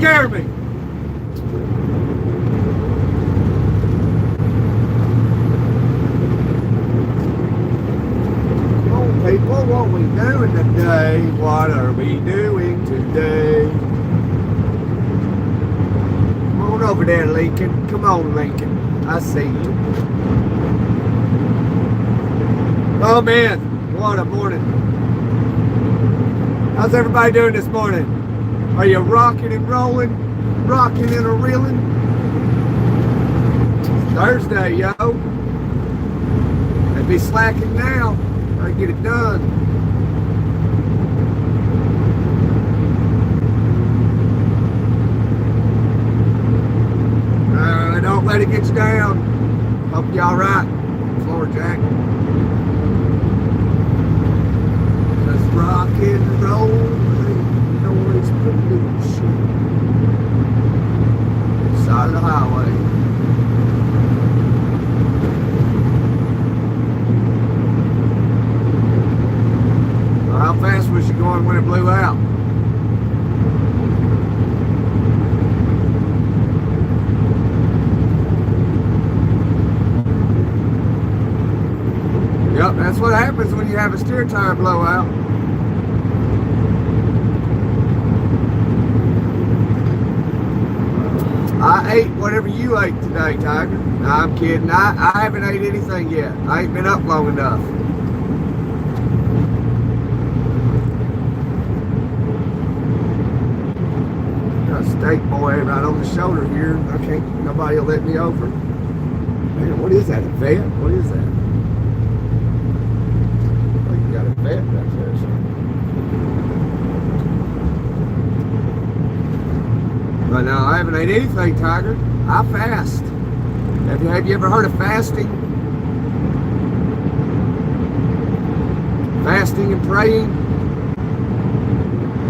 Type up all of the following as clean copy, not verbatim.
scare me. Come on, people, what we doing today? What are we doing today? Come on over there, Lincoln. Come on, Lincoln. I see you. Oh man, what a morning. How's everybody doing this morning? Are you rocking and rolling? Rocking and a reeling? It's Thursday, yo. They be slacking now. Gotta get it done. Don't let it get you down. Hope you all right. Floor jack. Just rock and roll. Noise pollution. Side of the highway. Well, how fast was you going when it blew out? Yep, that's what happens when you have a steer tire blowout. I ate whatever you ate today, Tiger. No, I'm kidding. I haven't ate anything yet. I ain't been up long enough. Got a steak boy right on the shoulder here. I can't, nobody will let me over. Man, what is that, a vet? What is that? Got a vet back there or something. But no, I haven't ate anything, Tiger. I fast. Have you ever heard of fasting? Fasting and praying.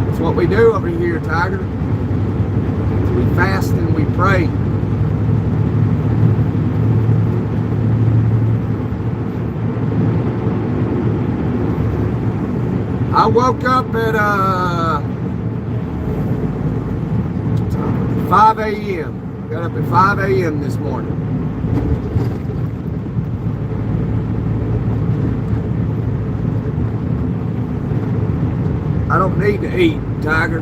That's what we do over here, Tiger. We fast and we pray. I woke up at 5 a.m. Got up at 5 a.m. this morning. I don't need to eat, Tiger.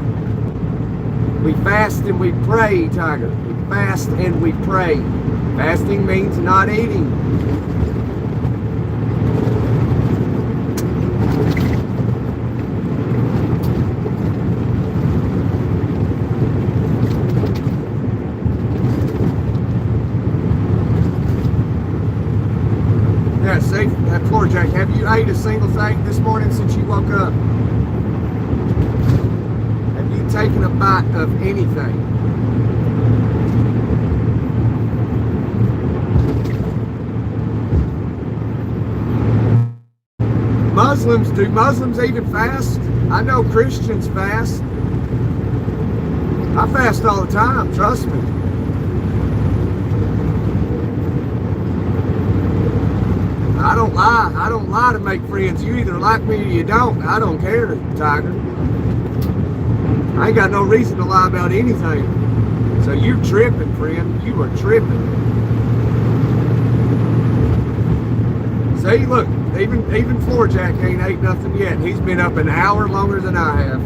We fast and we pray, Tiger. We fast and we pray. Fasting means not eating. See, that floor jack, have you ate a single thing this morning since you woke up? Have you taken a bite of anything? Do Muslims even fast? I know Christians fast. I fast all the time, trust me. I don't lie. I don't lie to make friends. You either like me or you don't. I don't care, Tiger. I ain't got no reason to lie about anything. So you're tripping, friend. You are tripping. See, look, even Floorjack ain't ate nothing yet. He's been up an hour longer than I have.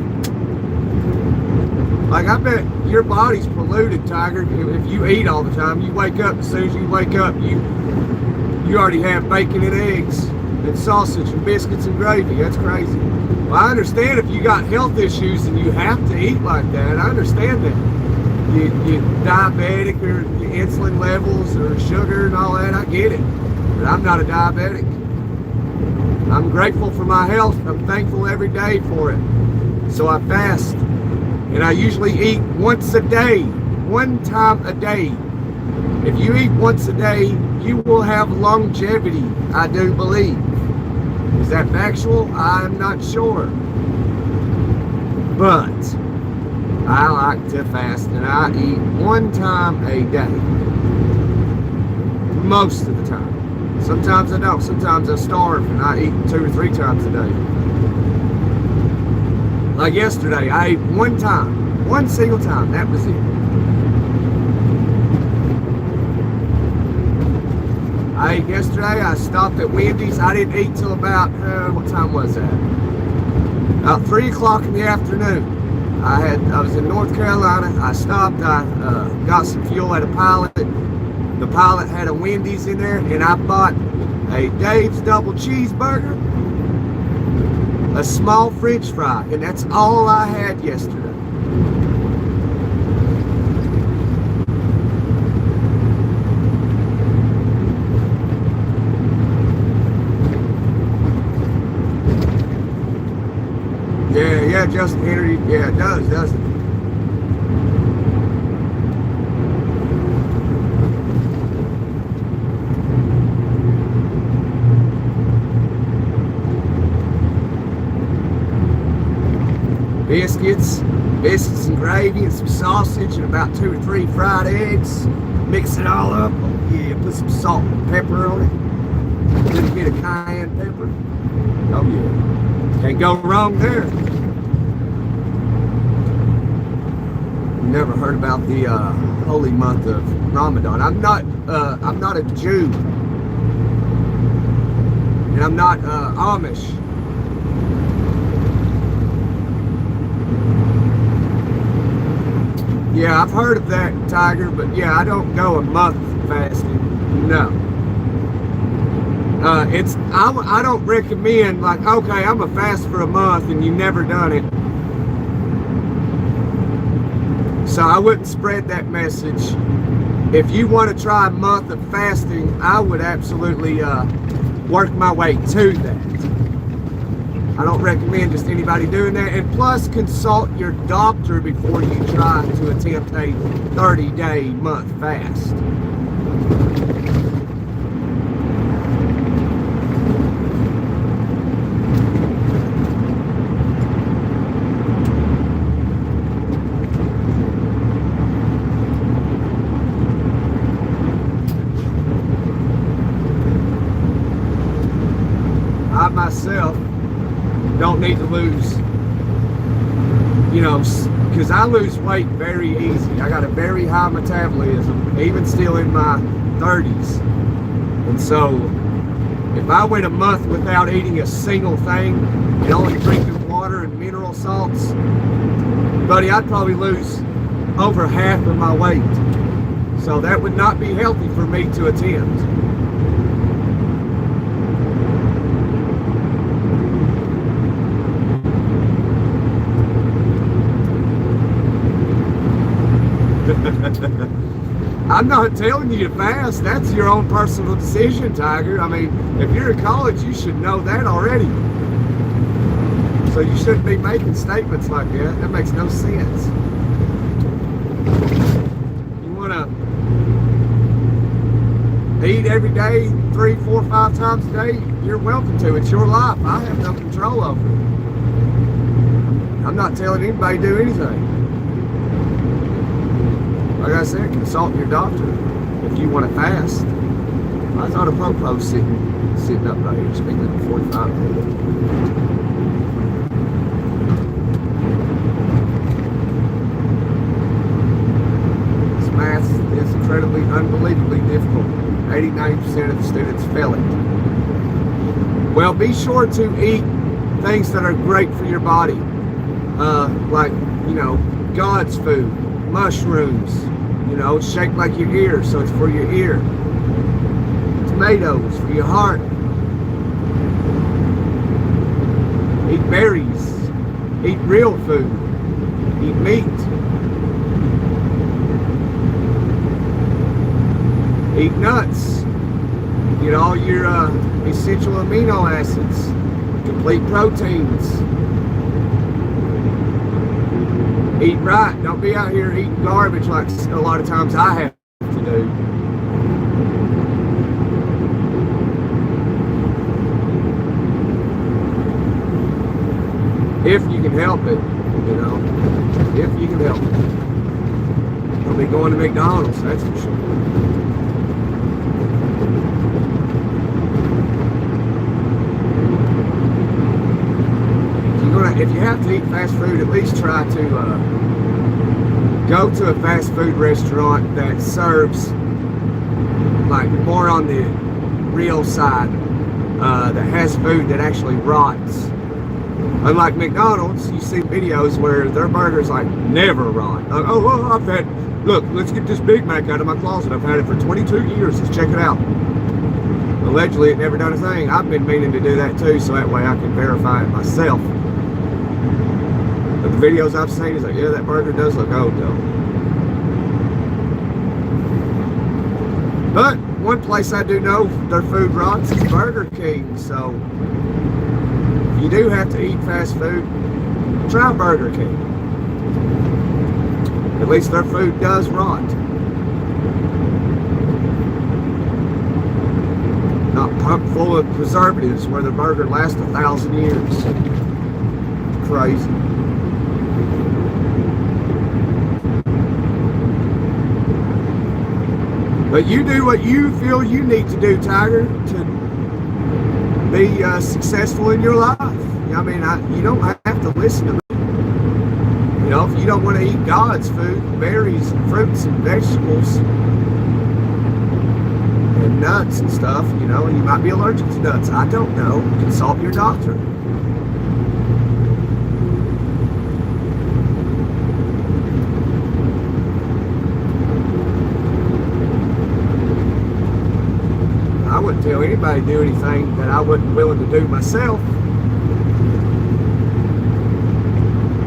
Like, I bet your body's polluted, Tiger. If you eat all the time, you wake up, as soon as you wake up, you already have bacon and eggs and sausage and biscuits and gravy. That's crazy. Well, I understand if you got health issues and you have to eat like that. I understand that. You're diabetic or your insulin levels or sugar and all that. I get it. But I'm not a diabetic. I'm grateful for my health. I'm thankful every day for it. So I fast. And I usually eat once a day. One time a day. If you eat once a day, you will have longevity, I do believe. Is that factual? I'm not sure. But I like to fast and I eat one time a day. Most of the time. Sometimes I don't. Sometimes I starve and I eat 2 or 3 times a day. Like yesterday, I ate one time. One single time. That was it. I ate yesterday. I stopped at Wendy's. I didn't eat till about, what time was that? About 3 o'clock in the afternoon. I was in North Carolina. I stopped. I got some fuel at a Pilot. The Pilot had a Wendy's in there, and I bought a Dave's double cheeseburger, a small French fry, and that's all I had yesterday. Yeah, Justin Henry. Yeah, it does, doesn't it? Biscuits and gravy and some sausage and about 2 or 3 fried eggs. Mix it all up. Oh yeah, put some salt and pepper on it. A little bit of cayenne pepper. Oh yeah, can't go wrong there. Never heard about the holy month of Ramadan. I'm not a Jew, and I'm not Amish. Yeah, I've heard of that, Tiger, but yeah, I don't go a month fasting. No. I don't recommend, like, okay, I'm a fast for a month and you've never done it. So I wouldn't spread that message. If you want to try a month of fasting, I would absolutely work my way to that. I don't recommend just anybody doing that. And plus, consult your doctor before you try to attempt a 30-day month fast. I myself don't need to lose, you know, because I lose weight very easy. I got a very high metabolism, even still in my 30s. And so if I went a month without eating a single thing and only drinking water and mineral salts, buddy, I'd probably lose over half of my weight. So that would not be healthy for me to attempt. I'm not telling you to fast. That's your own personal decision, Tiger. I mean, if you're in college, you should know that already. So you shouldn't be making statements like that. That makes no sense. You want to eat every day, 3, 4, 5 times a day, you're welcome to. It's your life. I have no control over it. I'm not telling anybody to do anything. Like I said, consult your doctor if you want to fast. I thought a popo sitting up right here, speaking of 45 minutes. This math is incredibly, unbelievably difficult. 80-90% of the students fail it. Well, be sure to eat things that are great for your body, like, you know, God's food, mushrooms. You know, shaped like your ear, so it's for your ear. Tomatoes for your heart. Eat berries. Eat real food. Eat meat. Eat nuts. Get all your essential amino acids. Complete proteins. Eat right. Don't be out here eating garbage like a lot of times I have to do. If you can help it, you know. If you can help it. Don't be going to McDonald's, that's for sure. If you have to eat fast food, at least try to Go to a fast food restaurant that serves like more on the real side, that has food that actually rots. Unlike McDonald's, you see videos where their burgers like never rot. Like, oh, I've had, look, let's get this Big Mac out of my closet. I've had it for 22 years. Let's check it out. Allegedly, it never done a thing. I've been meaning to do that too, so that way I can verify it myself. But the videos I've seen is like, yeah, that burger does look old though. But one place I do know their food rots is Burger King, so if you do have to eat fast food, try Burger King. At least their food does rot. Not pumped full of preservatives where the burger lasts 1,000 years. Crazy. But you do what you feel you need to do, Tiger, to be successful in your life. I mean, you don't have to listen to me. You know, if you don't want to eat God's food, berries and fruits and vegetables and nuts and stuff, you know, you might be allergic to nuts. I don't know. Consult your doctor. I wouldn't tell anybody to do anything that I wasn't willing to do myself.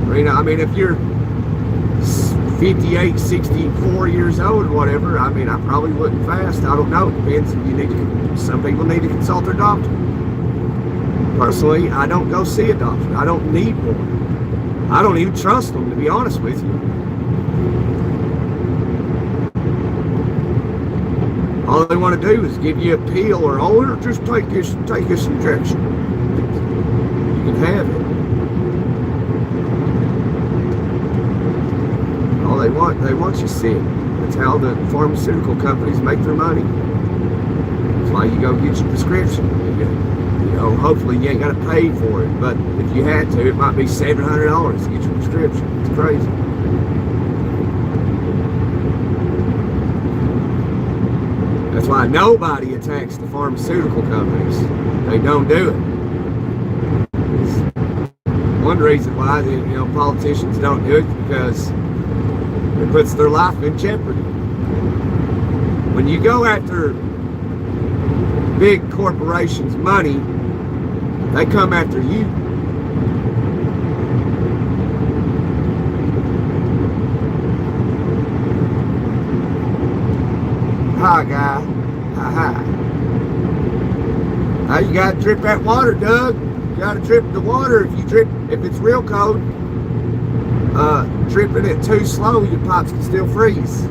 You know, I mean, if you're 58, 64 years old or whatever, I mean, I probably wouldn't fast. I don't know. It depends. You need to, some people need to consult their doctor. Personally, I don't go see a doctor. I don't need one. I don't even trust them, to be honest with you. All they want to do is give you a pill or, oh, just take this injection. You can have it. All they want you sick. That's how the pharmaceutical companies make their money. That's why you go get your prescription. You know, hopefully you ain't got to pay for it, but if you had to, it might be $700 to get your prescription. It's crazy. That's why nobody attacks the pharmaceutical companies. They don't do it. It's one reason why the politicians don't do it, because it puts their life in jeopardy. When you go after big corporations' money, they come after you. Hi, guy. Hi. Now you gotta drip that water, Doug. You gotta drip the water. If it's real cold, dripping it too slow, your pipes can still freeze.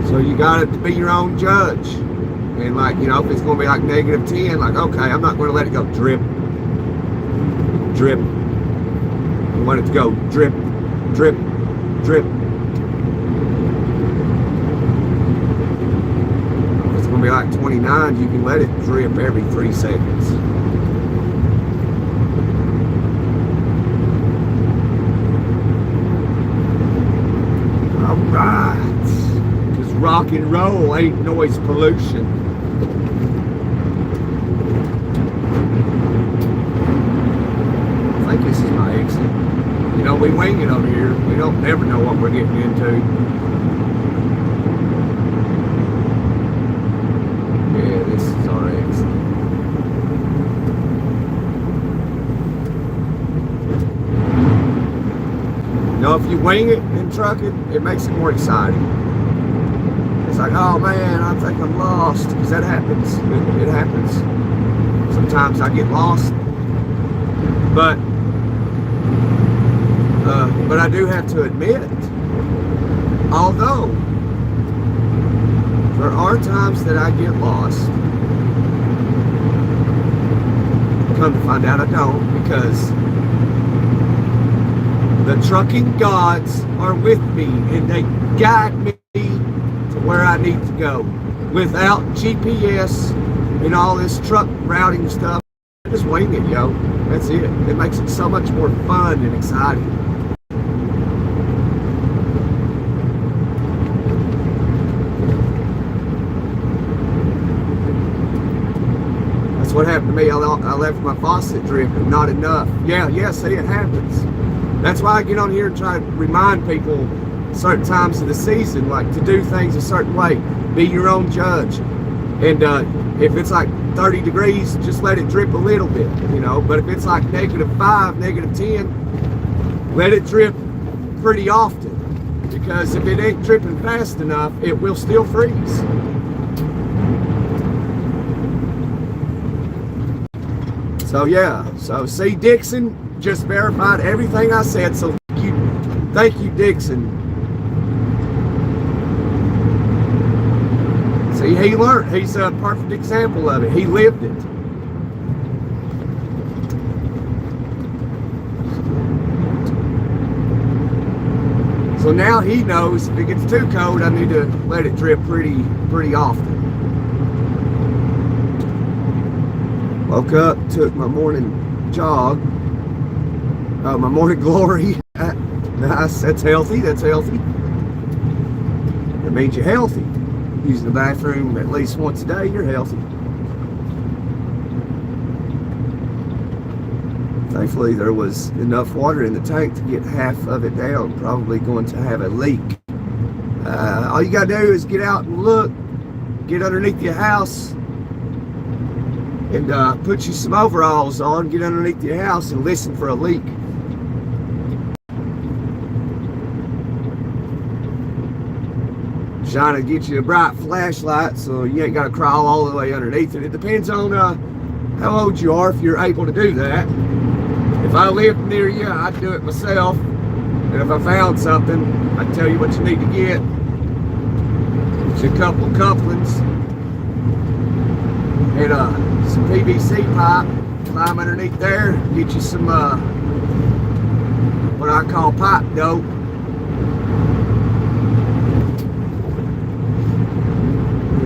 So you got to be your own judge. And like, you know, if it's going to be like -10, like, okay, I'm not going to let it go drip, drip. I want it to go drip, drip, drip. If it's going to be like 29, you can let it drip every 3 seconds. Alright. Because rock and roll ain't noise pollution. I think this is my exit. You know, we wing it over here. We don't never know what we're getting into. Yeah, this is our exit. You know, if you wing it in trucking, it makes it more exciting. It's like, oh man, I think I'm lost. Because that happens. It happens. Sometimes I get lost. But I do have to admit, although there are times that I get lost, come to find out I don't, because the trucking gods are with me and they guide me to where I need to go. Without GPS and all this truck routing stuff, I just wing it, yo. That's it. It makes it so much more fun and exciting. That's what happened to me. I left my faucet dripping, not enough. Yeah, see, it happens. That's why I get on here and try to remind people certain times of the season, like to do things a certain way. Be your own judge. And if it's like 30 degrees, just let it drip a little bit, you know. But if it's like -5, -10, let it drip pretty often. Because if it ain't dripping fast enough, it will still freeze. So yeah, so see, Dixon just verified everything I said, so thank you, Dixon. See, he learned. He's a perfect example of it. He lived it. So now he knows if it gets too cold, I need to let it drip pretty often. Woke up, took my morning jog. My morning glory. Nice, that's healthy, that's healthy. That means you're healthy. Using the bathroom at least once a day, you're healthy. Thankfully, there was enough water in the tank to get half of it down. Probably going to have a leak. All you gotta do is get out and look, get underneath your house, and put you some overalls on, get underneath your house and listen for a leak. Trying to get you a bright flashlight so you ain't got to crawl all the way underneath it. It depends on how old you are, if you're able to do that. If I lived near you, I'd do it myself. And if I found something, I'd tell you what you need to get. Get you a couple of couplings and some PVC pipe. Climb underneath there, get you some what I call pipe dope.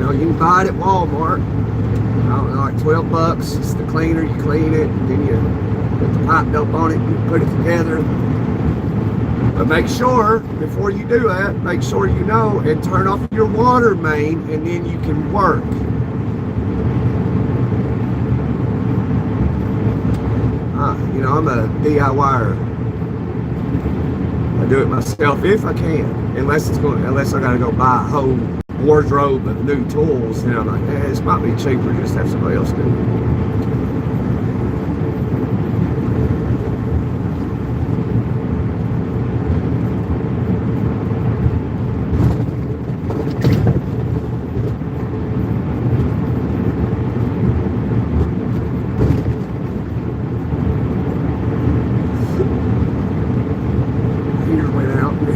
You can buy it at Walmart. I don't know, like 12 bucks. It's the cleaner, you clean it, and then you put the pipe dope on it, you put it together. But make sure, before you do that, make sure you know and turn off your water main, and then you can work. You know, I'm a DIYer. I do it myself if I can, unless I gotta go buy a whole wardrobe of new tools, and I'm like, this might be cheaper just to have somebody else do it.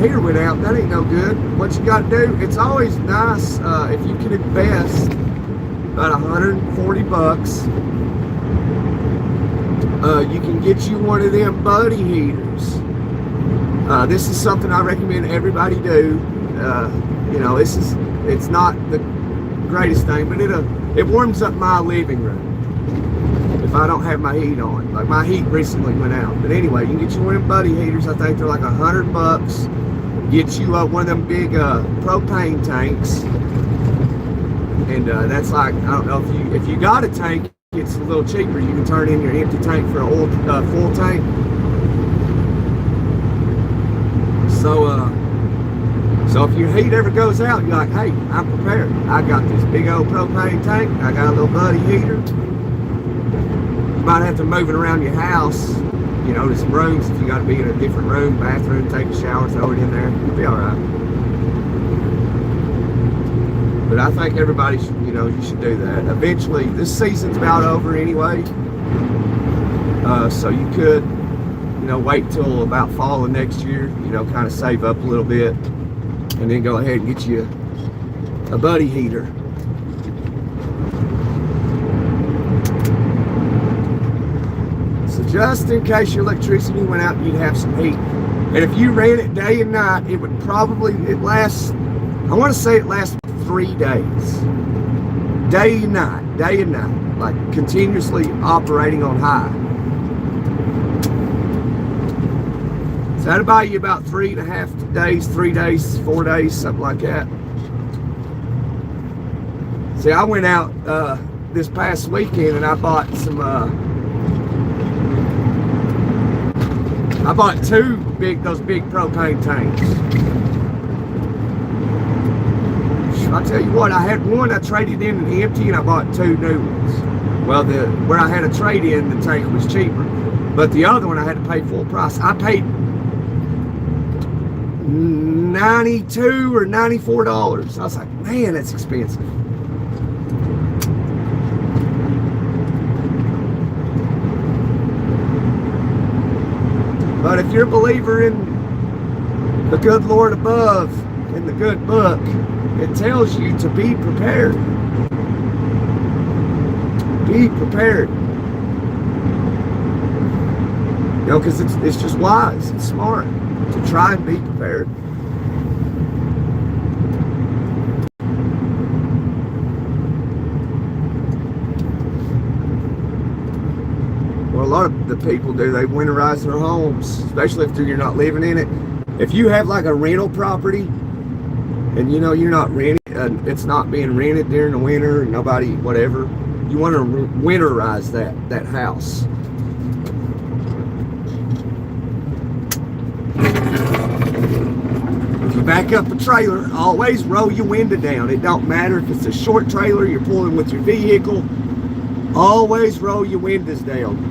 Heater went out. That ain't no good. What you got to do, it's always nice if you can invest about 140 bucks. You can get you one of them buddy heaters. This is something I recommend everybody do. You know, it's not the greatest thing, but it warms up my living room if I don't have my heat on. Like, my heat recently went out. But anyway, you can get you one of them buddy heaters. I think they're like 100 bucks. Get you one of them big propane tanks. And that's like, I don't know, if you got a tank, it's a little cheaper. You can turn in your empty tank for a full tank. So if your heat ever goes out, you're like, hey, I'm prepared. I got this big old propane tank. I got a little buddy heater. You might have to move it around your house, you know, to some rooms. If you got to be in a different room, bathroom, take a shower, throw it in there, you'll be all right. But I think everybody should, you know, you should do that. Eventually, this season's about over anyway. So you could, you know, wait till about fall of next year, you know, kind of save up a little bit, and then go ahead and get you a buddy heater. So just in case your electricity went out, you'd have some heat. And if you ran it day and night, it would probably, it lasts 3 days. Day and night, like continuously operating on high. So that'll buy you about 3.5 days, 3 days, 4 days, something like that. See, I went out this past weekend and I bought some, I bought those big propane tanks. I'll tell you what, I had one I traded in and empty, and I bought 2 new ones. Well, where I had a trade-in, the tank was cheaper. But the other one, I had to pay full price. I paid $92 or $94. I was like, man, that's expensive. But if you're a believer in the good Lord above, in the good book, it tells you to be prepared. Be prepared. You know, because it's just wise, it's smart to try and be prepared. Well, a lot of the people do, they winterize their homes, especially if you're not living in it. If you have like a rental property, and you know you're not renting, it's not being rented during the winter, nobody, whatever, you want to winterize that house. If you back up a trailer, always roll your window down. It don't matter if it's a short trailer you're pulling with your vehicle, always roll your windows down.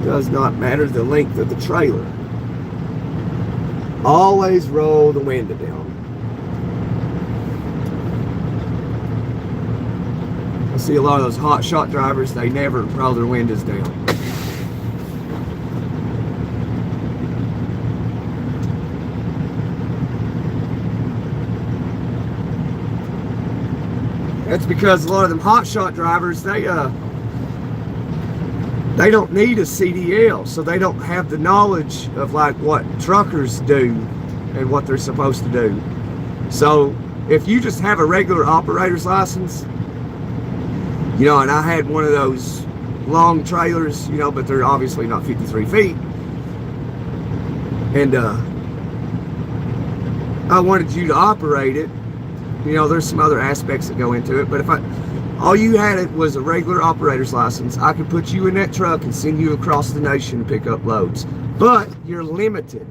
Does not matter the length of the trailer. Always roll the window down. I see a lot of those hot shot drivers, they never roll their windows down. That's because a lot of them hot shot drivers, they don't need a CDL, so they don't have the knowledge of like what truckers do and what they're supposed to do. So if you just have a regular operator's license, you know, and I had one of those long trailers, you know, but they're obviously not 53 feet. And I wanted you to operate it. You know, there's some other aspects that go into it, but if all you had was a regular operator's license, I could put you in that truck and send you across the nation to pick up loads. But you're limited.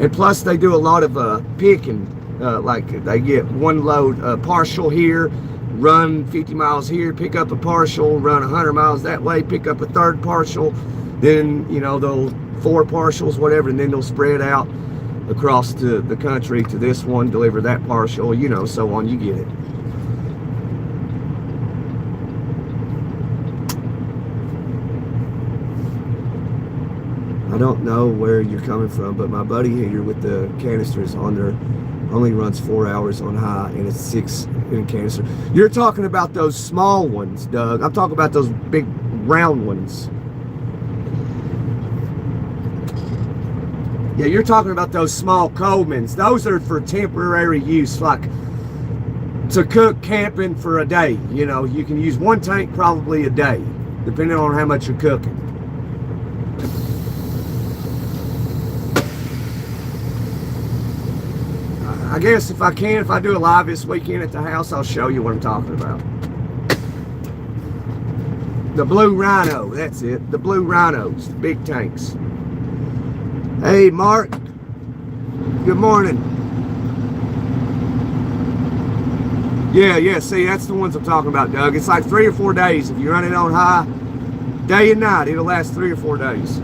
And plus they do a lot of picking. Like they get one load partial here, run 50 miles here, pick up a partial, run 100 miles that way, pick up a third partial. Then, you know, they'll 4 partials, whatever, and then they'll spread out across to the country to this one, deliver that partial, you know, so on, you get it. I don't know where you're coming from, but my buddy here with the canisters on there only runs 4 hours on high, and it's 6 in a canister. You're talking about those small ones, Doug. I'm talking about those big round ones. Yeah, you're talking about those small Colemans. Those are for temporary use, like to cook camping for a day. You know, you can use one tank probably a day, depending on how much you're cooking. I guess if I do a live this weekend at the house, I'll show you what I'm talking about. The Blue Rhino, that's it. The Blue Rhinos, the big tanks. Hey, Mark. Good morning. Yeah, see, that's the ones I'm talking about, Doug. It's like 3 or 4 days. If you run it on high, day and night, it'll last 3 or 4 days.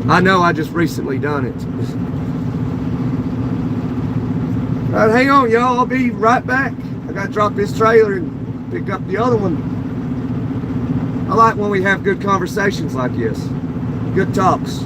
I know, I just recently done it. All right, hang on, y'all. I'll be right back. I got to drop this trailer and pick up the other one. I like when we have good conversations like this. Good talks.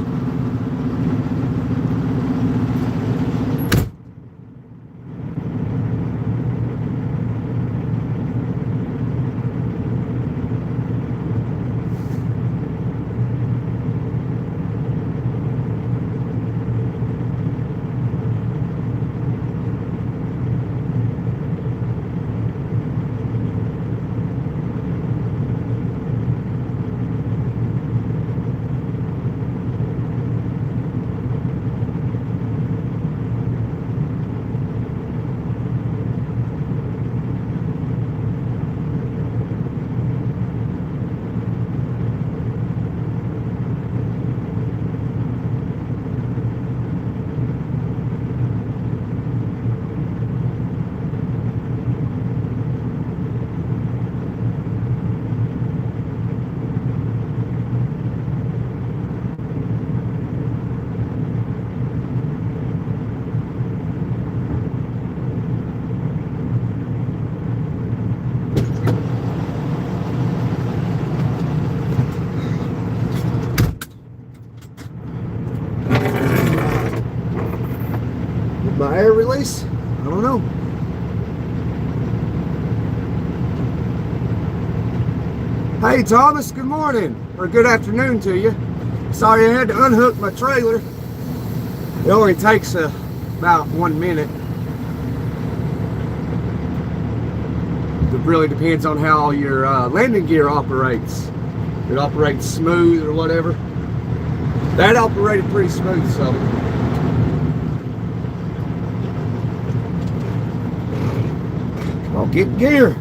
boys. I don't know. Hey Thomas, good morning, or good afternoon to you. Sorry I had to unhook my trailer. It only takes about 1 minute. It really depends on how your landing gear operates. If it operates smooth or whatever. That operated pretty smooth, so. Come on, get gear.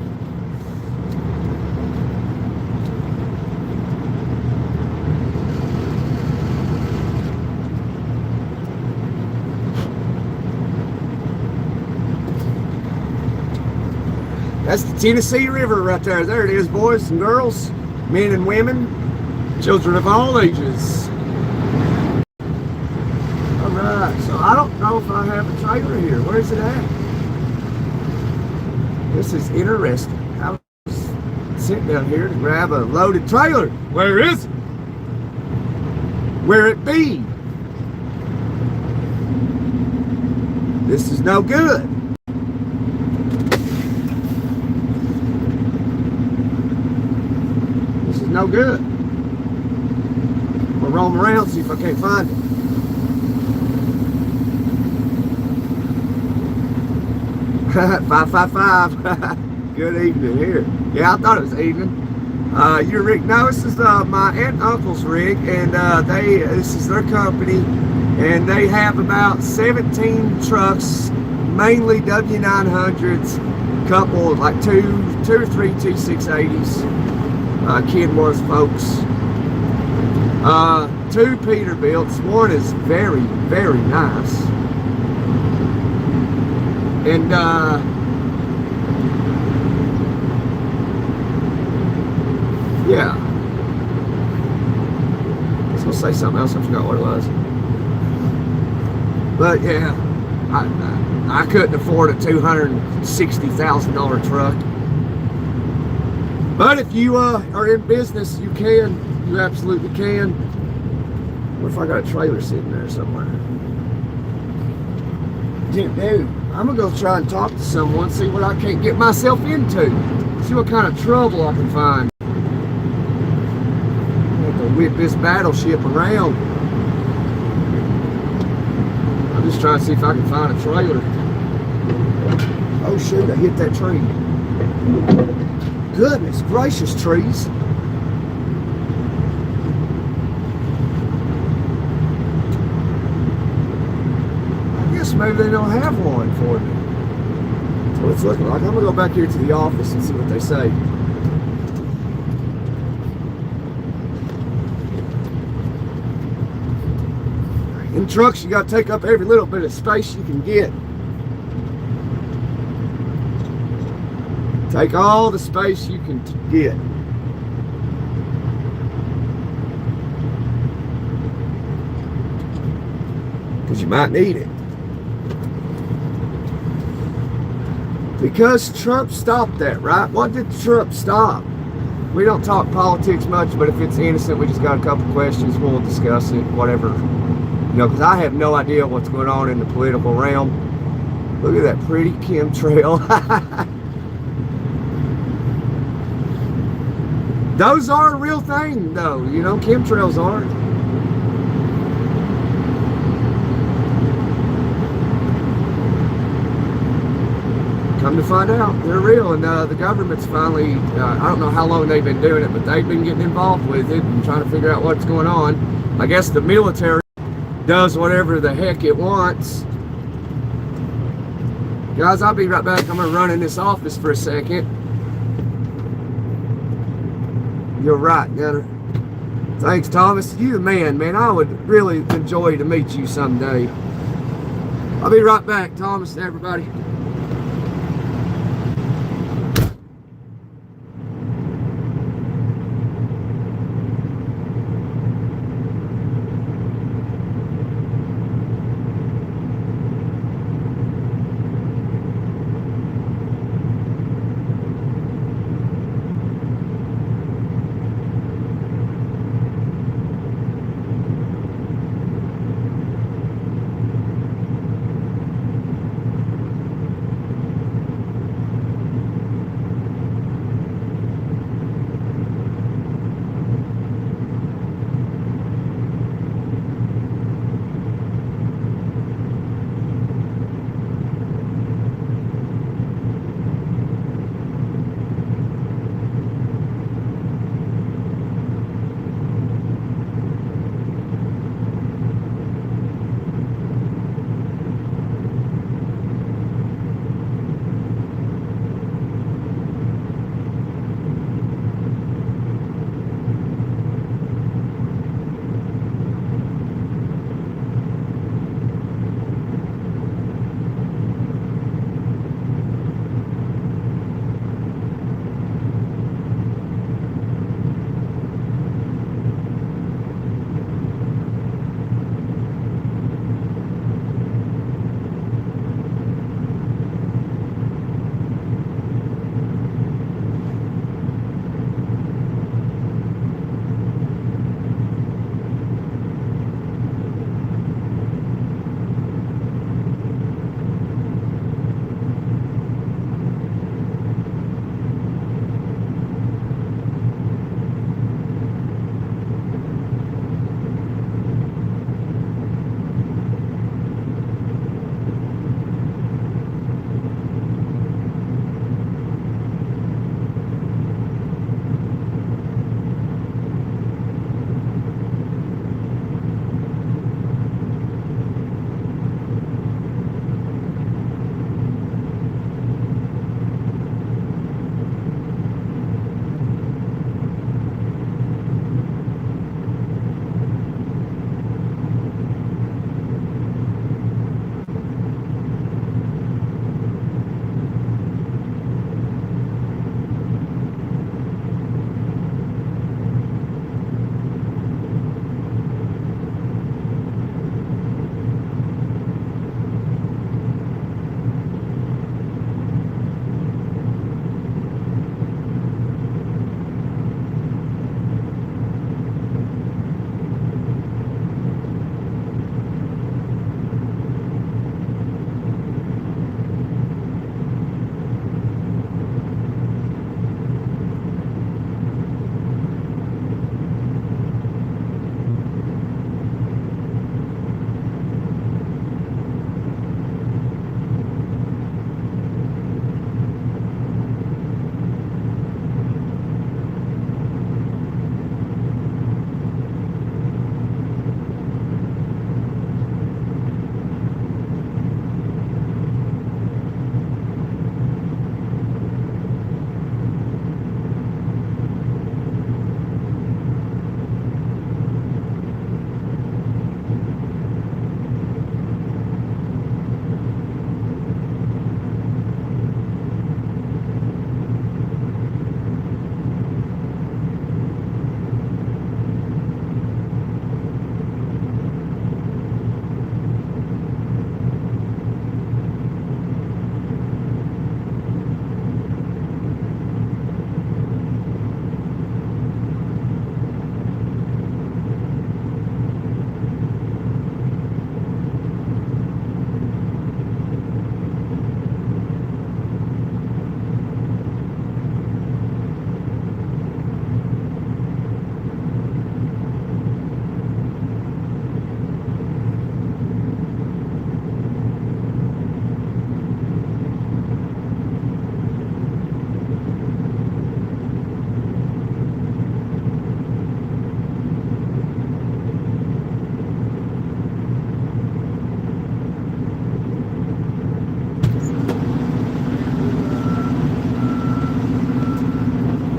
That's the Tennessee River right there. There it is, boys and girls, men and women, children of all ages. All right, so I don't know if I have a trailer here. Where's it at? This is interesting. I was sitting down here to grab a loaded trailer. Where is it? Where it be? This is no good. No good. We'll roam around, see if I can't find it. Five, 555. Good evening here. Yeah, I thought it was evening. Your rig? No, this is my aunt and uncle's rig, and this is their company, and they have about 17 trucks, mainly W900s, couple like two or three T680s. Kenworth folks. 2 Peterbilts. One is very, very nice. And yeah. I was gonna say something else, I forgot what it was. But yeah, I couldn't afford a $260,000 truck. But if you are in business, you can. You absolutely can. What if I got a trailer sitting there somewhere? Dude, I'm going to go try and talk to someone, see what I can't get myself into. See what kind of trouble I can find. I have to whip this battleship around. I'm just trying to see if I can find a trailer. Oh shoot, I hit that tree. Goodness gracious, trees. I guess maybe they don't have one for me. That's what it's looking like. I'm going to go back here to the office and see what they say. In trucks, you got to take up every little bit of space you can get. Take all the space you can get. Because you might need it. Because Trump stopped that, right? What did Trump stop? We don't talk politics much, but if it's innocent, we just got a couple questions, we'll discuss it, whatever. You know, because I have no idea what's going on in the political realm. Look at that pretty chemtrail. Those are a real thing, though. You know, chemtrails aren't. Come to find out, they're real, and the government's finally, I don't know how long they've been doing it, but they've been getting involved with it and trying to figure out what's going on. I guess the military does whatever the heck it wants. Guys, I'll be right back. I'm going to run in this office for a second. You're right, Gunner. Thanks, Thomas. You the man, man. I would really enjoy to meet you someday. I'll be right back, Thomas and everybody.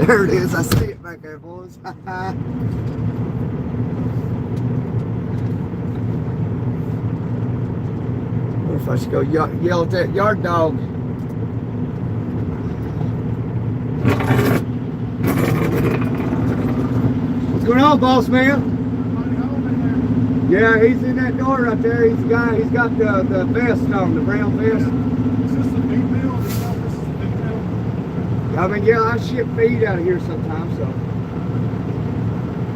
There it is. I see it back there, boys. What if I should go yell at that yard dog? What's going on, boss man? Yeah, he's in that door right there. He's got the vest on, the brown vest. Is this the big mill? This is the big mill? I mean, yeah, I ship feed out of here sometimes, so.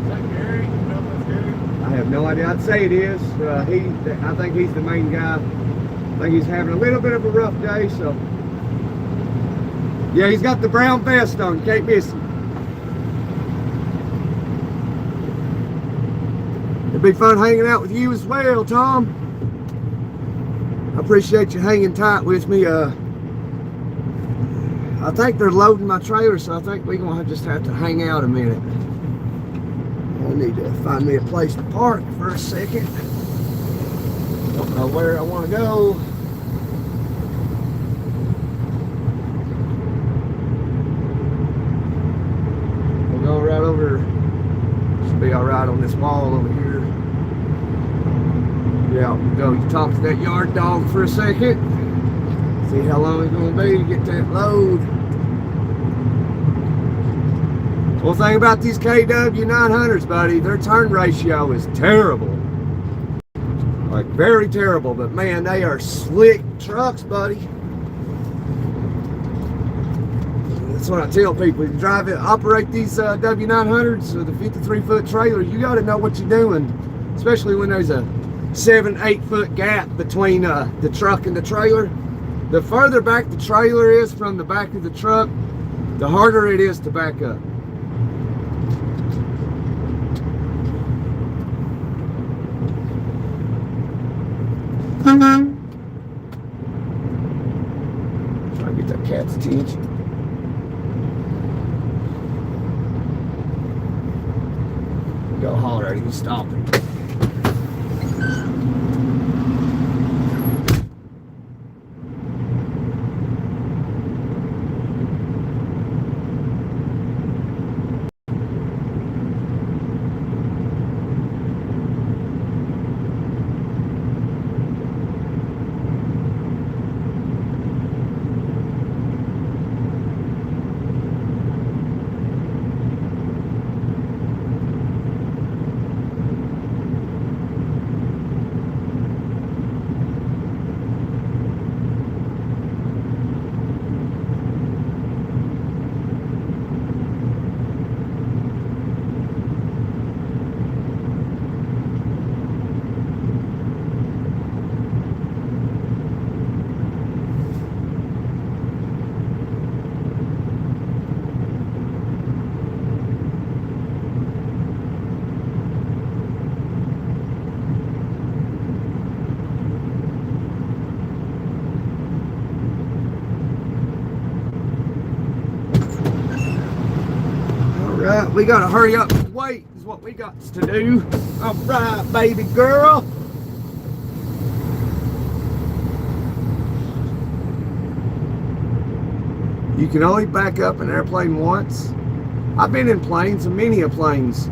Is that Gary? You know if that's Gary? I have no idea. I'd say it is. I think he's the main guy. I think he's having a little bit of a rough day, so. Yeah, he's got the brown vest on. You can't miss him. It'd be fun hanging out with you as well, Tom. I appreciate you hanging tight with me. I think they're loading my trailer, so I think we're going to just have to hang out a minute. I need to find me a place to park for a second. Don't know where I want to go. We'll go right over. Should be all right on this wall over here. Yeah, we'll go talk to that yard dog for a second. See how long it's going to be to get that load. Well, thing about these KW 900s, buddy, their turn ratio is terrible. Like, very terrible. But, man, they are slick trucks, buddy. That's what I tell people. You drive it, operate these W900s with a 53-foot trailer, you got to know what you're doing. Especially when there's a 7-8 foot gap between the truck and the trailer. The further back the trailer is from the back of the truck, the harder it is to back up. Try to get that cat's attention. Go holler at him and stop him. Right, we gotta hurry up and wait is what we got to do. All right, baby girl. You can only back up an airplane once. I've been in planes, many of planes.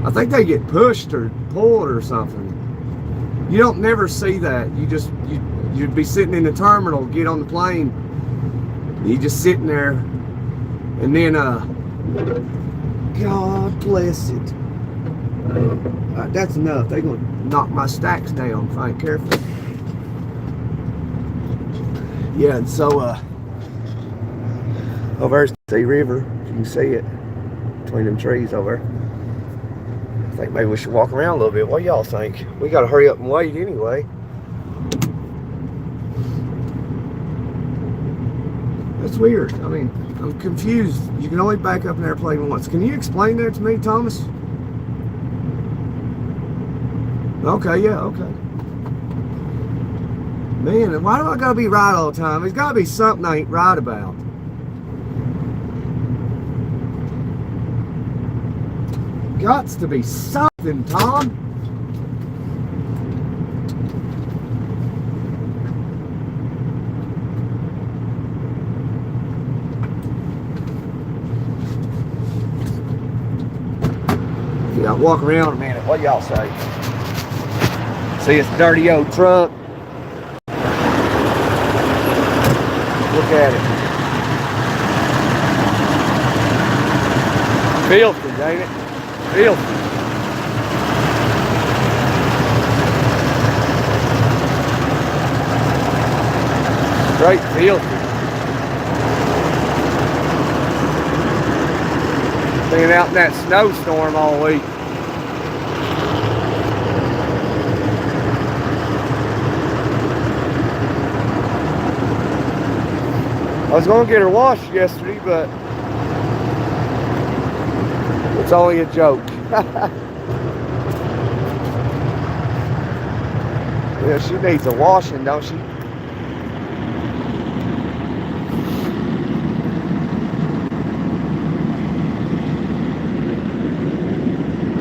I think they get pushed or pulled or something. You don't never see that. You'd be sitting in the terminal, get on the plane, you just sitting there. And then, God bless it. That's enough. They're going to knock my stacks down if I ain't careful. Yeah, and so, over there's the river. You can see it between them trees over there. I think maybe we should walk around a little bit. What do y'all think? We got to hurry up and wait anyway. That's weird. I mean, I'm confused. You can only back up an airplane once. Can you explain that to me, Thomas? Okay, yeah, okay. Man, why do I gotta be right all the time? There's gotta be something I ain't right about. Gots to be something, Tom. Yeah, I'll walk around a minute. What y'all say? See, it's a dirty old truck. Look at it. Filthy, ain't it? Filthy. Straight filthy. Been out in that snowstorm all week. I was gonna get her washed yesterday, but it's only a joke. Yeah, she needs a washing, don't she?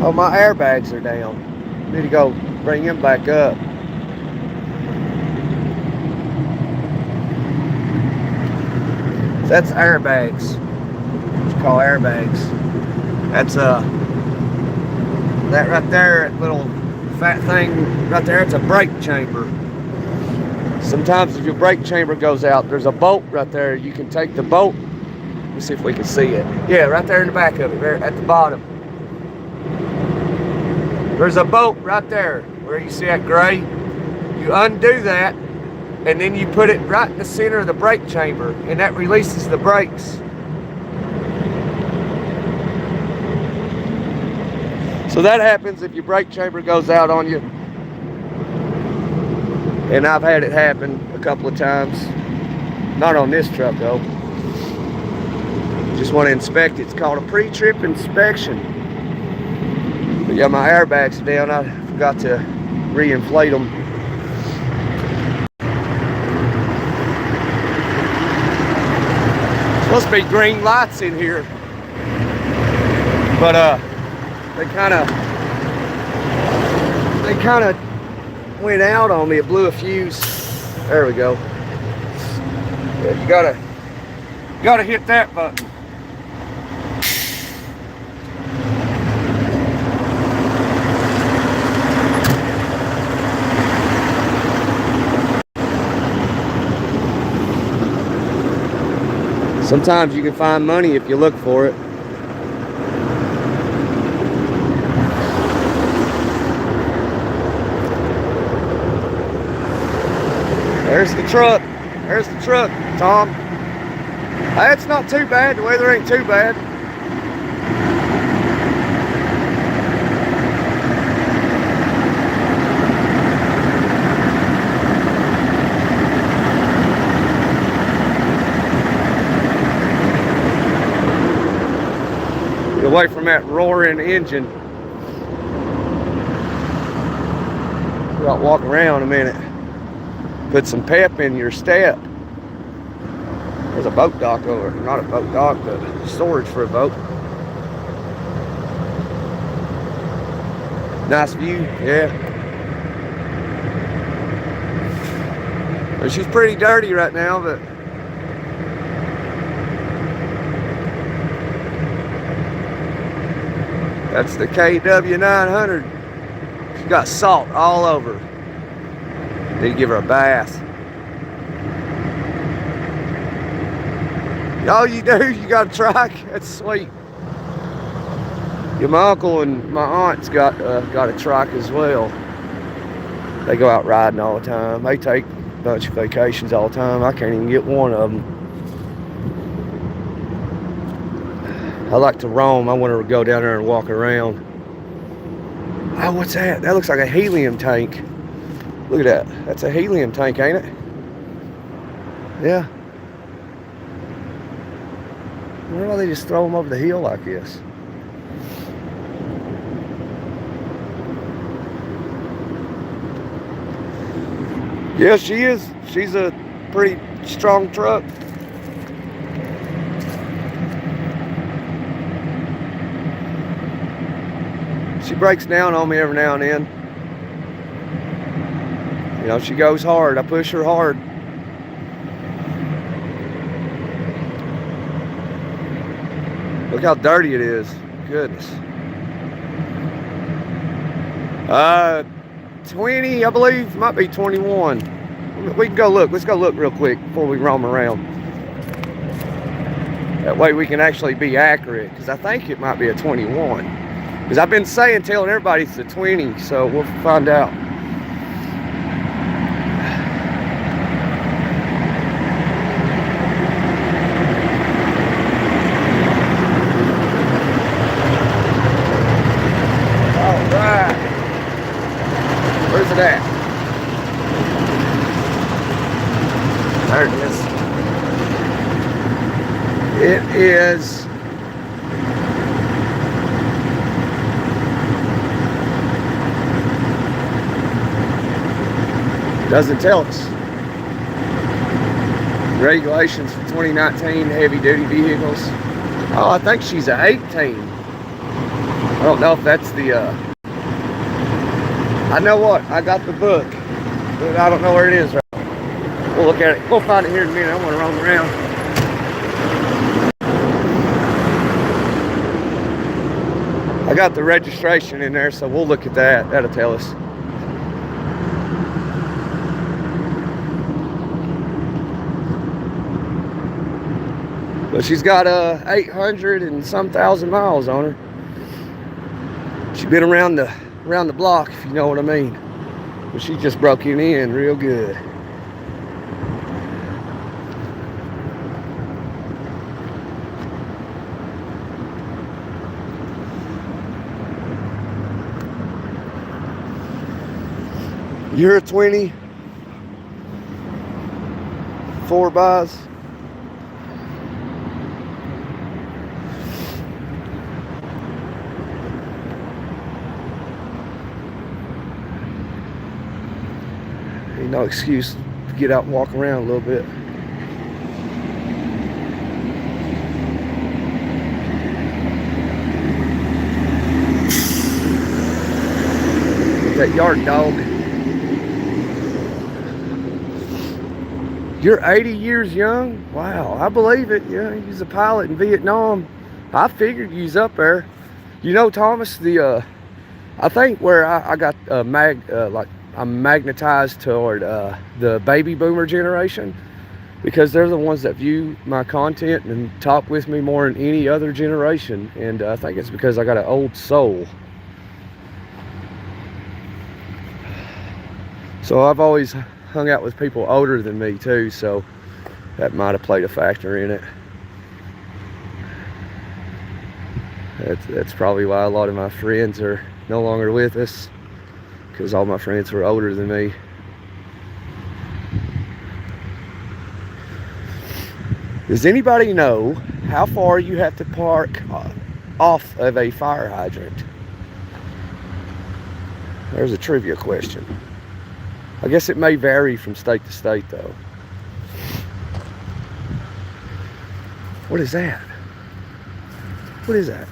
Oh, my airbags are down. Need to go bring them back up. That's airbags. What you call airbags. That's that right there, that little fat thing right there, it's a brake chamber. Sometimes if your brake chamber goes out, there's a bolt right there. You can take the bolt. Let's see if we can see it. Yeah, right there in the back of it, right at the bottom. There's a bolt right there where you see that gray. You undo that, and then you put it right in the center of the brake chamber, and that releases the brakes. So that happens if your brake chamber goes out on you. And I've had it happen a couple of times. Not on this truck though. Just want to inspect it. It's called a pre-trip inspection. But yeah, my airbags are down. I forgot to re-inflate them. Supposed to be green lights in here, but they kind of went out on me. It blew a fuse. There we go. Yeah, you gotta hit that button. Sometimes you can find money if you look for it. There's the truck. There's the truck, Tom. That's not too bad. The weather ain't too bad. Get away from that roaring engine. We'll walk around a minute. Put some pep in your step. There's a boat dock over. Not a boat dock, but storage for a boat. Nice view, yeah. She's pretty dirty right now, but that's the KW 900. She's got salt all over. Need to give her a bath. All you do, you got a truck. That's sweet. Yeah, my uncle and my aunt's got a truck as well. They go out riding all the time. They take a bunch of vacations all the time. I can't even get one of them. I like to roam. I want to go down there and walk around. Oh, what's that? That looks like a helium tank. Look at that. That's a helium tank, ain't it? Yeah. I wonder why they just throw them over the hill like this. Yeah, she is. She's a pretty strong truck. She breaks down on me every now and then. You know, she goes hard. I push her hard. Look how dirty it is. Goodness. 20, I believe. Might be 21. We can go look. Let's go look real quick before we roam around. That way we can actually be accurate, because I think it might be a 21. Because I've been telling everybody it's a 20, so we'll find out. Where's it at? There it is. It is doesn't tell us. Regulations for 2019 heavy duty vehicles. Oh, I think she's a 18. I don't know if that's the I know what, I got the book, but I don't know where it is right now. We'll look at it. We'll find it here in a minute. I want to roam around. I got the registration in there, so we'll look at that. That'll tell us. But she's got 800 and some thousand miles on her. She's been around the block, if you know what I mean. But she just broke it in real good. You're a 20, 4 buys. Ain't no excuse to get out and walk around a little bit. That yard dog. You're 80 years young? Wow, I believe it. Yeah, he's a pilot in Vietnam. I figured you was up there. You know, Thomas, the I think where I got like I'm magnetized toward the baby boomer generation, because they're the ones that view my content and talk with me more than any other generation. And I think it's because I got an old soul. So I've always hung out with people older than me too, so that might have played a factor in it. That's probably why a lot of my friends are no longer with us, because all my friends were older than me. Does anybody know how far you have to park off of a fire hydrant? There's a trivia question. I guess it may vary from state to state though. What is that? What is that?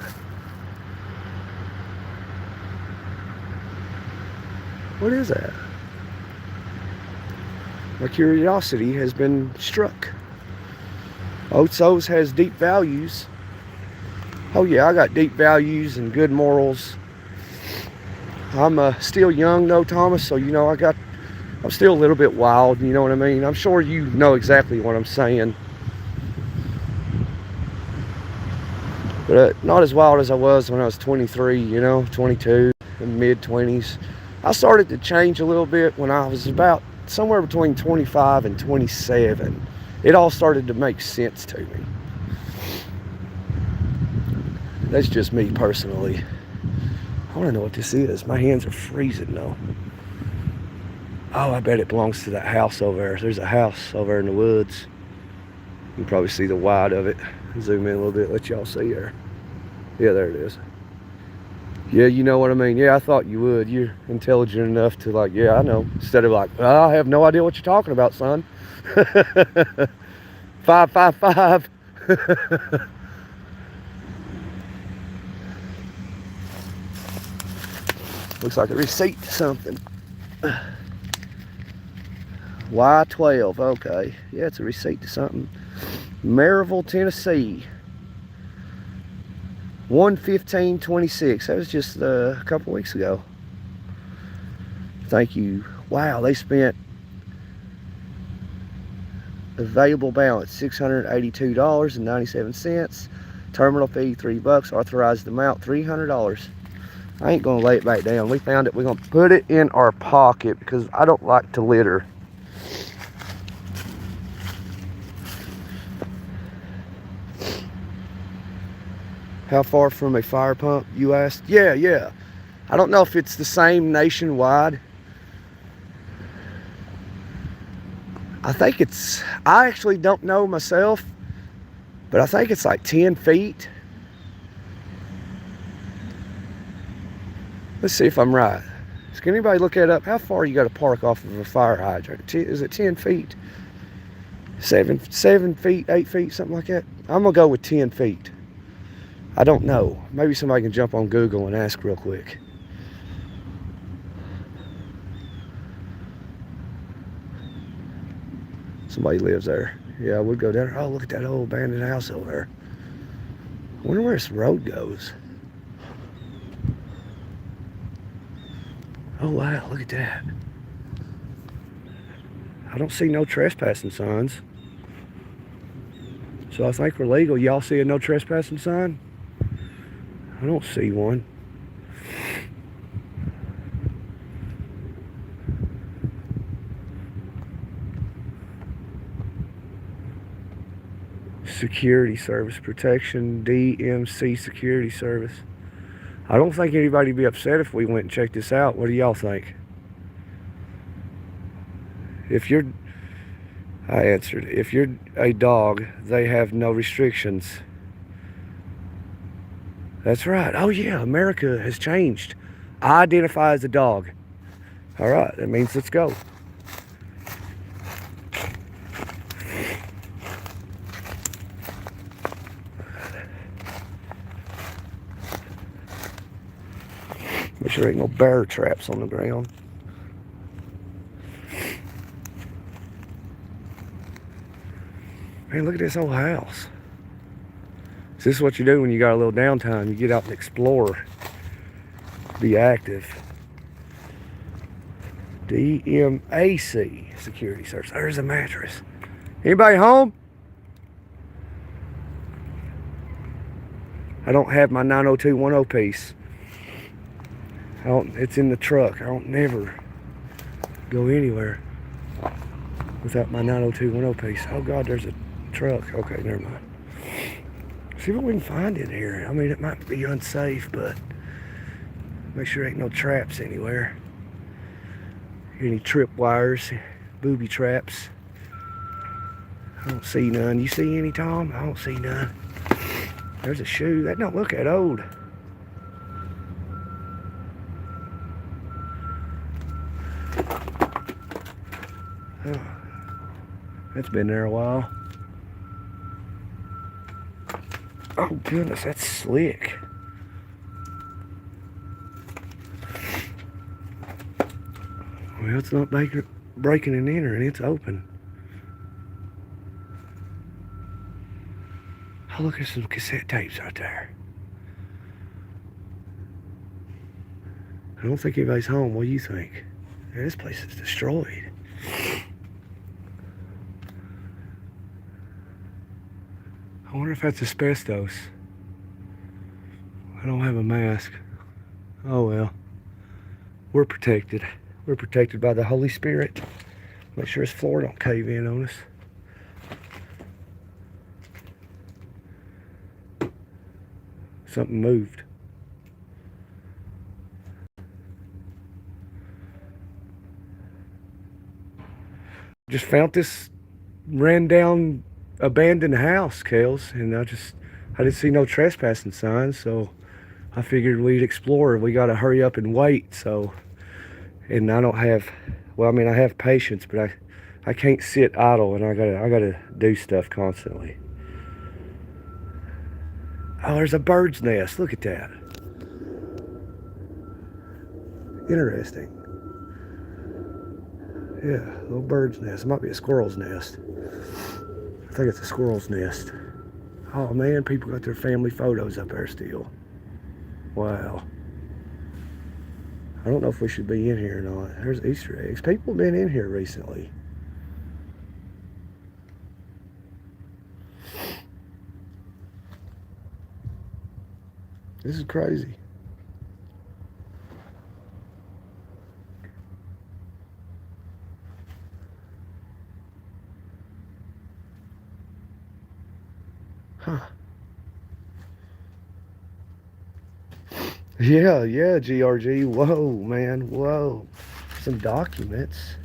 What is that? My curiosity has been struck. Otso's has deep values. Oh yeah, I got deep values and good morals. I'm still young though, Thomas, so you know I'm still a little bit wild, you know what I mean? I'm sure you know exactly what I'm saying. But not as wild as I was when I was 23, you know, 22, in mid-20s. I started to change a little bit when I was about somewhere between 25 and 27. It all started to make sense to me. That's just me personally. I want to know what this is. My hands are freezing though. Oh, I bet it belongs to that house over there. There's a house over in the woods. You can probably see the wide of it. Zoom in a little bit, let y'all see there. Yeah, there it is. Yeah, you know what I mean. Yeah, I thought you would. You're intelligent enough to like, yeah, I know. Instead of like, oh, I have no idea what you're talking about, son. 555. Looks like a receipt to something. Y12, okay. Yeah, it's a receipt to something. Maryville, Tennessee. 1/15/26. That was just a couple weeks ago. Thank you. Wow, they spent available balance $682.97. Terminal fee $3. Authorized amount $300. I ain't gonna lay it back down. We found it. We're gonna put it in our pocket because I don't like to litter. How far from a fire pump, you asked? Yeah. I don't know if it's the same nationwide. I think it's, I actually don't know myself, but I think it's like 10 feet. Let's see if I'm right. Can anybody look that up? How far you got to park off of a fire hydrant? Is it 10 feet? 7 feet, 8 feet, something like that? I'm gonna go with 10 feet. I don't know. Maybe somebody can jump on Google and ask real quick. Somebody lives there. Yeah, I would go down there. Oh, look at that old abandoned house over there. I wonder where this road goes. Oh, wow, look at that. I don't see no trespassing signs. So I think we're legal. Y'all see a no trespassing sign? I don't see one. Security service, protection, DMC security service. I don't think anybody'd be upset if we went and checked this out. What do y'all think? I answered, if you're a dog, they have no restrictions. That's right. Oh yeah, America has changed. I identify as a dog. All right, that means let's go. Make sure there ain't no bear traps on the ground. Man, look at this old house. So this is what you do when you got a little downtime. You get out and explore. Be active. DMAC security service. There's a mattress. Anybody home? I don't have my 90210 piece. It's in the truck. I don't never go anywhere without my 90210 piece. Oh God, there's a truck. Okay, never mind. See what we can find in here. I mean, it might be unsafe, but make sure there ain't no traps anywhere. Any trip wires, booby traps. I don't see none. You see any, Tom? I don't see none. There's a shoe. That don't look that old. Oh, that's been there a while. Oh goodness, that's slick. Well, it's not breaking and entering, it's open. Oh, look at some cassette tapes right there. I don't think anybody's home. What do you think? Yeah, this place is destroyed. I wonder if that's asbestos. I don't have a mask. Oh well. We're protected. We're protected by the Holy Spirit. Make sure this floor don't cave in on us. Something moved. Just found this ran down abandoned house, Kales, and I didn't see no trespassing signs, so I figured we'd explore. We got to hurry up and wait. So, and I don't have, well, I mean, I have patience, but I can't sit idle, and I gotta do stuff constantly. Oh, there's a bird's nest. Look at that. Interesting. Yeah, little bird's nest. It might be a squirrel's nest. I think it's a squirrel's nest. Oh man, people got their family photos up there still. Wow. I don't know if we should be in here or not. There's Easter eggs. People have been in here recently. This is crazy. Huh. Yeah, GRG. Whoa, man. Whoa. Some documents.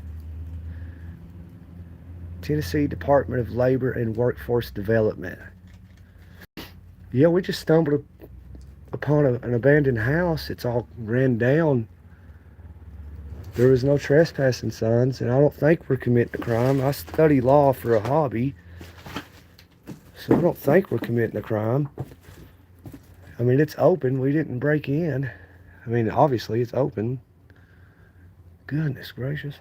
Tennessee Department of Labor and Workforce Development. Yeah, we just stumbled upon an abandoned house. It's all ran down. There was no trespassing signs, and I don't think we're committing a crime. I study law for a hobby, so I don't think we're committing a crime. I mean, it's open. We didn't break in. I mean, obviously, it's open. Goodness gracious.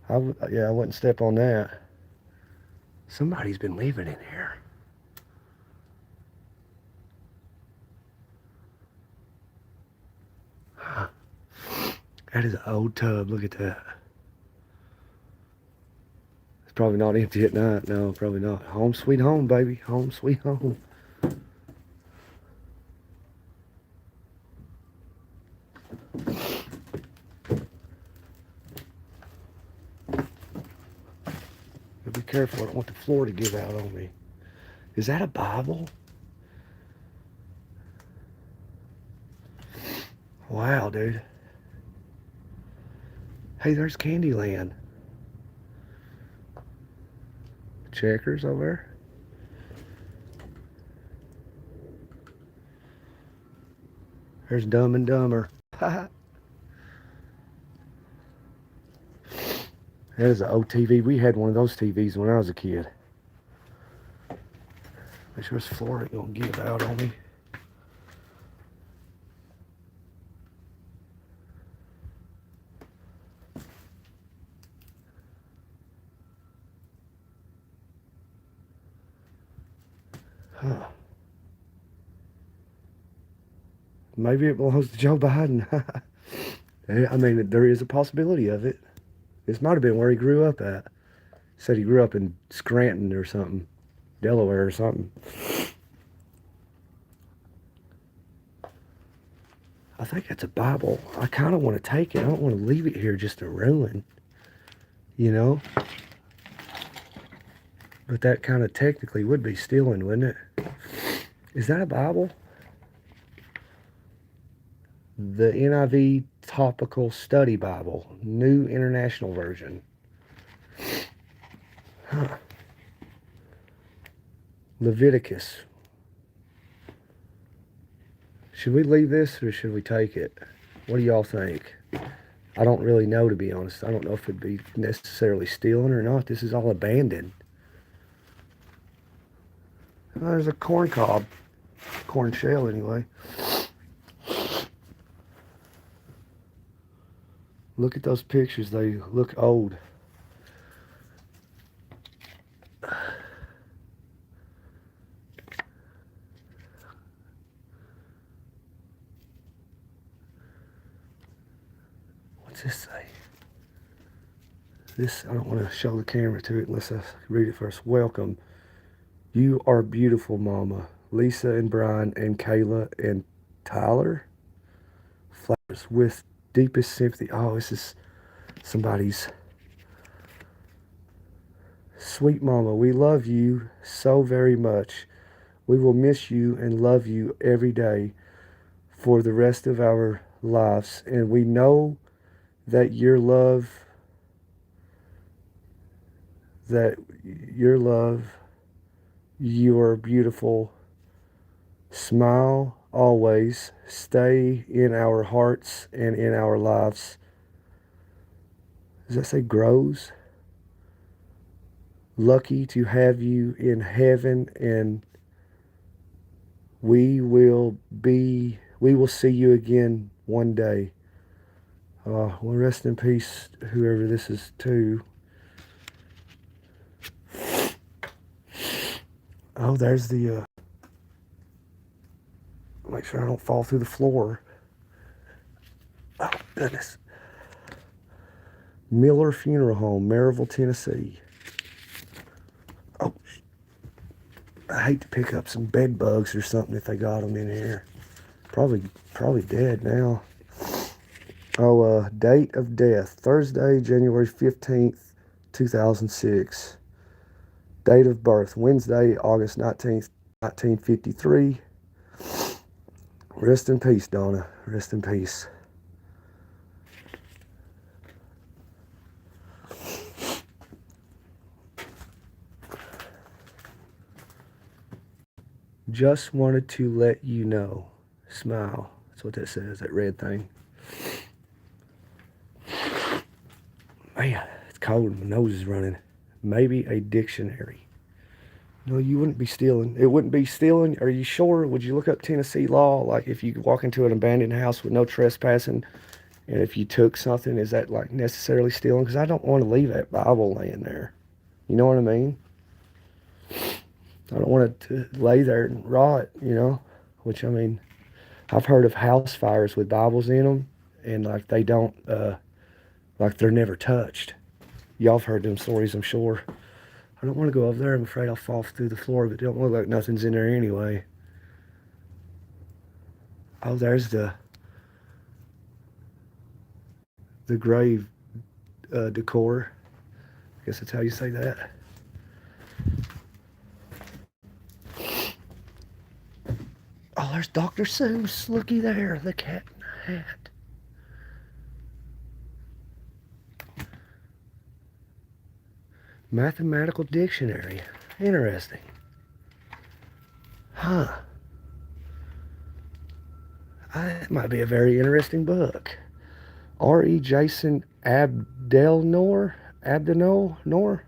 I wouldn't step on that. Somebody's been living in here. Huh. That is an old tub. Look at that. It's probably not empty at night. No, probably not. Home sweet home, baby. Home sweet home. Be careful. I don't want the floor to give out on me. Is that a Bible? Wow, dude. Hey, there's Candyland. Checkers over there. There's Dumb and Dumber. That is an old TV. We had one of those TVs when I was a kid. Make sure this floor ain't gonna give out on me. Huh. Maybe it belongs to Joe Biden. I mean, there is a possibility of it. This might have been where he grew up at. Said he grew up in Scranton or something, Delaware or something. I think that's a Bible. I kind of want to take it. I don't want to leave it here just to ruin, you know? But that kind of technically would be stealing, wouldn't it? Is that a Bible? The NIV Topical Study Bible, New International Version. Huh. Leviticus. Should we leave this or should we take it? What do y'all think? I don't really know, to be honest. I don't know if it'd be necessarily stealing or not. This is all abandoned. Oh, there's a corn cob. Corn shell, anyway. Look at those pictures. They look old. What's this say? This, I don't want to show the camera to it unless I read it first. Welcome. You are beautiful, Mama. Lisa and Brian and Kayla and Tyler. Flowers with deepest sympathy. Oh, this is somebody's. Sweet Mama, we love you so very much. We will miss you and love you every day for the rest of our lives. And we know that your love, you are beautiful. Smile always. Stay in our hearts and in our lives. Does that say grows? Lucky to have you in heaven, and we will see you again one day. Well, rest in peace, whoever this is to. Oh, there's the, make sure I don't fall through the floor. Oh, Goodness. Miller Funeral Home, Maryville, Tennessee. Oh, I hate to pick up some bed bugs or something if they got them in here. Probably dead now. Oh, date of death, Thursday, January 15th, 2006. Date of birth, Wednesday, August 19th, 1953. Rest in peace, Donna. Rest in peace. Just wanted to let you know. Smile. That's what that says, that red thing. Man, it's cold. My nose is running. Maybe a dictionary. No, you wouldn't be stealing. It wouldn't be stealing. Are you sure? Would you look up Tennessee law? Like if you walk into an abandoned house with no trespassing, and if you took something, is that like necessarily stealing? Because I don't want to leave that Bible laying there. You know what I mean? I don't want it to lay there and rot, you know? Which, I mean, I've heard of house fires with Bibles in them, and like they don't, like they're never touched. Y'all have heard them stories, I'm sure. I don't want to go over there. I'm afraid I'll fall through the floor, but it don't look like nothing's in there anyway. Oh, there's the grave decor. I guess that's how you say that. Oh, there's Dr. Seuss. Looky there, the cat in the hat. Mathematical dictionary. Interesting. Huh. That might be a very interesting book. R.E. Jason Abdelnour? Abdenol?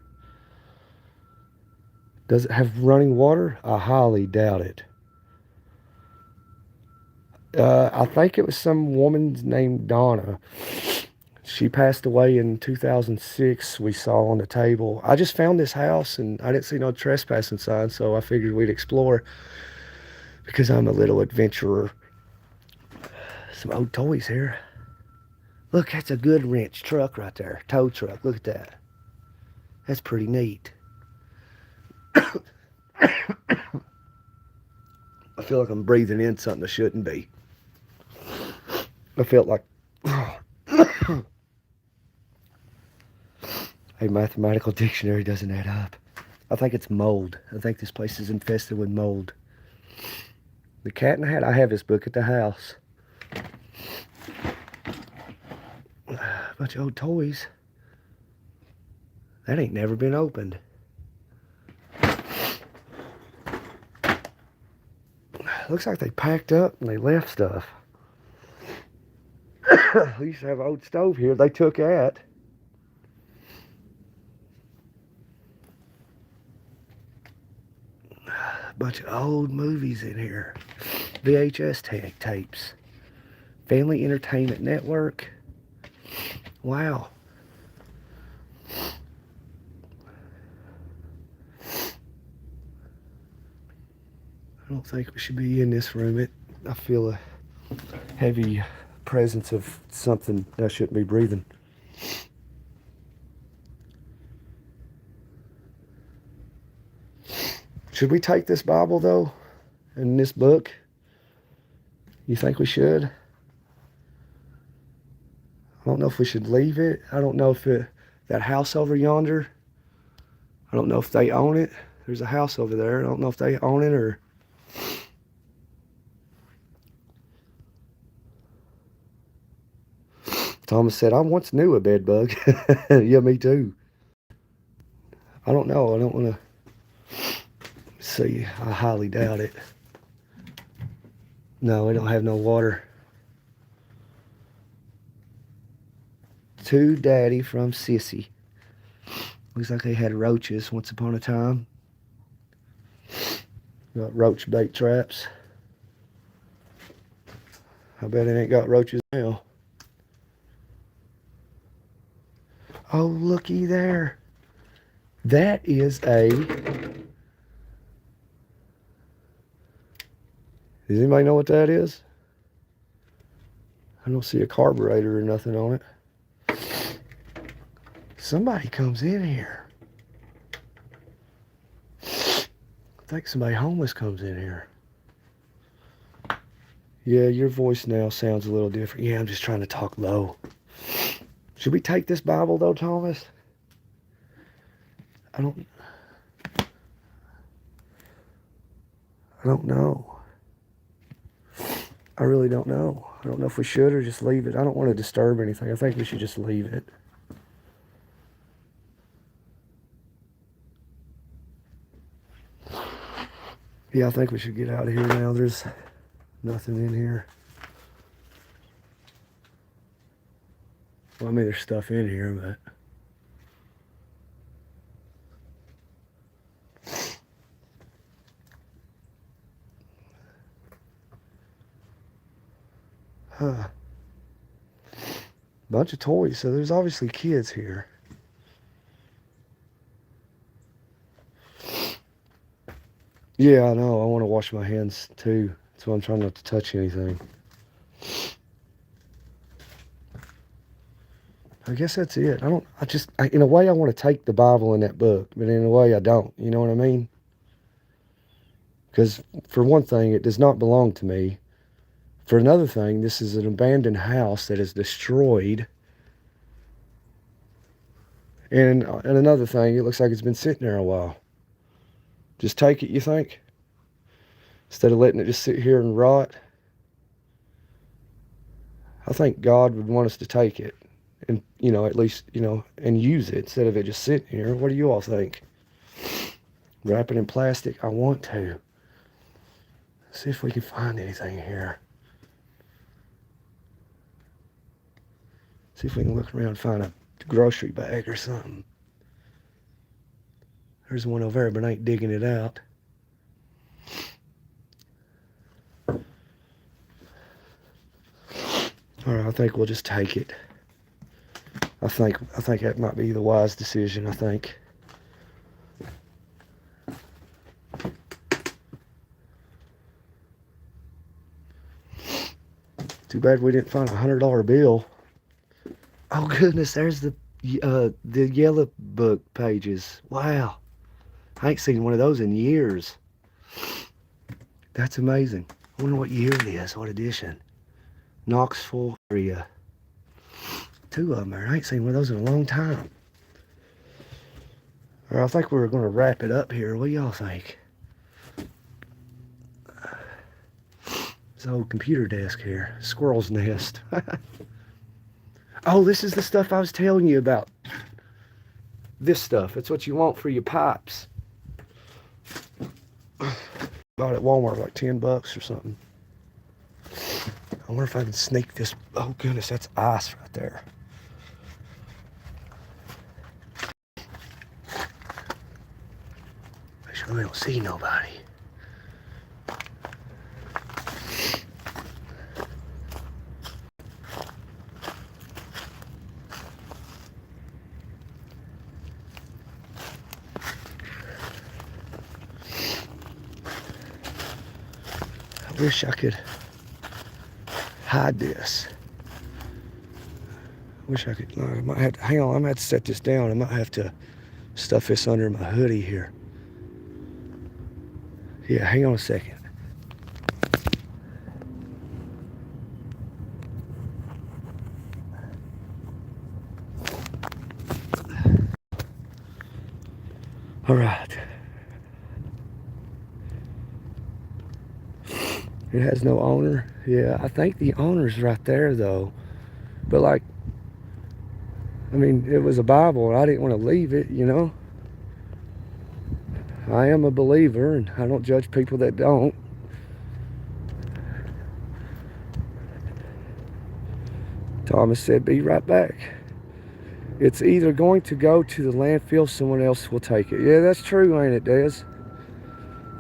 Does it have running water? I highly doubt it. I think it was some woman's named Donna. She passed away in 2006, we saw on the table. I just found this house, and I didn't see no trespassing sign, so I figured we'd explore because I'm a little adventurer. Some old toys here. Look, that's a good wrench truck right there. Tow truck. Look at that. That's pretty neat. I feel like I'm breathing in something I shouldn't be. I felt like... A mathematical dictionary doesn't add up. I think it's mold. I think this place is infested with mold. The Cat in the Hat. I have this book at the house. A bunch of old toys. That ain't never been opened. Looks like they packed up and they left stuff. We used to have an old stove here. They took that. A bunch of old movies in here. VHS tapes. Family Entertainment Network. Wow. I don't think we should be in this room. I feel a heavy presence of something that I shouldn't be breathing. Should we take this Bible, though, and this book? You think we should? I don't know if we should leave it. I don't know if that house over yonder, I don't know if they own it. There's a house over there. I don't know if they own it or... Thomas said, I once knew a bed bug. Yeah, me too. I don't know. I don't want to see. I highly doubt it. No, we don't have no water. To Daddy from Sissy. Looks like they had roaches once upon a time. Got roach bait traps. I bet it ain't got roaches now. Oh, looky there. That is a... Does anybody know what that is? I don't see a carburetor or nothing on it. Somebody comes in here. I think somebody homeless comes in here. Yeah, your voice now sounds a little different. Yeah, I'm just trying to talk low. Should we take this Bible though, Thomas? I don't know. I really don't know. I don't know if we should or just leave it. I don't want to disturb anything. I think we should just leave it. Yeah, I think we should get out of here now. There's nothing in here. Well, I mean, there's stuff in here, but... Bunch of toys, so there's obviously kids here. Yeah, I know. I want to wash my hands too. That's why I'm trying not to touch anything. I guess that's it. In a way I want to take the Bible and that book, but in a way I don't. You know what I mean? Because for one thing, it does not belong to me. For another thing, this is an abandoned house that is destroyed. And another thing, it looks like it's been sitting there a while. Just take it, you think? Instead of letting it just sit here and rot. I think God would want us to take it. And, at least, and use it instead of it just sitting here. What do you all think? Wrap it in plastic? I want to. See if we can find anything here. See if we can look around and find a grocery bag or something. There's one over there, but I ain't digging it out. All right, I think we'll just take it. I think that might be the wise decision, I think. Too bad we didn't find a $100 bill. Oh goodness, there's the yellow book pages. Wow. I ain't seen one of those in years. That's amazing. I wonder what year it is, what edition. Knoxville area. 2 of them there. I ain't seen one of those in a long time. All right, I think we're going to wrap it up here. What do y'all think? This old computer desk here. Squirrel's nest. Oh, this is the stuff I was telling you about. This stuff. It's what you want for your pipes. Bought at Walmart like $10 or something. I wonder if I can sneak this. Oh goodness, that's ice right there. Make sure we don't see nobody. I wish I could hide this. I wish I could. I might have to, hang on, I might have to set this down. I might have to stuff this under my hoodie here. Yeah, hang on a second. All right. It has no owner. Yeah, I think the owner's right there though. But like, I mean, it was a Bible and I didn't want to leave it, I am a believer and I don't judge people that don't. Thomas said, be right back. It's either going to go to the landfill, someone else will take it. Yeah, that's true, ain't it, Des?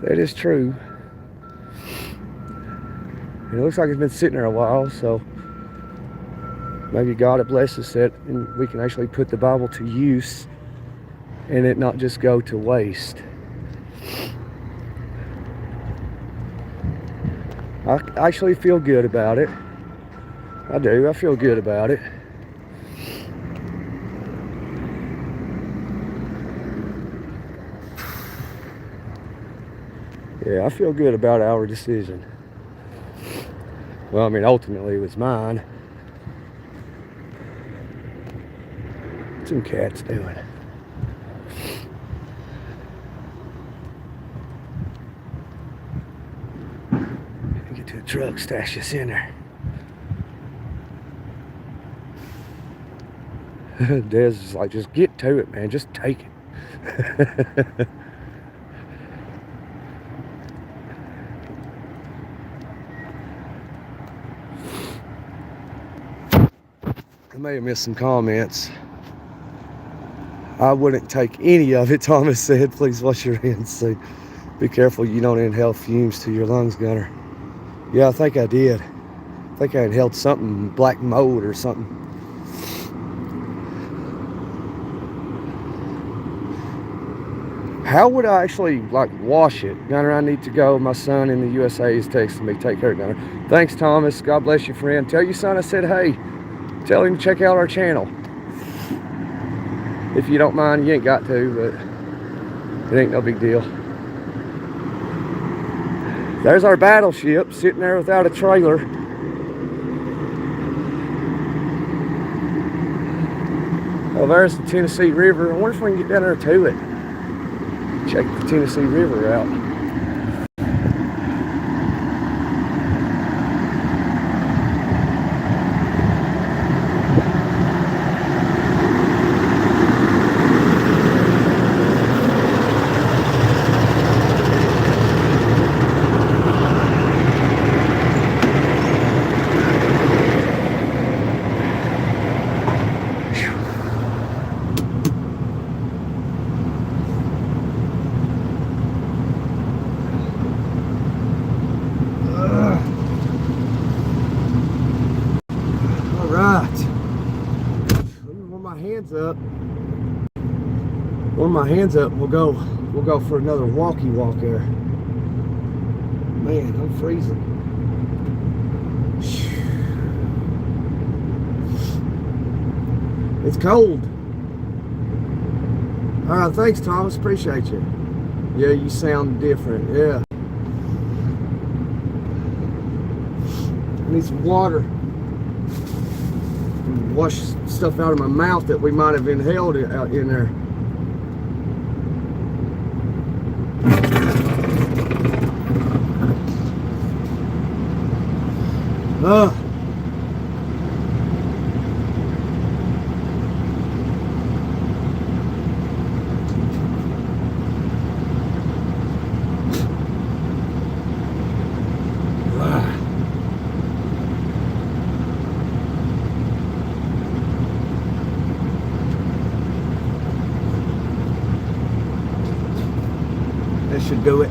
That is true. And it looks like it's been sitting there a while, so maybe God will bless us that and we can actually put the Bible to use and it not just go to waste. I actually feel good about it. I do. I feel good about it. Yeah, I feel good about our decision. Well, I mean, ultimately it was mine. What's them cats doing? Get to the truck, stash this in there. Des is like, just get to it, man. Just take it. I may have missed some comments. I wouldn't take any of it, Thomas said. Please wash your hands. So be careful you don't inhale fumes to your lungs, Gunner. Yeah, I think I did. I think I inhaled something, black mold or something. How would I actually like wash it? Gunner, I need to go. My son in the USA is texting me. Take care, Gunner. Thanks, Thomas. God bless you, friend. Tell your son I said hey. Tell him to check out our channel. If you don't mind, you ain't got to, but it ain't no big deal. There's our battleship sitting there without a trailer. Oh, there's the Tennessee River. I wonder if we can get down there to it. Check the Tennessee River out. Up. Warm my hands up. We'll go for another walkie walk there. Man, I'm freezing. It's cold. All right, thanks, Thomas. Appreciate you. Yeah, you sound different. Yeah. I need some water. Wash stuff out of my mouth that we might have inhaled out in there. That should do it.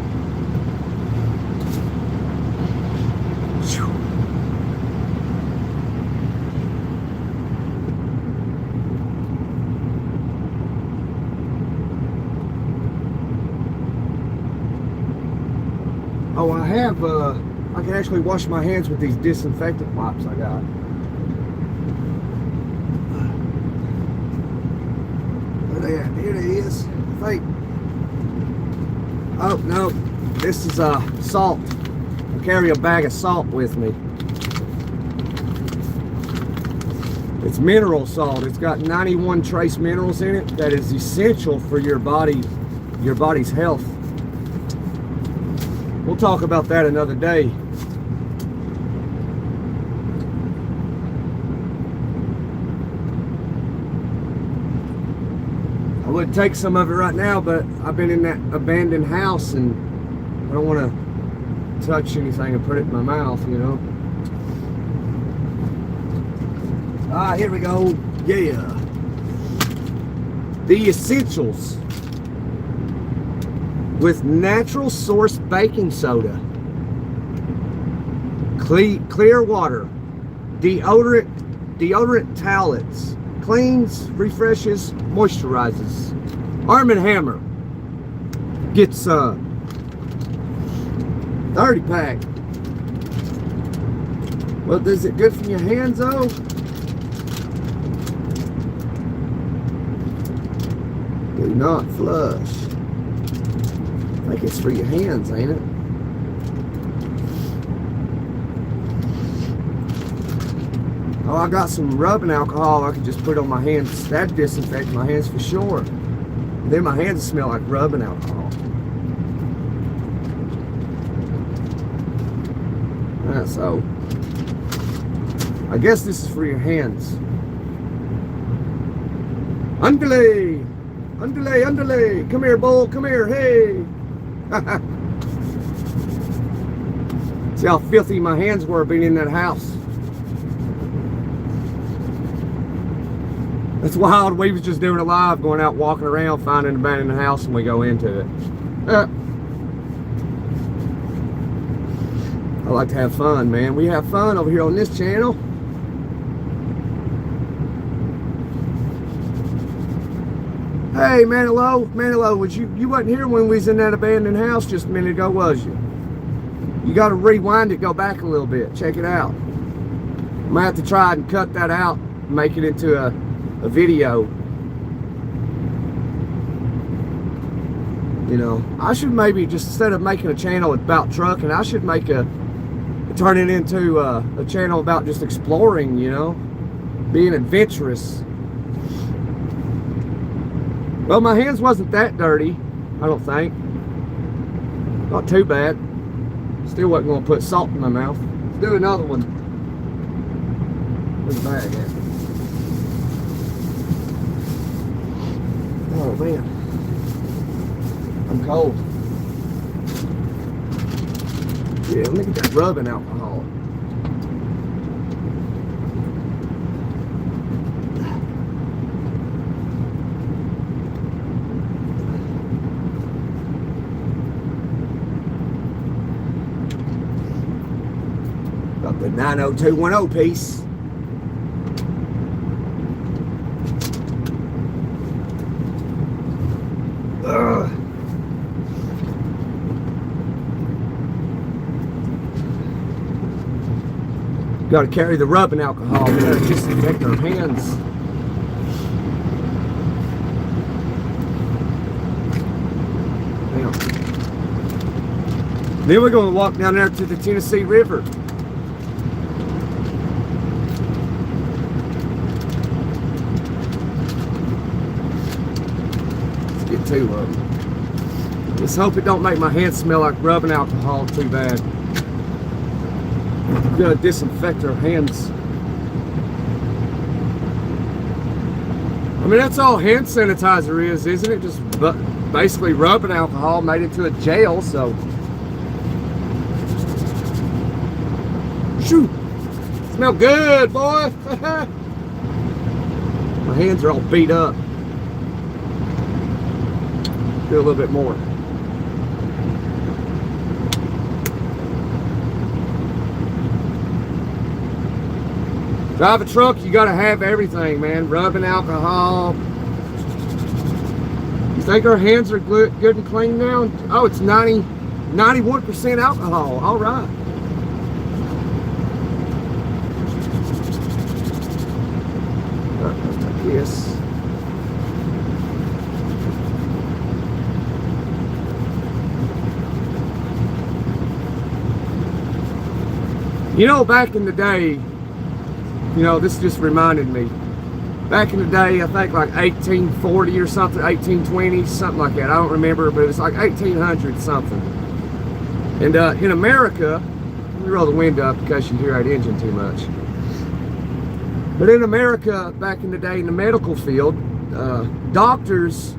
Oh, I have, I can actually wash my hands with these disinfectant wipes I got. There it is. I think. Oh, no, this is salt. I carry a bag of salt with me. It's mineral salt. It's got 91 trace minerals in it that is essential for your body's health. We'll talk about that another day. I would take some of it right now, but I've been in that abandoned house and I don't want to touch anything and put it in my mouth, you know. Ah, here we go. Yeah. The essentials with natural source baking soda, clear water, deodorant towelettes, cleans, refreshes, moisturizes. Arm & Hammer gets 30 pack. But is it good for your hands though? Do not flush. I think it's for your hands, ain't it? Oh, I got some rubbing alcohol I could just put on my hands. That'd disinfect my hands for sure. Then my hands smell like rubbing alcohol. So, I guess this is for your hands. Underlay! Underlay, underlay! Come here, bull, come here, hey! See how filthy my hands were being in that house. That's wild. We was just doing it live, going out walking around, finding an abandoned house, and we go into it. I like to have fun, man. We have fun over here on this channel. Hey, Manilow, was you wasn't here when we was in that abandoned house just a minute ago, was you? You got to rewind it, go back a little bit, check it out. I'm gonna have to try and cut that out, make it into a video. You know, I should maybe just, instead of making a channel about trucking, I should make turn it into a channel about just exploring, you know, being adventurous. Well, my hands wasn't that dirty, I don't think. Not too bad. Still wasn't going to put salt in my mouth. Let's do another one. Where's the bag at? Oh man, I'm cold. Yeah, look at that rubbing alcohol. Got the 90210 piece. Got to carry the rubbing alcohol. We got to disinfect our hands. Now, then we're going to walk down there to the Tennessee River. Let's get two of them. Just hope it don't make my hands smell like rubbing alcohol too bad. We're gonna disinfect our hands. I mean, that's all hand sanitizer is, isn't it? Just basically rubbing alcohol made into a gel, so. Shoo! Smell good, boy! My hands are all beat up. Do a little bit more. Drive a truck, you gotta have everything, man. Rubbing alcohol. You think our hands are good and clean now? Oh, it's 91% alcohol. All right. Yes. You know, back in the day, you know, this just reminded me. Back in the day, I think like 1840 or something, 1820, something like that. I don't remember, but it's like 1800 something. And in America, let me roll the window up in case you hear that engine too much. But in America, back in the day, in the medical field, doctors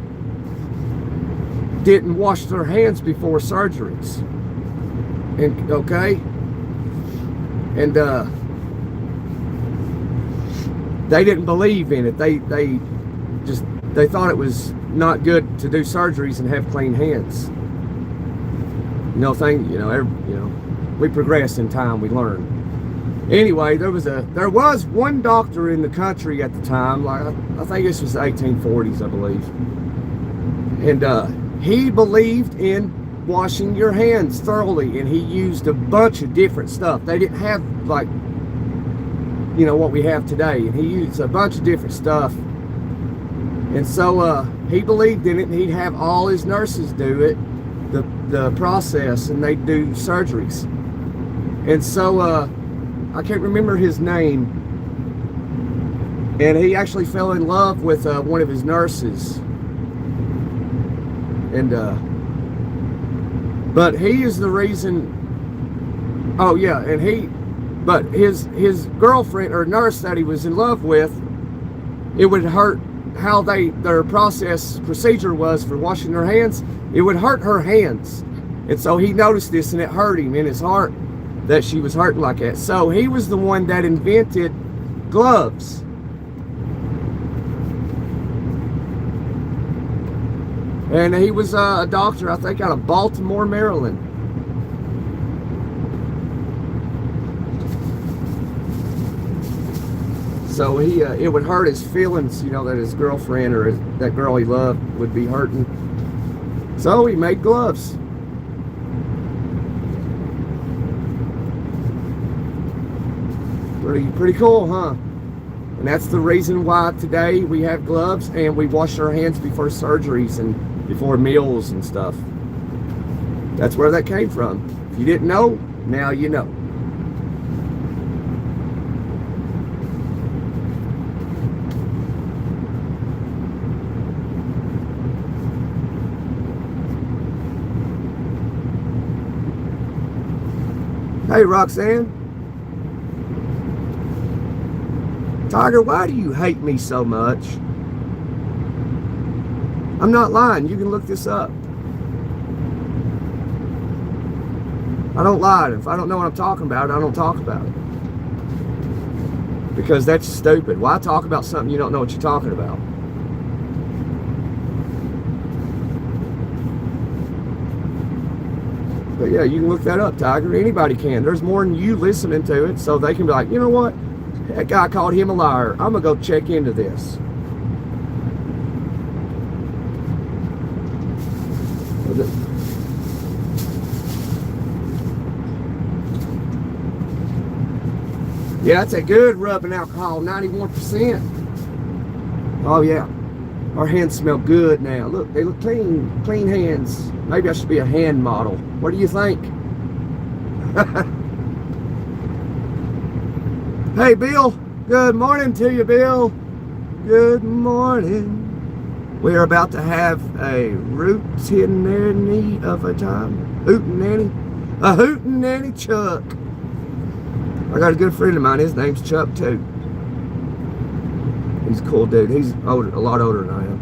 didn't wash their hands before surgeries. And okay, and they didn't believe in it. They thought it was not good to do surgeries and have clean hands. You know, we progress in time, we learn. Anyway, there was one doctor in the country at the time, like I think this was the 1840s, I believe, and he believed in washing your hands thoroughly, and he used a bunch of different stuff. They didn't have like you know, what we have today. And he used a bunch of different stuff. And so he believed in it, and he'd have all his nurses do it, the process, and they'd do surgeries. And so I can't remember his name, and he actually fell in love with one of his nurses. And but he is the reason. Oh yeah, and but his girlfriend or nurse that he was in love with, it would hurt how their procedure was for washing their hands. It would hurt her hands, and so he noticed this, and it hurt him in his heart that she was hurting like that. So he was the one that invented gloves. And he was a doctor, I think, out of Baltimore, Maryland. So it would hurt his feelings, you know, that his girlfriend or that girl he loved would be hurting. So he made gloves. Pretty cool, huh? And that's the reason why today we have gloves, and we wash our hands before surgeries and before meals and stuff. That's where that came from. If you didn't know, now you know. Hey, Roxanne. Tiger, why do you hate me so much? I'm not lying. You can look this up. I don't lie. If I don't know what I'm talking about, I don't talk about it. Because that's stupid. Why talk about something you don't know what you're talking about? But yeah, you can look that up, Tiger. Anybody can. There's more than you listening to it, so they can be like, you know what? That guy called him a liar. I'm going to go check into this. Yeah, that's a good rubbing alcohol, 91%. Oh yeah, our hands smell good now. Look, they look clean hands. Maybe I should be a hand model. What do you think? Hey, Bill. Good morning to you, Bill. Good morning. We're about to have a rootin' of a time. A hootin' Chuck. I got a good friend of mine. His name's Chuck too. He's a cool dude. He's older, a lot older than I am.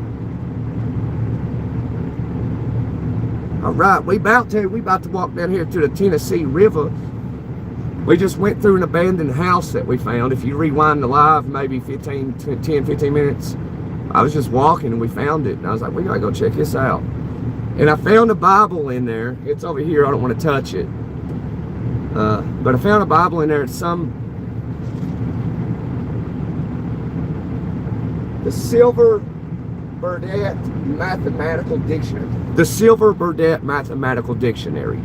All right, we about to walk down here to the Tennessee River. We just went through an abandoned house that we found. If you rewind the live, maybe 10, 15 minutes, I was just walking and we found it. And I was like, we gotta go check this out. And I found a Bible in there. It's over here. I don't want to touch it. But I found a Bible in there. It's the Silver Burdett Mathematical Dictionary. The Silver Burdett Mathematical Dictionary.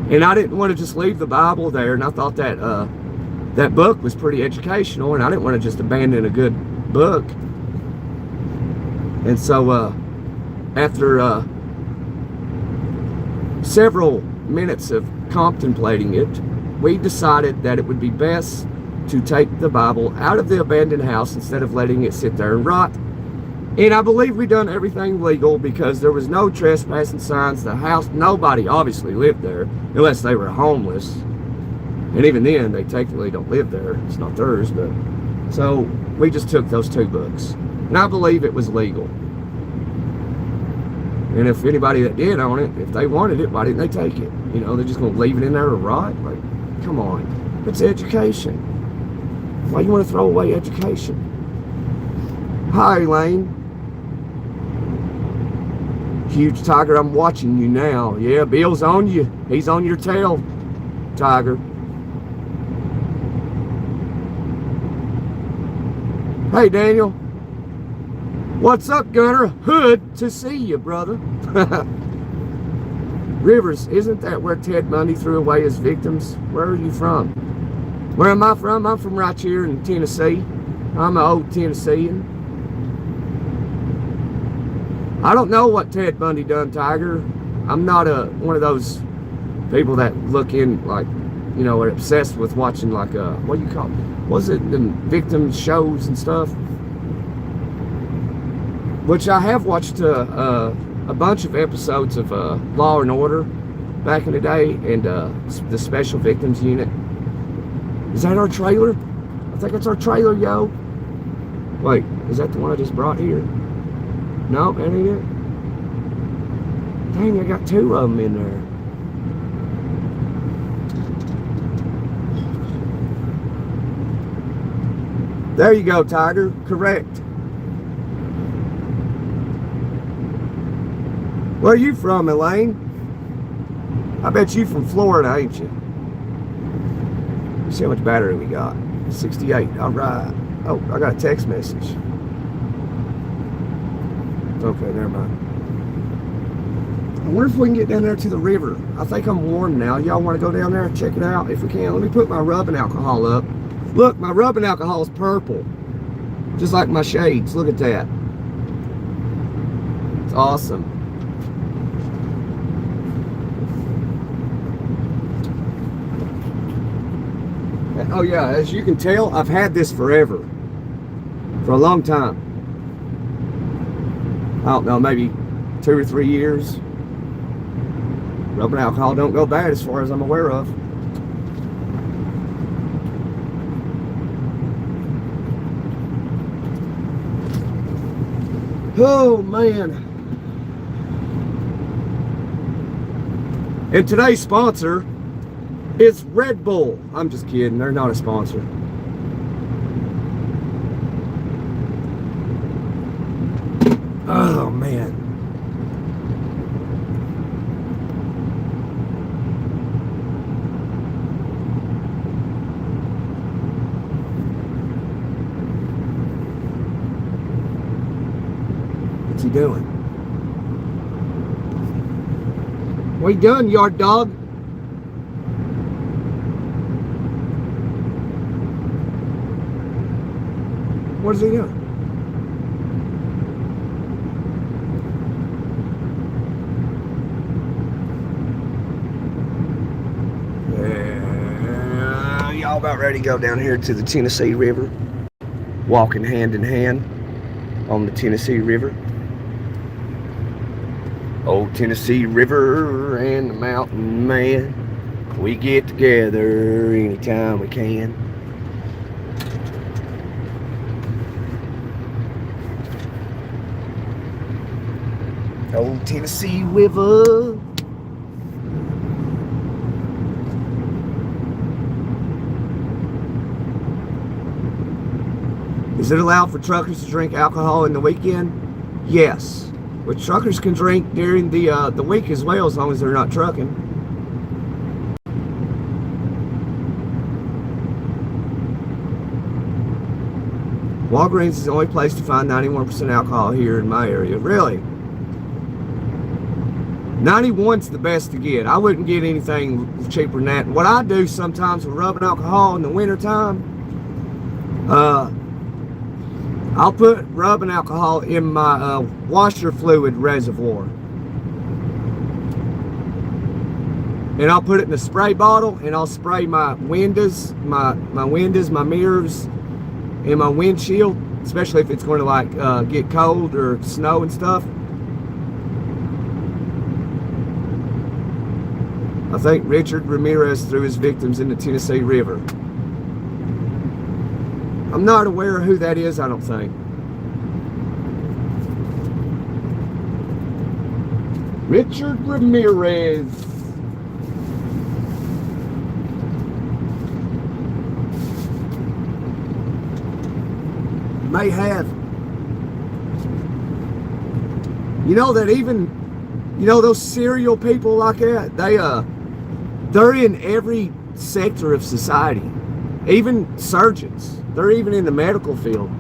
And I didn't want to just leave the Bible there, and I thought that that book was pretty educational, and I didn't want to just abandon a good book. And so after several minutes of contemplating it, we decided that it would be best to take the Bible out of the abandoned house instead of letting it sit there and rot. And I believe we done everything legal because there was no trespassing signs. The house, nobody obviously lived there unless they were homeless. And even then, they technically don't live there. It's not theirs, but so we just took those two books. And I believe it was legal. And if anybody that did own it, if they wanted it, why didn't they take it? You know, they're just going to leave it in there to rot? Like, come on. It's education. Why you want to throw away education? Hi, Elaine. Huge Tiger, I'm watching you now. Yeah, Bill's on you. He's on your tail, Tiger. Hey, Daniel. What's up, Gunner? Hood to see you, brother. Rivers, isn't that where Ted Bundy threw away his victims? Where are you from? Where am I from? I'm from right here in Tennessee. I'm an old Tennessean. I don't know what Ted Bundy done, Tiger. I'm not one of those people that look in, like, you know, are obsessed with watching, like, what do you call it? Was it the victim shows and stuff? Which I have watched a bunch of episodes of Law and Order back in the day, and the Special Victims Unit. Is that our trailer? I think it's our trailer, yo. Wait, is that the one I just brought here? No, that ain't it. Dang, I got two of them in there. There you go, Tiger. Correct. Where are you from, Elaine? I bet you from Florida, ain't you? See how much battery we got. 68. All right. Oh, I got a text message. Okay, never mind. I wonder if we can get down there to the river. I think I'm warm now. Y'all want to go down there and check it out? If we can, let me put my rubbing alcohol up. Look, my rubbing alcohol is purple. Just like my shades. Look at that. It's awesome. Oh yeah, as you can tell, I've had this forever. For a long time. I don't know, maybe 2 or 3 years. Rubbing alcohol don't go bad as far as I'm aware of. Oh man. And today's sponsor is Red Bull. I'm just kidding, they're not a sponsor. Oh man. What's he doing? What you doing, yard dog? What is he doing? Y'all about ready to go down here to the Tennessee River. Walking hand in hand on the Tennessee River. Old Tennessee River and the mountain man. We get together anytime we can. Old Tennessee River. Is it allowed for truckers to drink alcohol in the weekend? Yes. But truckers can drink during the week as well, as long as they're not trucking. Walgreens is the only place to find 91% alcohol here in my area. Really? 91's the best to get. I wouldn't get anything cheaper than that. What I do sometimes with rubbing alcohol in the wintertime, I'll put rubbing alcohol in my washer fluid reservoir. And I'll put it in a spray bottle, and I'll spray my windows, my mirrors, and my windshield, especially if it's going to like get cold or snow and stuff. I think Richard Ramirez threw his victims in the Tennessee River. I'm not aware of who that is, I don't think. Richard Ramirez. May have. You know that even, you know, those serial people like that, they're in every sector of society. Even surgeons. They're even in the medical field.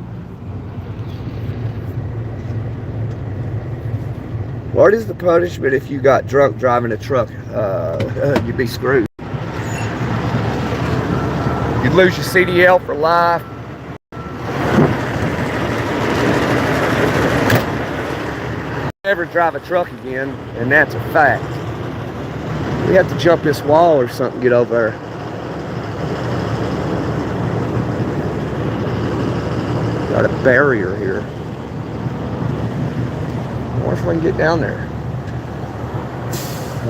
What is the punishment if you got drunk driving a truck? You'd be screwed. You'd lose your CDL for life. Never drive a truck again, and that's a fact. We have to jump this wall or something, get over there. Got a barrier here. I wonder if I can get down there.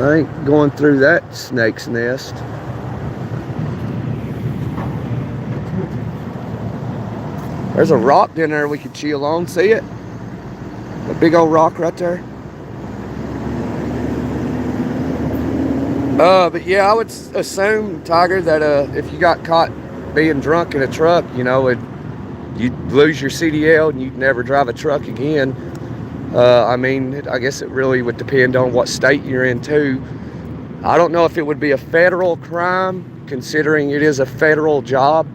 I ain't going through that snake's nest. There's a rock down there we could chill on. See it? A big old rock right there. But yeah, I would assume, Tiger, that if you got caught being drunk in a truck, you know, you'd lose your CDL and you'd never drive a truck again. I mean, I guess it really would depend on what state you're in too. I don't know if it would be a federal crime, considering it is a federal job.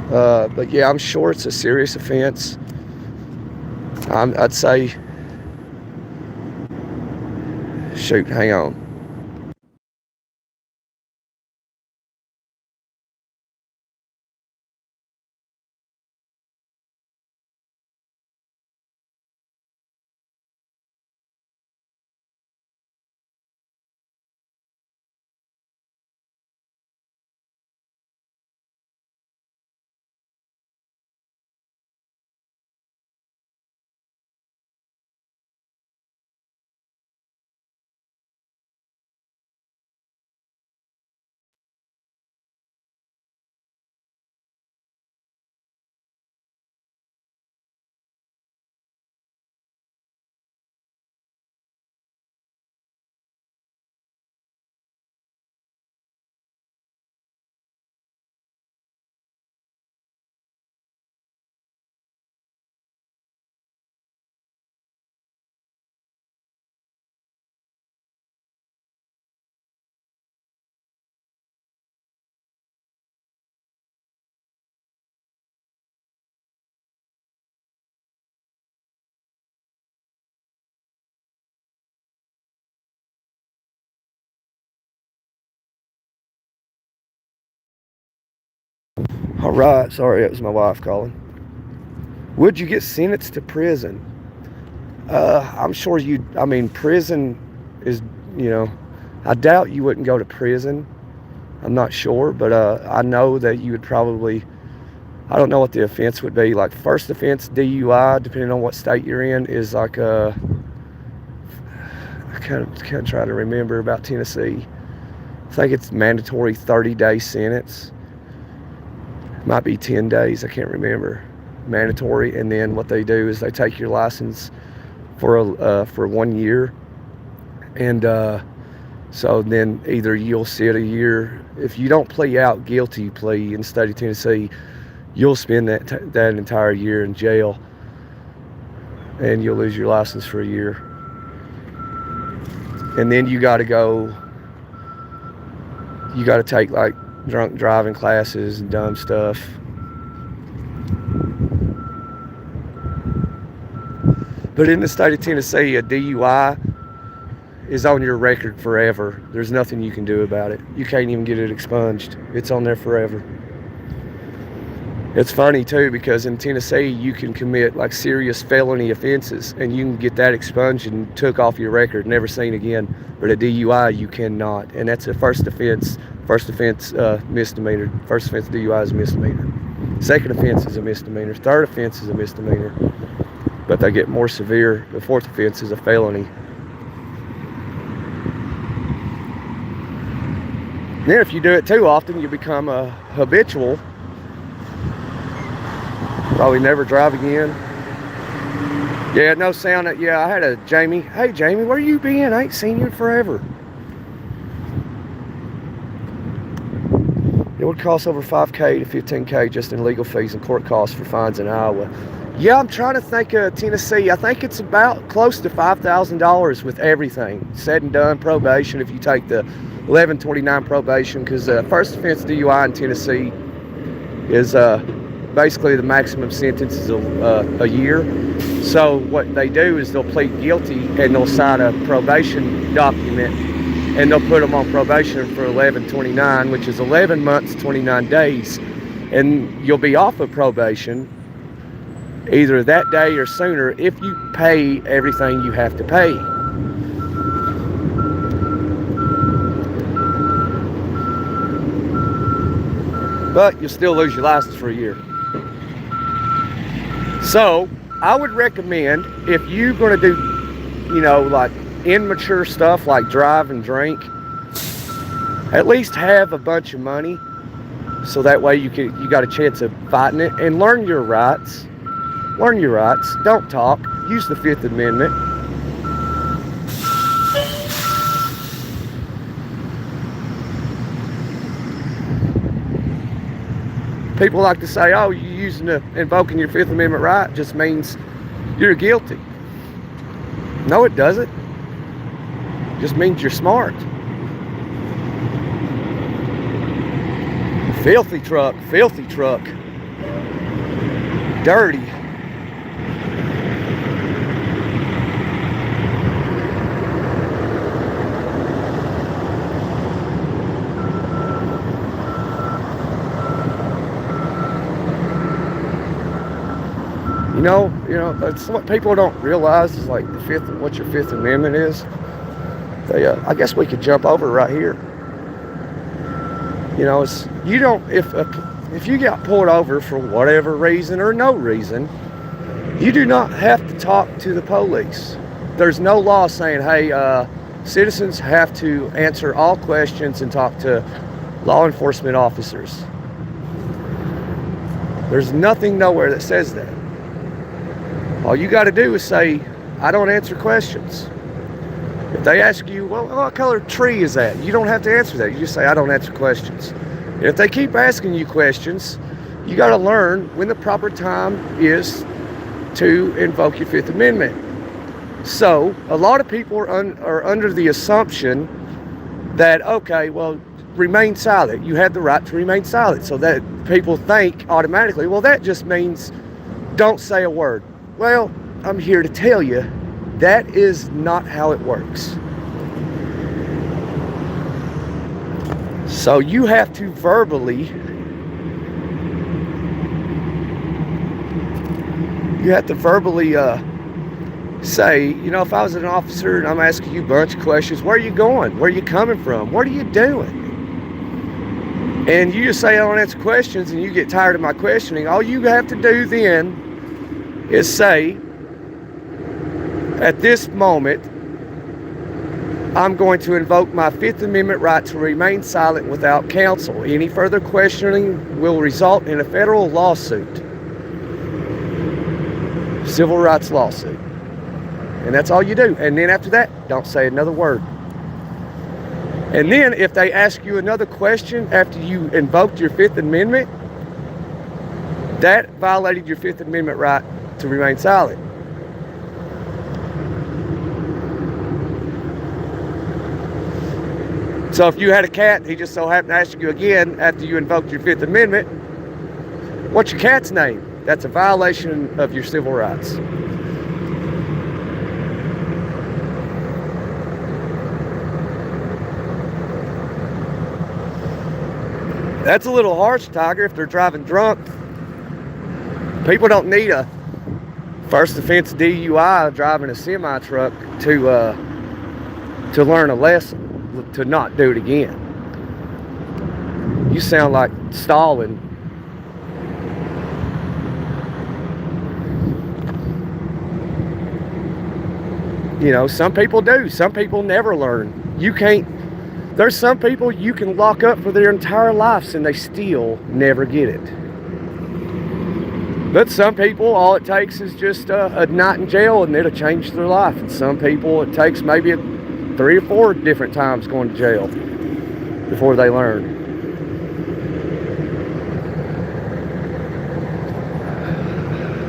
But yeah, I'm sure it's a serious offense. I'd say, shoot, hang on. All right, sorry, it was my wife calling. Would you get sentenced to prison? I'm sure I mean, prison is, you know, I doubt you wouldn't go to prison. I'm not sure, but I know that you would probably, I don't know what the offense would be. Like, first offense, DUI, depending on what state you're in, is like I can't try to remember about Tennessee. I think it's mandatory 30-day sentence. Might be 10 days, I can't remember. Mandatory, and then what they do is they take your license for 1 year, and so then either you'll sit a year. If you don't guilty plea in the state of Tennessee, you'll spend that entire year in jail, and you'll lose your license for a year. And then you got to take like drunk driving classes and dumb stuff. But in the state of Tennessee, a DUI is on your record forever. There's nothing you can do about it. You can't even get it expunged. It's on there forever. It's funny too, because in Tennessee you can commit like serious felony offenses and you can get that expunged and took off your record, never seen again. But a DUI you cannot, and that's a first offense misdemeanor. First offense DUI is a misdemeanor. Second offense is a misdemeanor. Third offense is a misdemeanor. But they get more severe. The fourth offense is a felony. Then if you do it too often, you become a habitual. Probably never drive again. Yeah, no sound. Yeah, I had a Jamie. Hey, Jamie, where you been? I ain't seen you in forever. It would cost over $5,000 to $15,000 just in legal fees and court costs for fines in Iowa. Yeah, I'm trying to think of Tennessee. I think it's about close to $5,000 with everything said and done. Probation, if you take the 1129 probation, because first offense DUI in Tennessee is basically the maximum sentence is a year. So what they do is they'll plead guilty and they'll sign a probation document, and they'll put them on probation for 1129, which is 11 months, 29 days. And you'll be off of probation either that day or sooner if you pay everything you have to pay. But you'll still lose your license for a year. So I would recommend, if you're going to do, you know, like immature stuff like drive and drink, at least have a bunch of money, so that way you got a chance of fighting it, and learn your rights. Learn your rights. Don't talk. Use the Fifth Amendment. People like to say, oh, you invoking your Fifth Amendment right just means you're guilty. No, it doesn't. It just means you're smart. Filthy truck, filthy truck. Dirty. You know, that's what people don't realize is like what your Fifth Amendment is. I guess we could jump over right here. You know, if you got pulled over for whatever reason or no reason, you do not have to talk to the police. There's no law saying, hey, citizens have to answer all questions and talk to law enforcement officers. There's nothing nowhere that says that. All you got to do is say, I don't answer questions. If they ask you, well, what color tree is that? You don't have to answer that. You just say, I don't answer questions. And if they keep asking you questions, you got to learn when the proper time is to invoke your Fifth Amendment. So a lot of people are under the assumption that, okay, well, remain silent. You have the right to remain silent. So that people think automatically, well, that just means don't say a word. Well, I'm here to tell you that is not how it works. So you have to verbally say, you know, if I was an officer and I'm asking you a bunch of questions, where are you going? Where are you coming from? What are you doing? And you just say I don't answer questions and you get tired of my questioning. All you have to do then is say, at this moment, I'm going to invoke my Fifth Amendment right to remain silent without counsel. Any further questioning will result in a federal lawsuit. Civil rights lawsuit. And that's all you do. And then after that, don't say another word. And then if they ask you another question after you invoked your Fifth Amendment, that violated your Fifth Amendment right to remain silent. So if you had a cat, he just so happened to ask you again after you invoked your Fifth Amendment, what's your cat's name? That's a violation of your civil rights. That's a little harsh, Tiger, if they're driving drunk. People don't need a first offense DUI driving a semi truck to learn a lesson, to not do it again. You sound like Stalin. You know, some people do. Some people never learn. You can't. There's some people you can lock up for their entire lives and they still never get it. But some people, all it takes is just a night in jail and it'll change their life. And some people, it takes maybe 3 or 4 different times going to jail before they learn.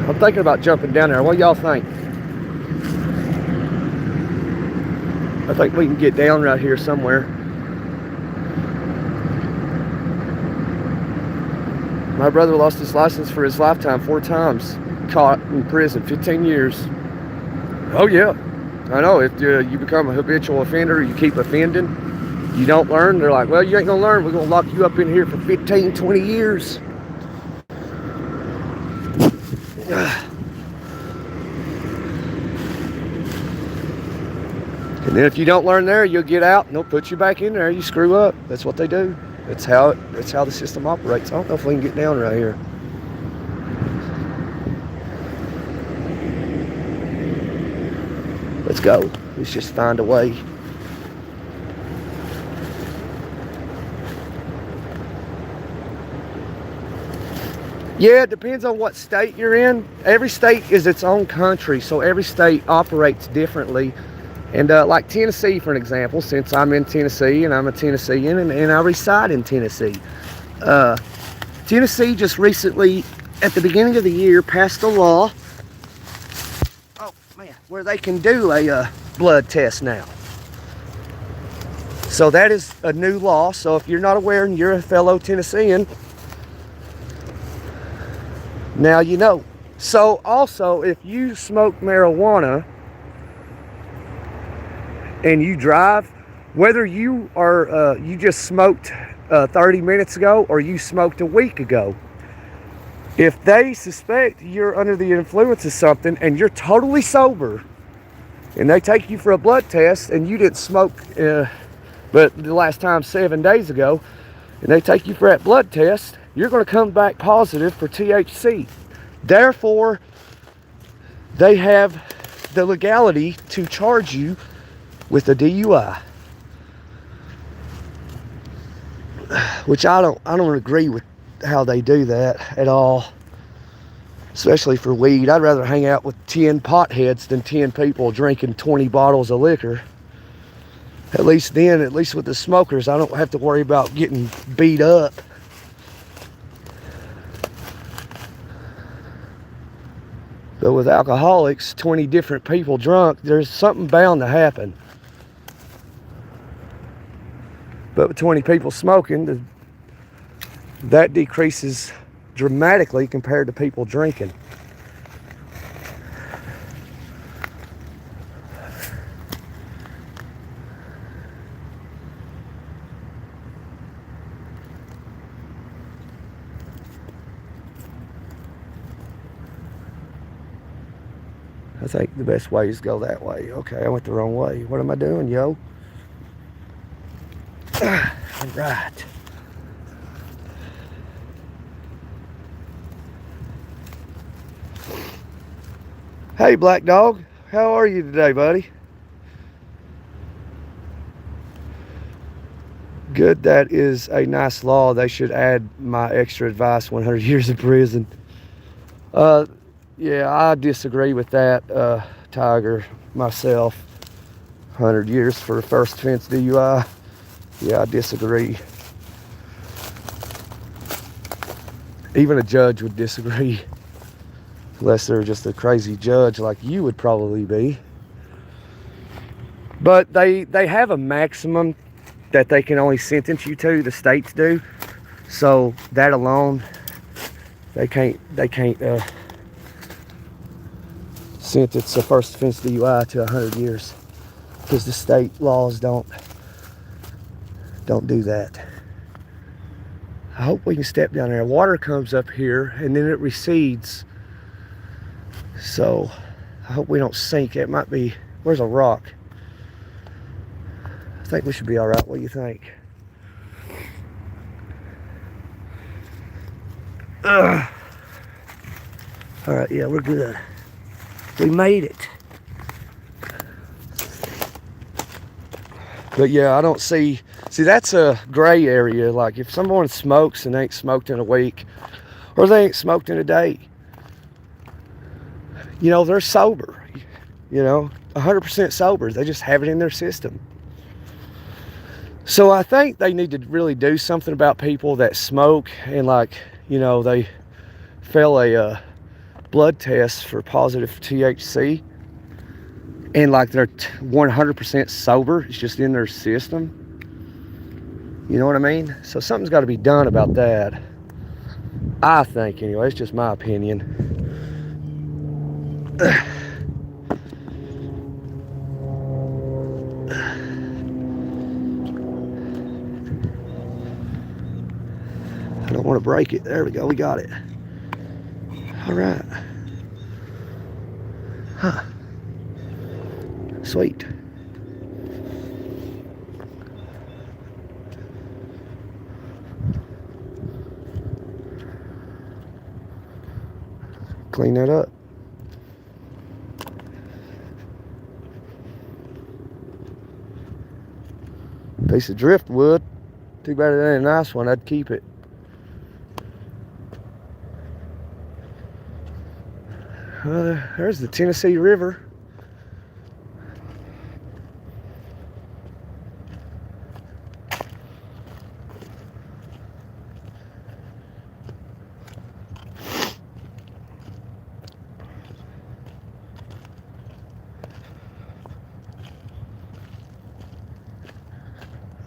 I'm thinking about jumping down there. What do y'all think? I think we can get down right here somewhere. My brother lost his license for his lifetime 4 times. Caught in prison, 15 years. Oh yeah, I know. If you become a habitual offender, you keep offending, You don't learn, they're like, well, you ain't gonna learn. We're gonna lock you up in here for 15, 20 years. And then if you don't learn there, you'll get out and they'll put you back in there. You screw up. That's what they do. That's how the system operates. I don't know if we can get down right here. Let's go. Let's just find a way. Yeah, it depends on what state you're in. Every state is its own country, so every state operates differently. And like Tennessee, for an example, since I'm in Tennessee and I'm a Tennessean and I reside in Tennessee. Tennessee just recently, at the beginning of the year, passed a law, oh man, where they can do a blood test now. So that is a new law. So if you're not aware and you're a fellow Tennessean, now you know. So also, if you smoke marijuana and you drive, whether you are you just smoked 30 minutes ago or you smoked a week ago, if they suspect you're under the influence of something and you're totally sober and they take you for a blood test and you didn't smoke but the last time 7 days ago, and they take you for that blood test, you're going to come back positive for THC. Therefore, they have the legality to charge you with a DUI, which I don't agree with how they do that at all, especially for weed. I'd rather hang out with 10 potheads than 10 people drinking 20 bottles of liquor. At least with the smokers, I don't have to worry about getting beat up. But with alcoholics, 20 different people drunk, there's something bound to happen. But with 20 people smoking, that decreases dramatically compared to people drinking. I think the best way is to go that way. Okay, I went the wrong way. What am I doing, yo? All right. Hey, Black Dog. How are you today, buddy? Good. That is a nice law. They should add my extra advice, 100 years in prison. Yeah, I disagree with that, Tiger, myself. 100 years for a first offense DUI. Yeah, I disagree. Even a judge would disagree. Unless they're just a crazy judge like you would probably be. But they have a maximum that they can only sentence you to, the states do. So that alone, they can't sentence a first offense DUI to 100 years. Because the state laws don't do that. I hope we can step down there. Water comes up here and then it recedes. So I hope we don't sink. It might be, where's a rock? I think we should be all right. What do you think? All right, yeah, we're good. We made it. But yeah, I don't see that's a gray area. Like if someone smokes and they ain't smoked in a week, or they ain't smoked in a day, you know, they're sober, you know, 100% sober. They just have it in their system. So I think they need to really do something about people that smoke and, like, you know, they fail a blood test for positive THC and like they're 100% sober. It's just in their system. You know what I mean? So something's got to be done about that. I think, anyway. It's just my opinion. break it. There we go. We got it. All right. Huh. Sweet. Clean that up. Piece of driftwood. Too bad it ain't a nice one. I'd keep it. There's the Tennessee River.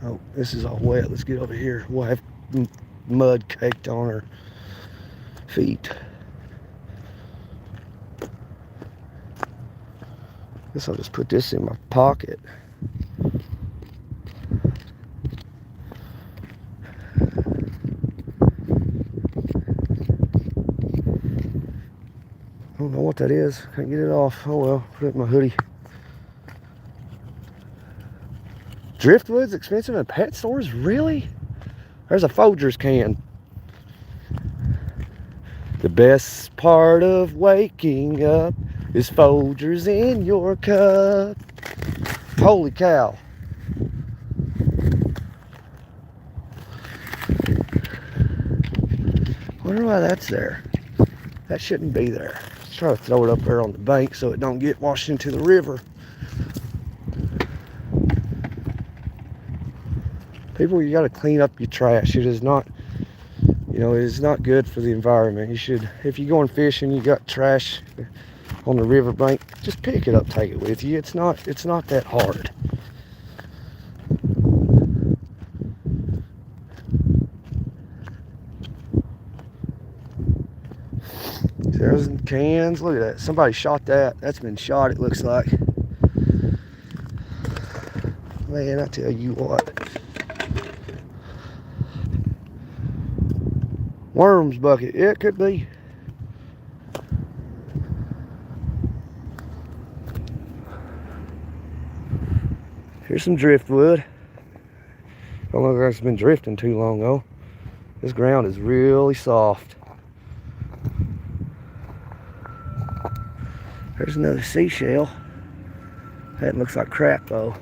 Oh, this is all wet. Let's get over here. We'll have mud caked on our feet. Guess I'll just put this in my pocket. I don't know what that is. Can't get it off. Oh well, put it in my hoodie. Driftwood's expensive in pet stores? Really? There's a Folgers can. The best part of waking up is Folgers in your cup. Holy cow. Wonder why that's there. That shouldn't be there. Let's try to throw it up there on the bank so it don't get washed into the river. People, you got to clean up your trash. It is not, it is not good for the environment. You should, if you're going fishing, you got trash on the riverbank, just pick it up, take it with you. It's not that hard. There's some cans. Look at that. Somebody shot that. That's been shot, it looks like. Man, I tell you what. Worms bucket. Yeah, it could be. Here's some driftwood. Don't look like it's been drifting too long though. This ground is really soft. There's another seashell. That looks like crap though.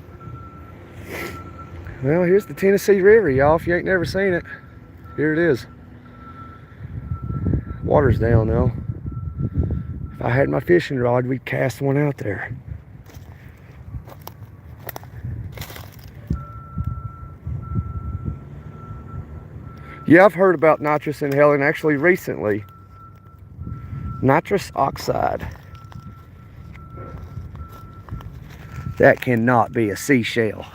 Well, here's the Tennessee River, y'all. If you ain't never seen it, here it is. Water's down though. If I had my fishing rod, we'd cast one out there. Yeah, I've heard about nitrous inhalant actually recently. Nitrous oxide. That cannot be a seashell.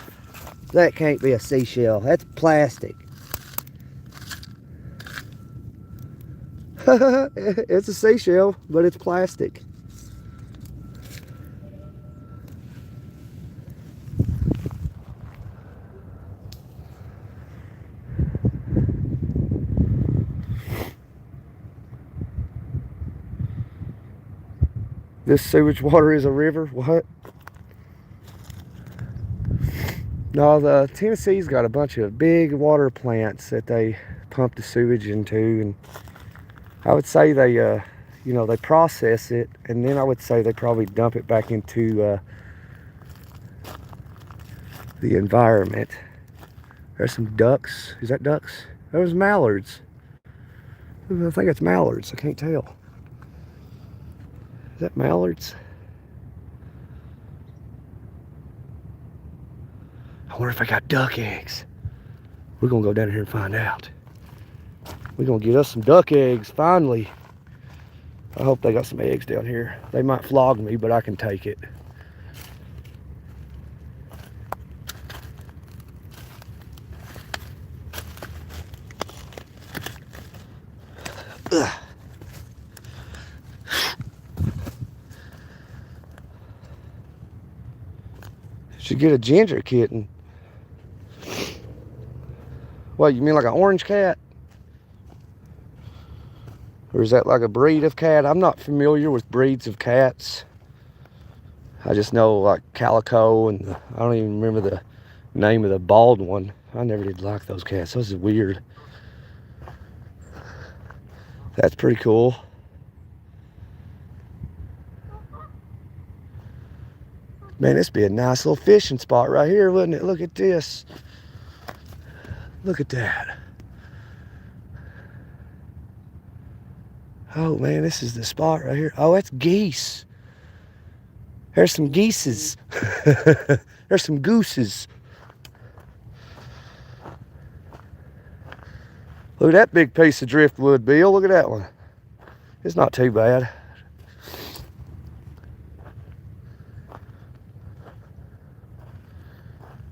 That can't be a seashell. That's plastic. It's a seashell, but it's plastic. This sewage water is a river? What? No, the Tennessee's got a bunch of big water plants that they pump the sewage into, and I would say they, they process it, and then I would say they probably dump it back into the environment. There's some ducks. Is that ducks? Those mallards. I think it's mallards. I can't tell. Is that mallards? I wonder if I got duck eggs. We're gonna go down here and find out. We're gonna get us some duck eggs, finally. I hope they got some eggs down here. They might flog me, but I can take it. Ugh. Should get a ginger kitten. What, you mean like an orange cat? Or is that like a breed of cat? I'm not familiar with breeds of cats. I just know like calico and I don't even remember the name of the bald one. I never did like those cats. Those are weird. That's pretty cool. Man, this be a nice little fishing spot right here, wouldn't it? Look at this. Look at that. Oh man, this is the spot right here. Oh, that's geese. There's some geeses. There's some gooses. Look at that big piece of driftwood, Bill. Look at that one. It's not too bad.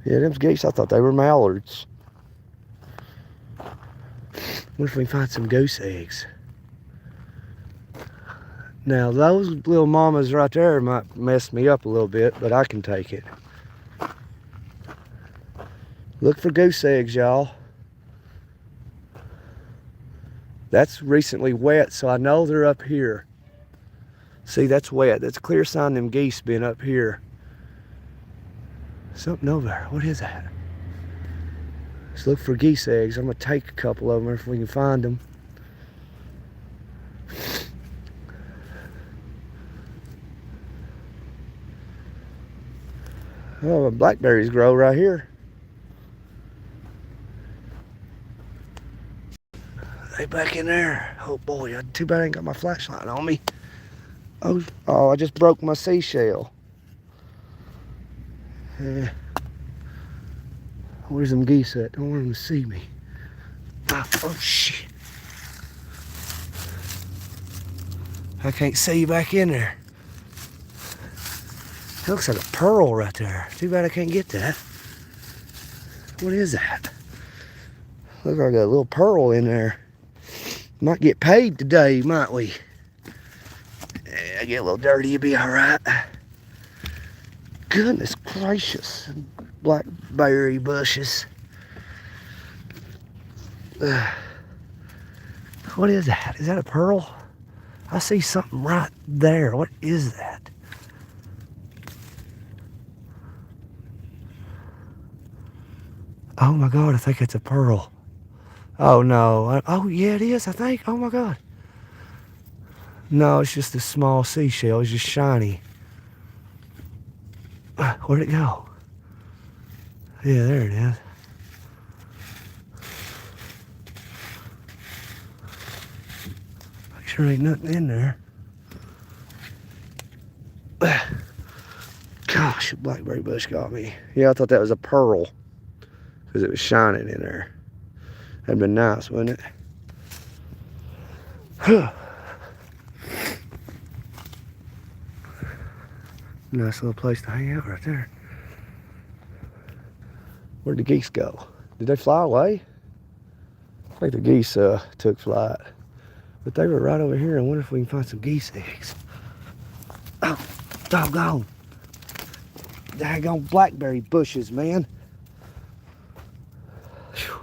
Yeah, them geese, I thought they were mallards. What if we find some goose eggs? Now, those little mamas right there might mess me up a little bit, but I can take it. Look for goose eggs, y'all. That's recently wet, so I know they're up here. See, that's wet. That's a clear sign them geese been up here. Something over there. What is that? Let's look for geese eggs. I'm going to take a couple of them if we can find them. Oh, blackberries grow right here. They back in there. Oh boy, too bad I ain't got my flashlight on me. Oh, I just broke my seashell. Where's them geese at? Don't want them to see me. Oh shit. I can't see you back in there. That looks like a pearl right there. Too bad I can't get that. What is that? Looks like a little pearl in there. Might get paid today, might we? Yeah, get a little dirty, you'll be alright. Goodness gracious. Blackberry bushes. What is that? Is that a pearl? I see something right there. What is that? Oh my God, I think it's a pearl. Oh no. Oh yeah, it is, I think. Oh my God. No, it's just a small seashell. It's just shiny. Where'd it go? Yeah, there it is. Sure ain't nothing in there. Gosh, a blackberry bush got me. Yeah, I thought that was a pearl because it was shining in there. That'd been nice, wouldn't it? Nice little place to hang out right there. Where'd the geese go? Did they fly away? I think the geese took flight. But they were right over here. I wonder if we can find some geese eggs. Oh, doggone. Daggone blackberry bushes, man. Whew.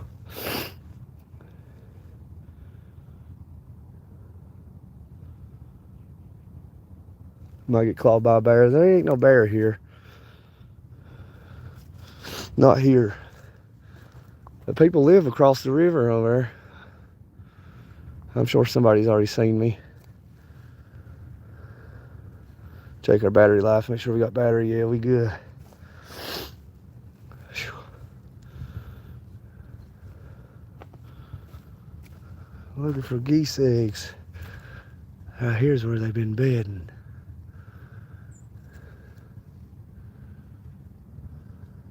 Might get clawed by a bear. There ain't no bear here. Not here. The people live across the river over there. I'm sure somebody's already seen me. Check our battery life, make sure we got battery. Yeah, we good. Whew. Looking for geese eggs. Here's where they've been bedding.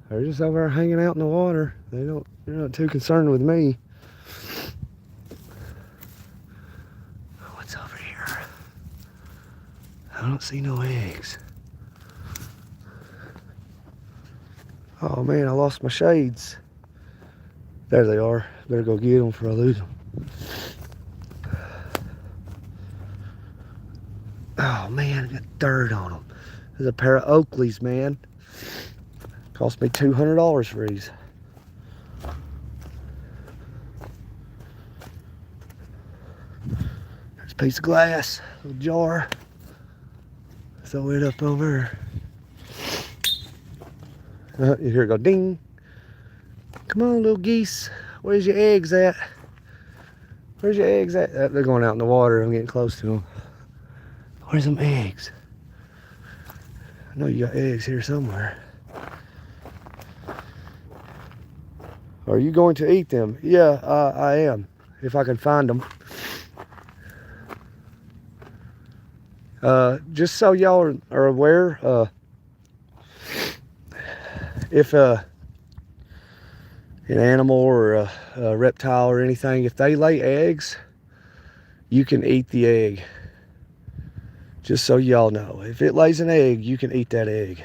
They're just over there hanging out in the water. They're not too concerned with me. What's over here? I don't see no eggs. Oh man, I lost my shades. There they are. Better go get them before I lose them. Oh man, I got dirt on them. There's a pair of Oakleys, man. Cost me $200 for these. There's This piece of glass, little jar. Throw it up over. You hear it go ding. Come on, little geese. Where's your eggs at? Where's your eggs at? They're going out in the water. I'm getting close to them. Where's them eggs? I know you got eggs here somewhere. Are you going to eat them? Yeah, I am. If I can find them. Just so y'all are aware, if an animal or a reptile or anything, if they lay eggs, you can eat the egg. Just so y'all know, if it lays an egg, you can eat that egg.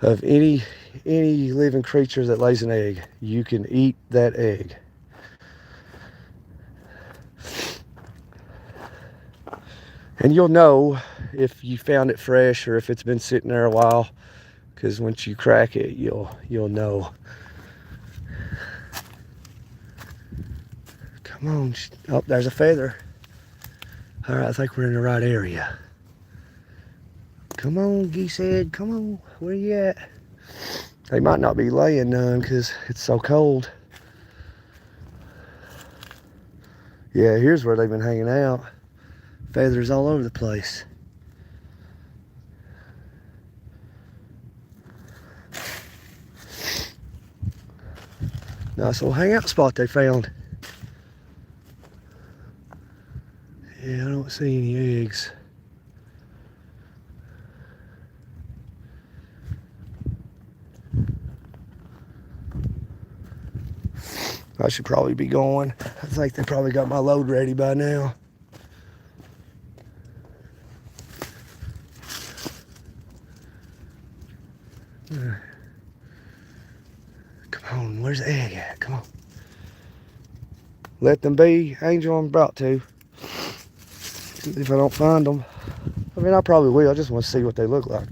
Of any living creature that lays an egg, you can eat that egg. And you'll know if you found it fresh or if it's been sitting there a while, because once you crack it, you'll know. Come on. Oh, there's a feather. All right, I think we're in the right area. Come on, geese head. Come on. Where you at? They might not be laying none because it's so cold. Yeah, here's where they've been hanging out. Feathers all over the place. Nice little hangout spot they found. Yeah, I don't see any eggs. I should probably be going. I think they probably got my load ready by now. Come on, where's the egg at? Come on. Let them be. Angel, I'm about to. If I don't find them. I mean, I probably will. I just want to see what they look like.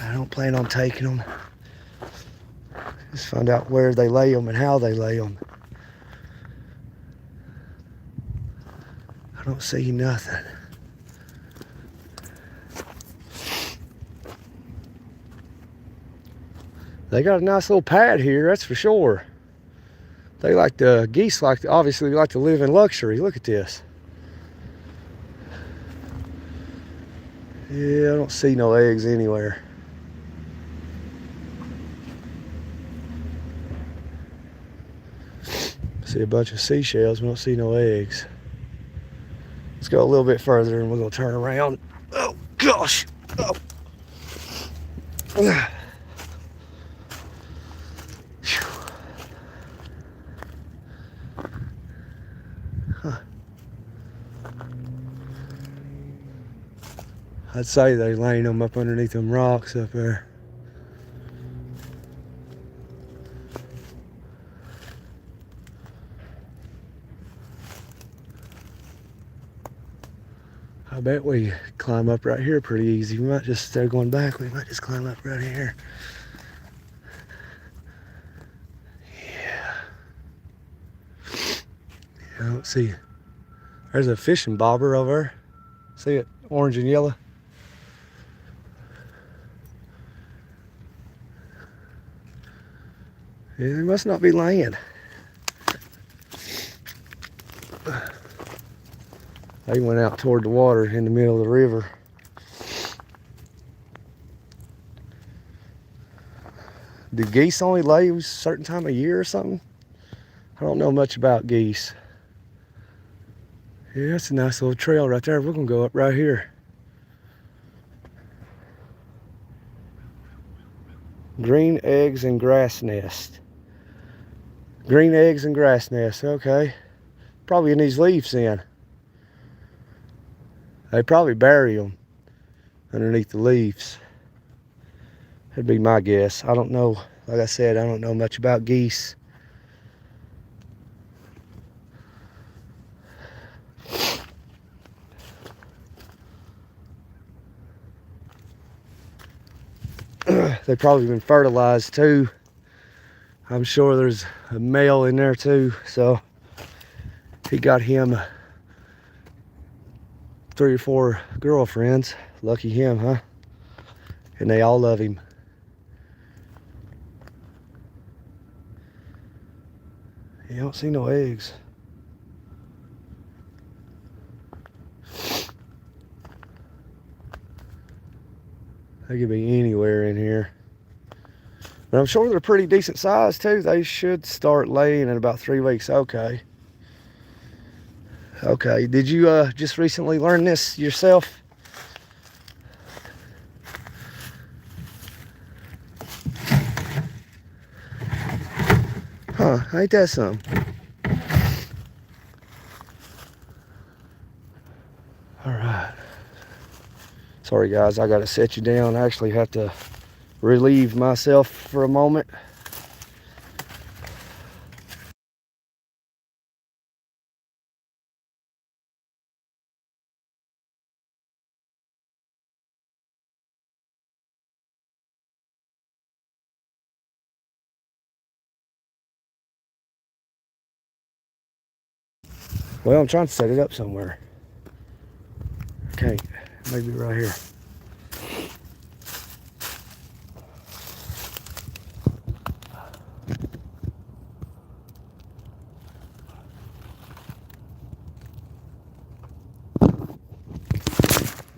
I don't plan on taking them. Just find out where they lay them and how they lay them. I don't see nothing. They got a nice little pad here, that's for sure. They like the geese obviously like to live in luxury. Look at this. Yeah, I don't see no eggs anywhere. See a bunch of seashells, we don't see no eggs. Let's go a little bit further and we're gonna turn around. Oh gosh. Oh. Huh. I'd say they're laying them up underneath them rocks up there. I bet we climb up right here pretty easy. We might just, instead of going back, we might just climb up right here. Yeah. I don't see. There's a fishing bobber over there. See it? Orange and yellow. Yeah, they must not be laying. They went out toward the water in the middle of the river. Do geese only lay a certain time of year or something? I don't know much about geese. Yeah, that's a nice little trail right there. We're gonna go up right here. Green eggs and grass nest. Green eggs and grass nest, okay. Probably in these leaves then. They probably bury them underneath the leaves. That'd be my guess. I don't know. Like I said, I don't know much about geese. They've probably been fertilized too. I'm sure there's a male in there too. So he got him 3 or 4 girlfriends. Lucky him, huh? And they all love him. You don't see no eggs. They could be anywhere in here. But I'm sure they're pretty decent size too. They should start laying in about 3 weeks. Okay. Okay. Did you just recently learn this yourself? Huh, ain't that something? All right. Sorry guys, I gotta set you down. I actually have to relieve myself for a moment. Well, I'm trying to set it up somewhere. Okay, maybe right here.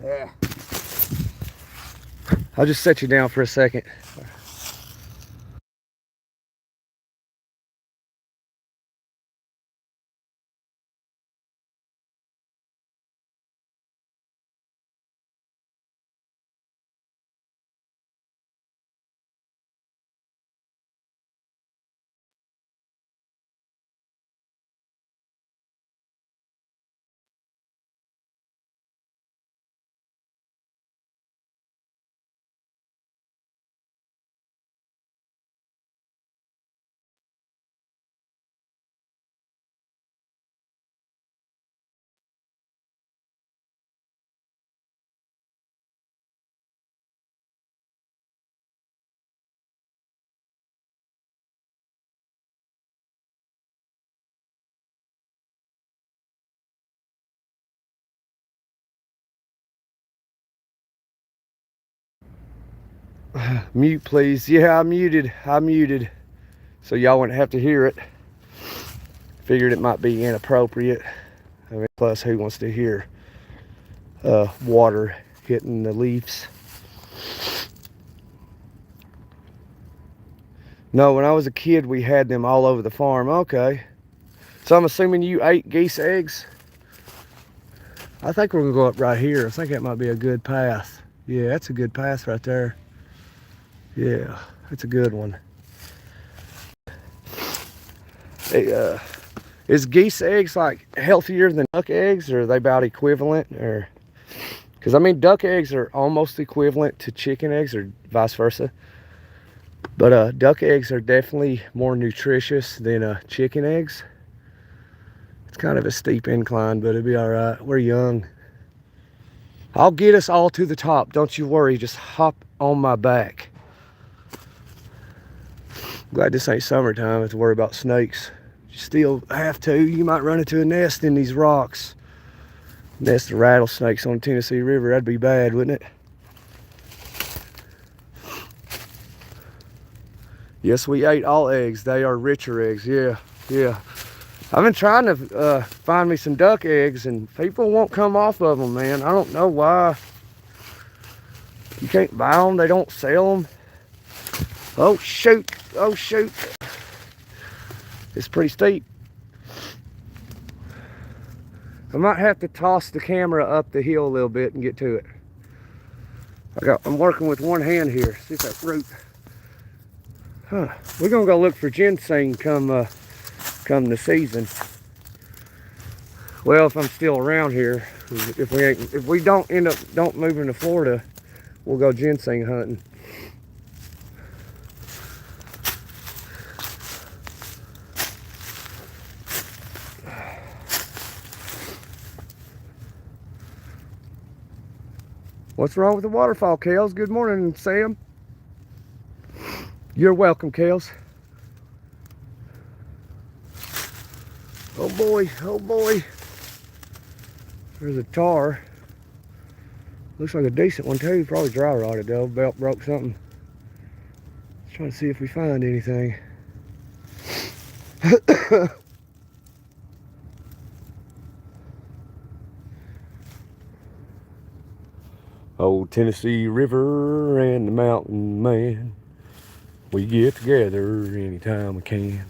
Yeah. I'll just set you down for a second. Mute, please. Yeah, I muted. So y'all wouldn't have to hear it. Figured it might be inappropriate. I mean, plus, who wants to hear water hitting the leaves? No, when I was a kid, we had them all over the farm. Okay. So I'm assuming you ate geese eggs? I think we're gonna go up right here. I think that might be a good path. Yeah, that's a good path right there. Yeah, that's a good one. Hey, is geese eggs like healthier than duck eggs, or are they about equivalent? Or because I mean, duck eggs are almost equivalent to chicken eggs, or vice versa. But duck eggs are definitely more nutritious than chicken eggs. It's kind of a steep incline, but it'll be all right. We're young. I'll get us all to the top. Don't you worry. Just hop on my back. Glad this ain't summertime. I have to worry about snakes. You still have to. You might run into a nest in these rocks. Nest of rattlesnakes on the Tennessee River. That'd be bad, wouldn't it? Yes, we ate all eggs. They are richer eggs. Yeah, yeah. I've been trying to find me some duck eggs, and people won't come off of them, man. I don't know why. You can't buy them. They don't sell them. Oh, shoot. Oh, shoot. It's pretty steep. I might have to toss the camera up the hill a little bit and get to it. I'm working with one hand here. See that root. Huh. We're gonna go look for ginseng come the season. Well, if I'm still around here, if we don't move into Florida, we'll go ginseng hunting. What's wrong with the waterfall, Kales? Good morning, Sam. You're welcome, Kales. Oh boy, oh boy. There's a tar. Looks like a decent one too. Probably dry rotted though. Belt broke something. Let's try to see if we find anything. Old Tennessee River and the mountain man. We get together anytime we can.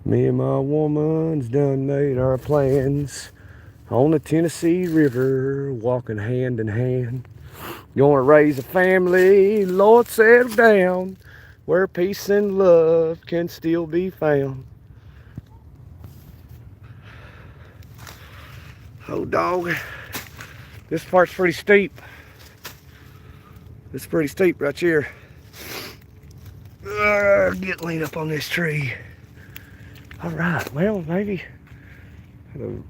Me and my woman's done made our plans on the Tennessee River, walking hand in hand. Gonna raise a family, Lord, settle down, where peace and love can still be found. Oh, dog. This part's pretty steep. It's pretty steep right here. Get lean up on this tree. All right, well, maybe I'll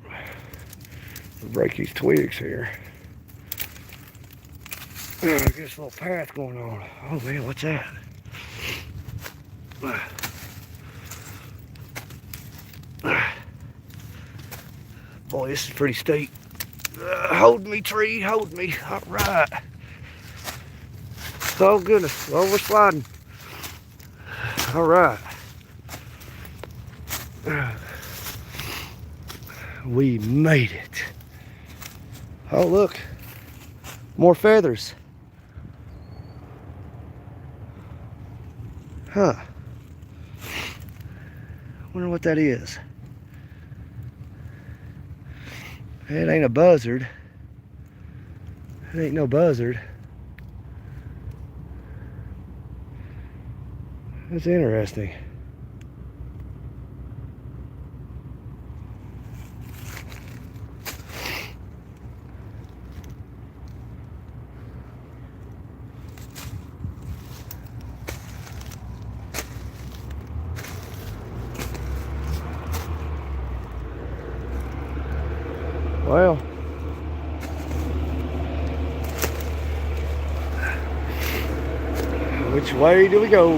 break these twigs here. I guess a little path going on. Oh man, what's that? Boy, this is pretty steep. Hold me, tree, hold me. All right. Oh goodness, oh, we're sliding. All right. We made it. Oh look, more feathers. Huh. Wonder what that is. It ain't a buzzard. It ain't no buzzard. That's interesting. Well, which way do we go?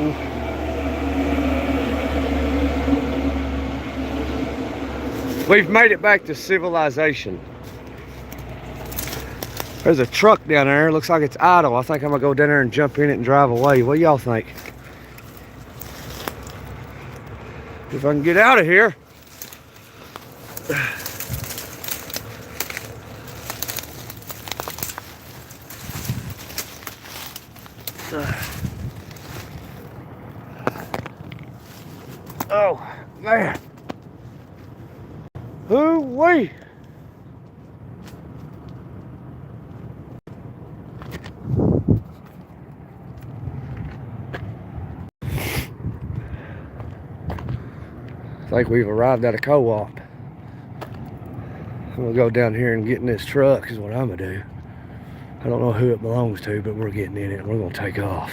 We've made it back to civilization. There's a truck down there. Looks like it's idle. I think I'm gonna go down there and jump in it and drive away. What do y'all think? If I can get out of here. Oh man. Hoo-wee. I think we've arrived at a co-op. I'm gonna go down here and get in this truck is what I'm gonna do. I don't know who it belongs to, but we're getting in it and we're gonna take off.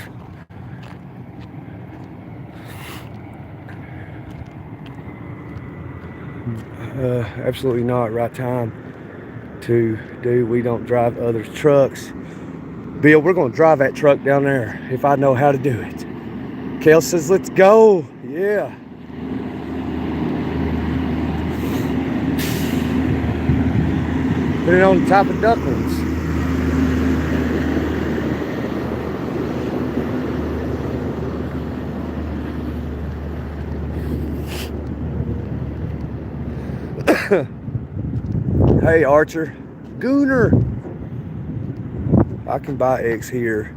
Absolutely not right time to do. We don't drive others' trucks. Bill, we're gonna drive that truck down there if I know how to do it. Kel says, let's go. Yeah. Put it on top of ducklings. Hey Archer, Gooner. I can buy eggs here,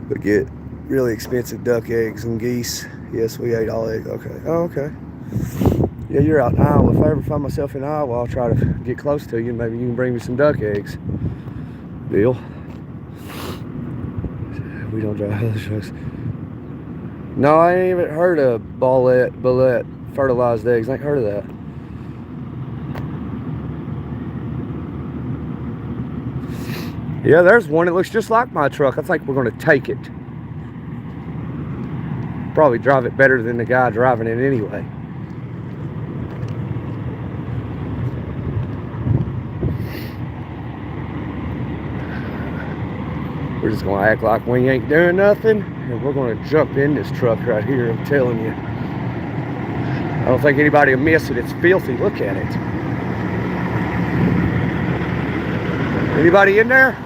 but get really expensive duck eggs and geese. Yes, we ate all eggs. Okay. Oh, okay. Yeah, you're out in Iowa. If I ever find myself in Iowa, I'll try to get close to you. Maybe you can bring me some duck eggs. Bill. We don't drive other trucks. No, I ain't even heard of bullet fertilized eggs. I ain't heard of that. Yeah, there's one that looks just like my truck. I think we're going to take it. Probably drive it better than the guy driving it anyway. We're just gonna act like we ain't doing nothing, and we're gonna jump in this truck right here. I'm telling you, I don't think anybody will miss it. It's filthy. Look at it. Anybody in there?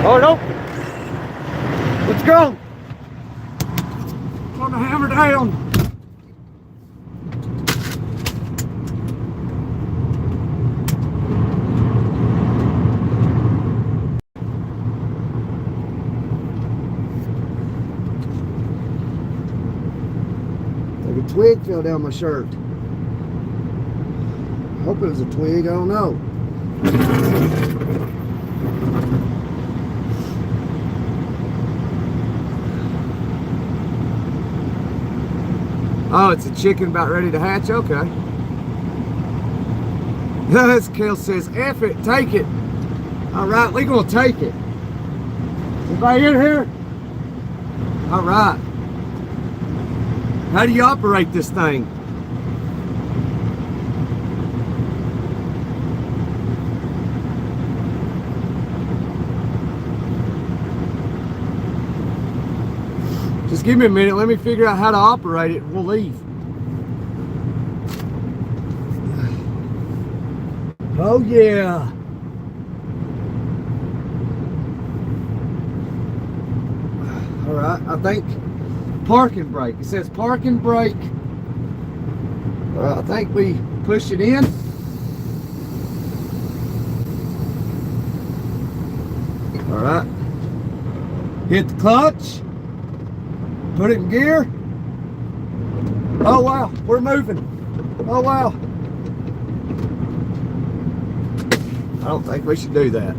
Oh no! Let's go! Turn the hammer down! Like a twig fell down my shirt. I hope it was a twig, I don't know. Oh, it's a chicken about ready to hatch? Okay. As Kel says, F it, take it. All right, we gonna take it. Anybody in here? All right. How do you operate this thing? Just give me a minute, let me figure out how to operate it and we'll leave. Oh yeah. All right, I think parking brake. It says parking brake. I think we push it in. All right. Hit the clutch. Put it in gear. Oh wow, we're moving. Oh wow. I don't think we should do that.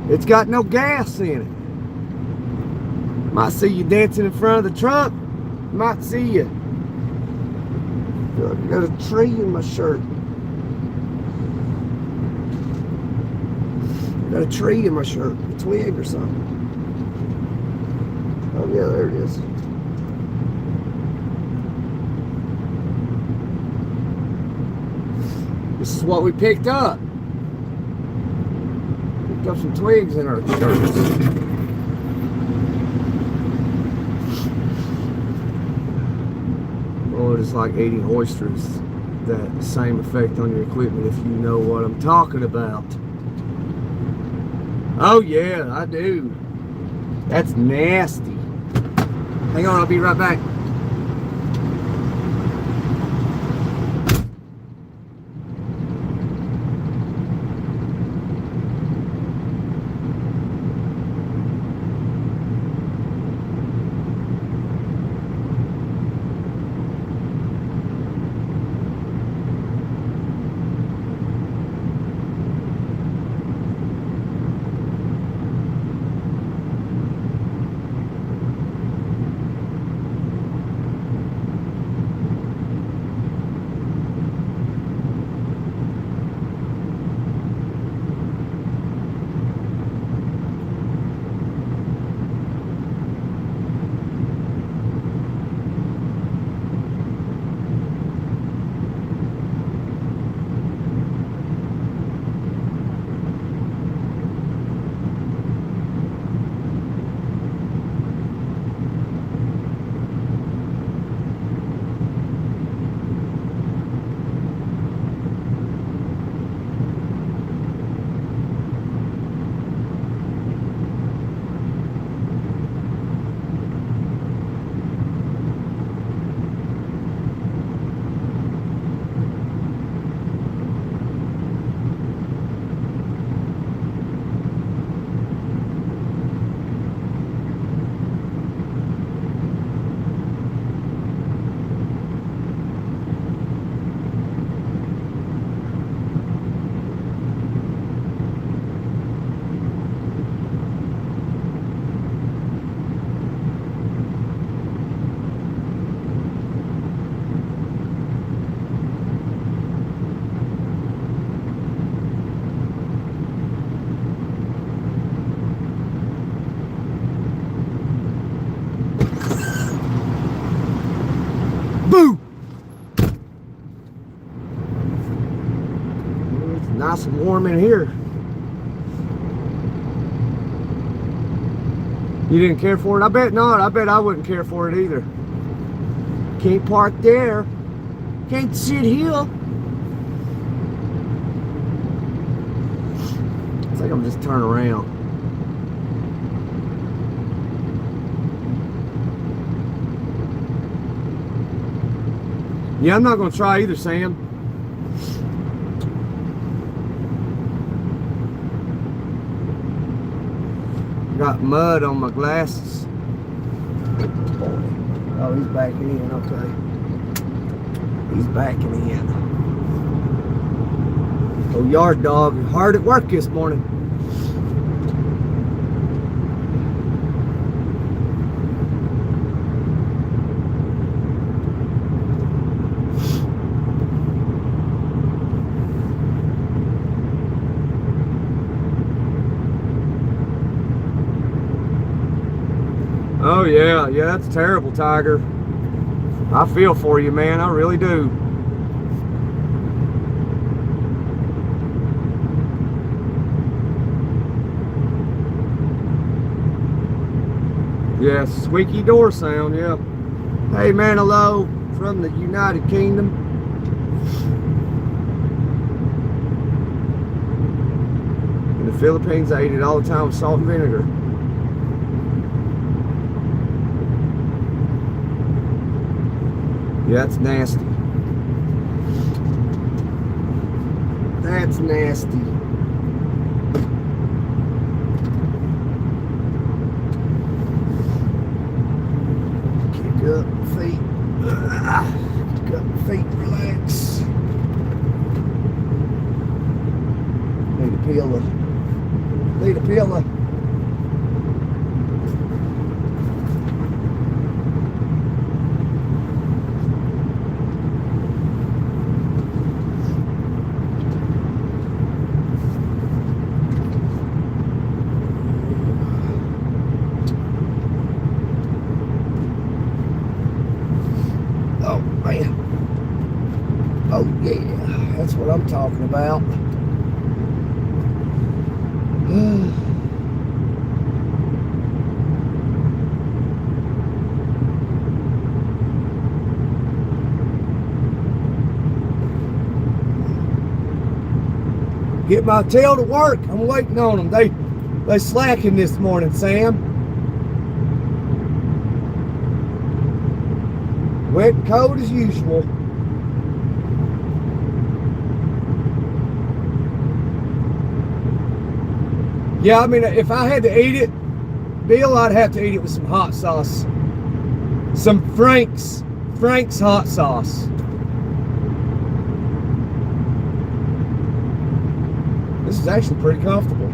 It's got no gas in it. Might see you dancing in front of the trunk. Might see you. I got a tree in my shirt. Got a tree in my shirt, a twig or something. Oh yeah, there it is. This is what we picked up. Picked up some twigs in our shirts. Oh, it's like eating oysters. That same effect on your equipment if you know what I'm talking about. Oh yeah, I do. That's nasty. Hang on, I'll be right back. Nice and warm in here. You didn't care for it? I bet not. I bet I wouldn't care for it either. Can't park there. Can't sit here. I think I'm just turn around. Yeah, I'm not going to try either, Sam. Got mud on my glasses. Oh, he's backing in. Okay. He's backing in. Oh, yard dog. Hard at work this morning. Oh yeah, that's terrible, Tiger. I feel for you, man. I really do. Yeah, squeaky door sound, yeah. Hey man, hello from the United Kingdom. In the Philippines, I eat it all the time with salt and vinegar. Yeah, that's nasty. That's nasty. Kick up feet. Kick up feet, relax. Need a pillow. Need a pillow. Oh yeah, that's what I'm talking about. Get my tail to work. I'm waiting on them. They slacking this morning, Sam. Wet and cold as usual. Yeah, I mean, if I had to eat it, Bill, I'd have to eat it with some hot sauce. Some Frank's hot sauce. This is actually pretty comfortable.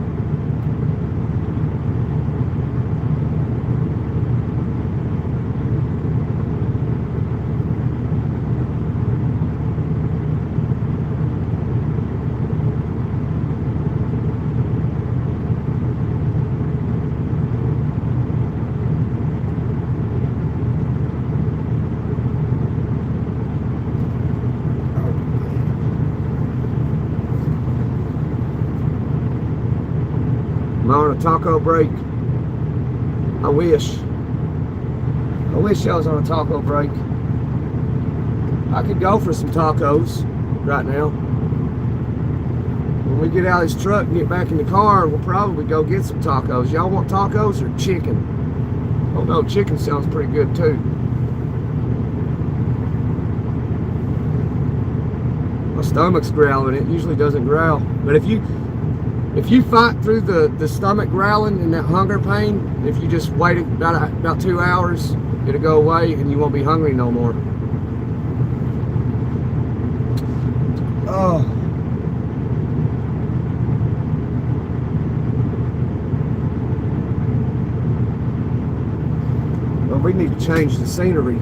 I'm on a taco break. I wish I was on a taco break. I could go for some tacos right now. When we get out of this truck and get back in the car, we'll probably go get some tacos. Y'all want tacos or chicken? Oh no, chicken sounds pretty good too. My stomach's growling. It usually doesn't growl. But if you fight through the stomach growling and that hunger pain, if you just wait about 2 hours, it'll go away and you won't be hungry no more. Oh. Well, we need to change the scenery.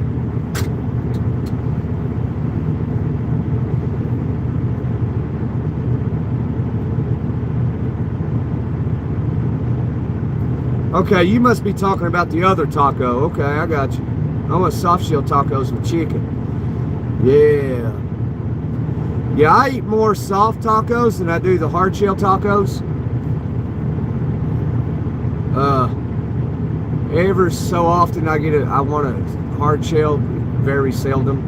Okay, you must be talking about the other taco. Okay, I got you. I want soft shell tacos with chicken. Yeah. Yeah, I eat more soft tacos than I do the hard shell tacos. Ever so often I want a hard shell, very seldom.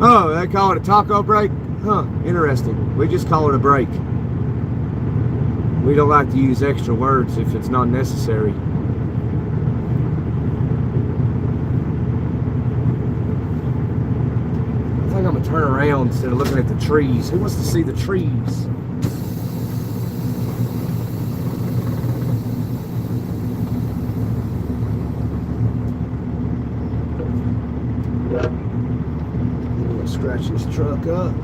Oh, they call it a taco break? Huh, interesting. We just call it a break. We don't like to use extra words if it's not necessary. I think I'm gonna turn around instead of looking at the trees. Who wants to see the trees? I'm gonna scratch this truck up.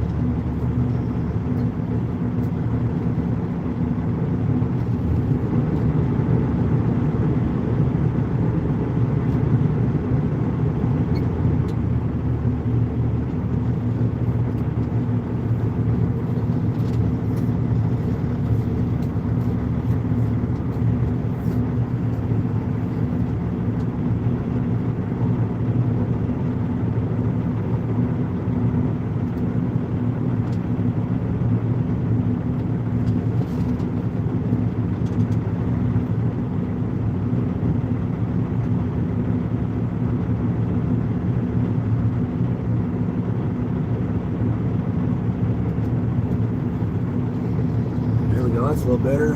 That's a little better.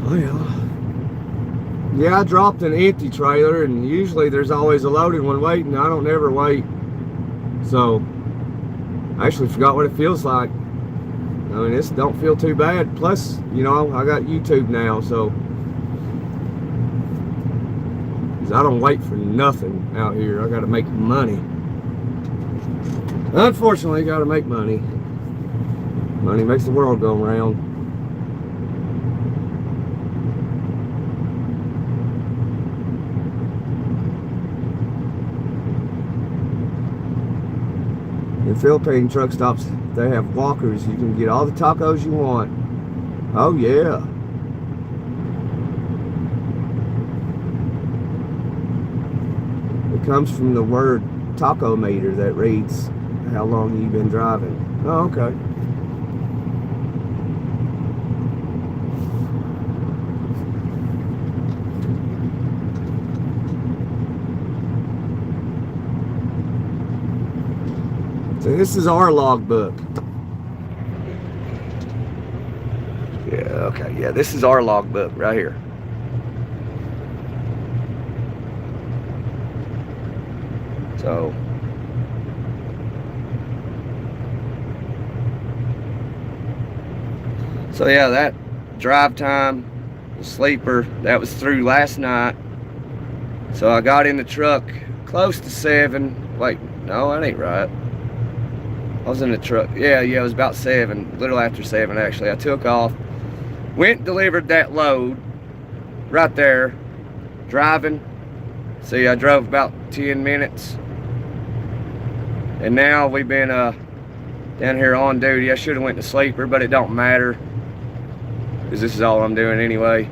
Oh yeah. Yeah, I dropped an empty trailer, and usually there's always a loaded one waiting. I don't ever wait. So, I actually forgot what it feels like. I mean, this don't feel too bad. Plus, you know, I got YouTube now, so. 'Cause I don't wait for nothing out here. I gotta make money. Unfortunately, gotta make money. Money makes the world go round. In Philippine truck stops, they have walkers. You can get all the tacos you want. Oh yeah. It comes from the word taco meter that reads how long you've been driving. Oh, okay. So this is our logbook. Yeah, okay, yeah, this is our logbook right here. So yeah, that drive time, the sleeper, that was through last night. So I got in the truck close to 7. Wait, no, that ain't right. I was in the truck. Yeah, it was about 7, a little after 7 actually. I took off, went and delivered that load right there, driving. See, I drove about 10 minutes. And now we've been down here on duty. I should have went to sleeper, but it don't matter, because this is all I'm doing anyway.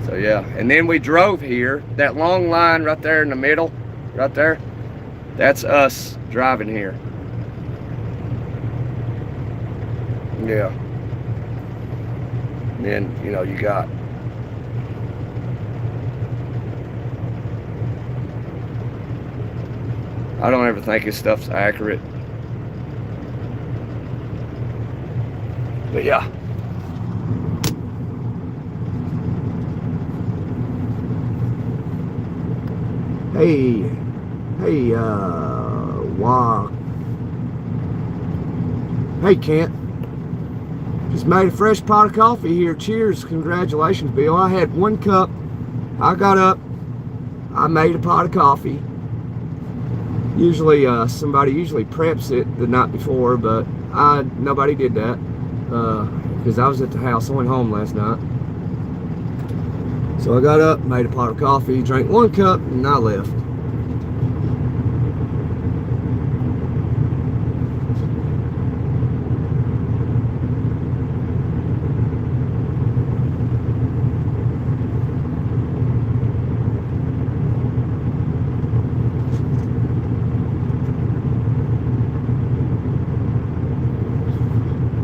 So yeah, and then we drove here. That long line right there in the middle, right there, that's us driving here. Yeah. And then, you know, you got I don't ever think his stuff's accurate. But yeah. Hey, wow. Hey, Kent. Just made a fresh pot of coffee here. Cheers. Congratulations, Bill. I had 1 cup. I got up. I made a pot of coffee. Usually somebody usually preps it the night before, but nobody did that because I was at the house. I went home last night. So I got up, made a pot of coffee, drank 1 cup, and I left.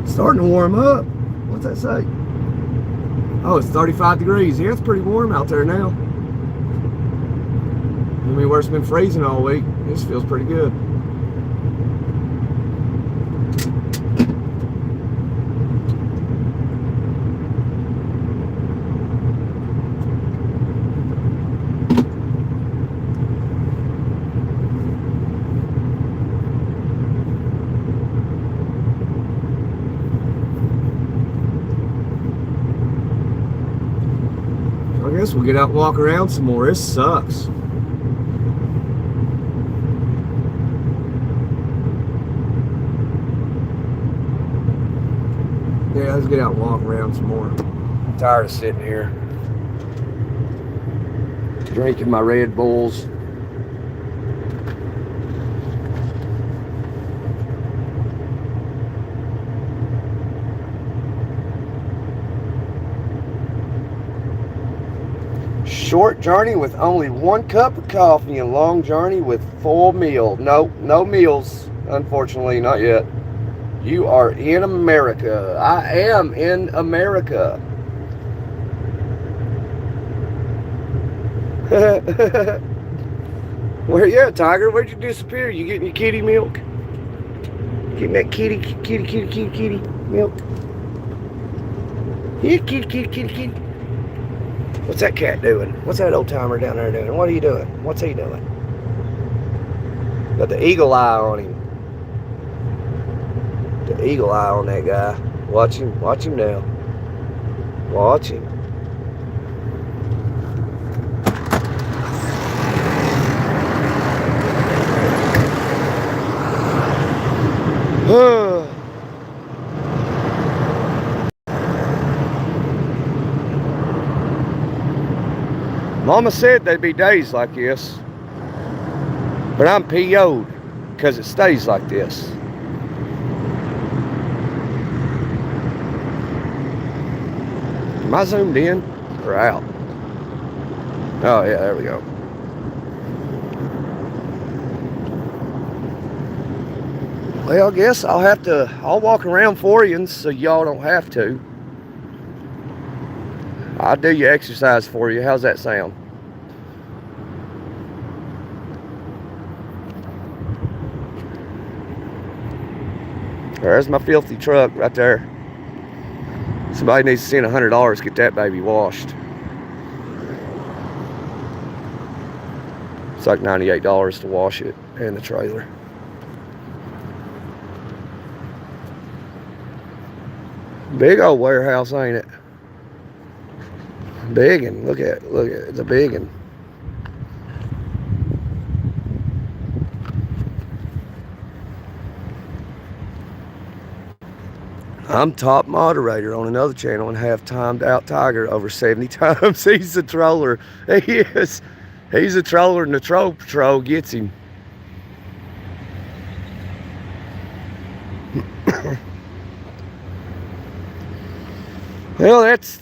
Starting to warm up. What's that say? Oh, it's 35 degrees. Yeah, it's pretty warm out there now. I mean, where it's been freezing all week, this feels pretty good. I guess we'll get out and walk around some more. This sucks. Yeah, let's get out and walk around some more. I'm tired of sitting here drinking my Red Bulls. Short journey with only 1 cup of coffee and long journey with full meal. No meals, unfortunately, not yet. You are in America. I am in America. Where you at, Tiger? Where'd you disappear? You getting your kitty milk? Getting that kitty milk? Yeah, kitty. What's that cat doing? What's that old timer down there doing? What are you doing? What's he doing? Got the eagle eye on him. The eagle eye on that guy. Watch him now. Watch him. Mama said there'd be days like this, but I'm PO'd because it stays like this. Am I zoomed in or out? Oh yeah, there we go. Well, I guess I'll walk around for you so y'all don't have to. I'll do your exercise for you. How's that sound? There's my filthy truck right there. Somebody needs to send $100 to get that baby washed. It's like $98 to wash it and the trailer. Big old warehouse, ain't it? Biggin'. Look at it. It's a biggin'. I'm top moderator on another channel and have timed out Tiger over 70 times. He's a troller. He is. He's a troller, and the Troll Patrol gets him. Well,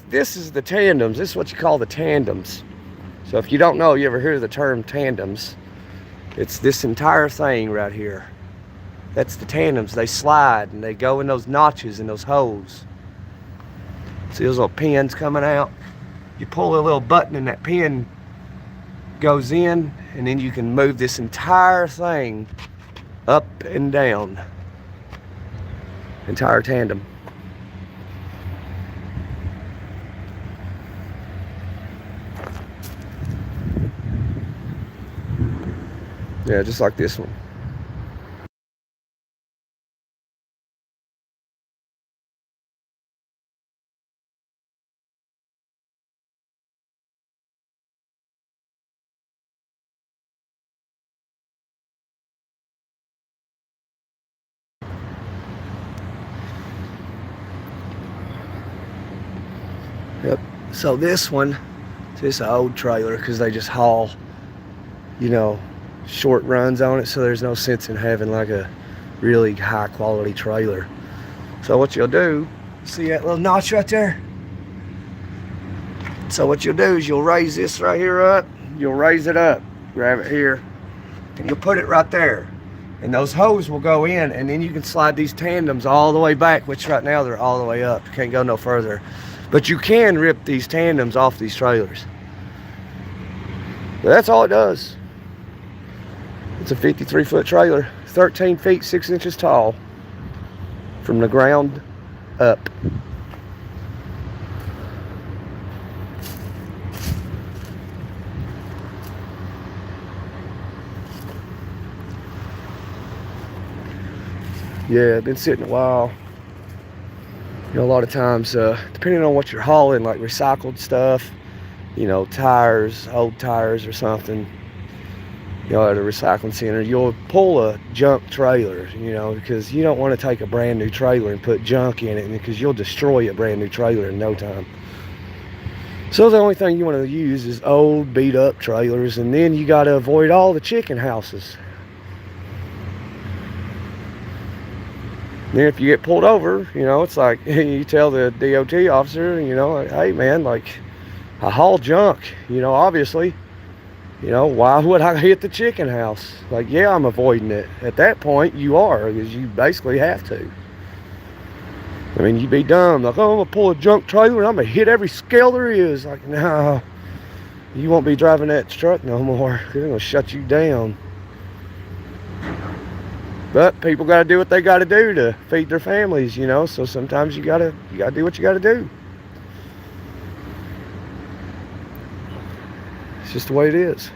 this is the tandems. This is what you call the tandems. So if you don't know, you ever hear the term tandems, it's this entire thing right here. That's the tandems. They slide and they go in those notches and those holes. See those little pins coming out? You pull a little button and that pin goes in, and then you can move this entire thing up and down. Entire tandem. Yeah, just like this one. Yep. So this one, this old trailer, because they just haul, you know, short runs on it, so there's no sense in having like a really high quality trailer. So what you'll do, see that little notch right there? So what you'll do is you'll raise this right here up, you'll raise it up, grab it here, and you'll put it right there. And those hoses will go in, and then you can slide these tandems all the way back, which right now they're all the way up. You can't go no further. But you can rip these tandems off these trailers. But that's all it does. It's a 53-foot trailer, 13 feet 6 inches tall from the ground up. Yeah, been sitting a while. You know, a lot of times, depending on what you're hauling, like recycled stuff, you know, tires, old tires or something, you know, at a recycling center, you'll pull a junk trailer, you know, because you don't want to take a brand new trailer and put junk in it, because you'll destroy a brand new trailer in no time. So the only thing you want to use is old beat up trailers, and then you got to avoid all the chicken houses. Then if you get pulled over, you know, it's like you tell the DOT officer, you know, like, hey man, like, I haul junk, you know, obviously, you know, why would I hit the chicken house? Like, yeah, I'm avoiding it. At that point, you are, because you basically have to. I mean, you'd be dumb, like, oh, I'm gonna pull a junk trailer and I'm gonna hit every scale there is. Like, no, you won't be driving that truck no more. They're gonna shut you down. But people got to do what they got to do to feed their families, you know. So sometimes you gotta do what you got to do. It's just the way it is.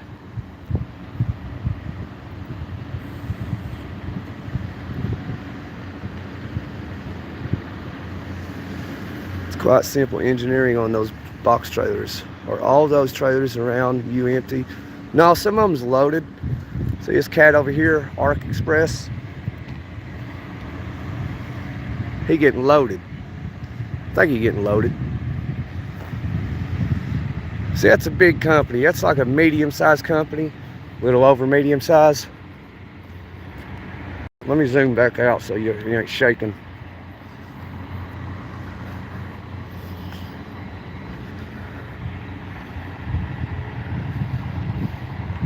It's quite simple engineering on those box trailers. Are all those trailers around you empty? No, some of them's loaded. See this cat over here, Arc Express? He getting loaded. I think he getting loaded. See, that's a big company. That's like a medium-sized company, a little over medium size. Let me zoom back out so you ain't shaking.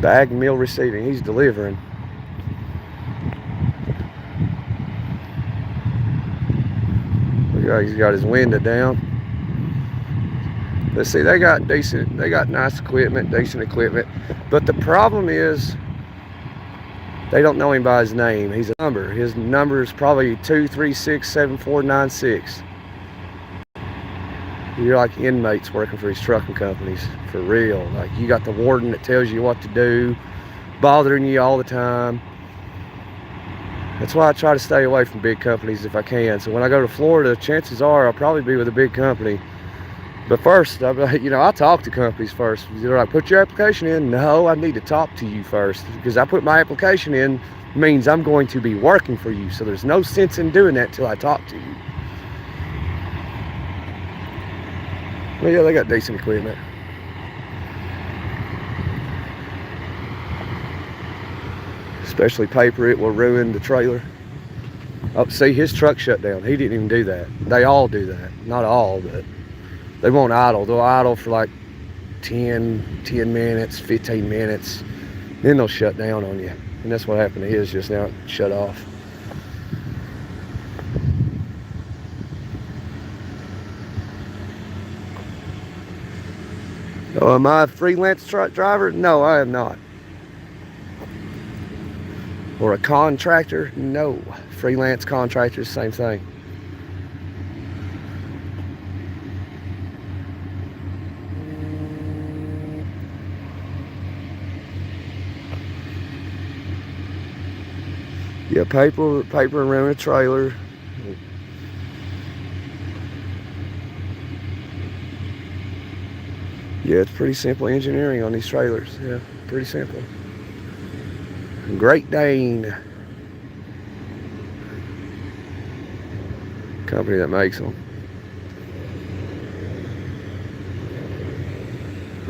Bag meal receiving. He's delivering. He's got his window down. But see, they got nice equipment, decent equipment. But the problem is, they don't know him by his name. He's a number. His number is probably 2367496. You're like inmates working for these trucking companies, for real. Like, you got the warden that tells you what to do, bothering you all the time. That's why I try to stay away from big companies if I can. So when I go to Florida, chances are I'll probably be with a big company. But first, you know, I talk to companies first. They're like, put your application in. No, I need to talk to you first, because I put my application in means I'm going to be working for you. So there's no sense in doing that till I talk to you. Well, yeah, they got decent equipment. Especially paper, it will ruin the trailer. Oh, see, his truck shut down. He didn't even do that. They all do that. Not all, but they won't idle. They'll idle for like 10 minutes, 15 minutes. Then they'll shut down on you. And that's what happened to his just now. It shut off. Oh, am I a freelance truck driver? No, I am not. Or a contractor? No. Freelance contractors, same thing. Yeah, paper around a trailer. Yeah, it's pretty simple engineering on these trailers. Yeah, pretty simple. Great Dane company that makes them.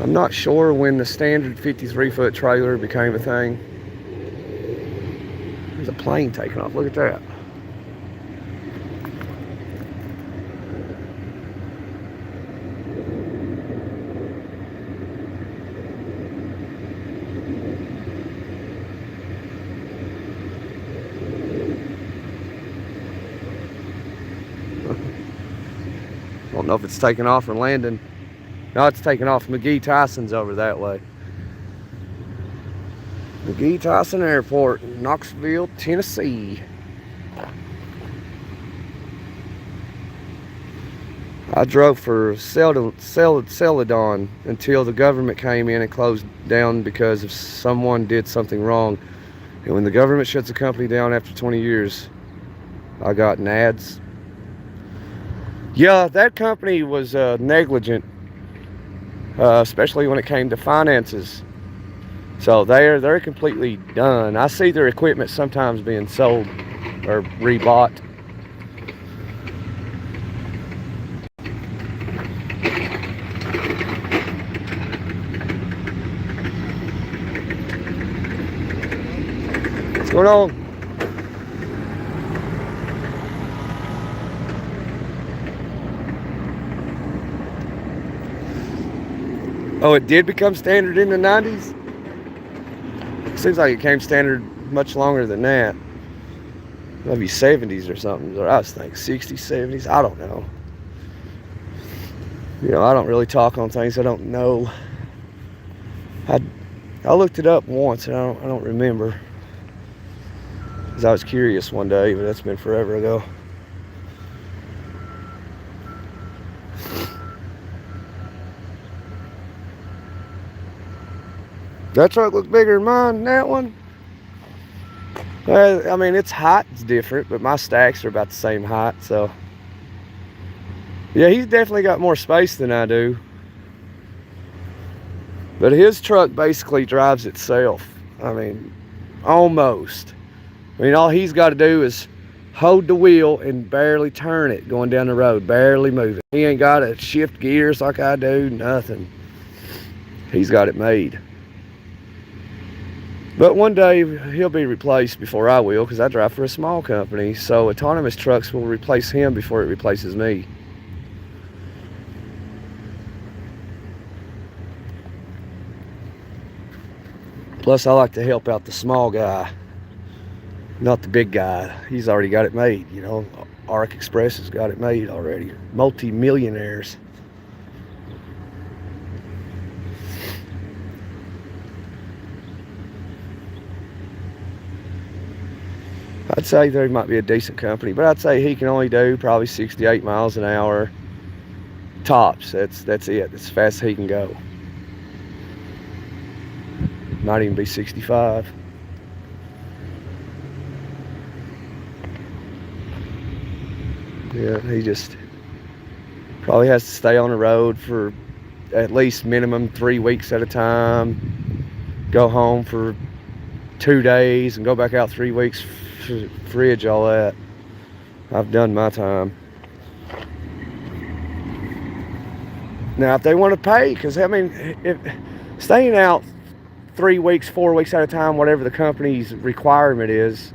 I'm not sure when the standard 53-foot trailer became a thing. There's a plane taking off. Look at that. I don't know if it's taking off or landing. No, it's taking off. McGee Tyson's over that way. McGee Tyson Airport, Knoxville, Tennessee. I drove for Celadon until the government came in and closed down because if someone did something wrong. And when the government shuts a company down after 20 years, I got ads. Yeah, that company was negligent, especially when it came to finances. So they're completely done. I see their equipment sometimes being sold or rebought. What's going on? Oh, it did become standard in the 90s? Seems like it came standard much longer than that. Maybe 70s or something. Or I was thinking 60s, 70s. I don't know. You know, I don't really talk on things I don't know. I looked it up once and I don't remember. Because I was curious one day, but that's been forever ago. That truck looks bigger than mine than that one. I mean, its height's different, but my stacks are about the same height, so. Yeah, he's definitely got more space than I do. But his truck basically drives itself. I mean, almost. I mean, all he's got to do is hold the wheel and barely turn it going down the road, barely move it. He ain't got to shift gears like I do, nothing. He's got it made. But one day he'll be replaced before I will, because I drive for a small company. So autonomous trucks will replace him before it replaces me. Plus, I like to help out the small guy, not the big guy. He's already got it made, you know. Arc Express has got it made already. Multi-millionaires. I'd say there might be a decent company, but I'd say he can only do probably 68 miles an hour tops. That's it. As fast as he can go. Might even be 65. Yeah, he just probably has to stay on the road for at least minimum 3 weeks at a time. Go home for 2 days and go back out 3 weeks. Fridge, all that. I've done my time. Now, if they want to pay, because I mean, if staying out 3 weeks, 4 weeks at a time, whatever the company's requirement is,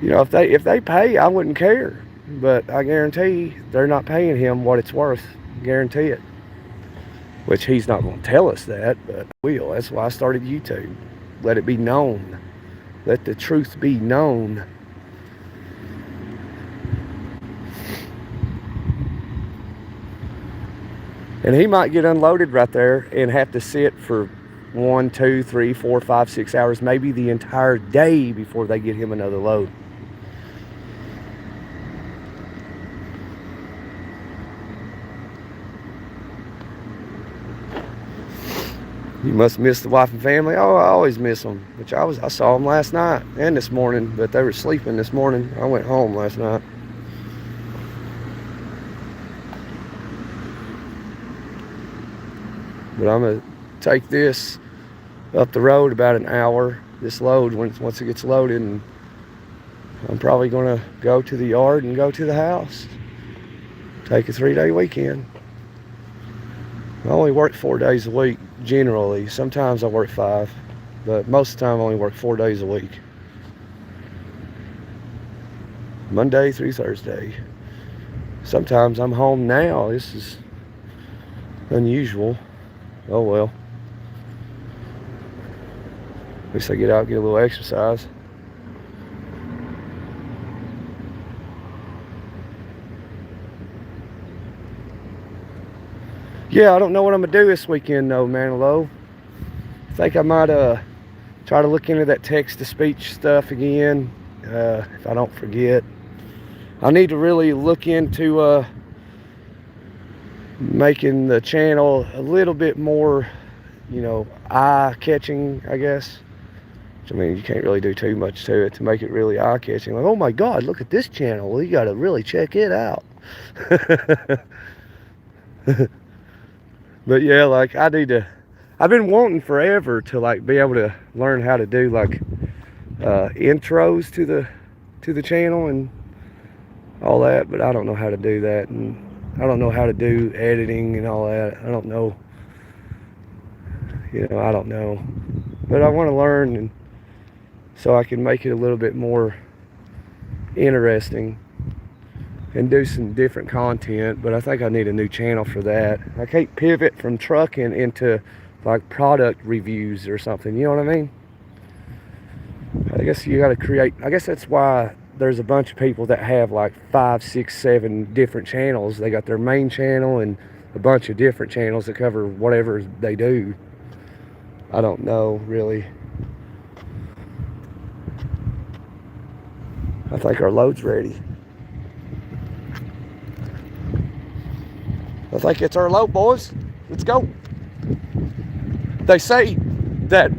you know, if they pay, I wouldn't care. But I guarantee they're not paying him what it's worth. Guarantee it. Which he's not going to tell us that, but will. That's why I started YouTube. Let it be known. Let the truth be known. And he might get unloaded right there and have to sit for 1, 2, 3, 4, 5, 6 hours, maybe the entire day before they get him another load. You must miss the wife and family. Oh, I always miss them. Which I saw them last night and this morning, but they were sleeping this morning. I went home last night. But I'm gonna take this up the road about an hour. This load once it gets loaded, and I'm probably gonna go to the yard and go to the house. Take a 3-day weekend. I only work 4 days a week generally. Sometimes I work 5, but most of the time I only work 4 days a week. Monday through Thursday. Sometimes I'm home now. This is unusual. Oh well. At least I get out and get a little exercise. Yeah, I don't know what I'm gonna do this weekend though, Manilow. I think I might try to look into that text-to-speech stuff again, if I don't forget. I need to really look into making the channel a little bit more, you know, eye-catching, I guess. I mean, you can't really do too much to it to make it really eye-catching. Like, oh my God, look at this channel. We gotta really check it out. But yeah, like I've been wanting forever to like be able to learn how to do like intros to the channel and all that, but I don't know how to do that, and I don't know how to do editing and all that. I don't know, you know, I don't know, but I want to learn, and so I can make it a little bit more interesting and do some different content. But I think I need a new channel for that. I can't pivot from trucking into like product reviews or something, you know what I mean? I guess you got to create, I guess that's why there's a bunch of people that have like 5, 6, 7 different channels. They got their main channel and a bunch of different channels that cover whatever they do. I don't know really. I think our load's ready. I think it's our load, boys. Let's go. They say that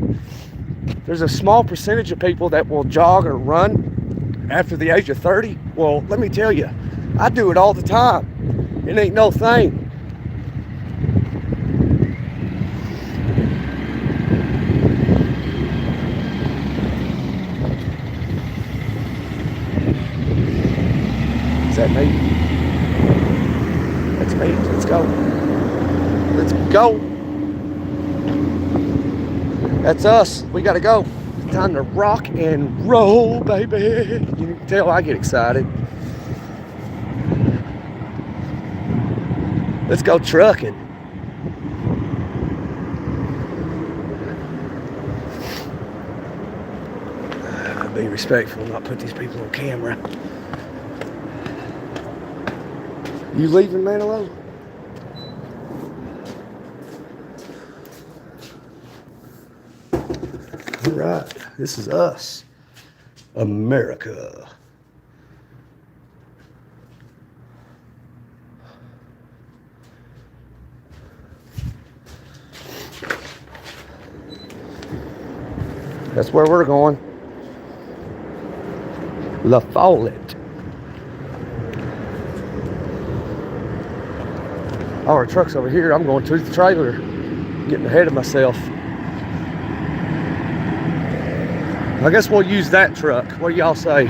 there's a small percentage of people that will jog or run after the age of 30. Well, let me tell you, I do it all the time. It ain't no thing. Is that me? That's me. Let's go. Let's go. That's us. We gotta go. It's time to rock and roll, baby. You can tell I get excited. Let's go trucking. I'll be respectful and not put these people on camera. You leaving, Manilow? All right, this is us, America. That's where we're going. La Follette. Oh, our truck's over here. I'm going to the trailer. Getting ahead of myself. I guess we'll use that truck. What do y'all say?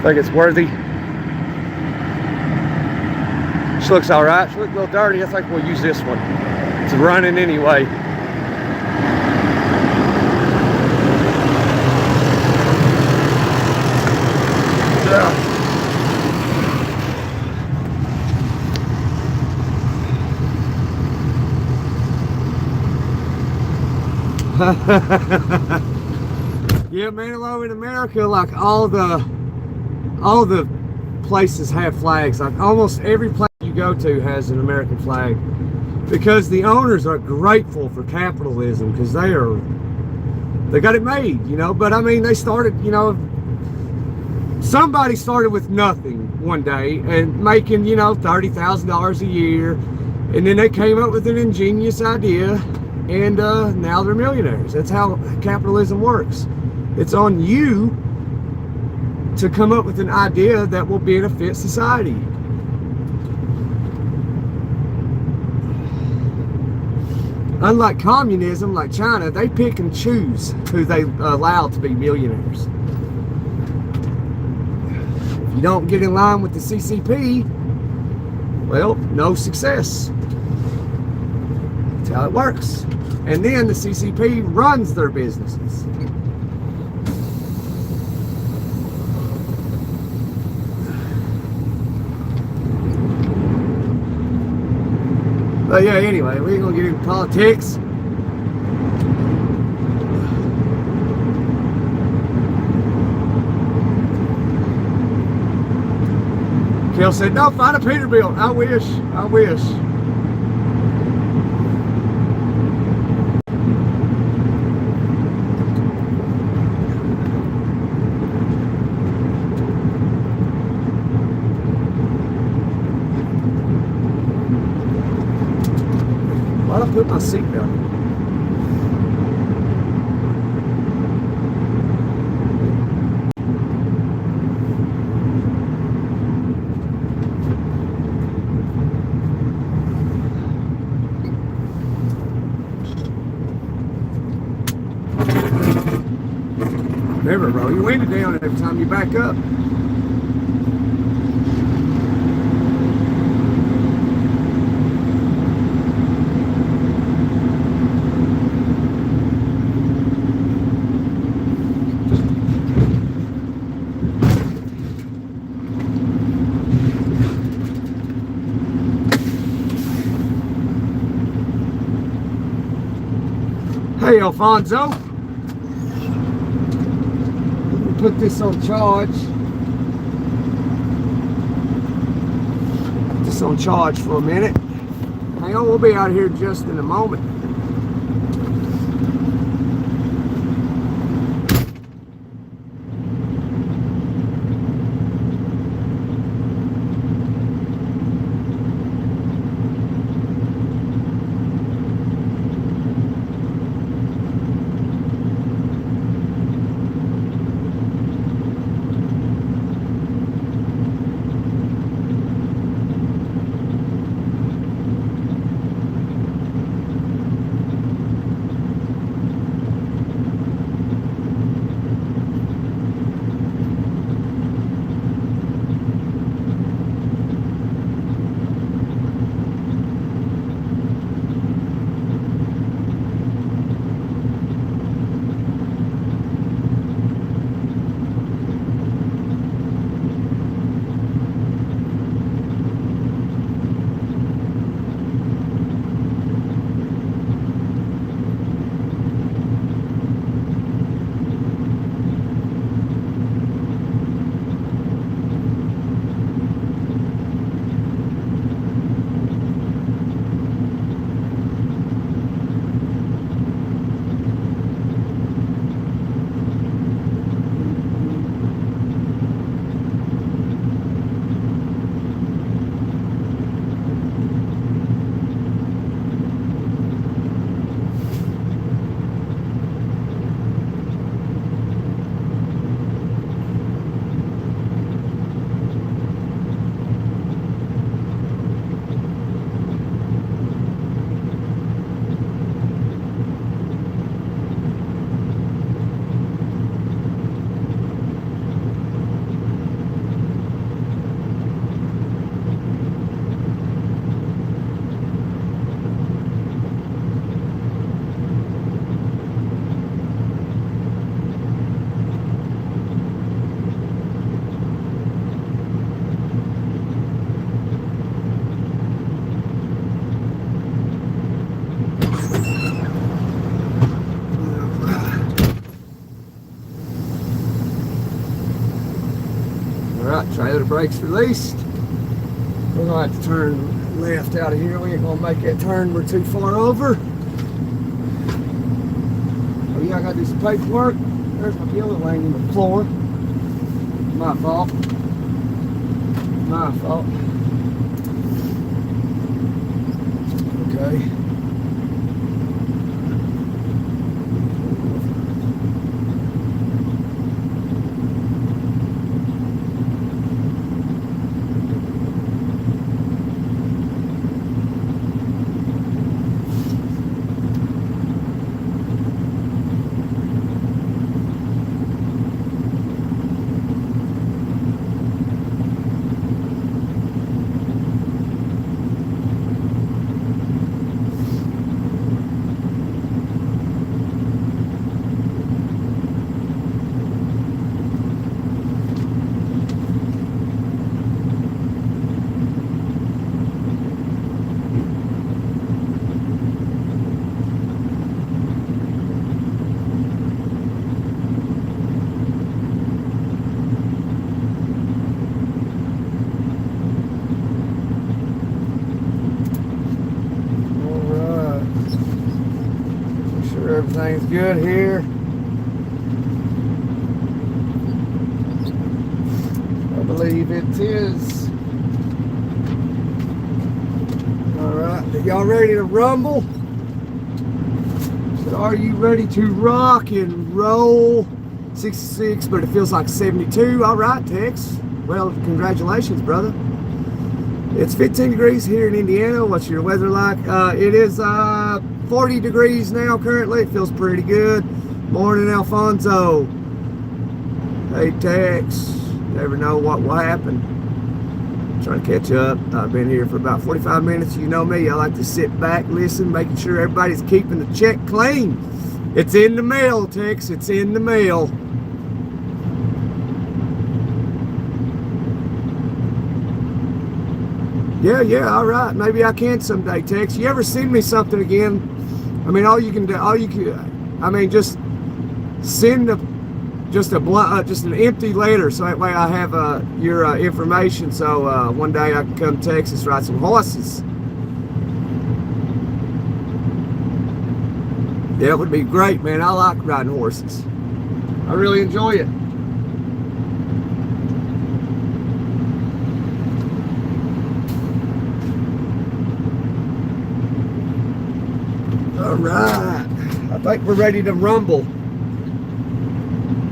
Think it's worthy? She looks all right. She looks a little dirty. I think we'll use this one. It's running anyway. Yeah. Yeah, Manilow, in America, like all the places have flags. Like almost every place you go to has an American flag, because the owners are grateful for capitalism, because they got it made, you know. But I mean, they started, you know, somebody started with nothing one day and making, you know, $30,000 a year, and then they came up with an ingenious idea, and now they're millionaires. That's how capitalism works. It's on you to come up with an idea that will benefit society. Unlike communism, like China, they pick and choose who they allow to be millionaires. If you don't get in line with the CCP, well, no success. how it works. And then the CCP runs their businesses. But yeah, anyway, we ain't gonna get into politics. Kel said, no, find a Peterbilt. I wish, I wish. Why'd I put my seatbelt on? Remember, roll your window down every time you back up. Hey, Alfonso. Put this on charge. Put this on charge for a minute. Hang on, we'll be out of here just in a moment. Alright, trailer brakes released. We're going to have to turn left out of here. We ain't going to make that turn. We're too far over. Oh yeah, I got to do some paperwork. There's my pillow laying on the floor. My fault. My fault. Okay. sure everything's good here. I believe it is. Alright, y'all ready to rumble? So are you ready to rock and roll? 66, but it feels like 72. Alright, Tex. Well, congratulations, brother. It's 15 degrees here in Indiana. What's your weather like? It is 40 degrees now currently. It feels pretty good. Morning, Alfonso. Hey, Tex. Never know what will happen. Trying to catch up. I've been here for about 45 minutes. You know me. I like to sit back, listen, making sure everybody's keeping the check clean. It's in the mail, Tex. It's in the mail. Yeah, all right. Maybe I can someday, Tex. You ever send me something again? I mean, just send just an empty letter, so that way I have your information. So one day I can come to Texas, ride some horses. Yeah, it would be great, man. I like riding horses. I really enjoy it. All right, I think we're ready to rumble.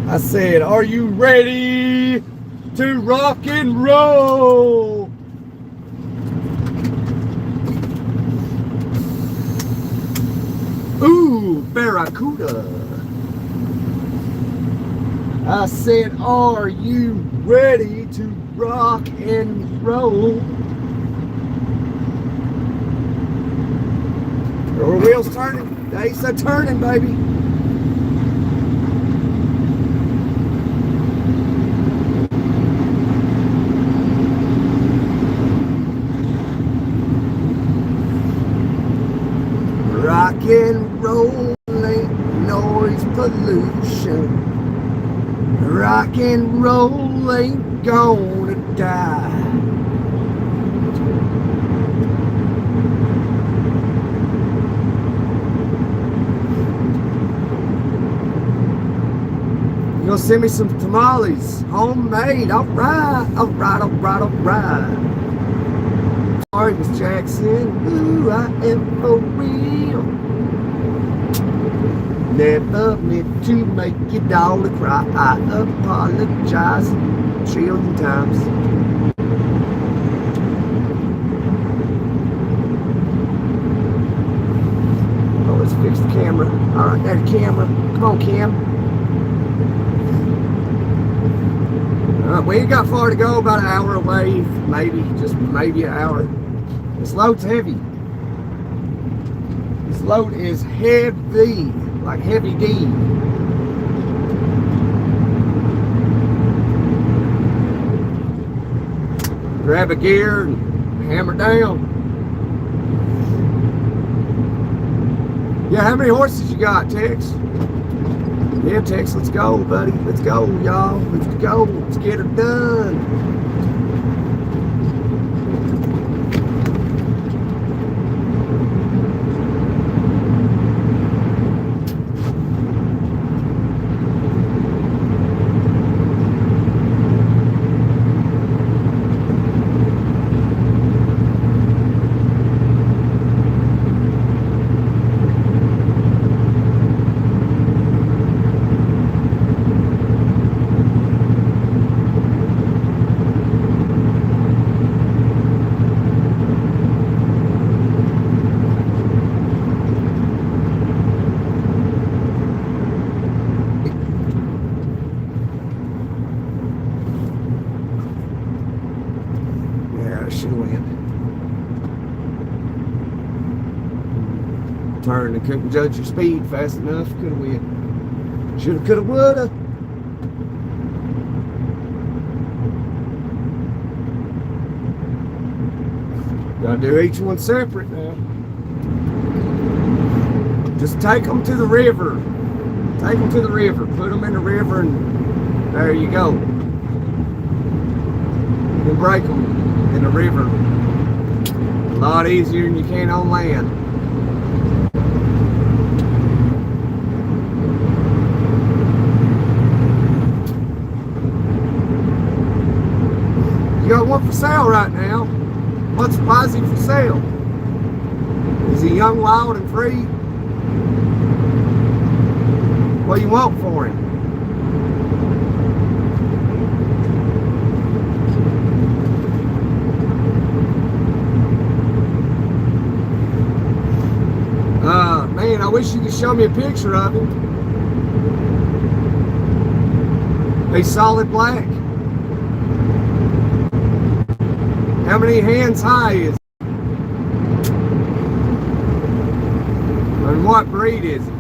I said, are you ready to rock and roll? Ooh, Barracuda. I said, are you ready to rock and roll? Our wheels turning. Days are turning, baby. Rock and roll ain't noise pollution. Rock and roll ain't gonna die. You gonna send me some tamales, homemade. All right, all right, all right, all right. Sorry, Miss Jackson. Ooh, I am for real. Never meant to make your daughter cry. I apologize a trillion times. Oh, let's fix the camera. All right, there's the camera. Come on, Cam. We ain't got far to go, about an hour away, maybe an hour. This load's heavy. This load is heavy, like heavy D. Grab a gear and hammer down. Yeah, how many horses you got, Tex? Yeah, Tex, let's go, buddy. Let's go, y'all. Let's go. Let's get her done. Turn and couldn't judge your speed fast enough. Could have went. Shoulda, coulda, woulda. Gotta do each one separate now. Just take them to the river. Take them to the river. Put them in the river, and there you go. You can break them in the river a lot easier than you can on land. right now. Why is he for sale? Is he young, wild, and free? What do you want for him? Man, I wish you could show me a picture of him. He's solid black. How many hands high is he? And what breed is he?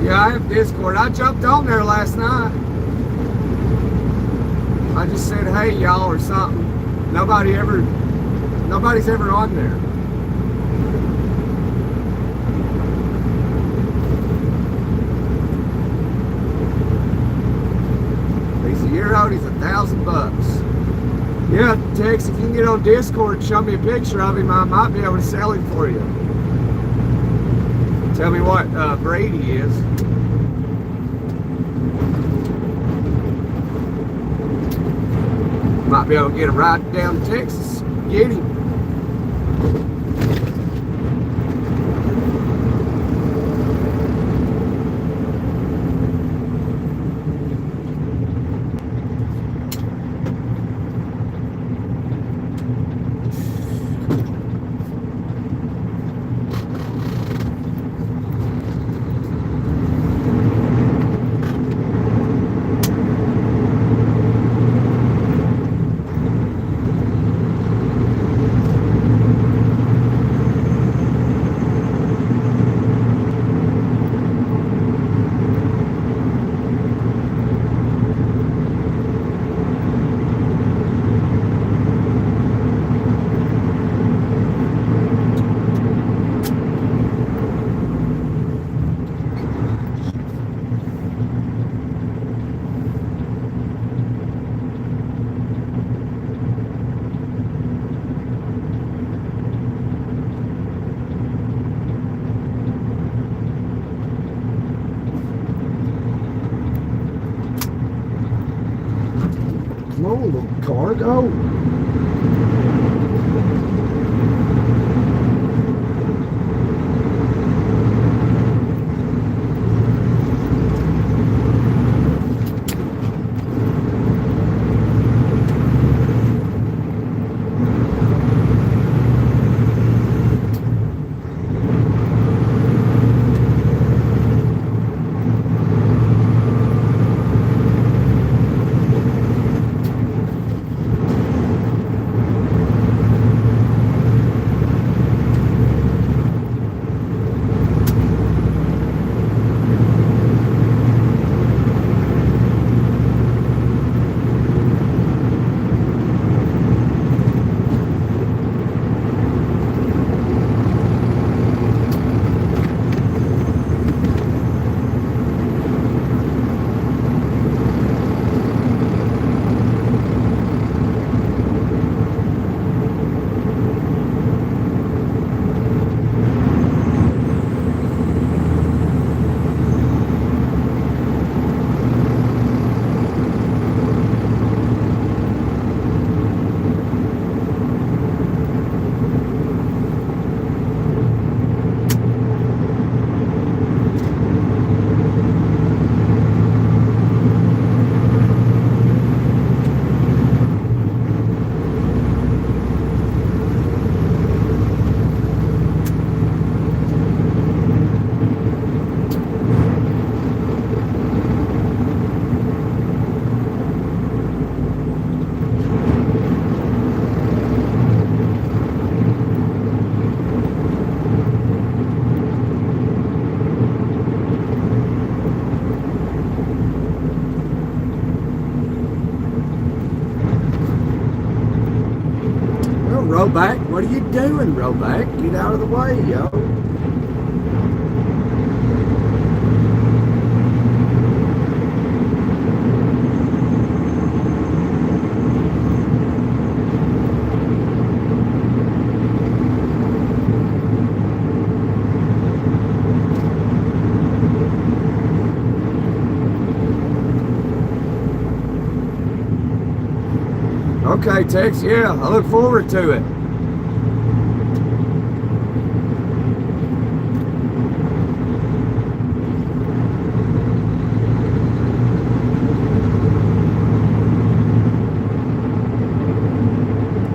Yeah, I have Discord. I jumped on there last night. I just said, hey, y'all, or something. Nobody's ever on there. He's a year old, he's $1,000. Yeah, Tex, if you can get on Discord and show me a picture of him, I might be able to sell him for you. Tell me what breed he is. Might be able to get a ride down to Texas. Get him. Come on, little car, go. Roback, what are you doing, Roback? Get out of the way, yo. Okay, Tex, yeah, I look forward to it.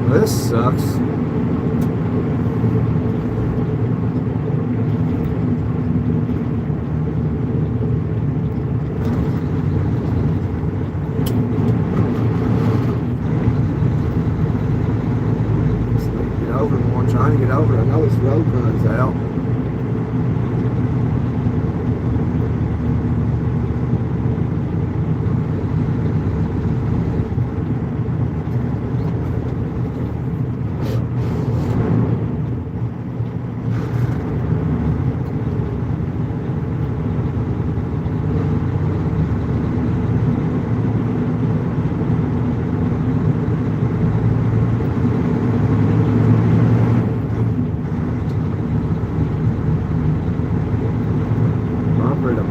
This sucks. Trying to get over. I know this road runs out.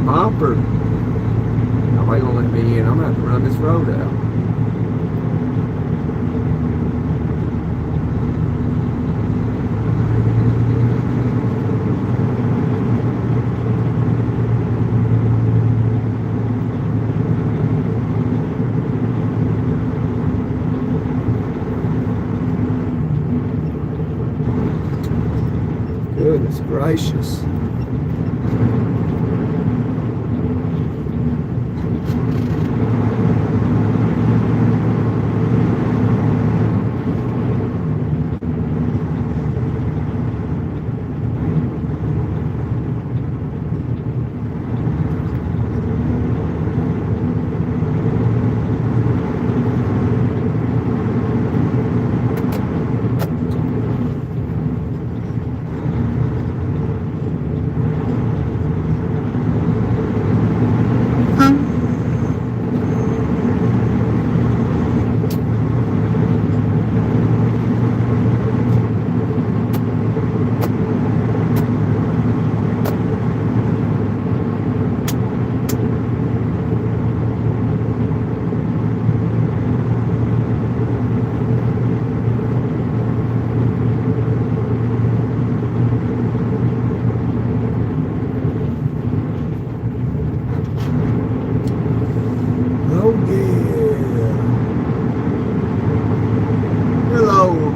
Bumper. Nobody gonna let me in. I'm gonna have to run this road out. Goodness gracious.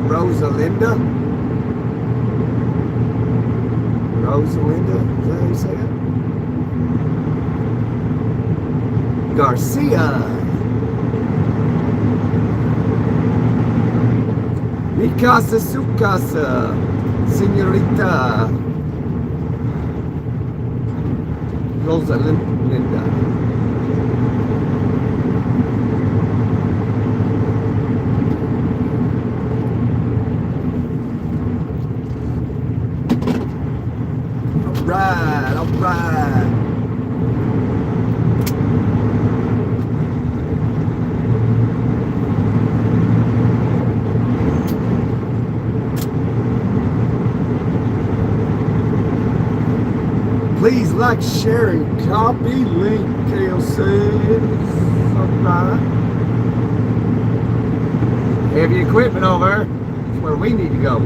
Rosalinda? Rosalinda? Is that how you say it? Garcia. Mi casa, su casa, señorita. Rosalinda. All right. Please like, share, and copy. Link KLC. All right. Heavy equipment over there. That's where we need to go.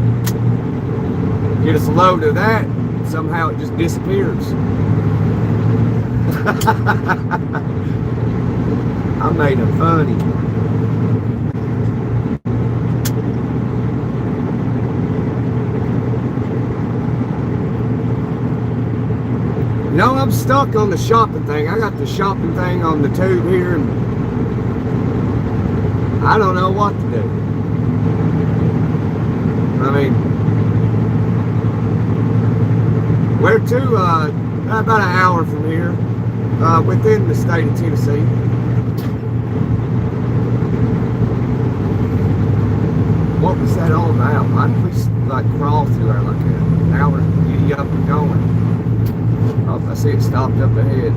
Get us a load of that. Somehow it just disappears. I made it funny. You know, I'm stuck on the shopping thing. I got the shopping thing on the tube here, and I don't know what to do. I mean, we're to about an hour from here, within the state of Tennessee. what was that all about? Why did we like crawl through there like that? Now we're giddy up and going. Oh, I see it stopped up ahead.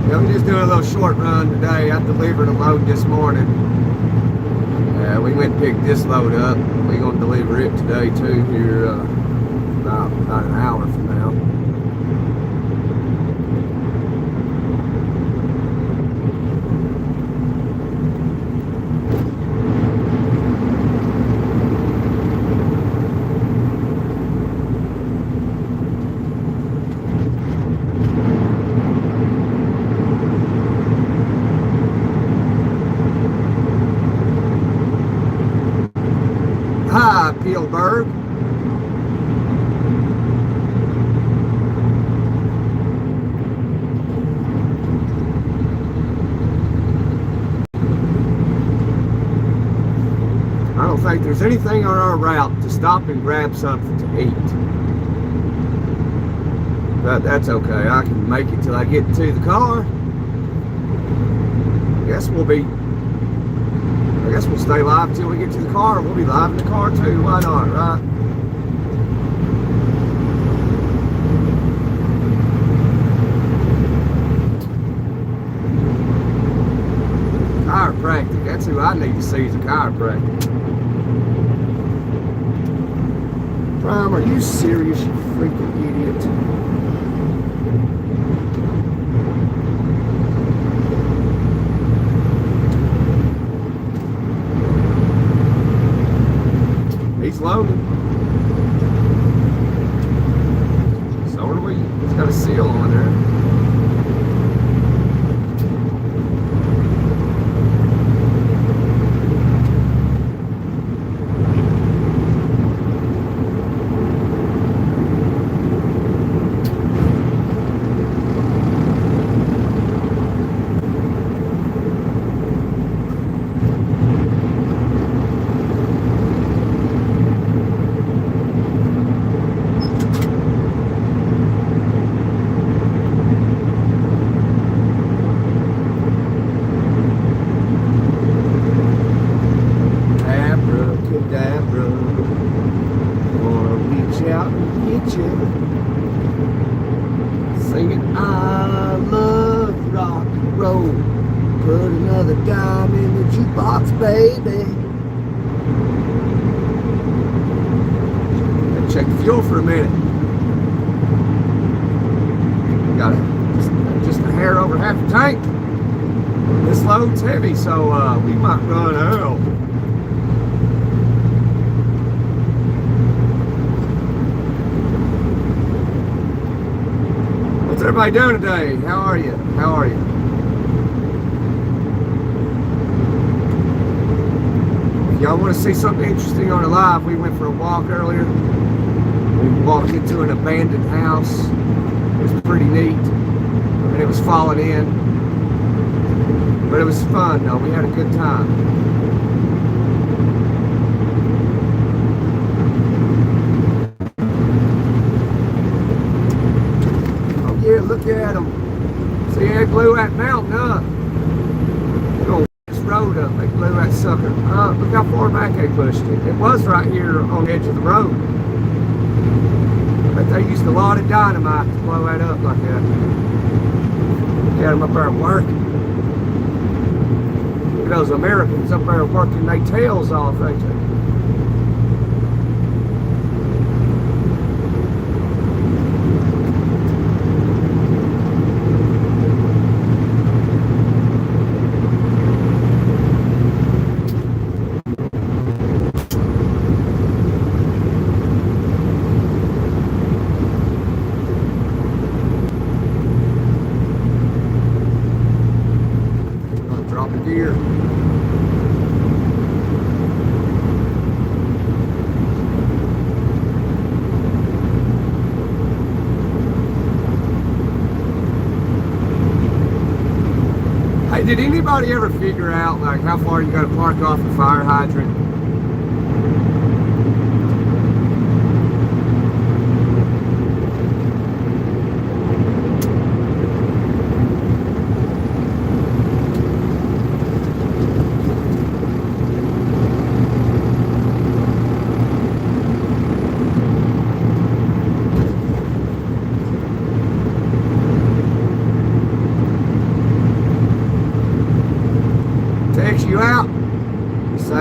Yeah, we're just doing a little short run today. I delivered a load this morning. We went and picked this load up. We're going to deliver it today too here about an hour from now. Hi, Peelberg. I don't think there's anything on our route to stop and grab something to eat. But that's okay. I can make it till I get to the car. I guess we'll stay live till we get to the car. We'll be live in the car too. Why not, right? Chiropractic. That's who I need to see as a chiropractor. Prime, are you serious, you freaking idiot? He's loaded. So are we. It's got a seal on there. Singing, I love rock and roll. Put another dime in the jukebox, baby. Check the fuel for a minute. Got just a hair over half a tank. This load's heavy, so we might run out. What's everybody doing today? How are you? How are you? If y'all want to see something interesting on the live, we went for a walk earlier. We walked into an abandoned house. It was pretty neat. And it was falling in. But it was fun though. We had a good time. Look at them. See, they blew that mountain up. They're gonna this road up. They blew that sucker up. Look how far back they pushed it. It was right here on the edge of the road. But they used a lot of dynamite to blow that up like that. Look at them up there working. Look at those Americans up there working their tails off, ain't they? Gear. Hey, did anybody ever figure out like how far you got to park off a fire hydrant?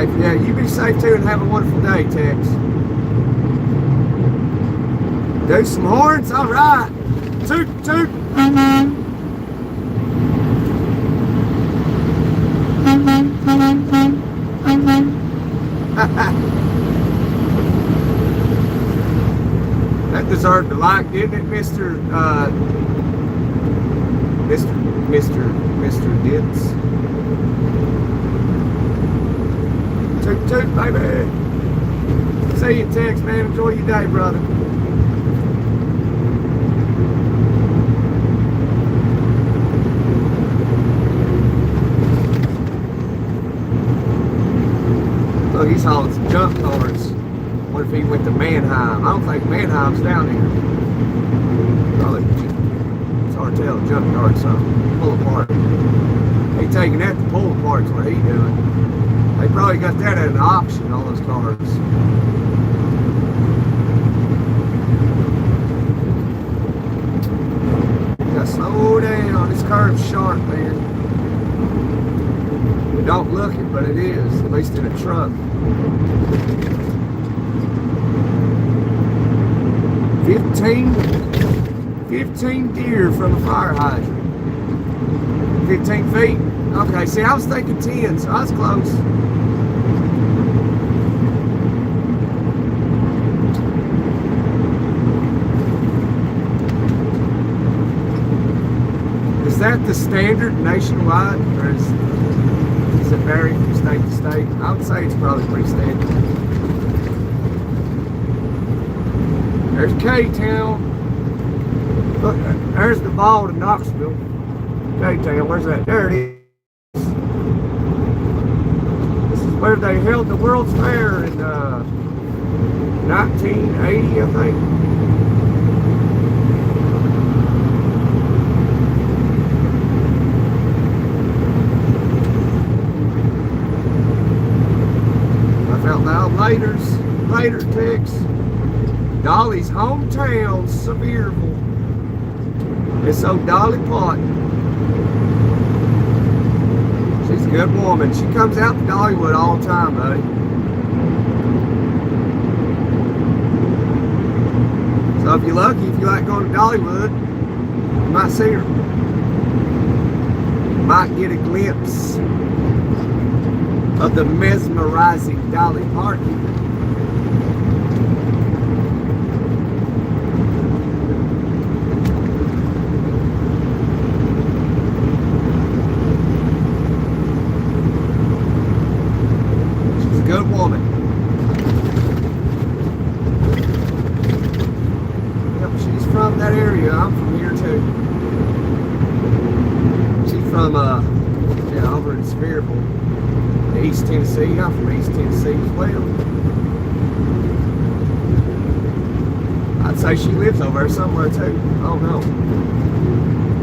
safe. Yeah, you be safe too and have a wonderful day, Tex. Do some horns, all right. Toot, toot. That deserved a like, didn't it, Mr. Mr. Ditz? Toot, toot, baby. See you, Tex, man. Enjoy your day, brother. Look, he's hauling some junk cars. What if he went to Mannheim? I don't think Mannheim's down here. Probably, it's hard to tell, junk cars, so pull apart. He taking that to pull apart is what he doing. They probably got that at an auction, all those cars. You gotta slow down, this curve's sharp, man. You don't look it, but it is, at least in a truck. 15 deer from a fire hydrant. 15 feet. Okay, see, I was thinking 10, so I was close. Is that the standard nationwide, or does it vary from state to state? I would say it's probably pretty standard. There's K-Town. Look, there's the ball to Knoxville. K-Town, where's that? There it is. This is where they held the World's Fair in 1980, I think. I felt loud later, Tex. Dolly's hometown, Sevierville. It's so Dolly Parton. She's a good woman. She comes out to Dollywood all the time, buddy. So if you're lucky, if you like going to Dollywood, you might see her. You might get a glimpse of the mesmerizing Dolly Parton. Good woman. Yep, she's from that area. I'm from here too. She's from yeah, over in Sevierville, East Tennessee. I'm from East Tennessee as well. I'd say she lives over there somewhere too. Oh no.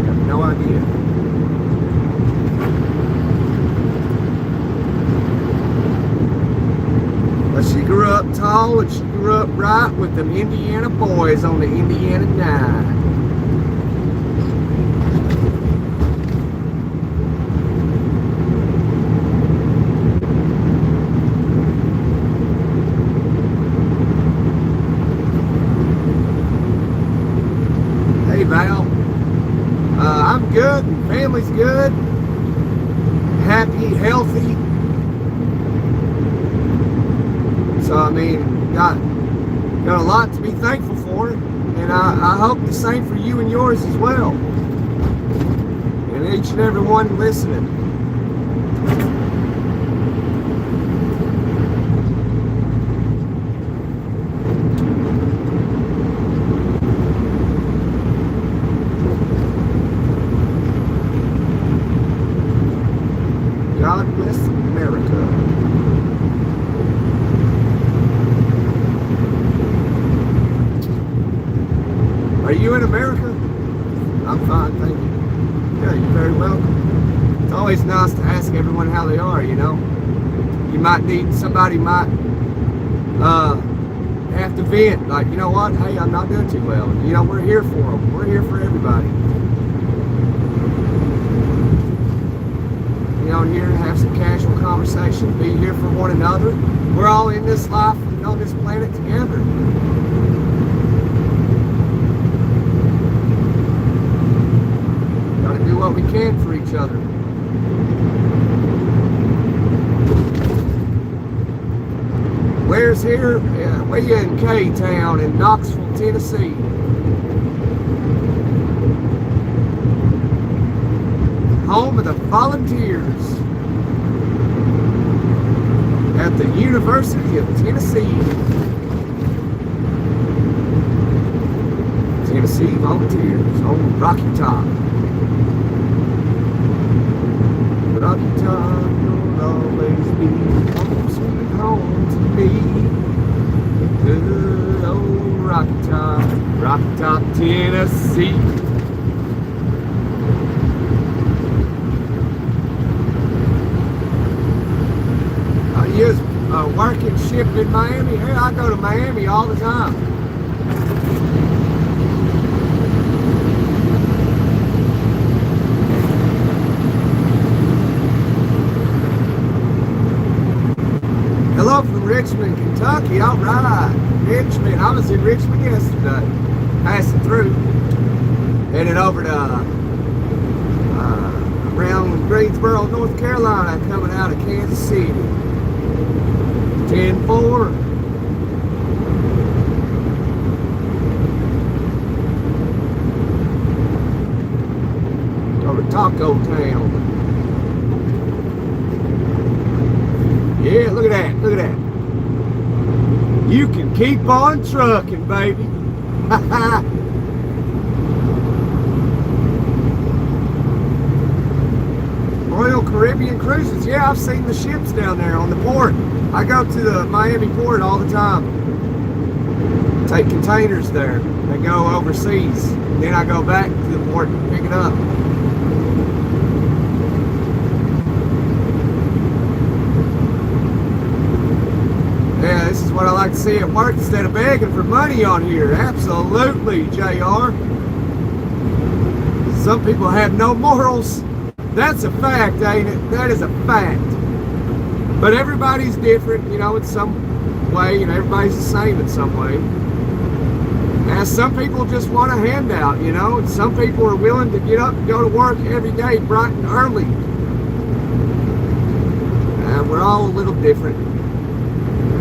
I have no idea. But she grew up tall and she grew up right with them Indiana boys on the Indiana 9. Hey Val, I'm good and family's good, happy, healthy. So I mean, got a lot to be thankful for, and I hope the same for you and yours as well, and each and every one listening. God bless America. Are you in America? I'm fine, thank you. Yeah, you're very welcome. It's always nice to ask everyone how they are, you know. You might need, somebody might have to vent, like, you know what, hey, I'm not doing too well. You know, we're here for them. We're here for everybody. You know, here to have some casual conversation. conversation, be here for one another. We're all in this life and on this planet together. Gotta do what we can for each other. Where's here? Yeah, we in K-Town in Knoxville, Tennessee. Home of the volunteers at the University of Tennessee. Tennessee Volunteers on Rocky Top. Rocky Top will always be home, sweet home to me. Good old Rocky Top, Tennessee. He is working shift in Miami. Hey, I go to Miami all the time. Hello from Richmond, Kentucky. All right, Richmond. I was in Richmond yesterday, passing through, headed over to around Greensboro, North Carolina, coming out of Kansas City. 10-4. Go to Taco Town. Yeah, look at that, look at that. You can keep on trucking, baby. Royal Caribbean Cruises. Yeah, I've seen the ships down there on the port. I go to the Miami port all the time. Take containers there. They go overseas. Then I go back to the port and pick it up. Yeah, this is what I like to see at work instead of begging for money on here. Absolutely, JR. Some people have no morals. That's a fact, ain't it? That is a fact. But everybody's different, you know, in some way, and everybody's the same in some way. Now, some people just want a handout, you know, and some people are willing to get up and go to work every day bright and early. We're all a little different.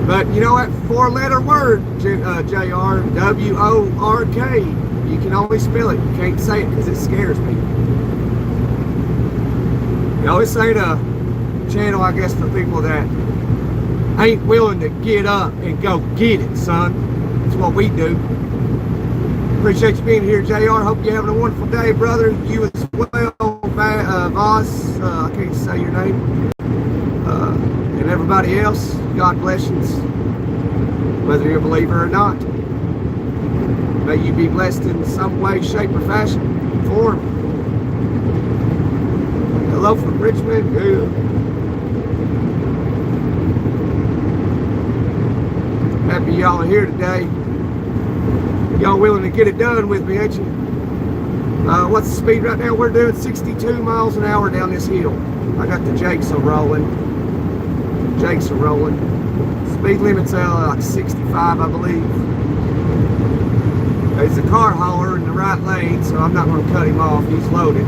But you know what? Four-letter word, JR, W-O-R-K. You can only spell it. You can't say it because it scares me. You know, this ain't a channel, I guess, for people that ain't willing to get up and go get it, son. That's what we do. Appreciate you being here, JR. Hope you're having a wonderful day, brother. You as well, Voss. I can't say your name. And everybody else, God bless you. Whether you're a believer or not. May you be blessed in some way, shape, or fashion, form. Hello from Richmond. Good. Happy y'all are here today. Y'all willing to get it done with me, ain't you? What's the speed right now? We're doing 62 miles an hour down this hill. I got the Jakes are rolling. Jakes are rolling. Speed limit's like 65, I believe. There's a car hauler in the right lane, so I'm not going to cut him off. He's loaded.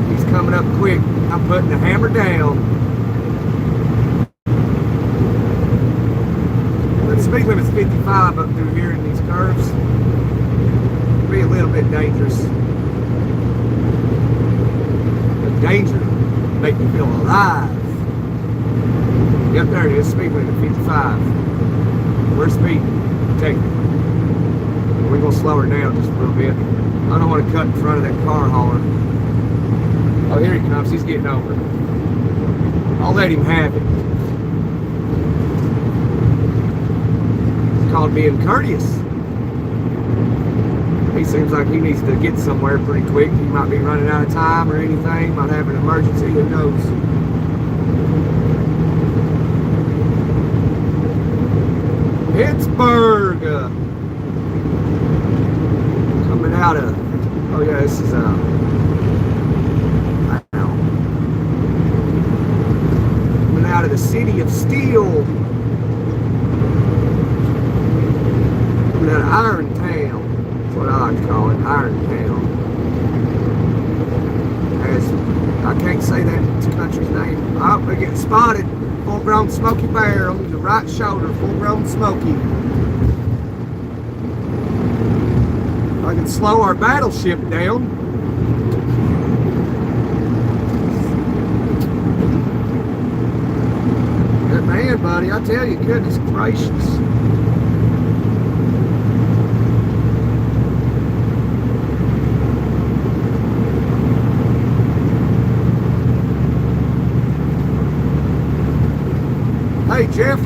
He's coming up quick. I'm putting the hammer down. The speed limit's 55 up through here in these curves. It'll be a little bit dangerous. The danger make you feel alive. Yep, there it is. Speed limit 55. We're speeding. Take it. We're going to slow her down just a little bit. I don't want to cut in front of that car hauler. Oh, here he comes. He's getting over. I'll let him have it. It's called being courteous. He seems like he needs to get somewhere pretty quick. He might be running out of time or anything. Might have an emergency. Who knows? Pittsburgh. Coming out of. Oh yeah, this is of the city of steel. Coming out of Iron Town. That's what I like to call it, Iron Town. As I can't say that country's name. Oh, we're getting spotted. Full-grown Smoky Bear on the right shoulder. Full-grown Smoky. I can slow our battleship down. Good man, buddy. I tell you, goodness gracious. Hey, Jeff.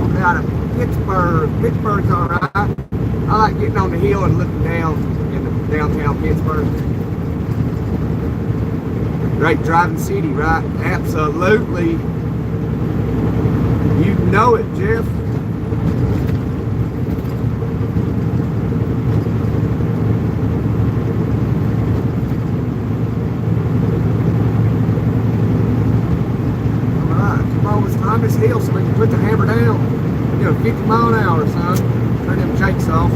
I'm out of Pittsburgh. Pittsburgh's all right. I like getting on the hill and looking down in the downtown Pittsburgh. Great driving city, right? Absolutely. You know it, Jeff. Climb this hill so we can put the hammer down. 50 mile an hour, son. Turn them jakes off.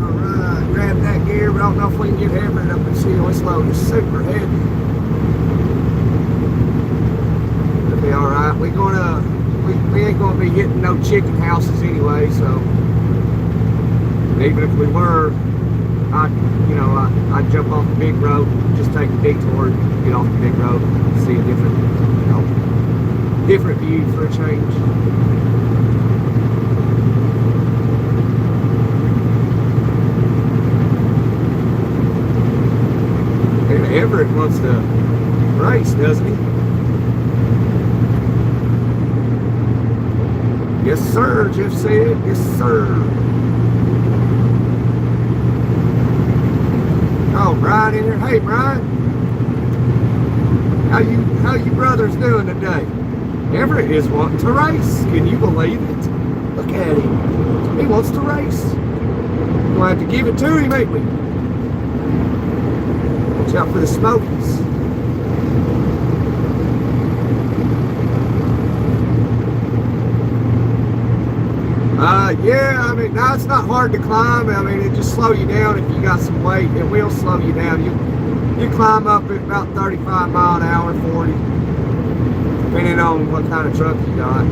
Alright, grab that gear. I don't know if we can get hammered up this hill. This load is super heavy. It'll be alright. We ain't gonna be hitting no chicken houses anyway, so even if we were, I'd jump off the big road, just take a detour, get off the big road, see a different view for a change. And Everett wants to race, doesn't he? Yes, sir, Jeff said. Yes, sir. Oh, Brian in here. Hey, Brian. How you brothers doing today? Everett is wanting to race. Can you believe it? Look at him. He wants to race. We'll have to give it to him, ain't we? Watch out for the Smokies. Yeah, I mean, now it's not hard to climb. I mean, it just slow you down if you got some weight. It will slow you down. You climb up at about 35 mile an hour, 40, depending on what kind of truck you got.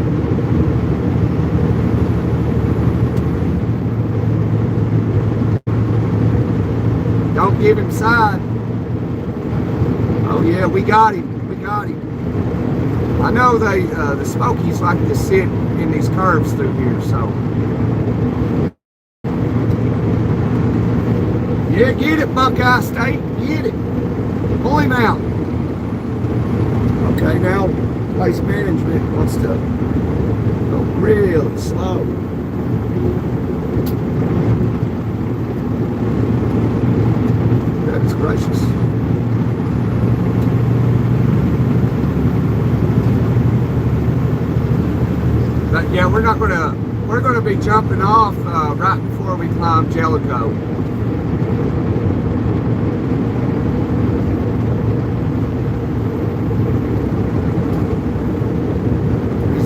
Don't give him side. Oh yeah, we got him. We got him. I know the Smokies like to sit in these curves through here, so. Yeah, get it, Buckeye State. Get it. Pull him out. Okay, now place management wants to go really slow. Goodness gracious. But yeah, we're gonna be jumping off right before we climb Jellicoe.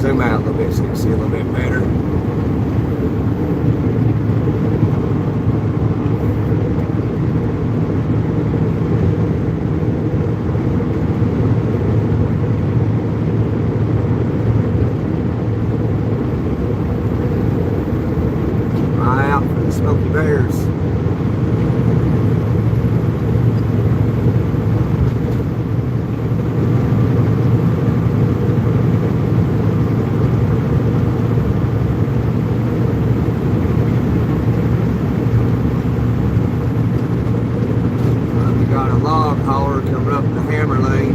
Zoom out a little bit so you can see a little bit better. Eye out for the Smoky Bears. Log hauler coming up the hammer lane.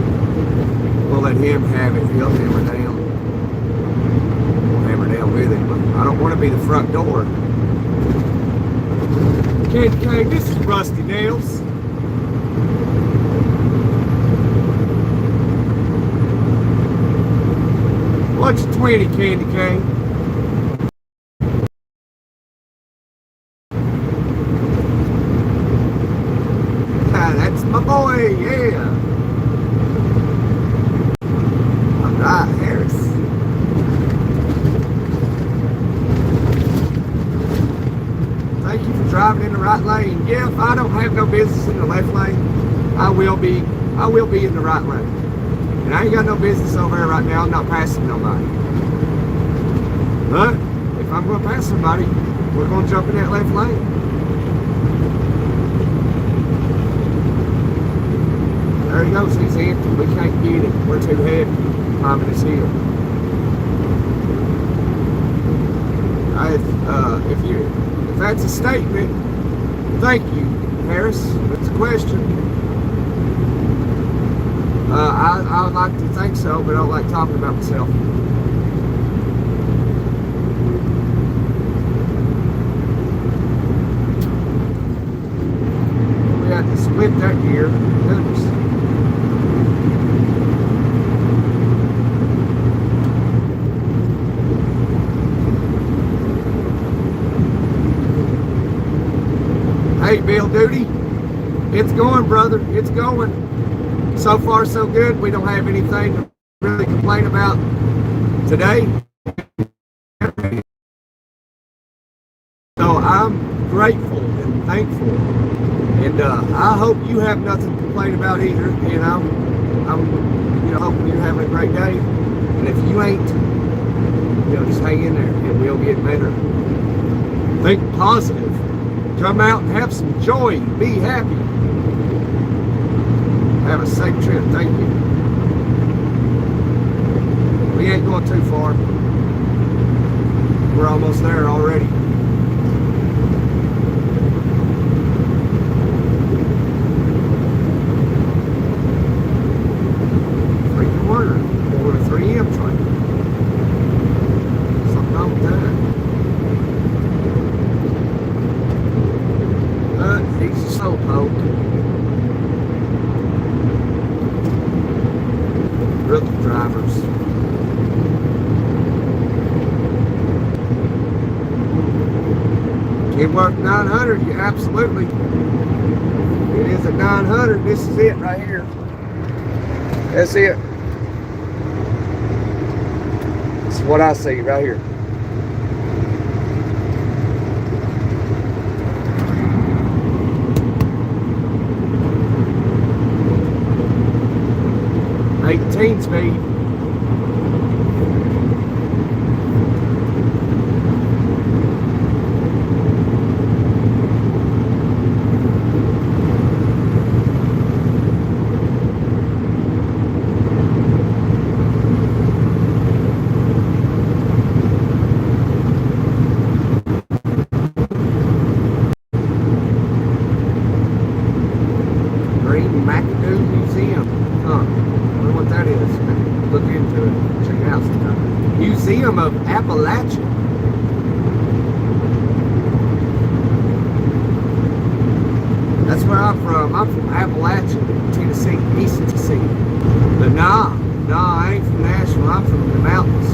We'll let him have it. He'll hammer down. We'll hammer down with him. But I don't want to be the front door. Candy cane, this is Rusty Nails. What's 20, Candy cane? I don't have no business in the left lane, I will be in the right lane. And I ain't got no business over there right now. I'm not passing nobody. But if I'm going to pass somebody, we're going to jump in that left lane. There he goes. He's empty. We can't get him. We're too heavy climbing this hill. If that's a statement, thank you, Harris. That's a question. I would like to think so, but I don't like talking about myself. We had to split that gear. Goodness. Hey, Bill Duty, it's going, brother. It's going. So far, so good. We don't have anything to really complain about today. So I'm grateful and thankful, and I hope you have nothing to complain about either. And I'm hoping you're having a great day. And if you ain't, just hang in there, and we'll get better. Think positive. Come out and have some joy. Be happy. Have a safe trip. Thank you. We ain't going too far. We're almost there already. Freaking word. Or a 3M train. Something wrong with that. He's a slowpoke. Rookie drivers. Kenworth 900, yeah, absolutely. It is a 900. This is it right here. That's it. This is what I see right here. Speed. Green McAdoo Museum. Huh. What that is. Look into it. Check it out sometime. Museum of Appalachia. That's where I'm from. I'm from Appalachia, Tennessee, East Tennessee. But nah, I ain't from Nashville. I'm from the mountains.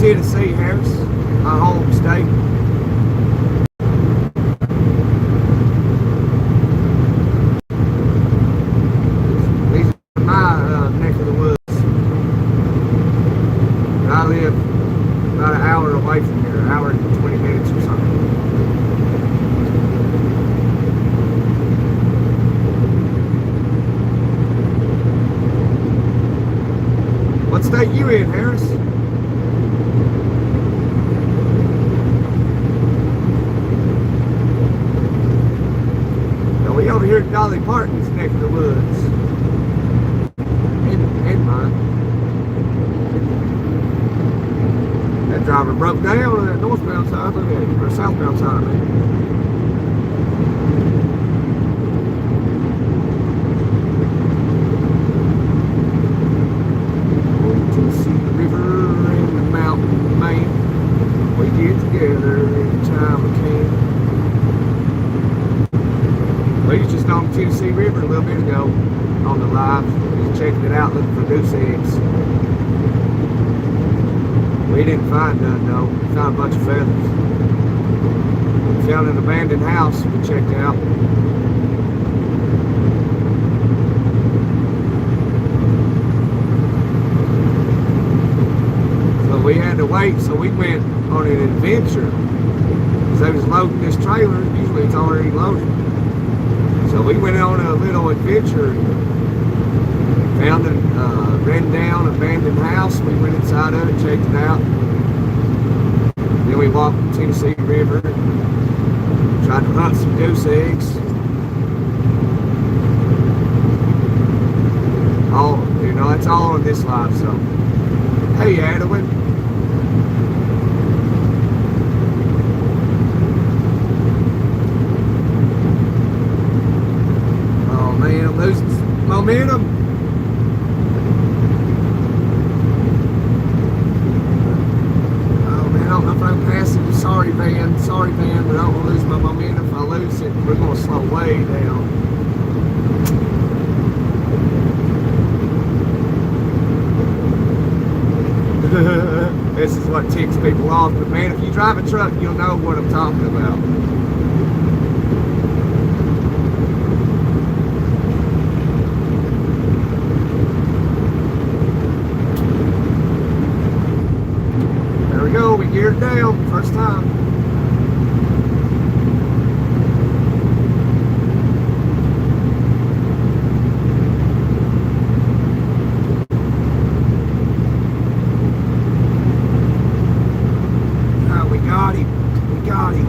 Tennessee, Harris, my home state. About an hour away from here, an hour and 20 minutes or something. What state you in, Harris? Now we over here at Dolly Parton's neck of the woods. In mine. That driver broke down on that northbound side, look at it, or southbound side, I mean. To see the river and the mountain, man. We get together every time we can. We was just on the Tennessee River a little bit ago on the live, just checking it out, looking for goose eggs. We didn't find none though. We found a bunch of feathers. We found an abandoned house we checked out. So we had to wait, so we went on an adventure. Because they was loading this trailer. Usually basically it's already loaded. So we went on a little adventure. Found a ran down abandoned house. We went inside of it, checked it out. Then we walked the Tennessee River, tried to hunt some goose eggs. All, you know, it's all on this live. So, hey, Adwin. Oh man, I'm losing momentum. Sorry, van, but I don't want to lose my momentum. If I lose it, we're going to slow way down. This is what ticks people off. But man, if you drive a truck, you'll know what I'm talking about. There we go. We geared down. First time. We got him. We got him.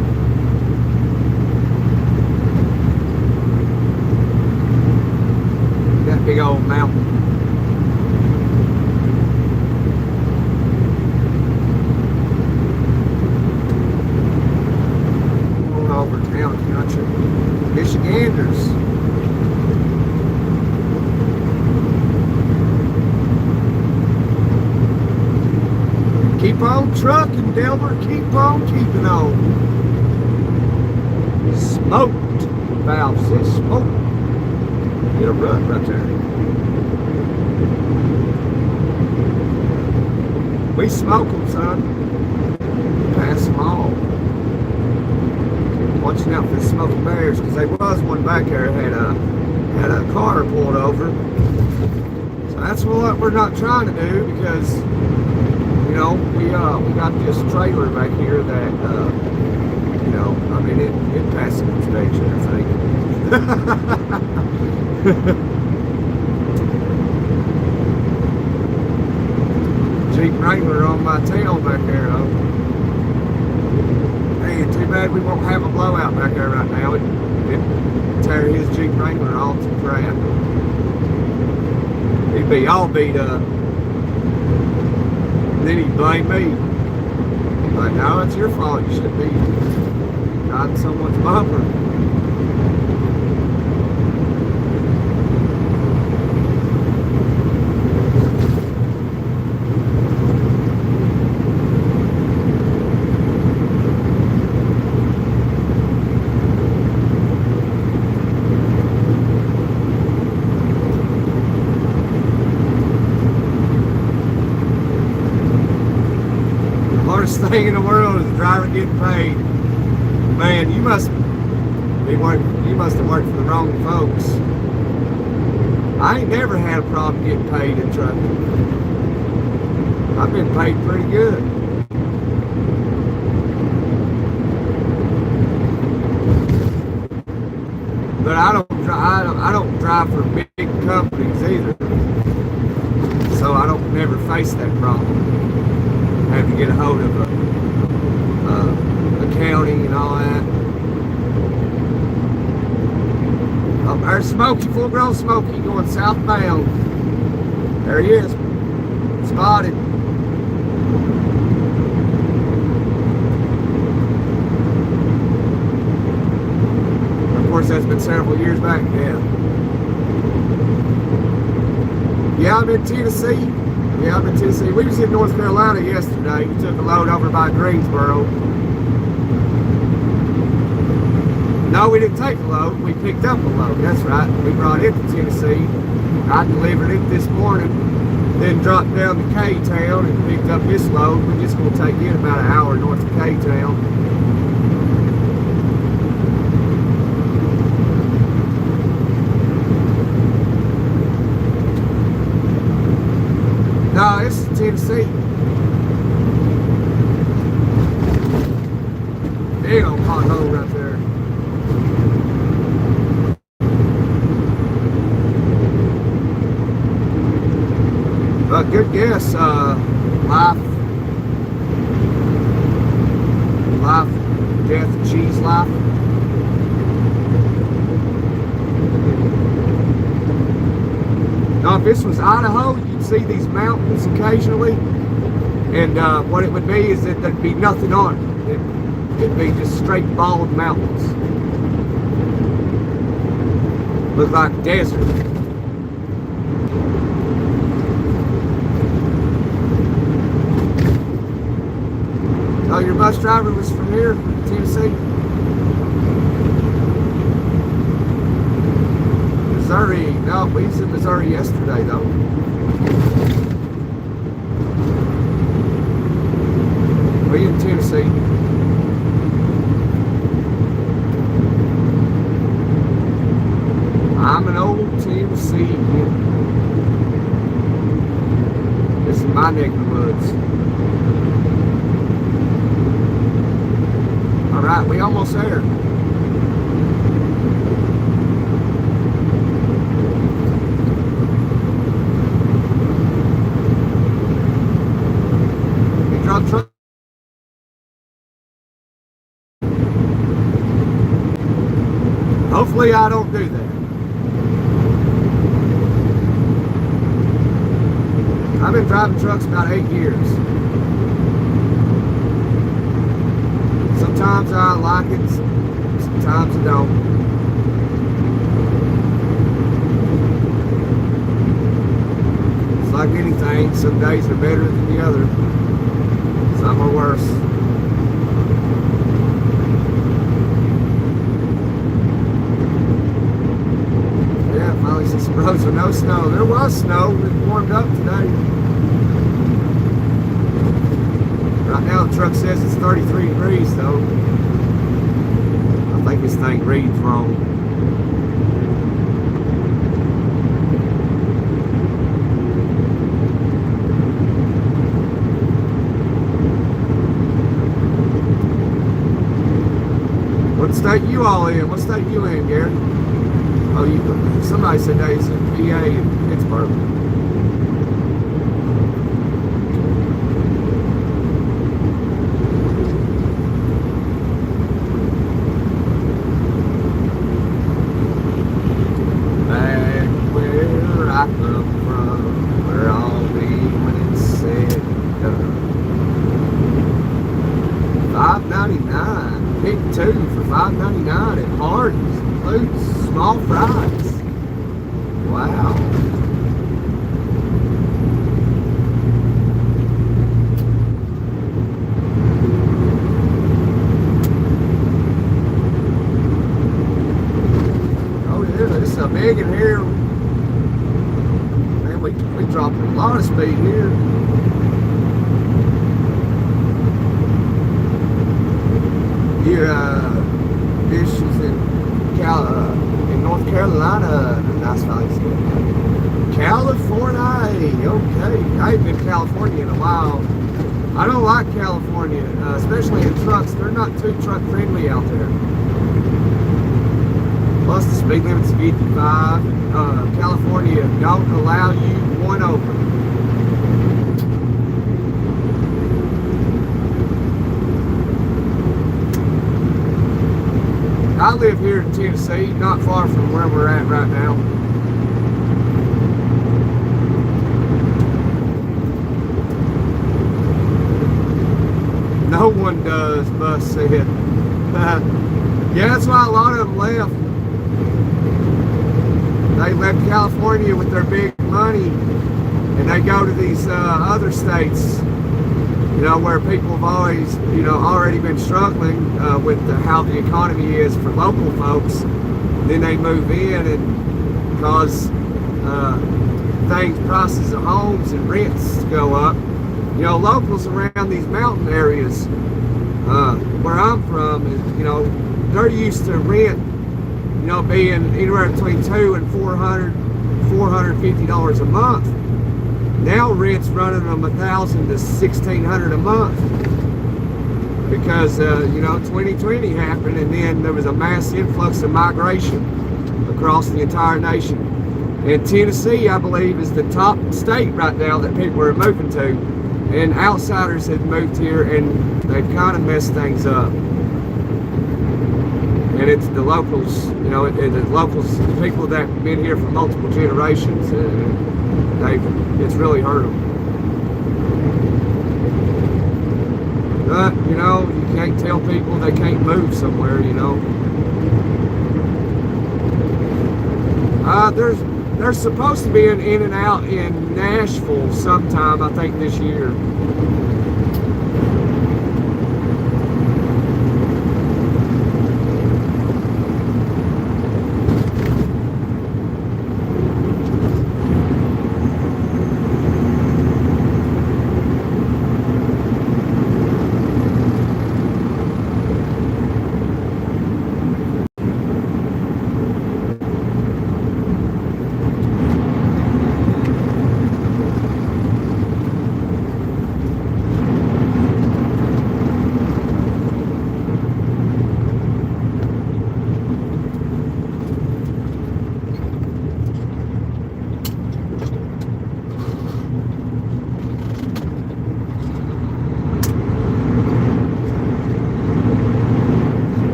That big old mountain. Over town country. Michiganders. Keep on trucking, Delbert. Keep on keeping on. Smoked. Valve says smoke. Get a rut right there. We smoke them, son. Pass them all. Watching out for the smoky bears, because there was one back there that had a car pulled over. So that's what we're not trying to do, because you know we got this trailer back here that you know, I mean it passed inspection, I think. Jeep Wrangler on my tail back there though. Man, too bad we won't have a blowout back there right now. It'd tear his Jeep Wrangler all to crap. He'd be all beat up. Then he'd blame me. Like, no, it's your fault. You should be riding someone's bumper. Thing in the world is a driver getting paid. Man, you must have worked for the wrong folks. I ain't never had a problem getting paid in trucking. I've been paid pretty good. But I don't drive for big companies either. So I don't never face that problem. Have to get a hold of accounting and all that. Oh, there's Smokey, full-grown Smokey going southbound. There he is, spotted. Of course, that's been several years back. Yeah, I'm in Tennessee. Yeah, I'm in Tennessee. We was in North Carolina yesterday. We took a load over by Greensboro. No, we didn't take a load. We picked up a load. That's right. We brought it to Tennessee. I delivered it this morning. Then dropped down to K-Town and picked up this load. We're just going to take it about an hour north of K-Town. No, this is Tennessee. Big old pothole right there. But good guess. Life, death, cheese life. Now, if this was Idaho, you'd see these mountains occasionally, and what it would be is that there'd be nothing on it. It'd be just straight bald mountains. Look like a desert. Oh, your bus driver was from here, Tennessee? Missouri. No, we was in Missouri yesterday, though. We in Tennessee. I'm an old Tennessean. This is my neck of the woods. All right, we almost there. We drove truck. Hopefully I don't do that. I've been driving trucks about 8 years. Sometimes I like it, sometimes I don't. It's like anything, some days are better than the other. Some are worse. Yeah, finally see some roads with no snow. There was snow, it warmed up today. Right now the truck says it's 33 degrees though. I think this thing reads wrong. What state you all in? What state you in, Gary? Oh, somebody said they's in PA in Pittsburgh. $5.99. Pick two for $5.99 at Hardee's. Includes small fries. Wow. Oh yeah, this is a big in here. Man, we dropped a lot of speed here. This is in North Carolina. That's nice. California. Okay. I ain't been to California in a while. I don't like California, especially in trucks. They're not too truck friendly out there. Plus the speed limit's 55. California don't allow you one over. I live here in Tennessee, not far from where we're at right now. No one does, bus said. Yeah, that's why a lot of them left. They left California with their big money, and they go to these other states, you know, where people have always, you know, already been struggling with how the economy is for local folks. Then they move in and cause prices of homes and rents go up. You know, locals around these mountain areas, where I'm from, is, you know, they're used to rent, you know, being anywhere between $200 and $450 a month. Now rent's running them $1,000 to $1,600 a month because you know, 2020 happened, and then there was a mass influx of migration across the entire nation. And Tennessee, I believe, is the top state right now that people are moving to. And outsiders have moved here and they've kind of messed things up. And it's the locals, you know, the locals, the people that have been here for multiple generations, it's really hurt them. But, you know, you can't tell people they can't move somewhere, you know. There's supposed to be an In-N-Out in Nashville sometime, I think, this year.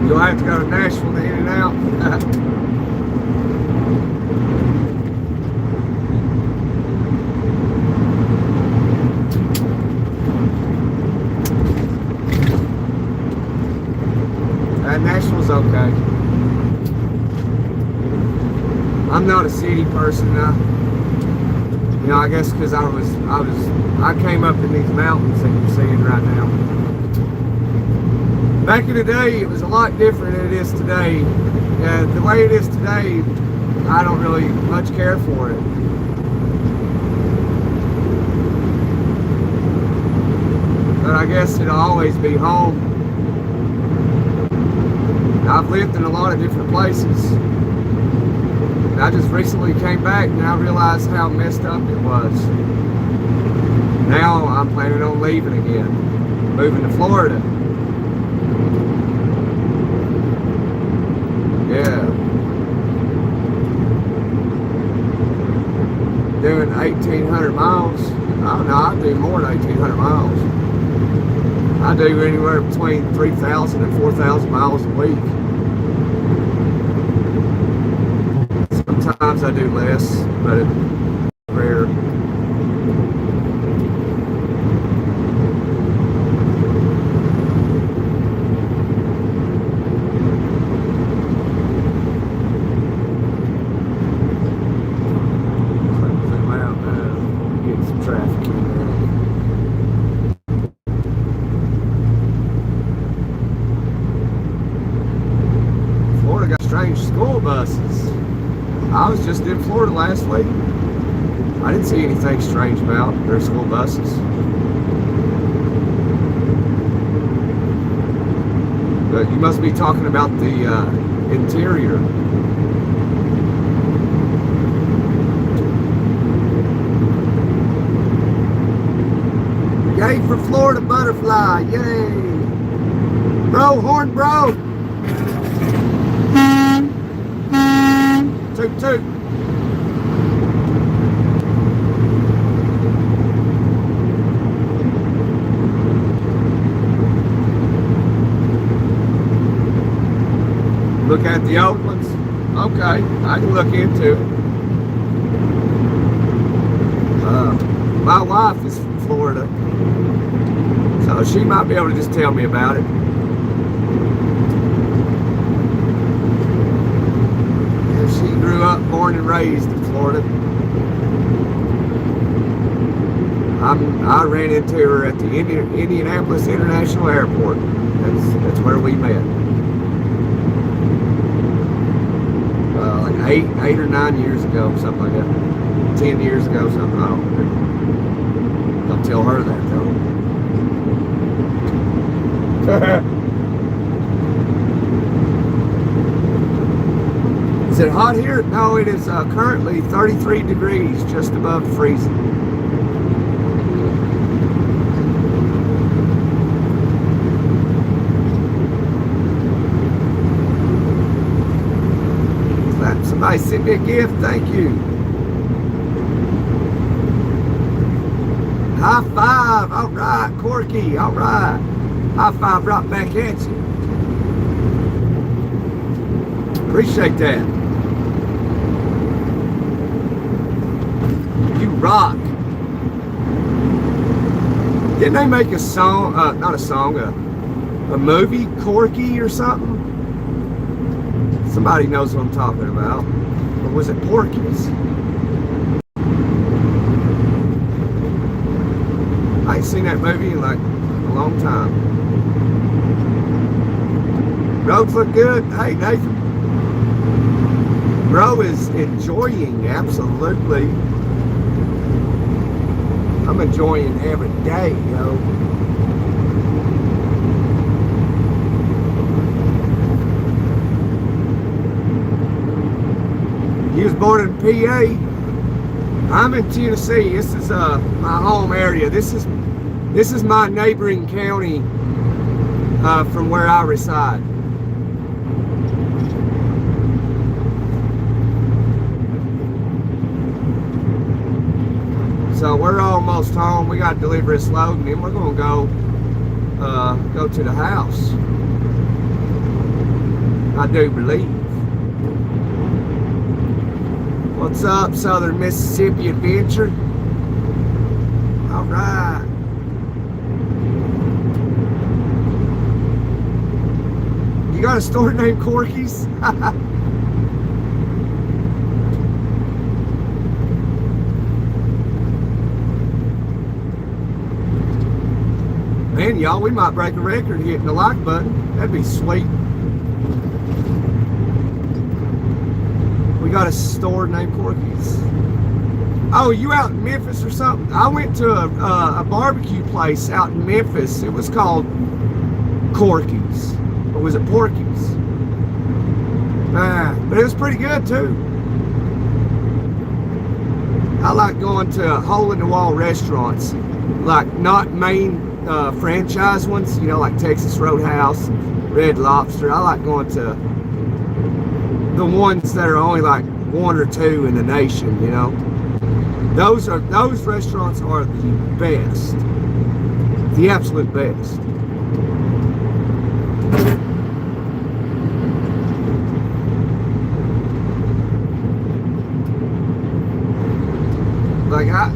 You'll have to go to Nashville to In-N-Out. Nashville's okay. I'm not a city person now. You know, I guess because I came up in these mountains that you're seeing right now. Back in the day, it was a lot different than it is today. The way it is today, I don't really much care for it. But I guess it'll always be home. I've lived in a lot of different places. And I just recently came back and I realized how messed up it was. Now I'm planning on leaving again, moving to Florida. Yeah. Doing 1,800 miles. I don't know, I do more than 1,800 miles. I do anywhere between 3,000 and 4,000 miles a week. Sometimes I do less, but it's rare. Zoom out, get some traffic in there. Florida got strange school buses. I was just in Florida last week. I didn't see anything strange about their school buses. But you must be talking about the interior. Yay for Florida butterfly, yay! Bro, horn bro! Toot toot. Look at the old ones. Okay, I can look into it. My wife is from Florida, so she might be able to just tell me about it. She grew up, born and raised in Florida. I ran into her at the Indianapolis International Airport. That's where we met. Like eight or 9 years ago, something like that. 10 years ago, something. I don't know. Don't tell her that though. Is it hot here? No, it is currently 33 degrees, just above freezing. Somebody sent me a gift. Thank you. High five. All right, Corky. All right. High five right back at you. Appreciate that. You rock. Didn't they make a song, not a song, a movie, Corky or something? Somebody knows what I'm talking about. Or was it Porky's? I ain't seen that movie in like a long time. Roads look good. Hey, Nathan. Bro is enjoying, absolutely. I'm enjoying every day, yo. He was born in PA. I'm in Tennessee. This is my home area. This is my neighboring county from where I reside. So we're almost home. We got to deliver this load, and then we're gonna go to the house. I do believe. What's up, Southern Mississippi Adventure? All right. You got a store named Corky's? Man, y'all, we might break a record hitting the like button. That'd be sweet. We got a store named Corky's. Oh, you out in Memphis or something? I went to a barbecue place out in Memphis. It was called Corky's. Or was it Porky's? But it was pretty good too. I like going to hole-in-the-wall restaurants. Like not main franchise ones, you know, like Texas Roadhouse, Red Lobster. I like going to the ones that are only like one or two in the nation, you know. Those restaurants are the best. The absolute best. Like I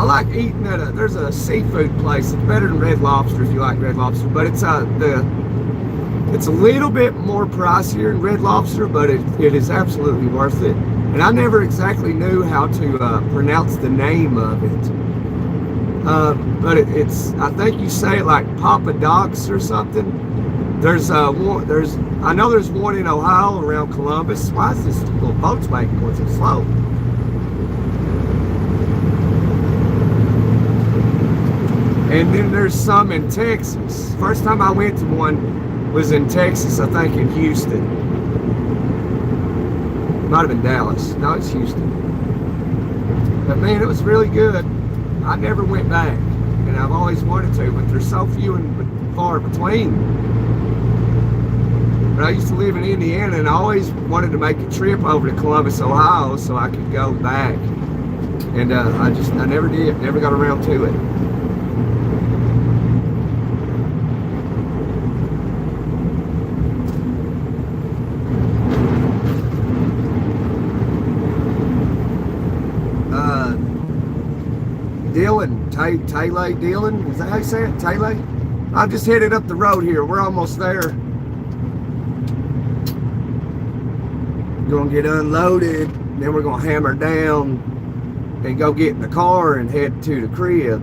like eating at there's a seafood place. It's better than Red Lobster if you like Red Lobster, but it's a little bit more pricier than Red Lobster, but it is absolutely worth it. And I never exactly knew how to pronounce the name of it, but it's I think you say it like Papa Doc's or something. I know there's one in Ohio around Columbus. Why is this little boat's making going so slow? And then there's some in Texas. First time I went to one was in Texas, I think in Houston. Might have been Dallas. No, it's Houston. But man, it was really good. I never went back, and I've always wanted to, but there's so few and far between. But I used to live in Indiana, and I always wanted to make a trip over to Columbus, Ohio, so I could go back. And I never did. Never got around to it. Taylor Dillon, is that how you say it? Taylor? I'm just headed up the road here. We're almost there. Gonna get unloaded, then we're gonna hammer down and go get in the car and head to the crib.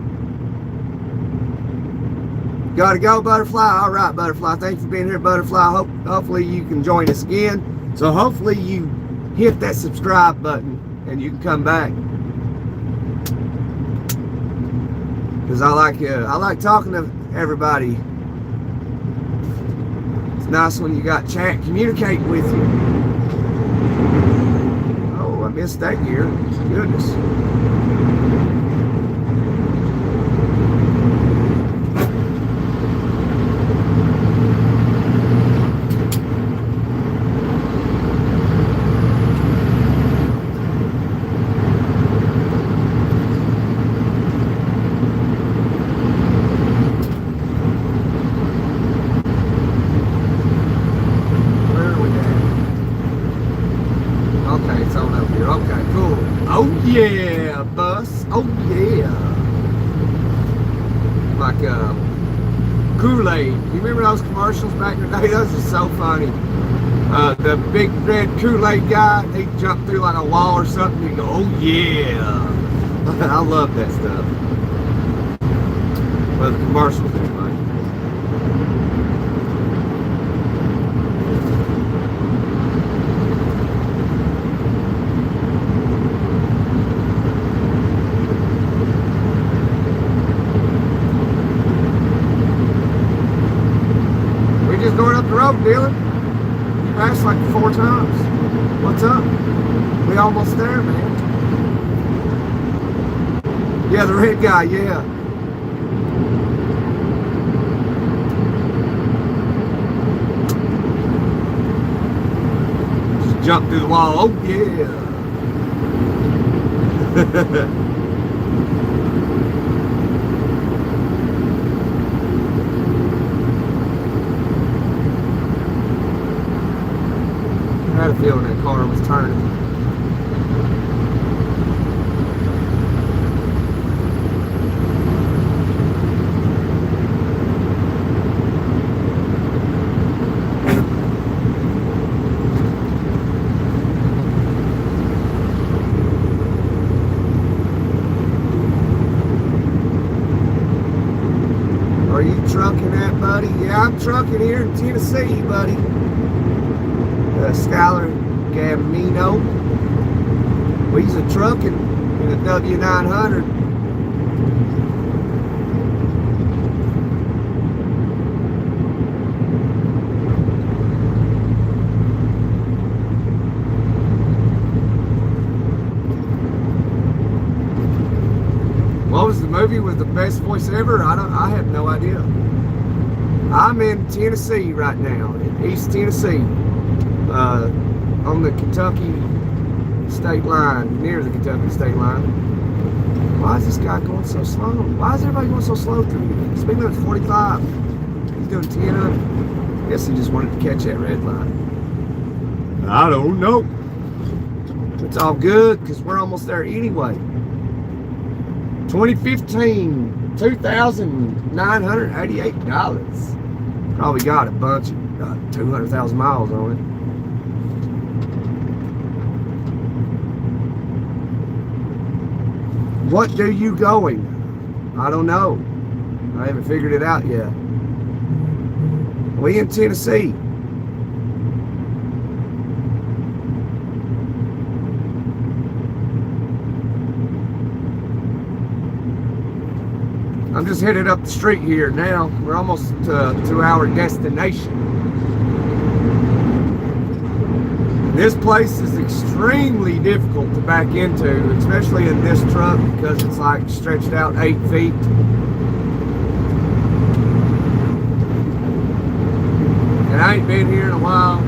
Gotta go, Butterfly. All right, Butterfly. Thanks for being here, Butterfly. Hopefully you can join us again. So hopefully you hit that subscribe button and you can come back. Because I like talking to everybody. It's nice when you got chat communicating with you. Oh, I missed that gear. Goodness. Okay, it's on over here. Okay, cool. Oh yeah, bus. Oh yeah. Like Kool-Aid. You remember those commercials back in the day? Those are so funny. The big red Kool-Aid guy, he jumped through like a wall or something. He'd go, oh yeah. I love that stuff. Well, the commercials anyway. Just going up the road, Dylan. You passed like 4 times. What's up? We almost there, man. Yeah, the red guy, yeah. Just jump through the wall. Oh, yeah. I had a feeling that car was turning. Are you trucking that, buddy? Yeah, I'm trucking here in Tennessee, buddy. Skylar Gamino. Well, he's a trucking in a W900. What was the movie with the best voice ever? I have no idea. I'm in Tennessee right now, in East Tennessee. On the Kentucky state line, near the Kentucky state line. Why is this guy going so slow? Why is everybody going so slow through here? Speaking of 45, he's doing 10 up. I guess he just wanted to catch that red light. I don't know. It's all good because we're almost there anyway. 2015, $2,988. Probably got a bunch of 200,000 miles on it. What do you going? I don't know. I haven't figured it out yet. We in Tennessee. I'm just headed up the street here now. We're almost to our destination. This place is extremely difficult to back into, especially in this truck because it's like stretched out 8 feet. And I ain't been here in a while.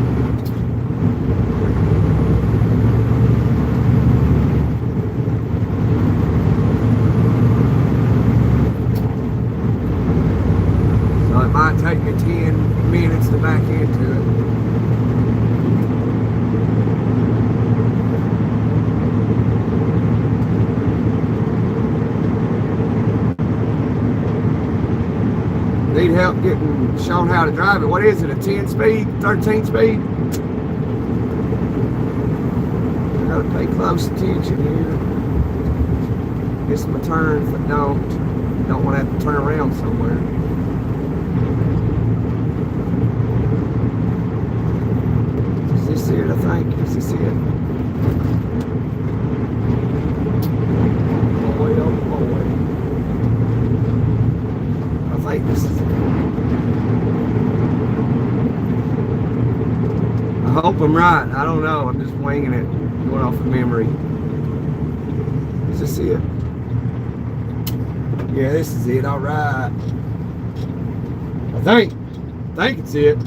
So it might take me 10 minutes to back into it. Need help getting shown how to drive it. What is it, a 10 speed, 13 speed? I gotta pay close attention here. Miss my turn if I don't want to have to turn around somewhere. Is this it, I think? Is this it? Oh boy, oh boy. I think this is it. I hope I'm right. I don't know. I'm just winging it, going off of memory. Is this it? Yeah, this is it. All right. I think it's it.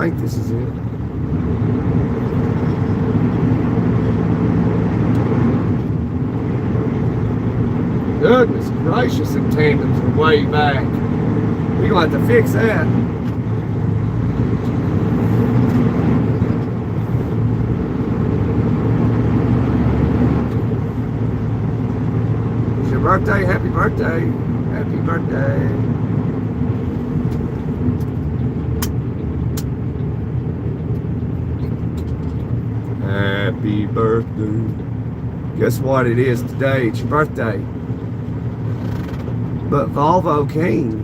think this is it. Goodness gracious, the tandems are way back. We're going to have to fix that. It's your birthday. Happy birthday. Happy birthday. Happy birthday. Guess what it is today? It's your birthday. But Volvo King,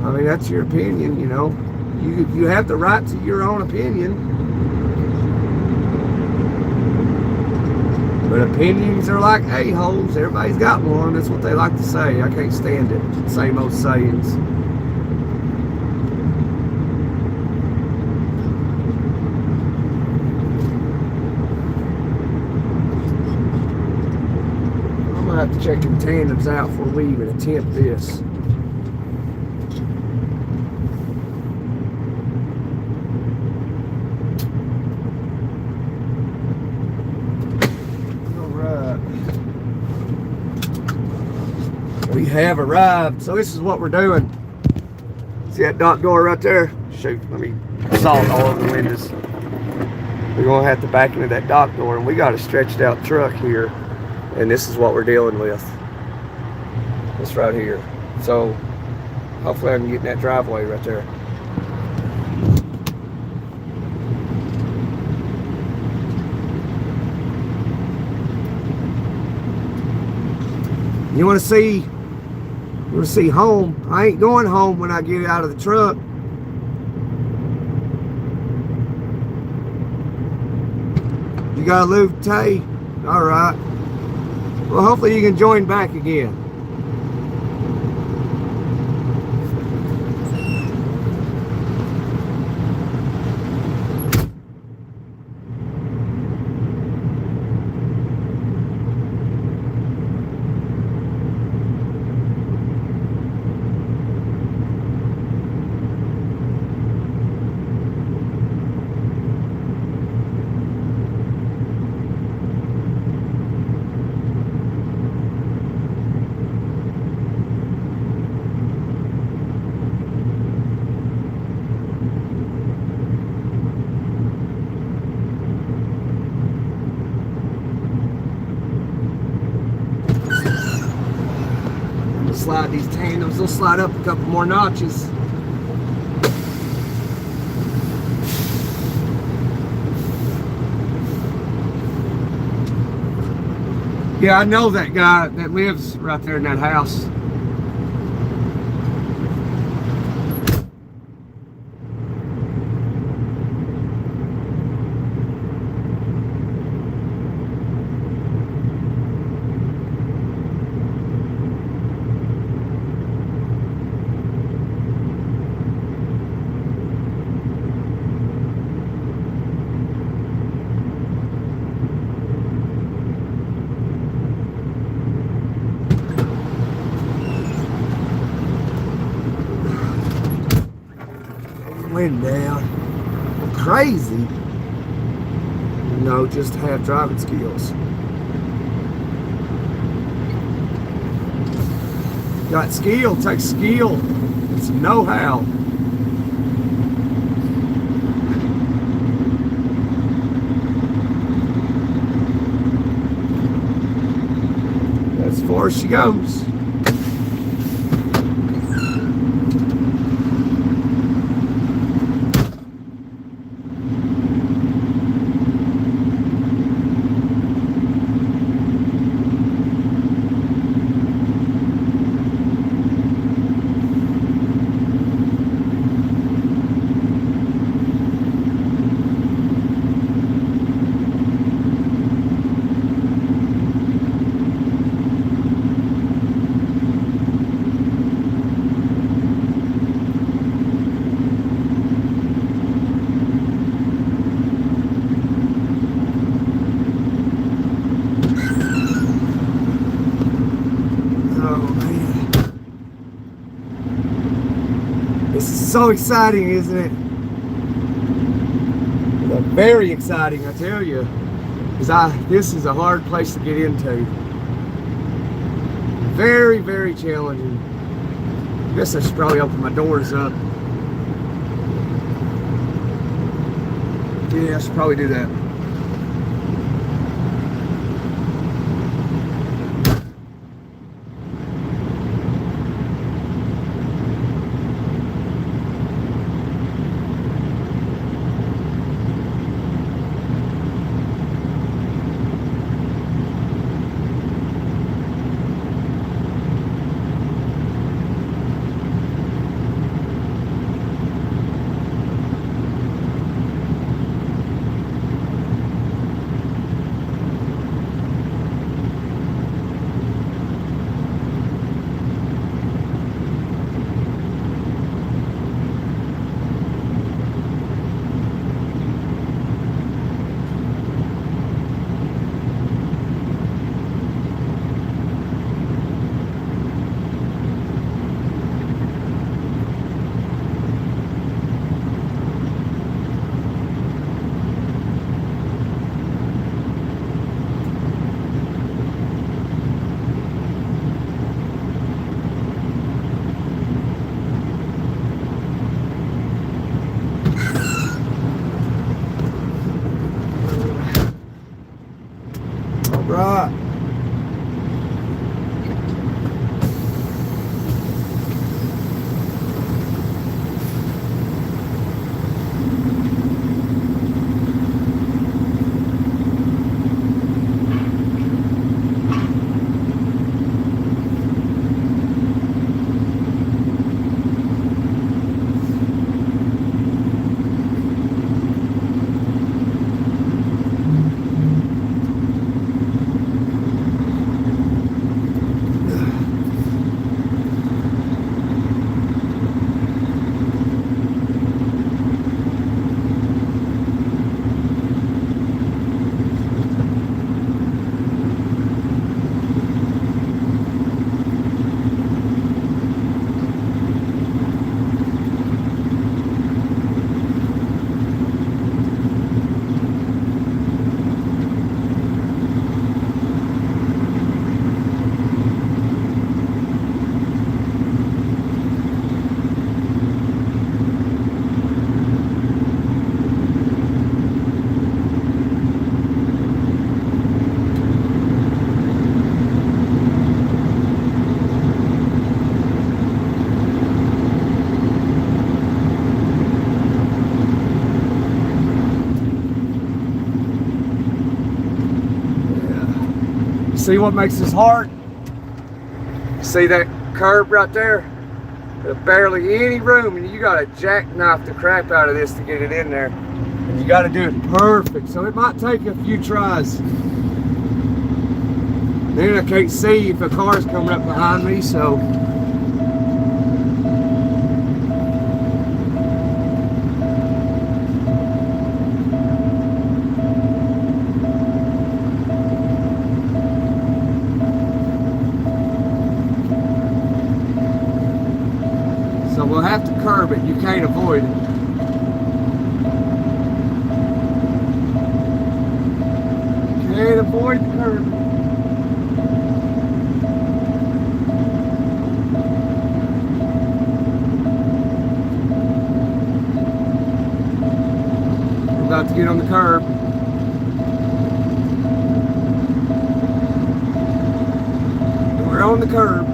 I mean, that's your opinion, you know. You have the right to your own opinion. But opinions are like a-holes. Everybody's got one. That's what they like to say. I can't stand it. Same old sayings. I'm gonna have to check the tandems out before we even attempt this. We have arrived. So this is what we're doing. See that dock door right there? Shoot, let me salt all over the windows. We're gonna have to back into that dock door, and we got a stretched out truck here, and this is what we're dealing with. This right here. So hopefully I can get in that driveway right there. You want to see home? I ain't going home when I get out of the truck. You got a lube tay? All right. Well, hopefully you can join back again. Slide these tandems, they'll slide up a couple more notches. Yeah, I know that guy that lives right there in that house. Wind down. Crazy. No, just have driving skills. Got skill, takes skill. It's know-how. As far as she goes. so exciting, isn't it? Very exciting, I tell you. This is a hard place to get into. Very, very challenging. I guess I should probably open my doors up. Yeah, I should probably do that. Right. See what makes this hard? See that curb right there? There's barely any room, and you gotta jackknife the crap out of this to get it in there. And you gotta do it perfect. So it might take a few tries. Then I can't see if a car's coming up behind me, so. So we'll have to curb it. You can't avoid it. Can't avoid the curb. We're about to get on the curb. We're on the curb.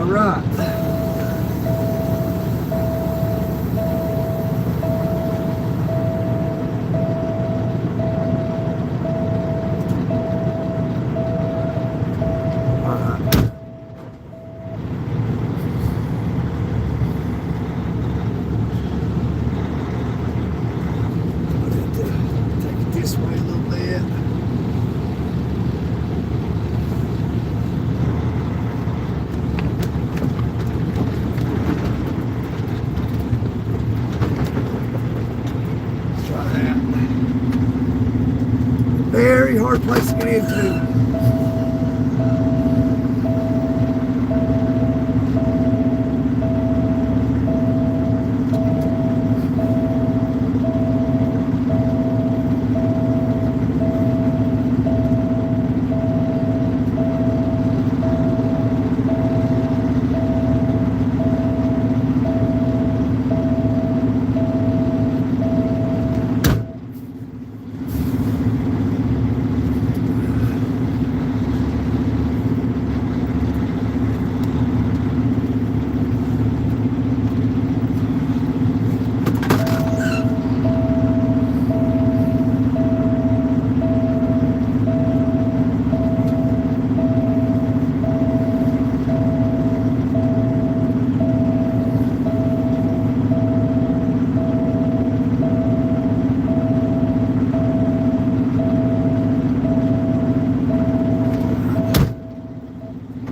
All right. This way a little bit. Let's try that. Very hard place to get into.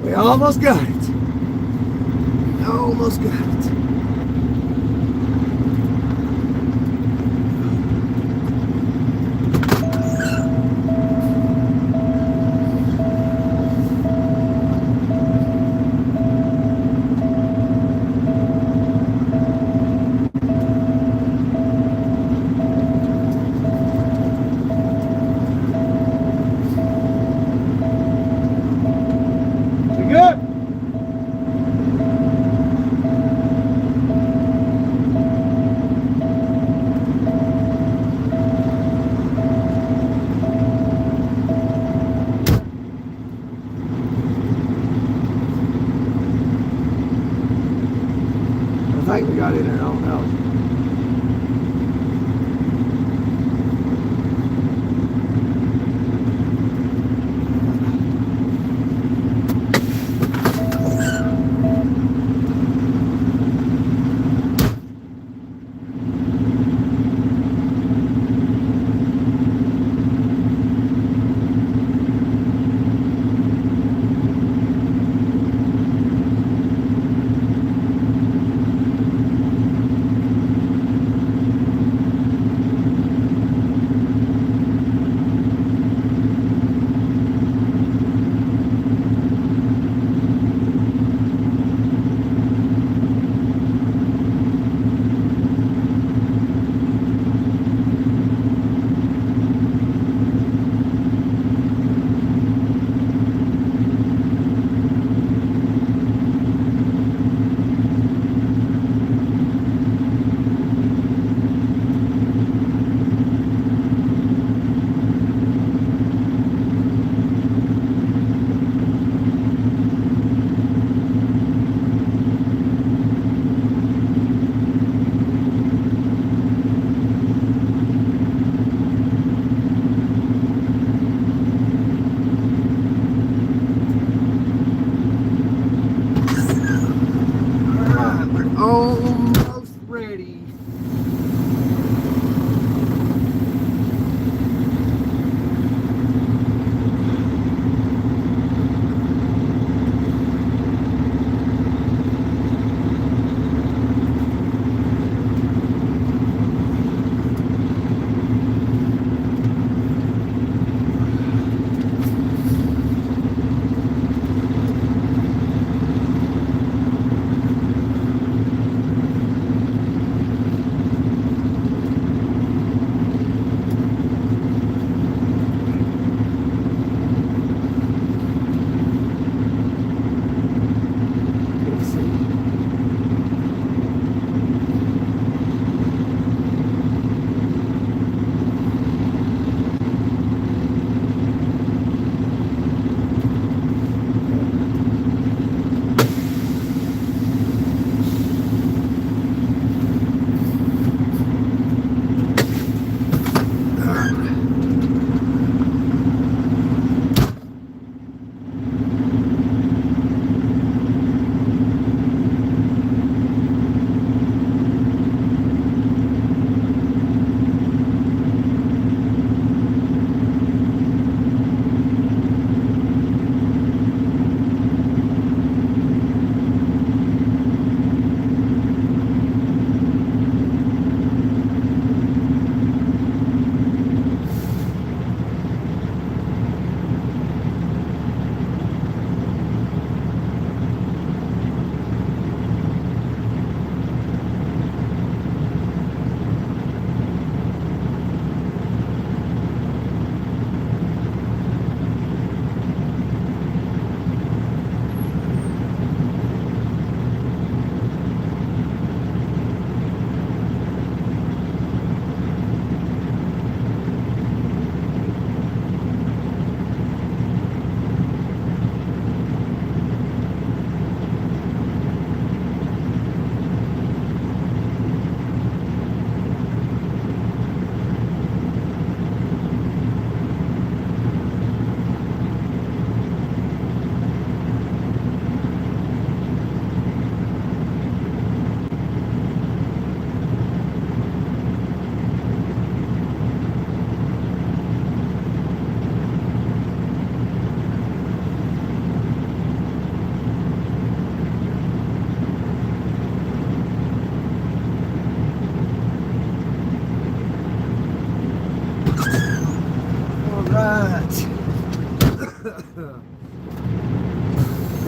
We almost got it. Almost got it. We good? I think we got in there. I don't know.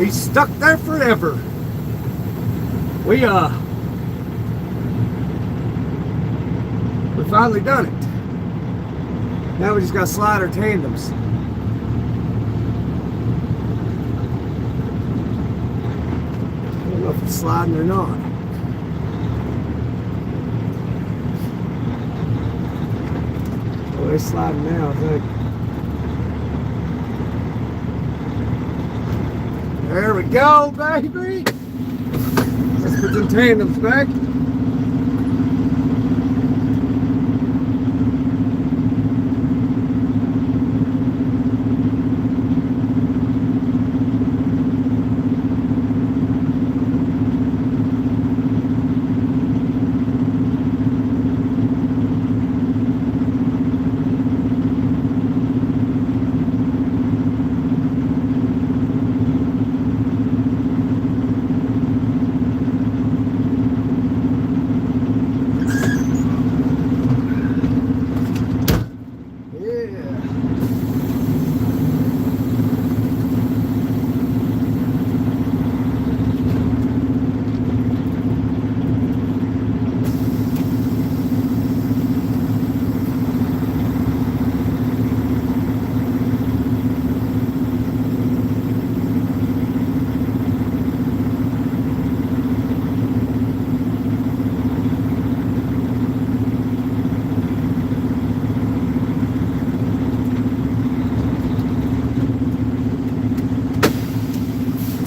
He's stuck there forever. We finally done it. Now we just got to slide our tandems. I don't know if it's sliding or not. Oh, they're sliding now, I think. There we go, baby. Let's put the tandems back.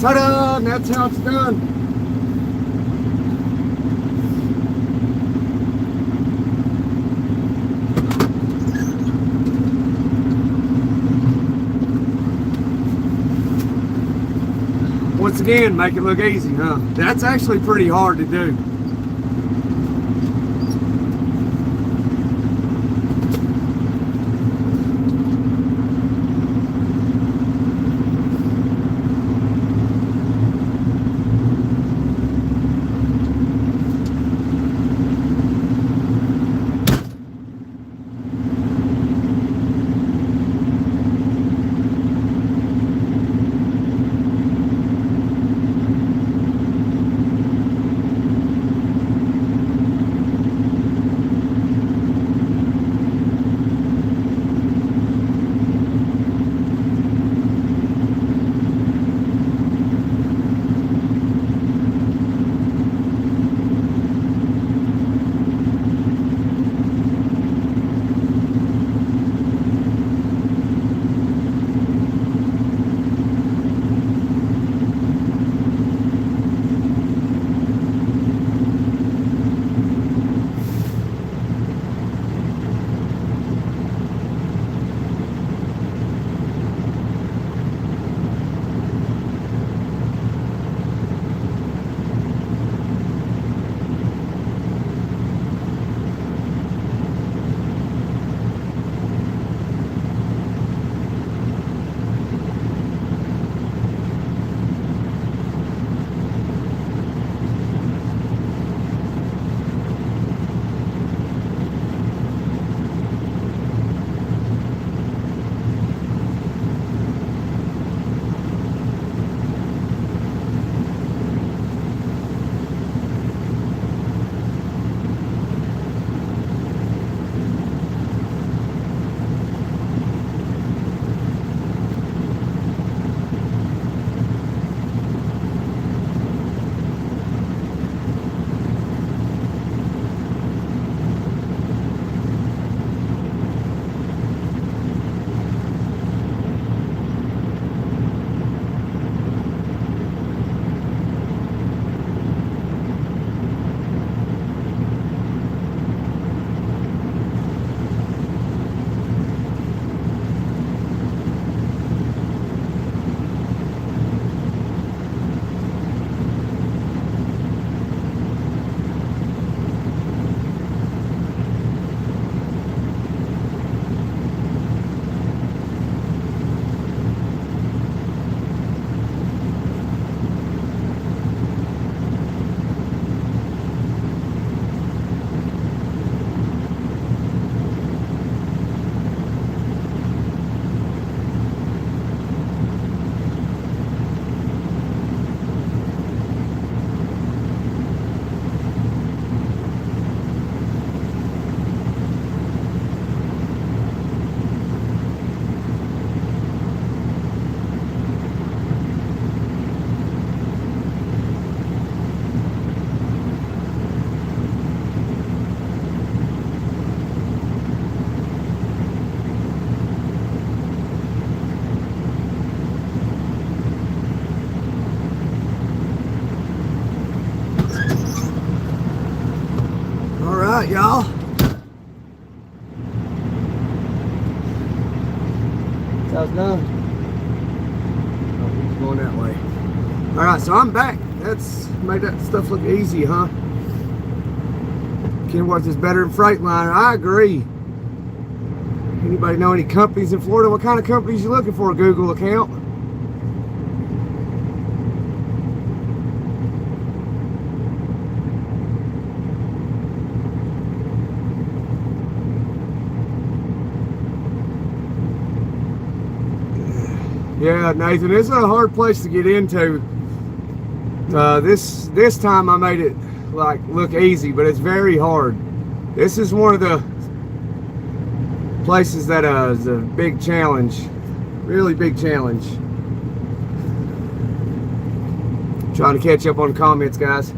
Ta-da! And that's how it's done. Once again, make it look easy, huh? That's actually pretty hard to do. y'all. So it's done. Oh, he's going that way. Alright, so I'm back. That's made that stuff look easy, huh? Kenworth is better than Freightliner. I agree. Anybody know any companies in Florida? What kind of companies you looking for? A Google account? Yeah, Nathan, it's a hard place to get into. This time I made it like look easy, but it's very hard. This is one of the places that is a big challenge, really big challenge. Trying to catch up on the comments, guys.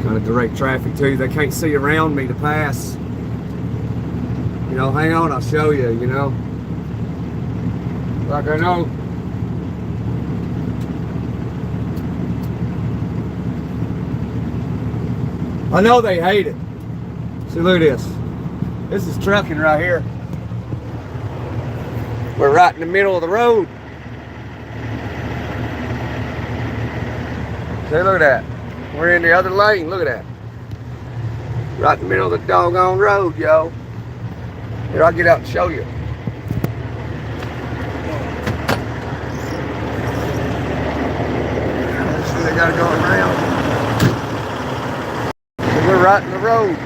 Kind of direct traffic too. They can't see around me to pass. You know, hang on, I'll show you, you know. Like I know they hate it. See, look at this. This is Truckin right here. We're right in the middle of the road. See, look at that. We're in the other lane, look at that. Right in the middle of the doggone road, yo. Here, I'll get out and show you. See, they gotta go around. So we're right in the road.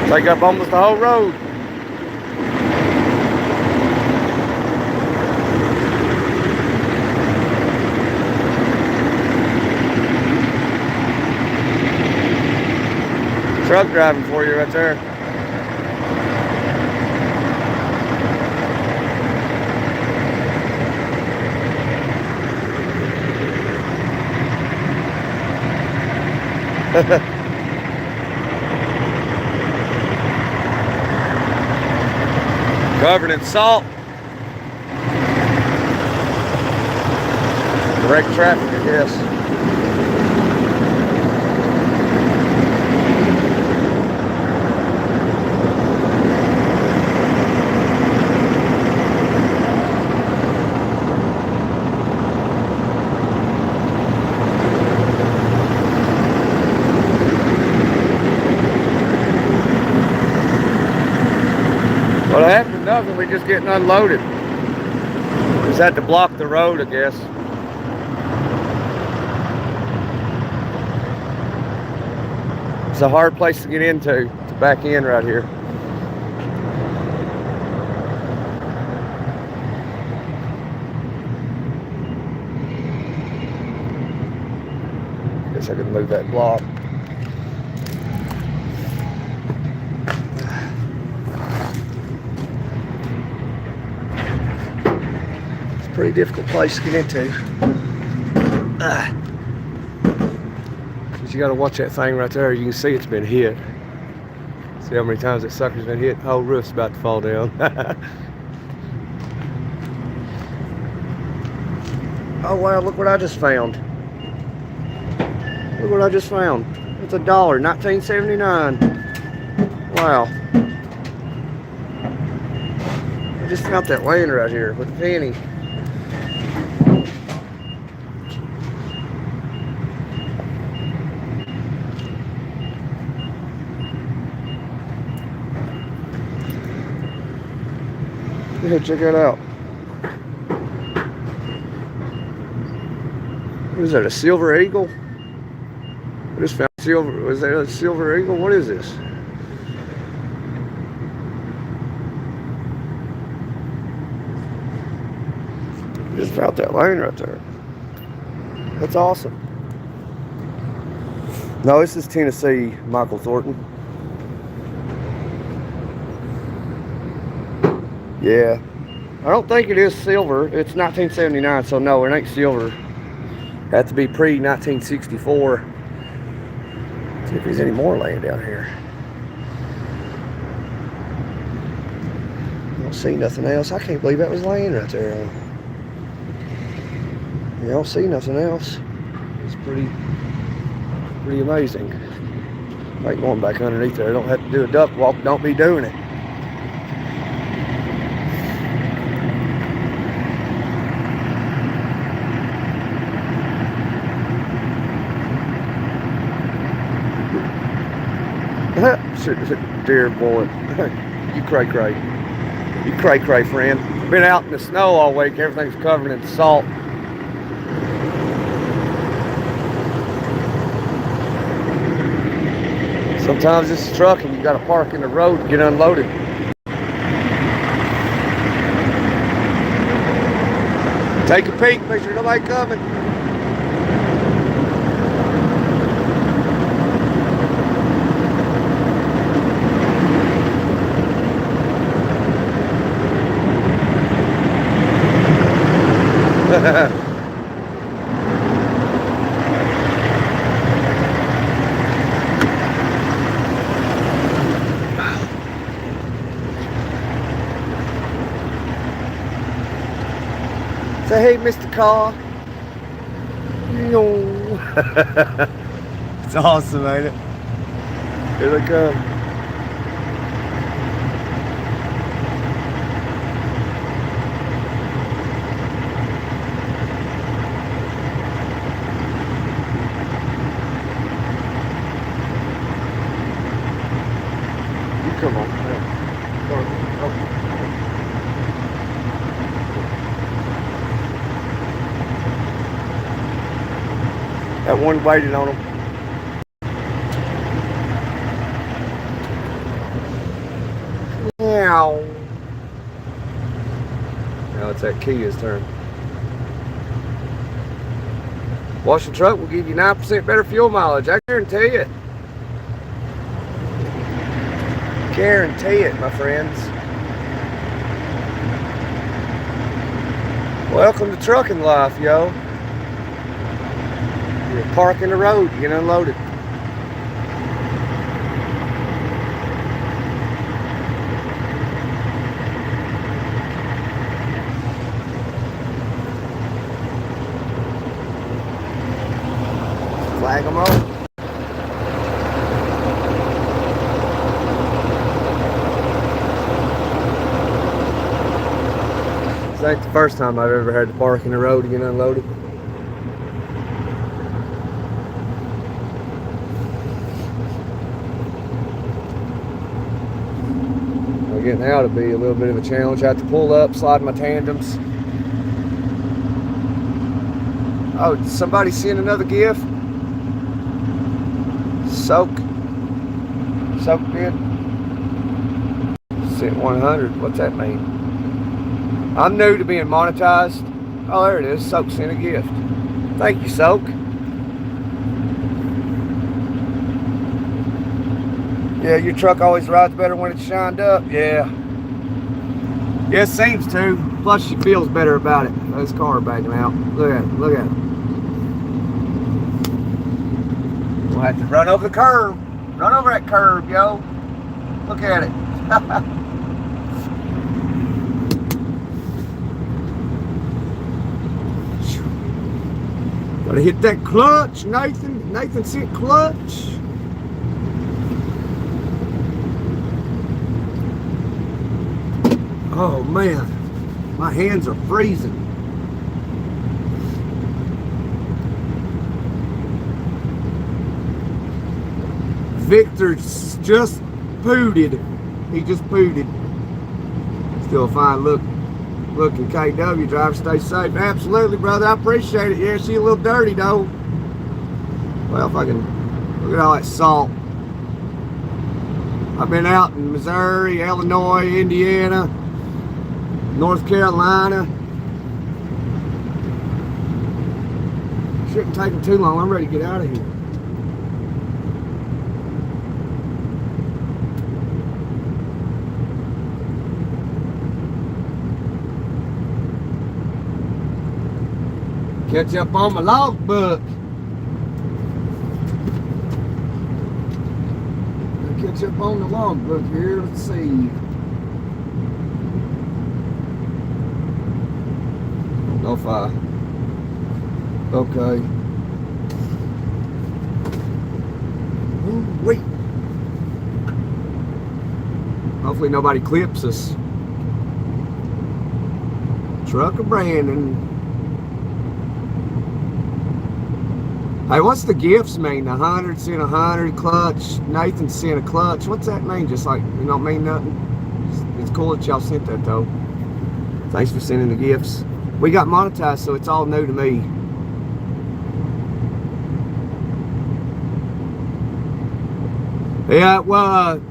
Take up almost the whole road. Truck driving for you right there. Covered in salt. Direct traffic, I guess. Well, after nothing, we're just getting unloaded. Just had to block the road, I guess. It's a hard place to get into, to back in right here. Guess I could move that block. Pretty difficult place to get into. But you gotta watch that thing right there. You can see it's been hit. See how many times that sucker's been hit? The whole roof's about to fall down. Oh wow, look what I just found. Look what I just found. It's $1, 1979. Wow. I just found that laying right here with a penny. Yeah, check that out. What is that, a silver eagle? I just found silver. Was that a silver eagle? What is this? Just found that lane right there. That's awesome. No, this is Tennessee, Michael Thornton. Yeah. I don't think it is silver. It's 1979, so no, it ain't silver. Had to be pre-1964. See if there's any more laying down here. I don't see nothing else. I can't believe that was laying right there. I don't see nothing else. It's pretty amazing. Like going back underneath there. I don't have to do a duck walk. Don't be doing it. Dear boy. You cray. You cray, friend. Been out in the snow all week. Everything's covered in salt. Sometimes this is trucking. You got to park in the road and get unloaded. Take a peek. Make sure nobody coming. Say, hey, Mr. Car. No. It's awesome, ain't it? Here they come. You come on. That one waited on him. Meow. Now it's that Kia's turn. Wash the truck will give you 9% better fuel mileage. I guarantee it. Guarantee it, my friends. Welcome to trucking life, yo. You park in the road, you get unloaded. Flag them on. This ain't the first time I've ever had to park in the road to get unloaded. Getting out would be a little bit of a challenge. I have to pull up, slide my tandems. Oh, did somebody send another gift? Soak did? Sent 100. What's that mean? I'm new to being monetized. Oh, there it is. Soak sent a gift. Thank you, Soak. Yeah, your truck always rides better when it's shined up. Yeah. Yeah, it seems to. Plus, she feels better about it. This car backing out. Look at it. Look at it. We'll have to run over the curb. Run over that curb, yo. Look at it. Gotta hit that clutch, Nathan. Nathan said clutch. Oh man, my hands are freezing. Victor's just pooted. He just pooted. Still a fine looking KW driver. Stay safe. Absolutely, brother. I appreciate it. Yeah, she's a little dirty though. Well, if I can look at all that salt. I've been out in Missouri, Illinois, Indiana, North Carolina. Shouldn't take them too long. I'm ready to get out of here. Catch up on my logbook. Catch up on the logbook here. Let's see. No fire. Okay. Ooh, wait. Hopefully nobody clips us. Trucker Brandon. Hey, what's the gifts mean? 100 sent 100 clutch. Nathan sent a clutch. What's that mean? Just like, you don't mean nothing? It's cool that y'all sent that though. Thanks for sending the gifts. We got monetized, so it's all new to me. Yeah, well,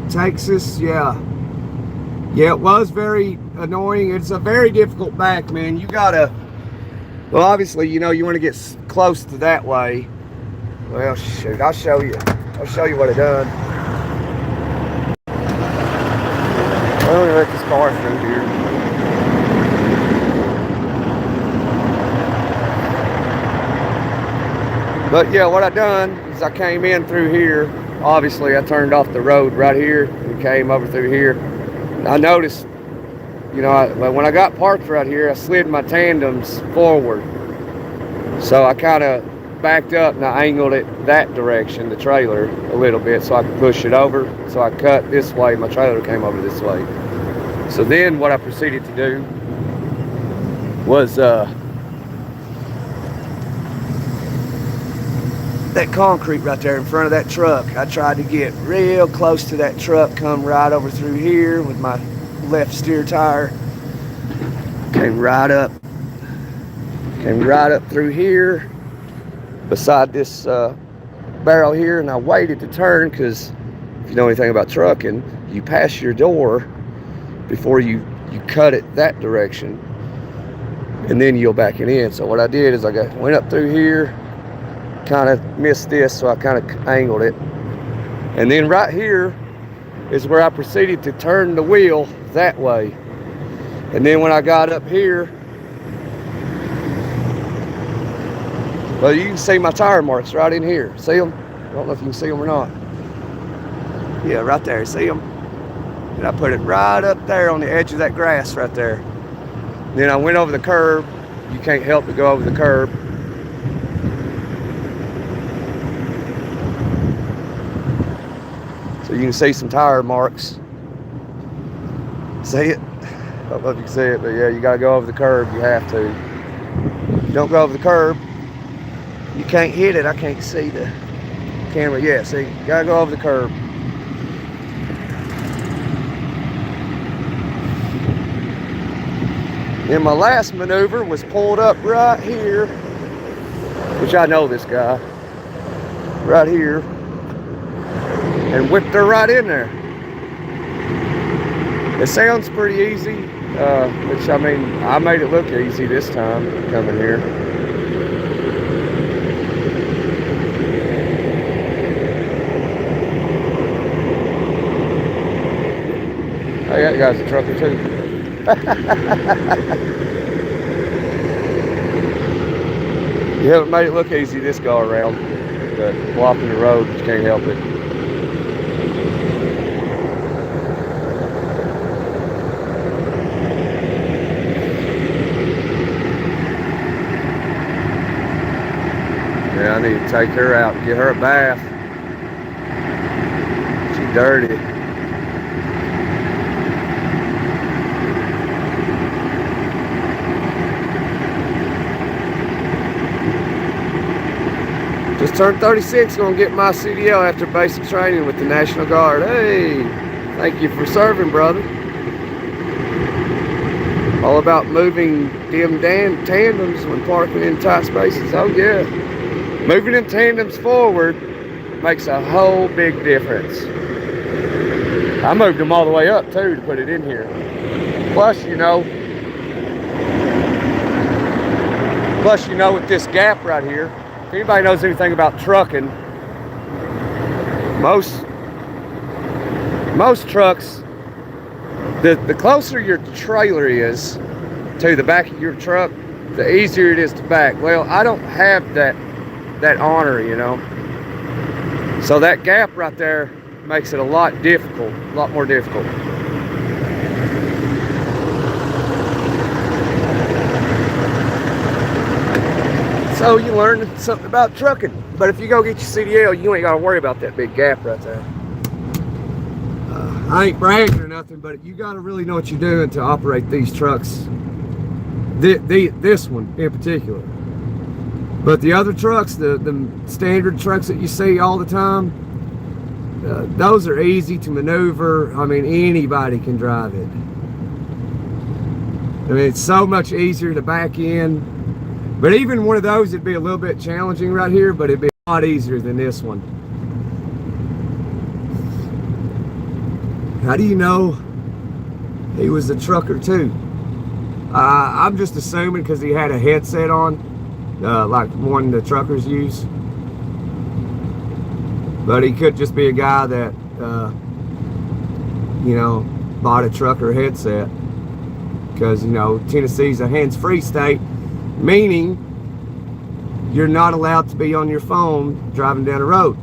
Texas, yeah. Yeah, it was very annoying. It's a very difficult back, man. You gotta, well, obviously, you know, you want to get close to that way. Well, shoot, I'll show you. I'll show you what I done. Let me let this car through here. But yeah, what I done is I came in through here. Obviously, I turned off the road right here and came over through here. I noticed, you know, when I got parked right here, I slid my tandems forward. So I kind of backed up and I angled it that direction, the trailer, a little bit so I could push it over. So I cut this way, my trailer came over this way. So then what I proceeded to do was that concrete right there in front of that truck. I tried to get real close to that truck, come right over through here with my left steer tire. Came right up through here beside this barrel here, and I waited to turn because if you know anything about trucking, you pass your door before you cut it that direction, and then you'll back it in. So what I did is I went up through here, kind of missed this, so I kind of angled it, and then right here is where I proceeded to turn the wheel that way. And then when I got up here, well, you can see my tire marks right in here. See them? I don't know if you can see them or not. Yeah, right there. See them? And I put it right up there on the edge of that grass right there. Then I went over the curb. You can't help but go over the curb. So you can see some tire marks. See it? I don't know if you can see it, but yeah, you gotta go over the curb. You have to. If you don't go over the curb, you can't hit it. I can't see the camera. Yeah, see, you gotta go over the curb. Then my last maneuver was pulled up right here, which I know this guy, right here, and whipped her right in there. It sounds pretty easy, which I mean, I made it look easy this time coming here. Hey, that guy's a trucker too. You haven't made it look easy this go around, but blocking the road, you can't help it. Yeah, I need to take her out and get her a bath. She's dirty. Just turned 36, gonna get my CDL after basic training with the National Guard. Hey, thank you for serving, brother. All about moving them tandems when parking in tight spaces. Oh yeah. Moving them tandems forward makes a whole big difference. I moved them all the way up too to put it in here. Plus, you know, with this gap right here, if anybody knows anything about trucking, most trucks, the closer your trailer is to the back of your truck, the easier it is to back. Well, I don't have that honor, you know. So that gap right there makes it a lot more difficult. So you learn something about trucking. But if you go get your CDL, you ain't got to worry about that big gap right there. I ain't bragging or nothing, but you got to really know what you're doing to operate these trucks. This one in particular. But the other trucks, the standard trucks that you see all the time, those are easy to maneuver. I mean, anybody can drive it. I mean, it's so much easier to back in. But even one of those would be a little bit challenging right here, but it'd be a lot easier than this one. How do you know he was a trucker too? I'm just assuming because he had a headset on, like one the truckers use. But he could just be a guy that, you know, bought a trucker headset. Because, you know, Tennessee's a hands-free state, meaning you're not allowed to be on your phone driving down the road.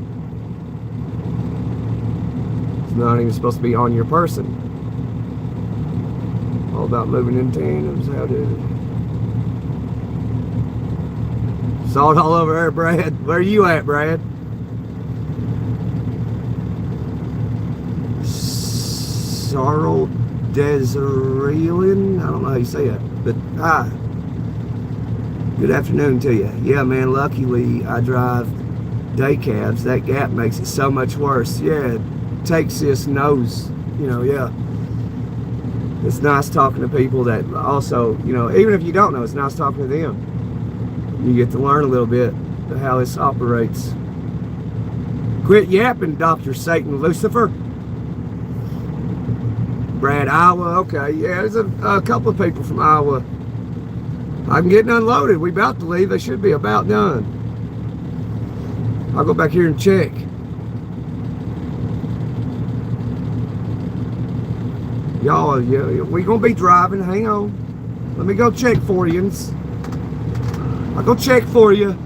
It's not even supposed to be on your person. All about moving in tandems. How did it? Salt all over there, Brad. Where are you at, Brad? Sarl Desirelin. I don't know how you say it, but hi. Good afternoon to you. Yeah, man, luckily I drive day cabs. That gap makes it so much worse. Yeah, Texas knows, you know, yeah. It's nice talking to people that also, you know, even if you don't know, it's nice talking to them. You get to learn a little bit of how this operates. Quit yapping, Dr. Satan Lucifer. Brad, Iowa, okay. Yeah, there's a couple of people from Iowa. I'm getting unloaded. We about to leave. They should be about done. I'll go back here and check. Y'all, yeah, we gonna be driving. Hang on. Let me go check for you. I'll go check for you.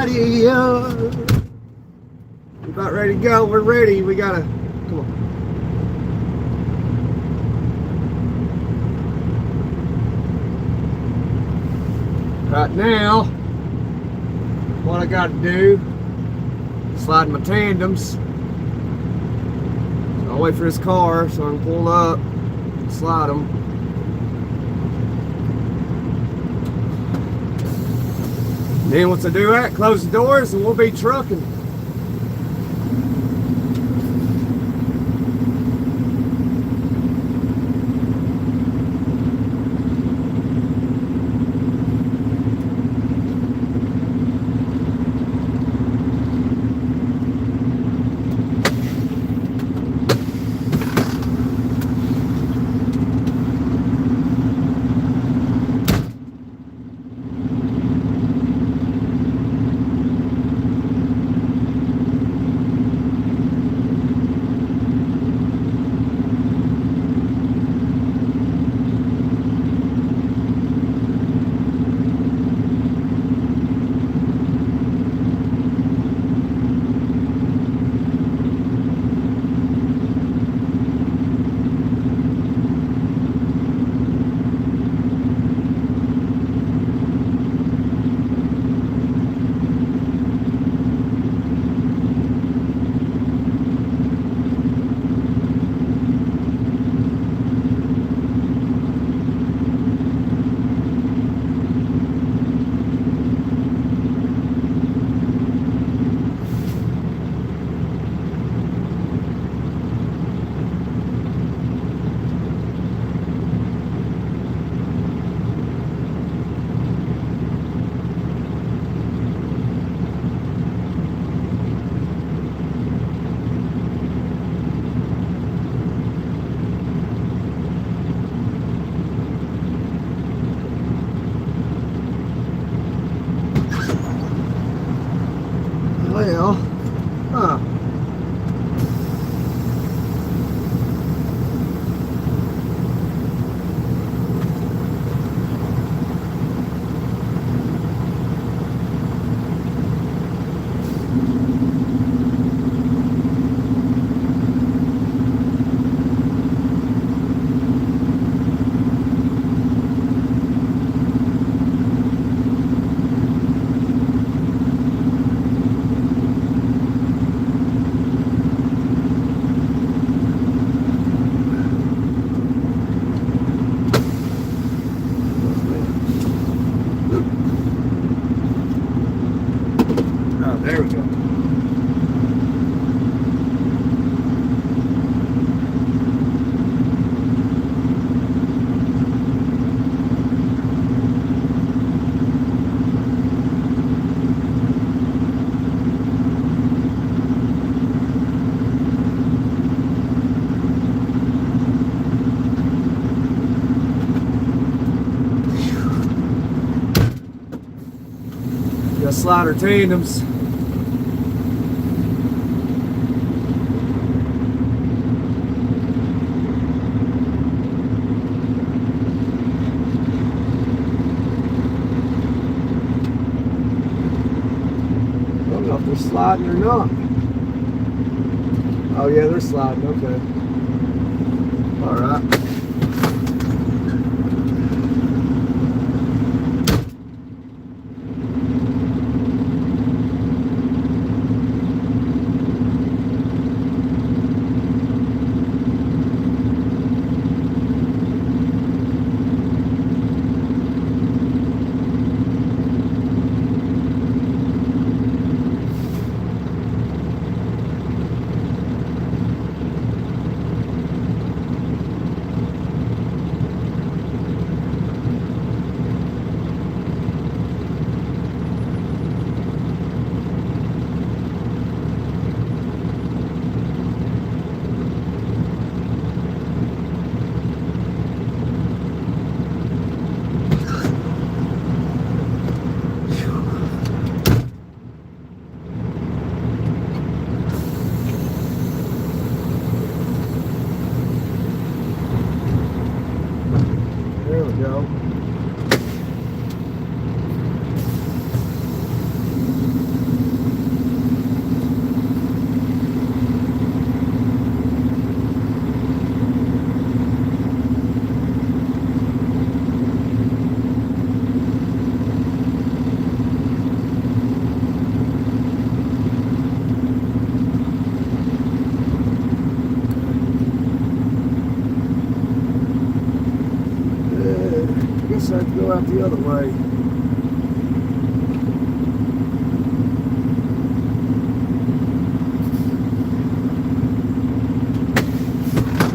We about ready to go. We're ready. We gotta come on. Right now, what I gotta do, slide my tandems. So I'll wait for this car so I can pull up. and slide them. Then once I do that, close the doors and we'll be trucking. Well, huh. Oh, there we go. Got slider tandems. I don't know if they're sliding or not. Oh yeah, they're sliding, okay. Alright. out the other way.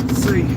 Let's see.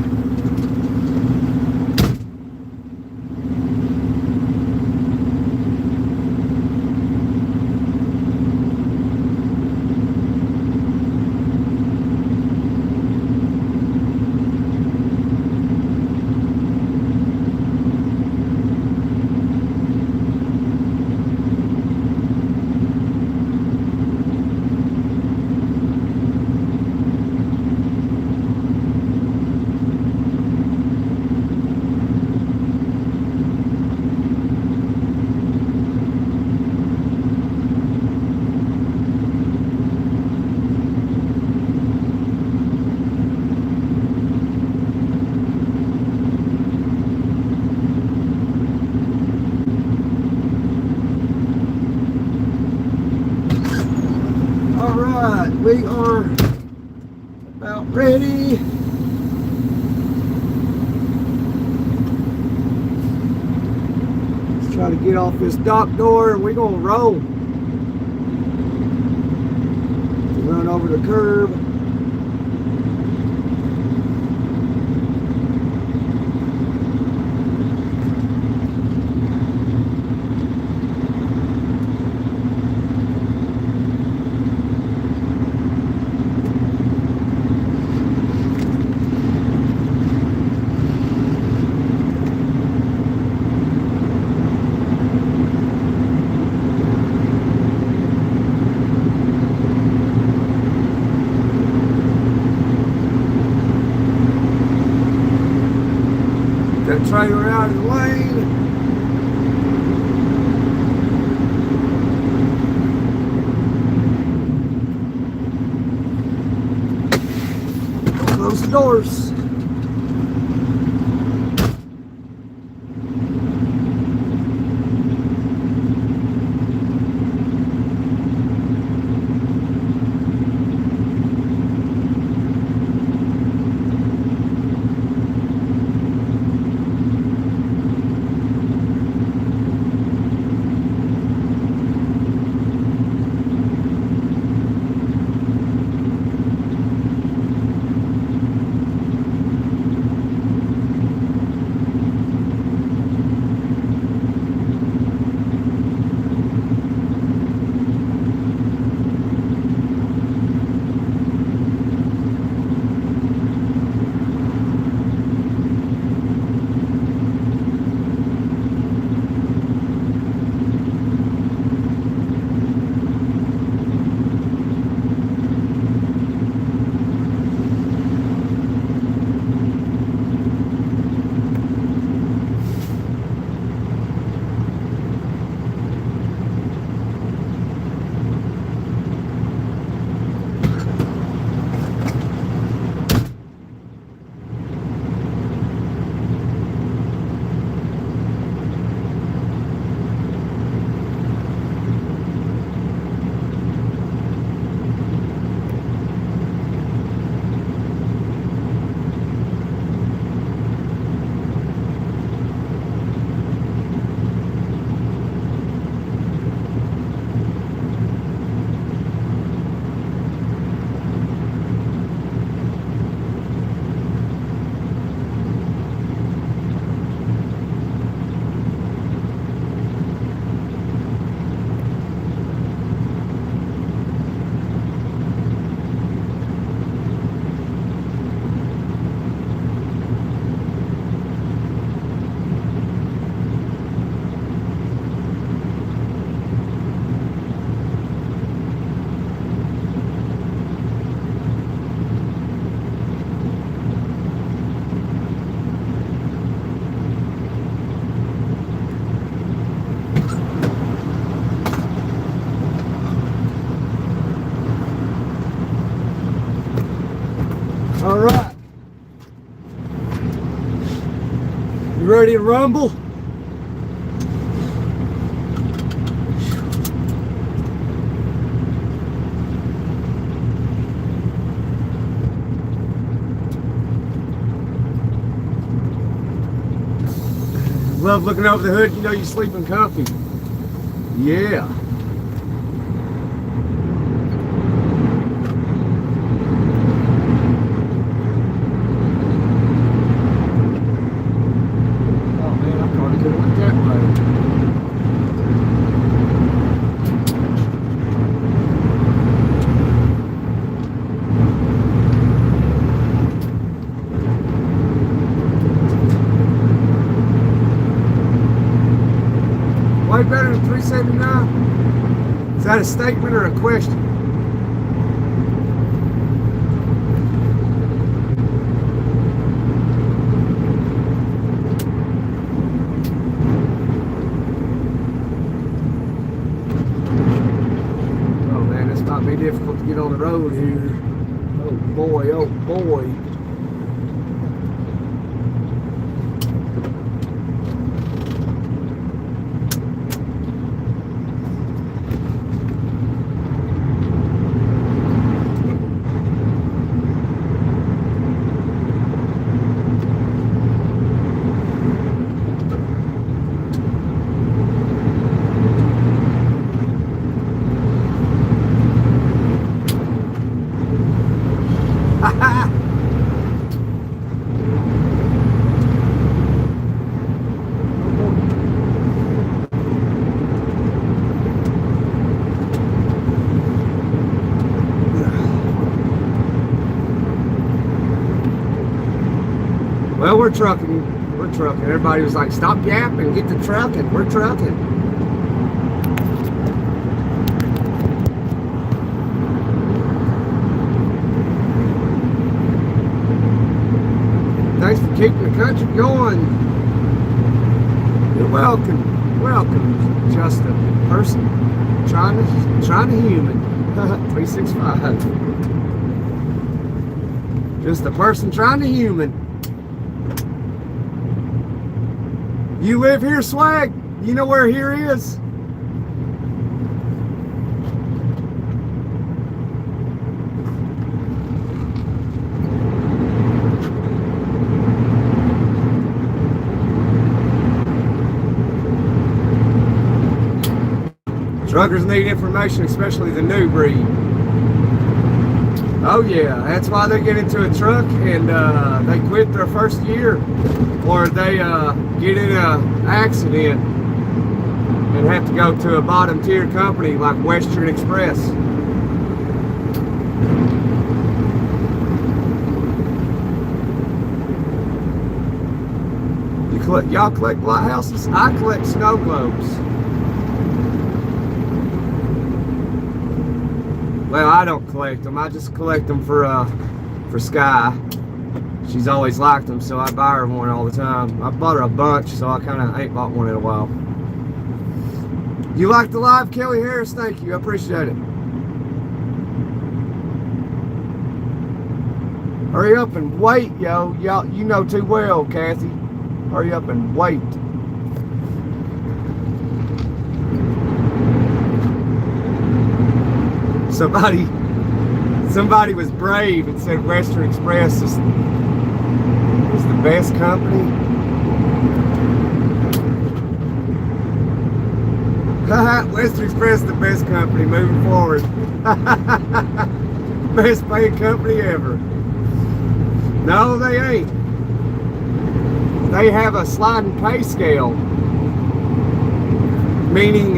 Alright, we are about ready. Let's try to get off this dock door and we're gonna roll. Run over the curb. That trailer out of the lane. Close the doors. All right. You ready to rumble? Love looking over the hood, you know you're sleeping comfy. Yeah. Oh man, I thought it could have went that way. Way better than 379? Is that a statement or a question? Oh man, this might be difficult to get on the road here. Oh boy, oh boy. Well, we're trucking. We're trucking. Everybody was like, stop yapping, get to trucking. We're trucking. Thanks for keeping the country going. You're welcome. Welcome. Just a person trying to human. 365. Just a person trying to human. You live here, Swag? You know where here is? Truckers need information, especially the new breed. Oh yeah, that's why they get into a truck and they quit their first year, or they get in an accident and have to go to a bottom tier company like Western Express. Y'all collect lighthouses? I collect snow globes. Well, I don't collect them. I just collect them for Sky. She's always liked them, so I buy her one all the time. I bought her a bunch, so I kind of ain't bought one in a while. You like the live, Kelly Harris? Thank you. I appreciate it. Hurry up and wait, yo. Y'all, you know too well, Kathy. Hurry up and wait. Somebody was brave and said Western Express is the best company. Western Express is the best company moving forward. Best paying company ever. No, they ain't. They have a sliding pay scale, meaning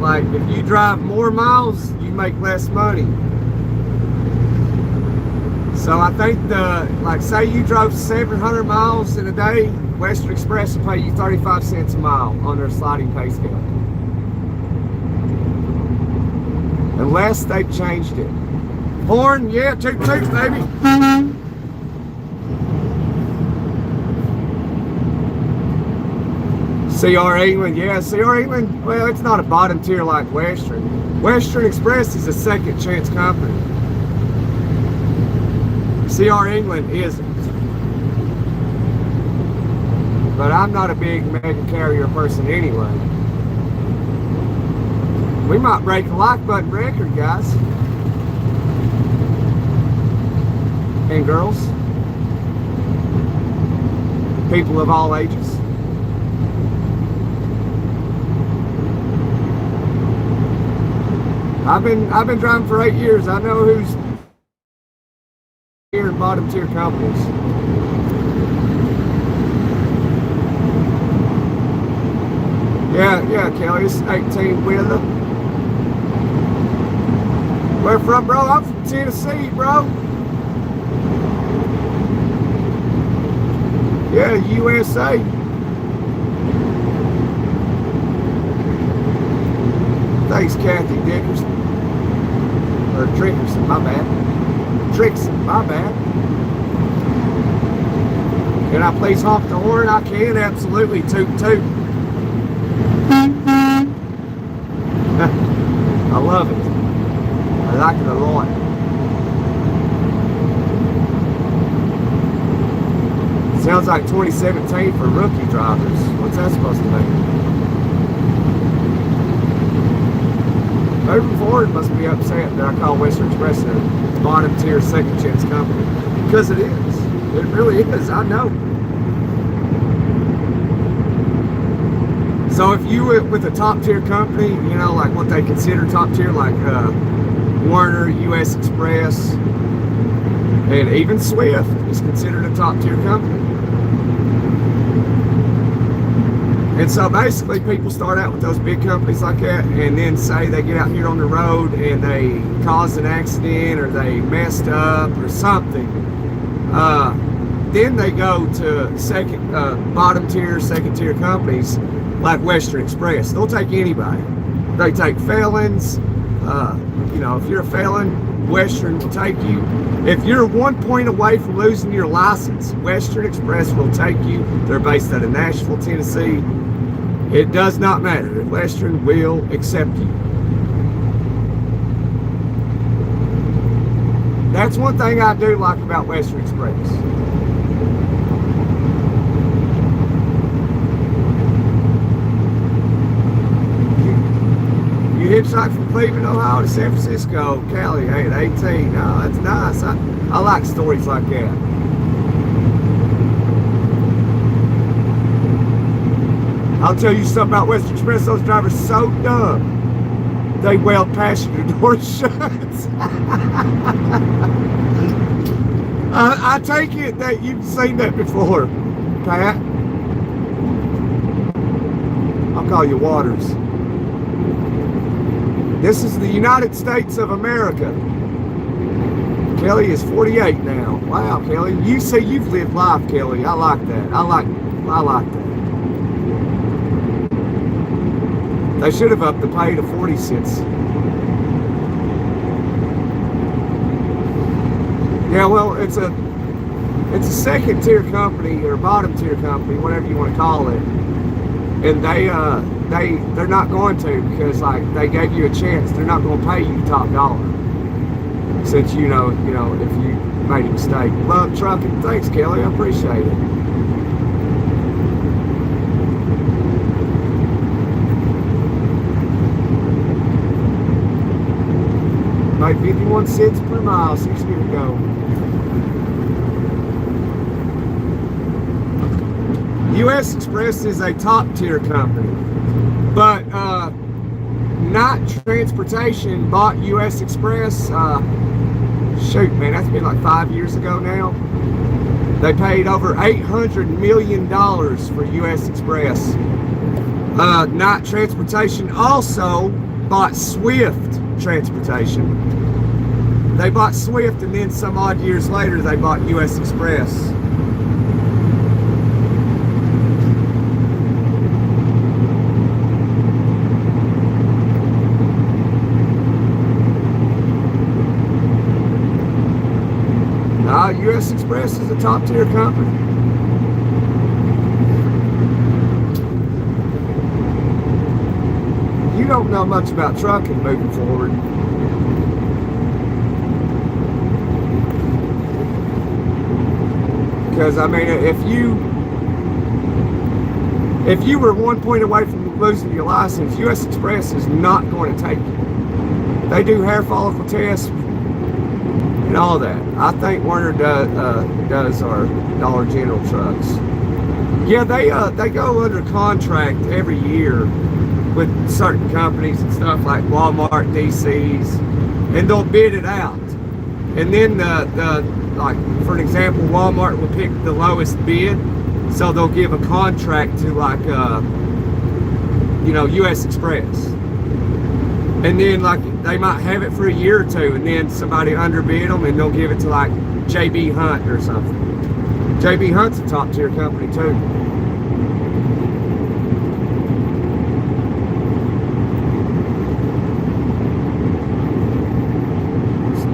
like if you drive more miles, you make less money. So I think like say you drove 700 miles in a day, Western Express will pay you 35 cents a mile on their sliding pay scale. Unless they've changed it. Horn, yeah, toot toot, baby. CR England, yeah, CR England, well, it's not a bottom tier like Western. Western Express is a second chance company. CR England isn't. But I'm not a big mega carrier person anyway. We might break a like button record, guys. And girls. People of all ages. I've been driving for 8 years. I know who's here in bottom tier companies. Yeah, Kelly, it's 18 wheeler. Where from, bro? I'm from Tennessee, bro. Yeah, USA. Thanks, Kathy Dickerson. Or Dickerson, my bad. Dixon, my bad. Can I please honk the horn? I can, absolutely. Toot toot. I love it. I like it a lot. Sounds like 2017 for rookie drivers. What's that supposed to mean? Moving forward must be upset that I call Western Express a bottom tier second chance company. Because it is. It really is. I know. So if you were with a top tier company, you know, like what they consider top tier, like Werner, US Express, and even Swift is considered a top tier company. And so basically people start out with those big companies like that, and then say they get out here on the road and they caused an accident or they messed up or something. Then they go to bottom tier, second tier companies like Western Express. They'll take anybody. They take felons. You know, if you're a felon, Western will take you. If you're 1 point away from losing your license, Western Express will take you. They're based out of Nashville, Tennessee. It does not matter. Western will accept you. That's one thing I do like about Western Express. You hitchhike from Cleveland, Ohio to San Francisco, Cali, at 18. Oh, that's nice. I like stories like that. I'll tell you something about Western Express. Those drivers are so dumb. They weld passenger doors shut. I take it that you've seen that before, Pat. I'll call you Waters. This is the United States of America. Kelly is 48 now. Wow, Kelly. You say you've lived life, Kelly. I like that. I like that. They should have upped the pay to 40 cents. Yeah, well, it's a second tier company or bottom tier company, whatever you want to call it. And they're not going to, because like they gave you a chance. They're not going to pay you top dollar. Since you know if you made a mistake. Love Truckin. Thanks, Kelly. I appreciate it. Made 51 cents per mile 6 years ago. US Express is a top tier company, but Not Transportation bought US Express. Shoot, man, that's been like 5 years ago now. They paid over $800 million for US Express. Not Transportation also bought Swift Transportation. They bought Swift, and then some odd years later they bought US Express. US Express is a top tier company. You don't know much about trucking moving forward. Because I mean, if you were 1 point away from losing your license, US Express is not going to take you. They do hair follicle tests and all that. I think Werner does our Dollar General trucks. Yeah, they go under contract every year with certain companies and stuff like Walmart, DCs, and they'll bid it out. And then like for an example, Walmart will pick the lowest bid, so they'll give a contract to like US Express. And then like they might have it for a year or two, and then somebody underbid them, and they'll give it to like JB Hunt or something. JB Hunt's a top tier company too.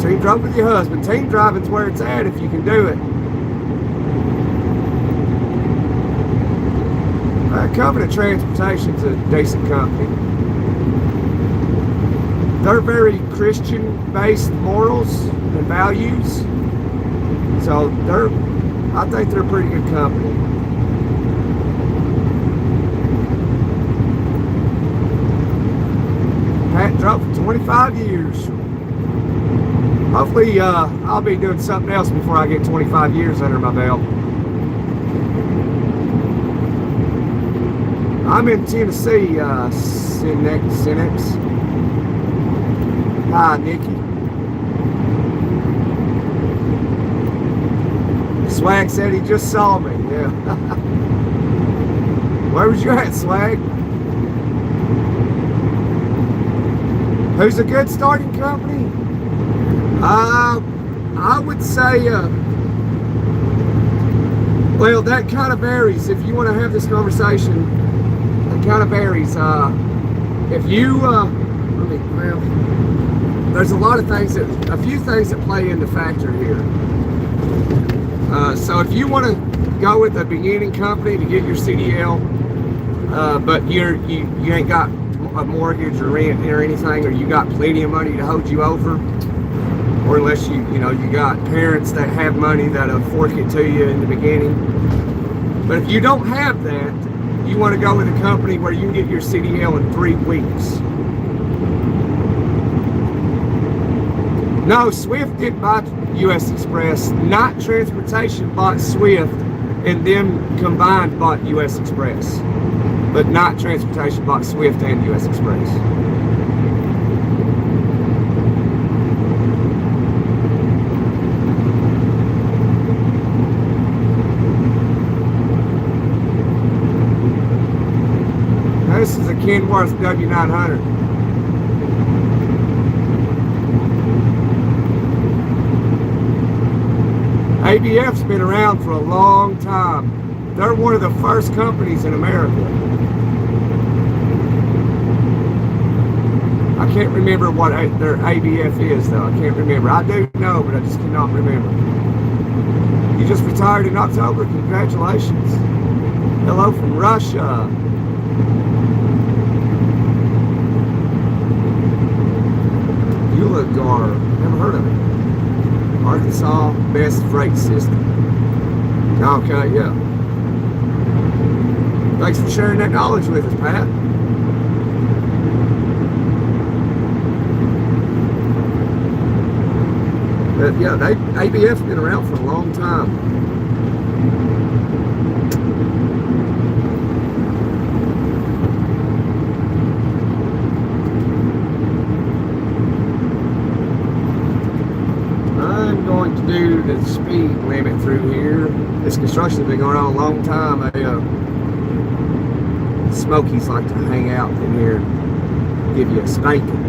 Team drive with your husband. Team driving's where it's at if you can do it. Covenant Transportation's a decent company. They're very Christian-based morals and values, so I think they're a pretty good company. Pat drove for 25 years. Hopefully, I'll be doing something else before I get 25 years under my belt. I'm in Tennessee, Cinex. Hi, Nikki. Swag said he just saw me. Yeah. Where was you at, Swag? Who's a good starting company? I would say, well, that kind of varies. If you want to have this conversation, it kind of varies. If you, well, there's a few things that play into factor here. So if you want to go with a beginning company to get your CDL, but you ain't got a mortgage or rent or anything, or you got plenty of money to hold you over, or unless you got parents that have money that'll fork it to you in the beginning. But if you don't have that, you want to go with a company where you can get your CDL in 3 weeks. No, Swift didn't buy US Express. Not Transportation bought Swift, and them combined bought US Express. But Not Transportation bought Swift and US Express. This is a Kenworth W900. ABF's been around for a long time. They're one of the first companies in America. I can't remember what their ABF is, though. I can't remember. I do know, but I just cannot remember. You just retired in October. Congratulations. Hello from Russia. Gar, never heard of it. Arkansas Best Freight System. Okay, yeah. Thanks for sharing that knowledge with us, Pat. But yeah, ABF's been around for a long time. To do the speed limit through here. This construction's been going on a long time. Smokies like to hang out in here and give you a spanking.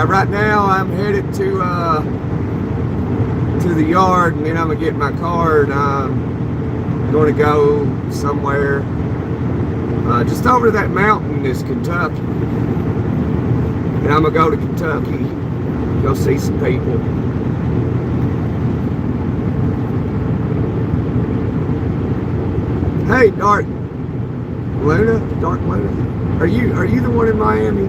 Right now I'm headed to the yard, and then I'm gonna get my car, and I'm going to go somewhere. Just over that mountain is Kentucky. And I'm going to go to Kentucky, go see some people. Hey, Dark Luna? Are you the one in Miami?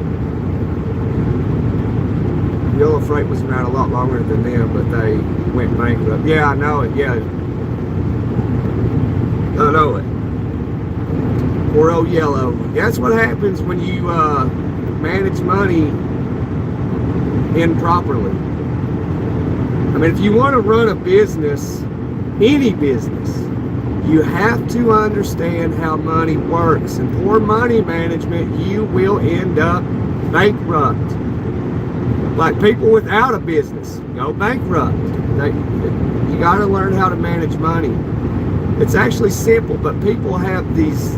Yellow Freight was around a lot longer than them, but they went bankrupt. Yeah, I know it, yeah. I know it. Poor old Yellow. That's what happens when you manage money improperly. I mean, if you want to run a business any business, you have to understand how money works. And poor money management, you will end up bankrupt. Like people without a business go bankrupt. You got to learn how to manage money. It's actually simple, but people have these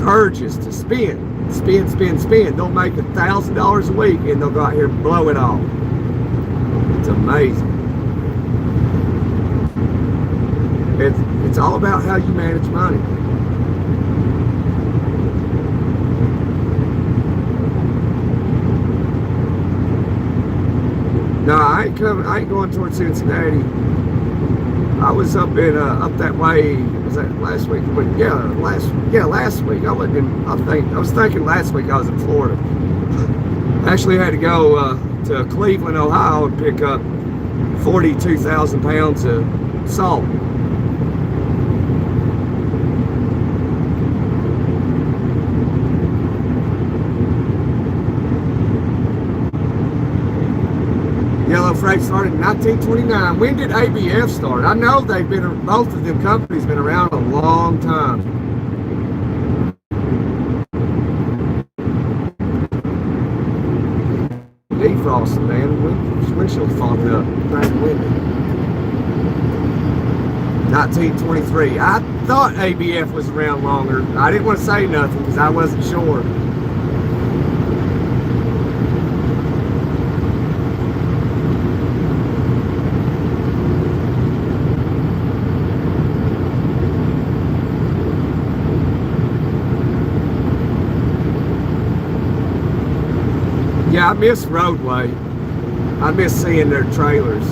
urges to spend. They'll make $1,000 a week and they'll go out here and blow it all. It's amazing. It's all about how you manage money. No, I ain't going towards Cincinnati. I was up that way. Was that last week? Last week. I was thinking last week I was in Florida. I actually had to go to Cleveland, Ohio, and pick up 42,000 pounds of salt. Yellow Freight started in 1929. When did ABF start? I know both of them companies been around a long time. Defrosting, man. Windshield fogged up. 1923. I thought ABF was around longer. I didn't want to say nothing because I wasn't sure. Yeah, I miss Roadway. I miss seeing their trailers.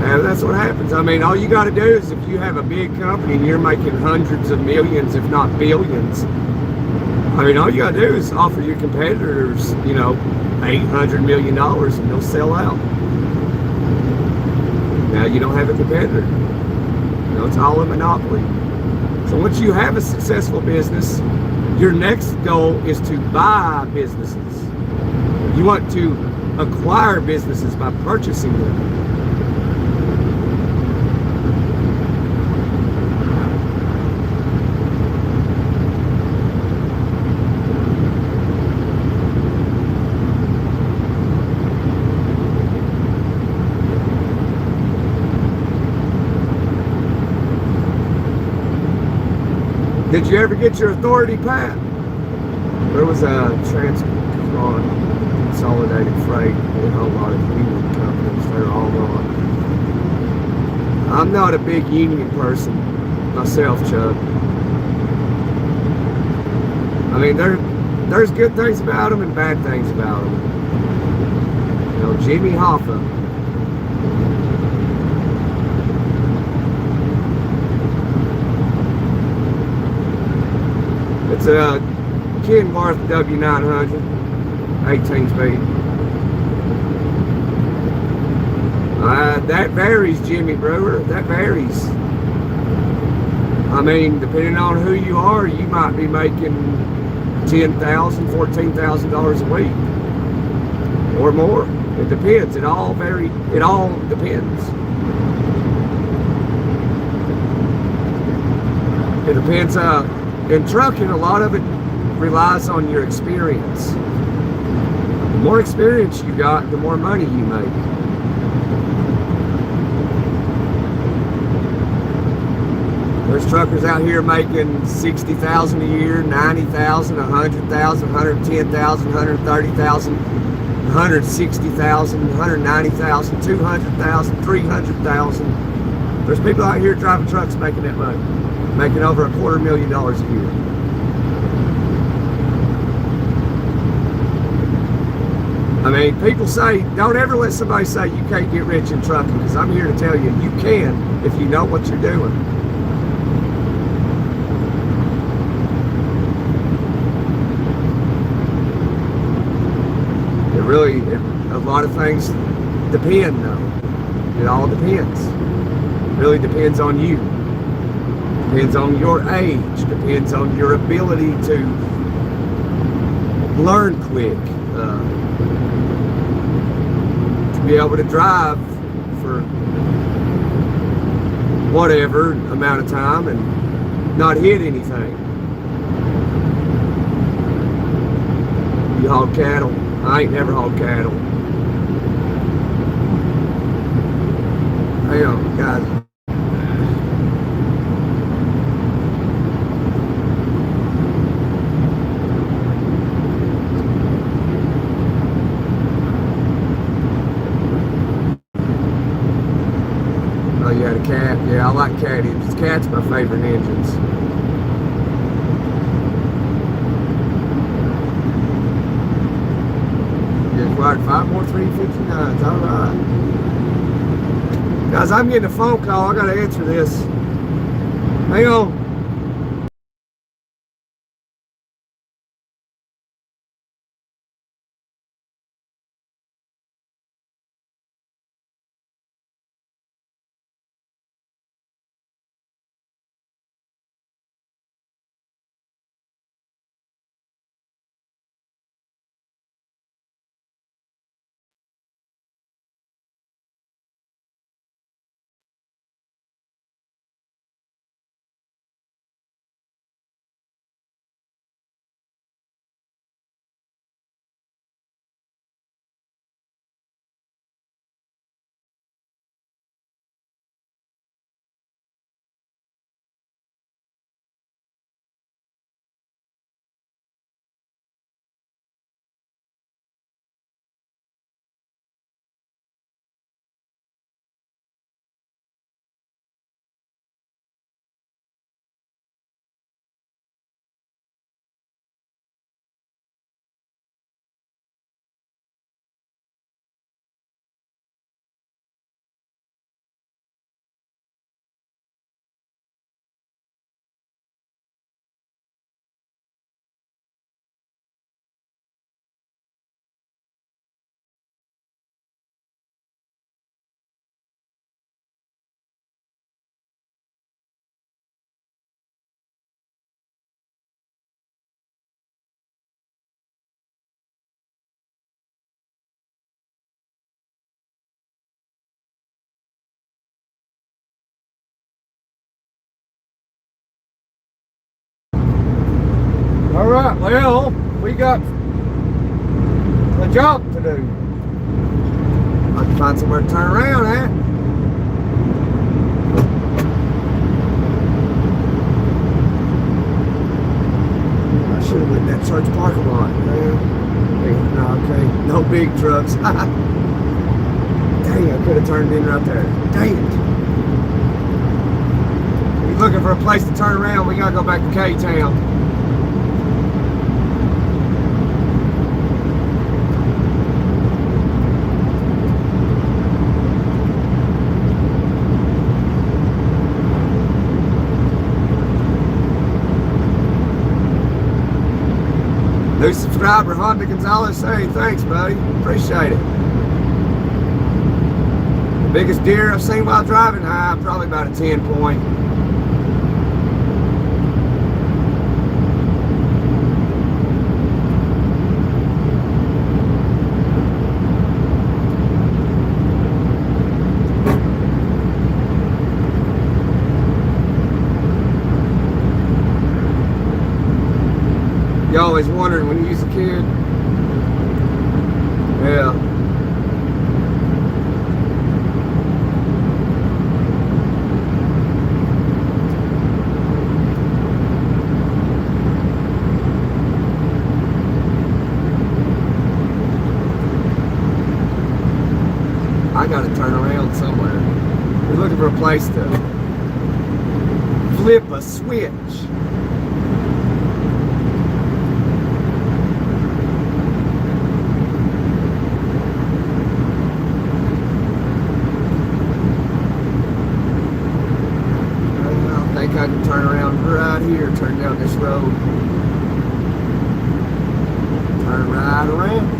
And that's what happens. I mean, all you got to do is if you have a big company and you're making hundreds of millions, if not billions, I mean, all you got to do is offer your competitors, $800 million and they'll sell out. Now you don't have a competitor. It's all a monopoly. So once you have a successful business, your next goal is to buy businesses. You want to acquire businesses by purchasing them. Did you ever get your authority, Pat? There was a Consolidated Freight, a whole lot of union companies. They're all gone. I'm not a big union person myself, Chuck. I mean, there's good things about them and bad things about them. Jimmy Hoffa. It's a Kenworth W900, 18 speed. That varies, Jimmy Brewer. That varies. I mean, depending on who you are, you might be making $10,000, $14,000 a week or more. It depends. It all depends. It depends. In trucking, a lot of it relies on your experience. The more experience you got, the more money you make. There's truckers out here making $60,000 a year, $90,000, $100,000, $110,000, $130,000, $160,000, $190,000, $200,000, $300,000. There's people out here driving trucks making that money. Making over $250,000 a year. I mean, people say, don't ever let somebody say you can't get rich in trucking, because I'm here to tell you, you can if you know what you're doing. A lot of things depend, though. It all depends. It really depends on you. depends on your age, depends on your ability to learn quick, to be able to drive for whatever amount of time and not hit anything. You haul cattle. I ain't never hauled cattle. Hang on, guys. Oh, you had a cat? Yeah, I like cat engines. Cat's my favorite engines. You acquired 5 more 359s. All right. Guys, I'm getting a phone call. I got to answer this. Hang on. All right, well, we got a job to do. I have to find somewhere to turn around at. I should have went in that church parking lot. No, okay, no big trucks. Dang, I could have turned in right there. Dang it. If you're looking for a place to turn around, we gotta go back to K-Town. New subscriber Honda Gonzalez saying thanks, buddy. Appreciate it. The biggest deer I've seen while driving high, probably about a 10 point. You always wondered when you was a kid. Yeah. I gotta turn around somewhere. We're looking for a place to flip a switch. I can turn around right here, turn down this road, turn right around.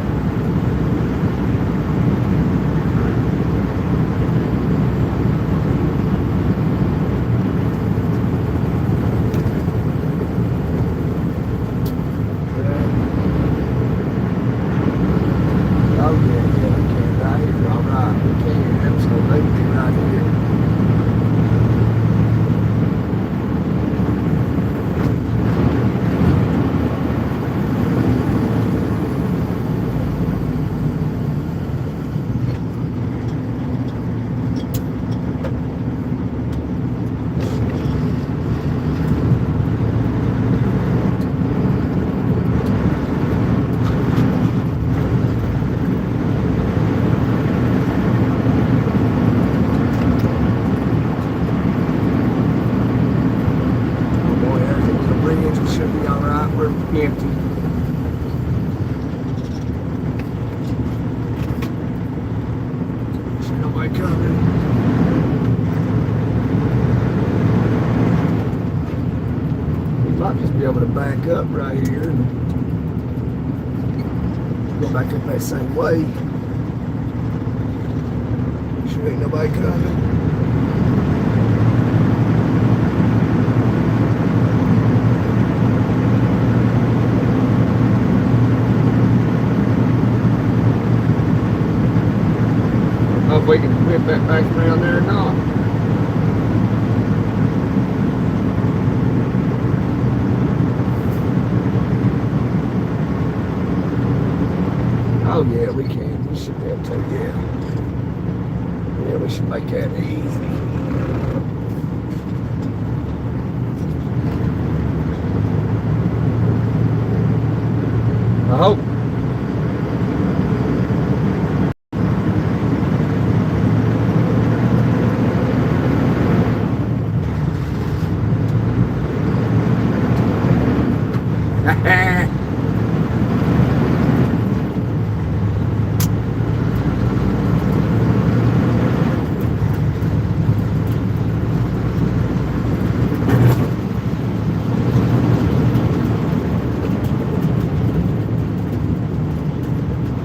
be able to back up right here and go back up that same way. Sure ain't nobody coming. Know if we can whip that back around there or not. Oh yeah, we can. We should be able to, yeah. Yeah, we should make that easy. I hope.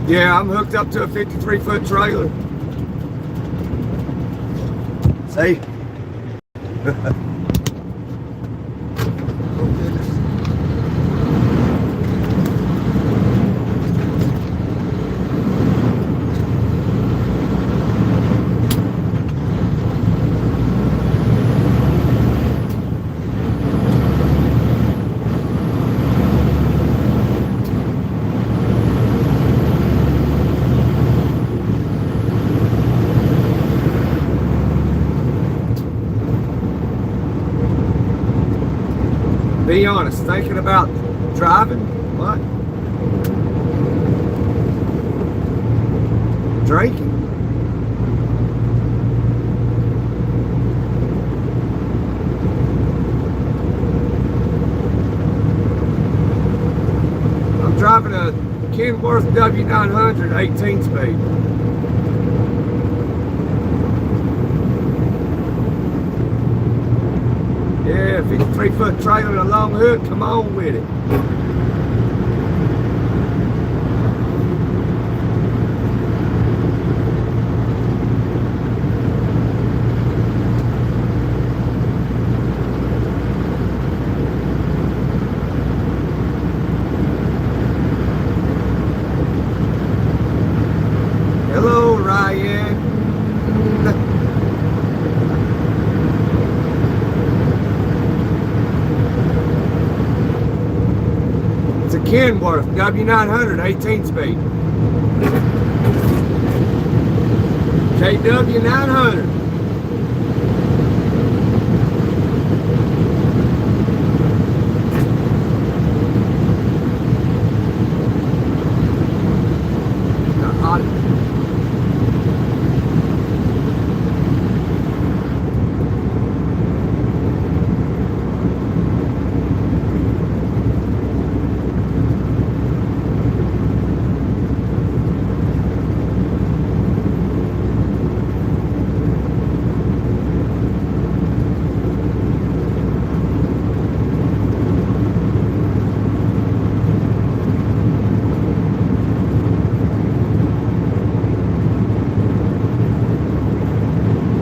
Yeah, I'm hooked up to a 53-foot trailer. See? Oh, goodness. Be honest, thinking about driving? What? Drinking? I'm driving a Kenworth W900 18 speed. Yeah, 53-foot trailer and a long hood, come on with it. Hello, Ryan. It's a Kenworth W900 18 speed. KW900.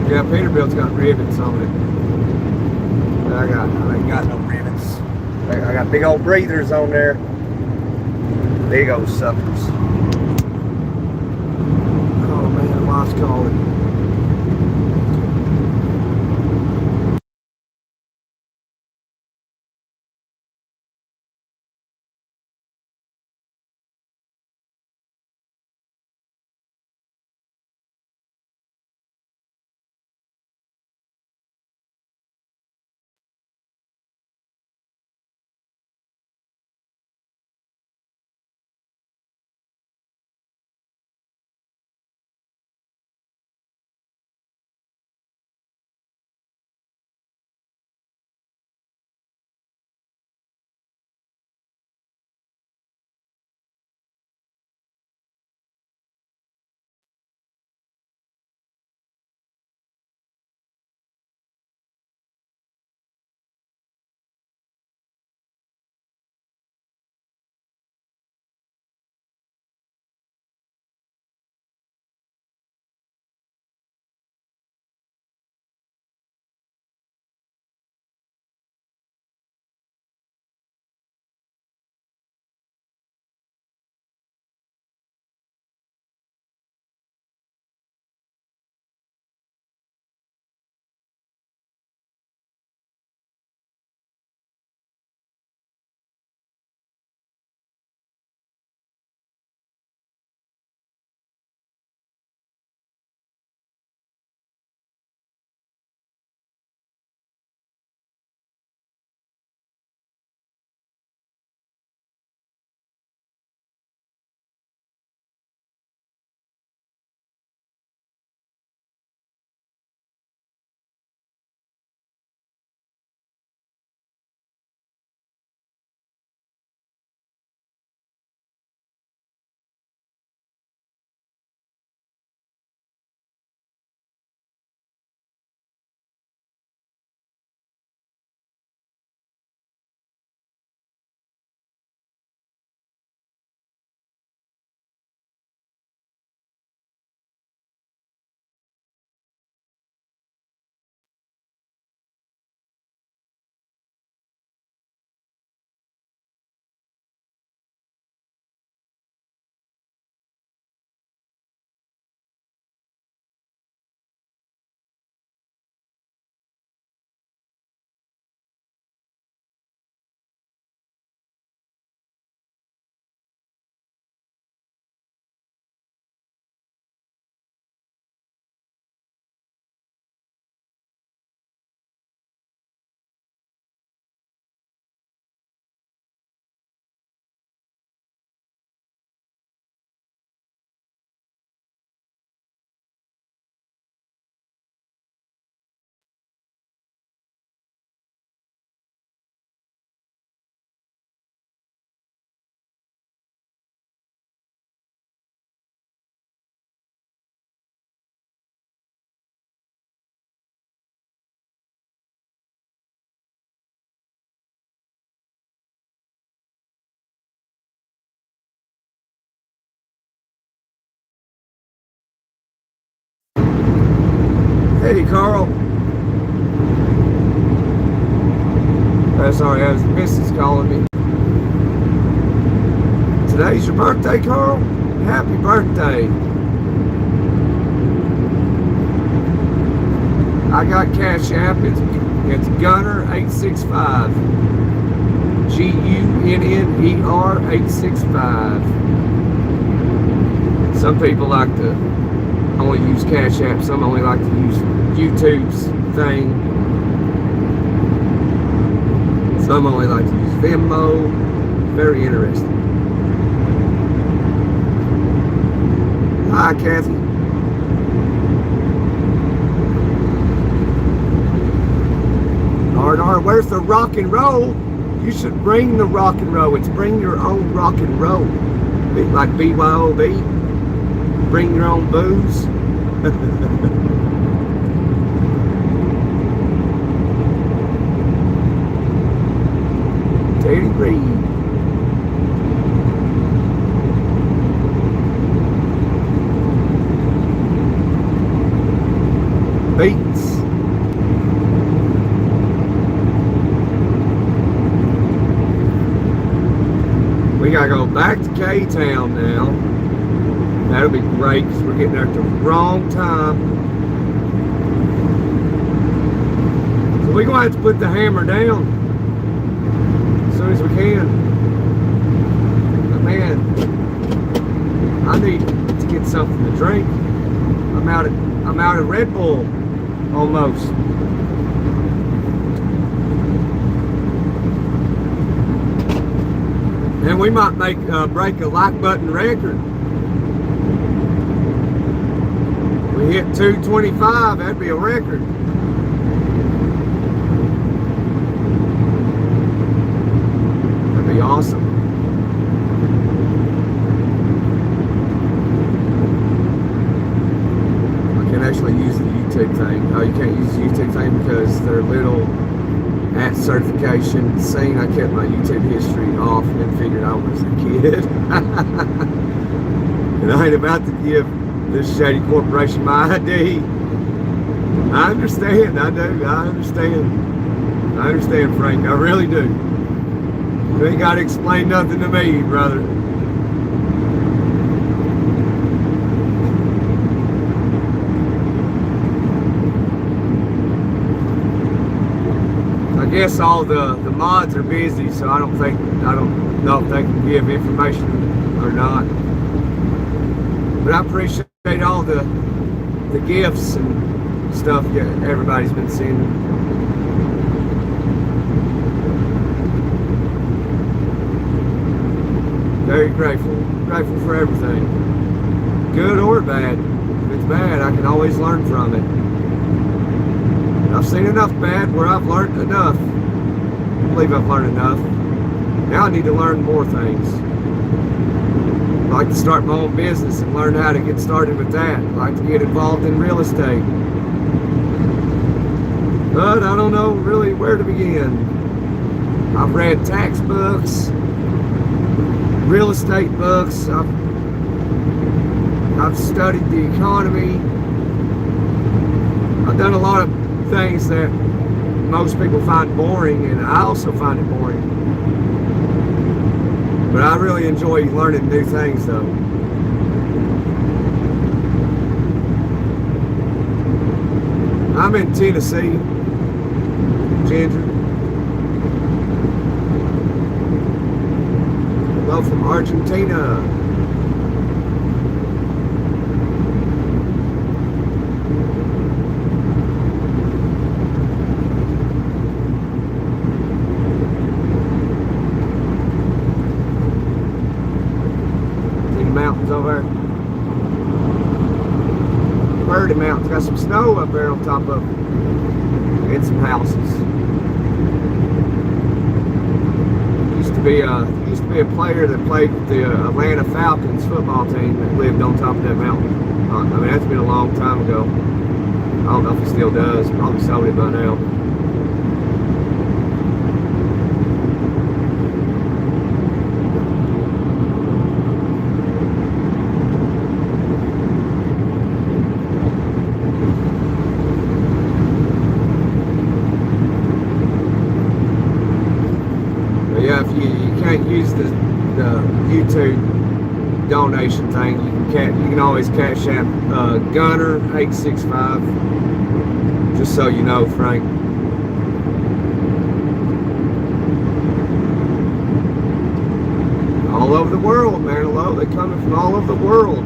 Yeah, Peterbilt's got rivets on it. I ain't got no rivets. I got big old breathers on there. Big old suckers. Oh man, the wife's calling. Hey, Carl. Sorry, I was the missus calling me. Today's your birthday, Carl? Happy birthday. I got Cash App. It's Gunner865. GUNNER865. Some people like to only use Cash App. Some only like to use YouTube's thing. Some only like to use Venmo. Very interesting. Hi, Kathy. Darn, where's the rock and roll? You should bring the rock and roll. It's bring your own rock and roll. Like BYOB. Bring your own booze. Teddy Reed. Beats. We gotta go back to K-Town now. That'll be great because we're getting there at the wrong time. So we're gonna have to put the hammer down as soon as we can. But man, I need to get something to drink. I'm out of Red Bull almost. And we might break a like button record. We hit 225, that'd be a record. That'd be awesome. I can actually use the YouTube thing. Oh, you can't use the YouTube thing because they're little at certification scene. I kept my YouTube history off and figured I was a kid. And I ain't about to give this shady corporation my ID. I understand, I do, I understand. I understand, Frank, I really do. You ain't got to explain nothing to me, brother. I guess all the mods are busy, so I don't know if they can give information or not. But I appreciate all the gifts and stuff that everybody's been sending. Very grateful. Grateful for everything. Good or bad. If it's bad, I can always learn from it. I've seen enough bad where I've learned enough. I believe I've learned enough. Now I need to learn more things. I'd like to start my own business and learn how to get started with that. I'd like to get involved in real estate. But I don't know really where to begin. I've read tax books, real estate books. I've studied the economy. I've done a lot of things that most people find boring, and I also find it boring. But I really enjoy learning new things, though. I'm in Tennessee, Ginger. Hello from Argentina. Mountains over there. Birdie Mountains. Got some snow up there on top of it. And some houses. Used to be a player that played with the Atlanta Falcons football team that lived on top of that mountain. I mean, that's been a long time ago. I don't know if he still does. Probably sold it by now. donation thing. You can always cash app Gunner 865. Just so you know, Frank. All over the world, man. Hello, they're coming from all over the world.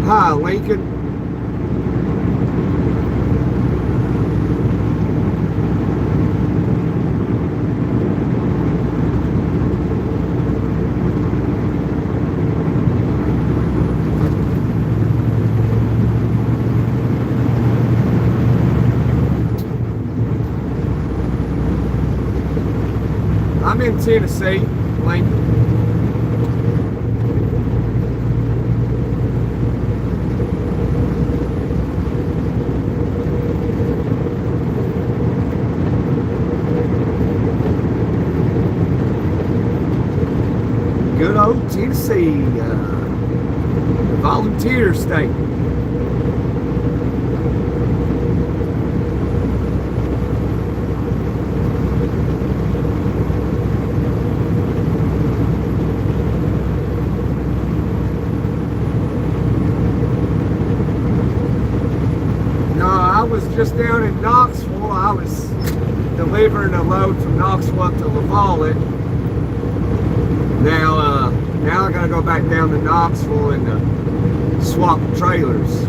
Hi, Lincoln. I'm in Tennessee, Lincoln. Good old Tennessee, volunteer state. I was just down in Knoxville. I was delivering a load from Knoxville up to Lavalette. Now I gotta go back down to Knoxville and swap trailers.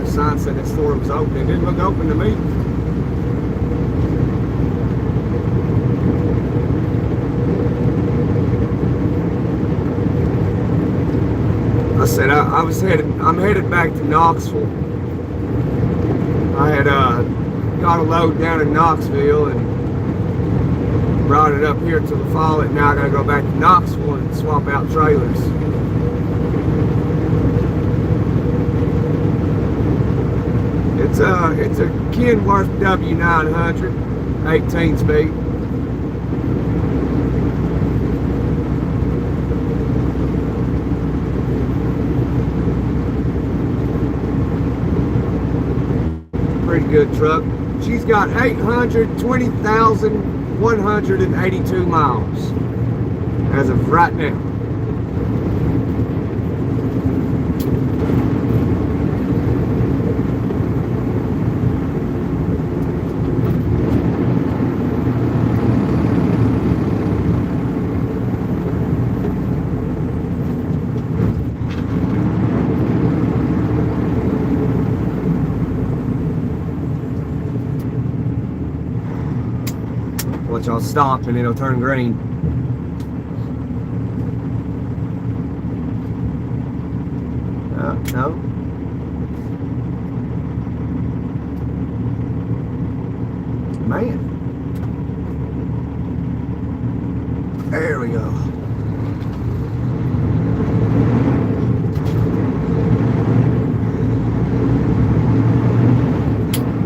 Sign said that store was open. It didn't look open to me. I said I'm headed back to Knoxville. I had got a load down in Knoxville and brought it up here to the Follett. Now I gotta go back to Knoxville and swap out trailers. It's a Kenworth W900, 18 speed. Pretty good truck. She's got 820,182 miles as of right now. Watch, I'll stop and it'll turn green. No. Man. There we go.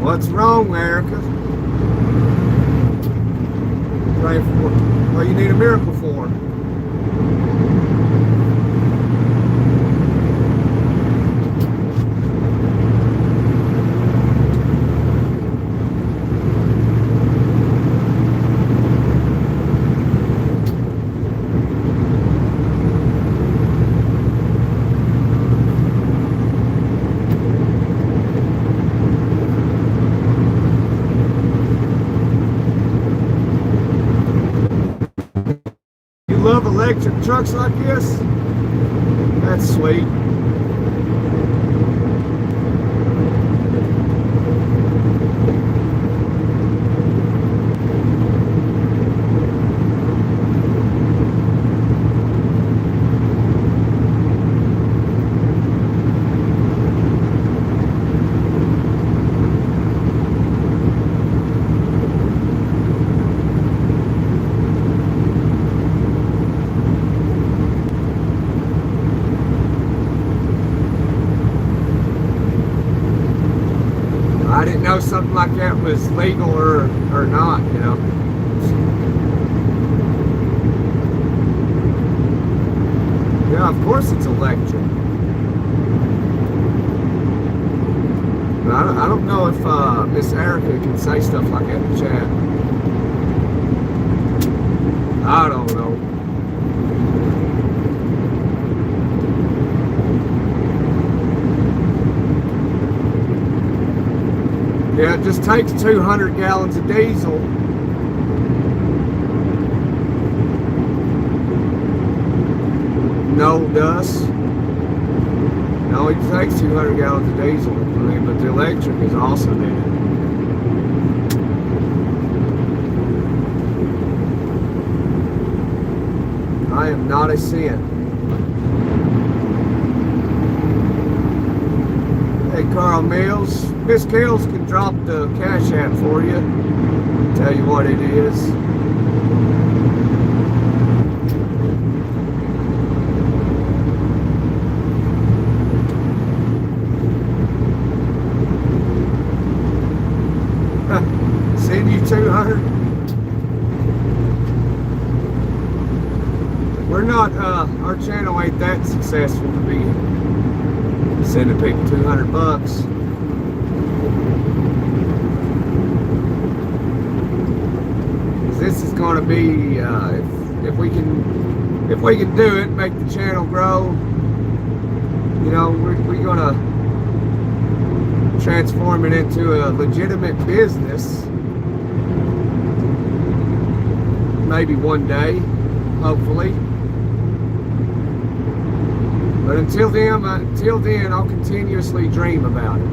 What's wrong, America? Pray for what you need a miracle for. Love electric trucks like this? That's sweet. I didn't know something like that was legal or not, you know. Yeah, of course it's electric. But I don't know if Miss Erica can say stuff like that in the chat. I don't know. Yeah, it just takes 200 gallons of diesel. No dust. It only takes 200 gallons of diesel. I mean, but the electric is also needed. I am not a cent. Hey, Carl Mills. Miss Kills can drop the Cash App for you. Tell you what it is. Send you 200. We're not, our channel ain't that successful to be sending people 200 bucks. This is going to be, if we can do it, make the channel grow, you know, we're going to transform it into a legitimate business. Maybe one day, hopefully. But until then, I'll continuously dream about it.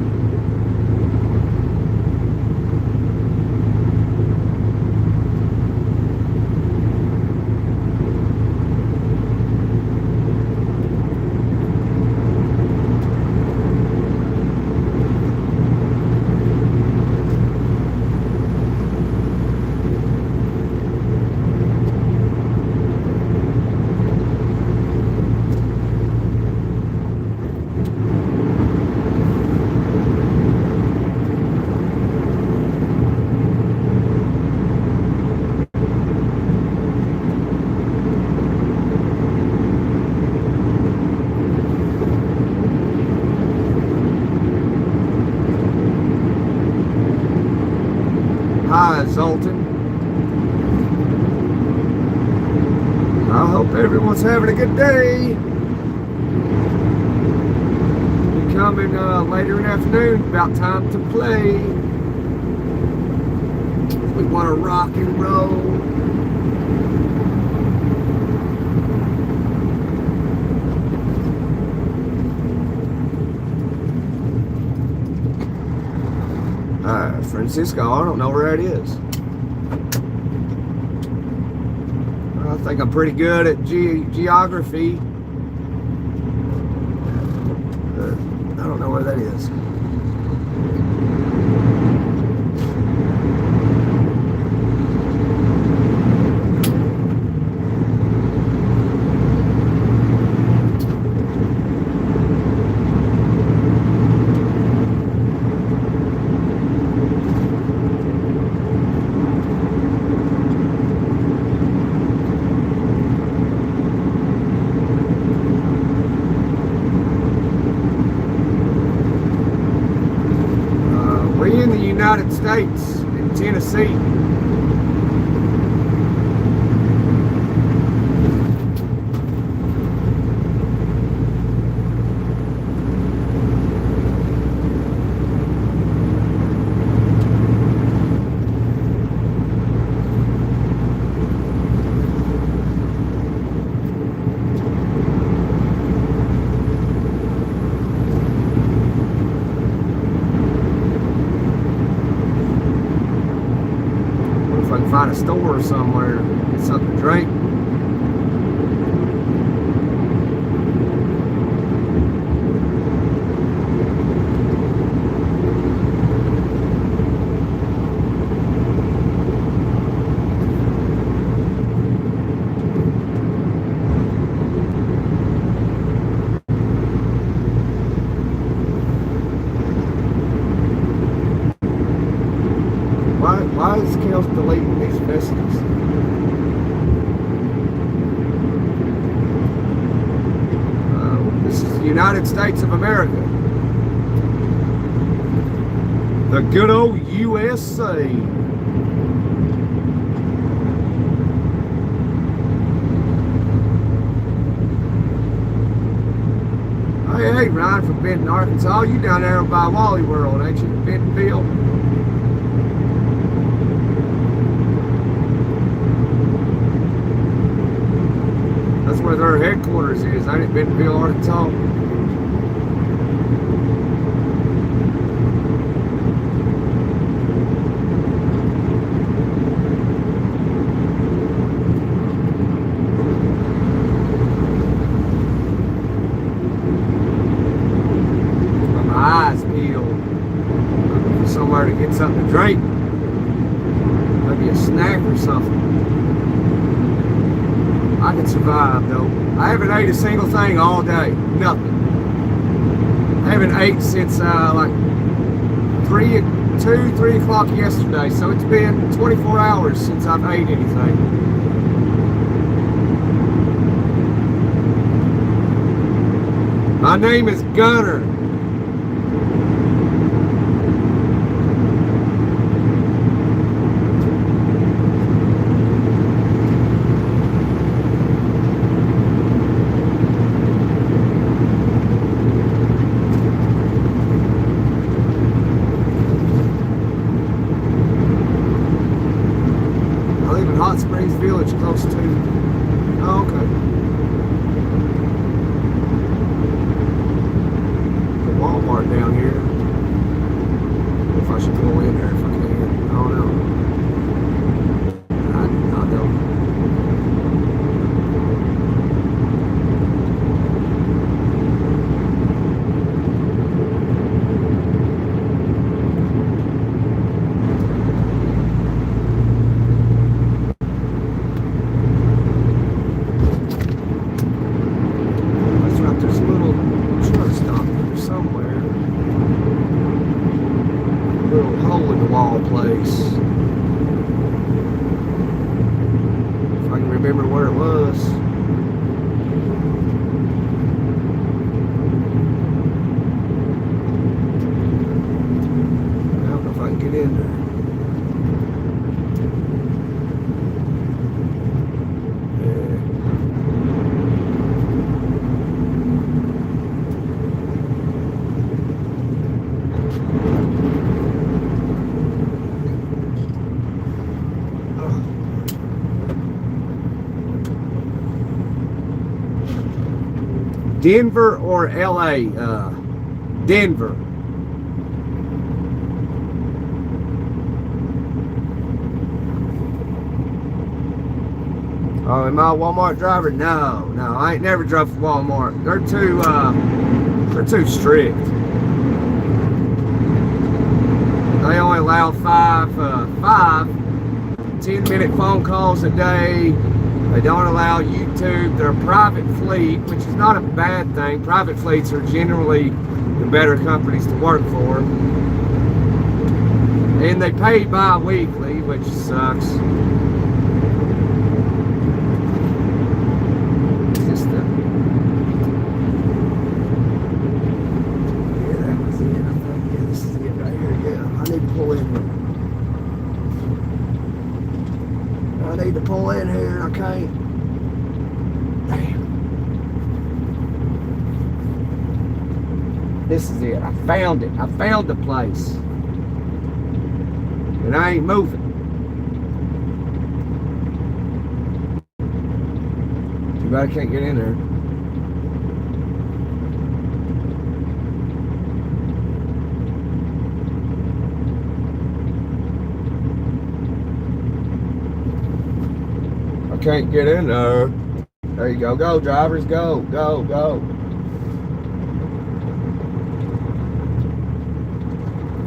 Hi, Zoltan. I hope everyone's having a good day. Be coming later in the afternoon, about time to play. We want to rock and roll. Francisco, I don't know where it is. I think I'm pretty good at geography. I don't know where that is. In the United States, in Tennessee. If I can find a store somewhere, get something to drink. hell's deleting these messages? This is the United States of America. The good old USA. Hey, Ryan from Benton, Arkansas. You down there by Wally World, ain't you? Bentonville. That's where their headquarters is, ain't it? Bentonville, Arkansas. Somewhere to get something to drink, maybe a snack or something. I can survive though. I haven't ate a single thing all day, nothing. I haven't ate since like 3 o'clock yesterday, so it's been 24 hours since I've ate anything. My name is Gunner. Hot Springs Village, close to. Oh, okay. The Walmart down here. If I should go in there if I can. I don't know. I don't. Place. If I can remember where it was. I don't know if I can get in there. Denver or LA? Denver. Oh, am I a Walmart driver? No, I ain't never drove for Walmart. They're too strict. They only allow five 10-minute phone calls a day. They don't allow YouTube. They're a private fleet, which is not a bad thing. Private fleets are generally the better companies to work for. And they pay bi-weekly, which sucks. Just yeah, that was it. I think, yeah, this is it right here. Yeah, I need to pull in. I need to pull in here, I can't. Damn. This is it. I found it. I found the place. And I ain't moving. Too bad I can't get in there. Can't get in there. There you go. Go, drivers. Go.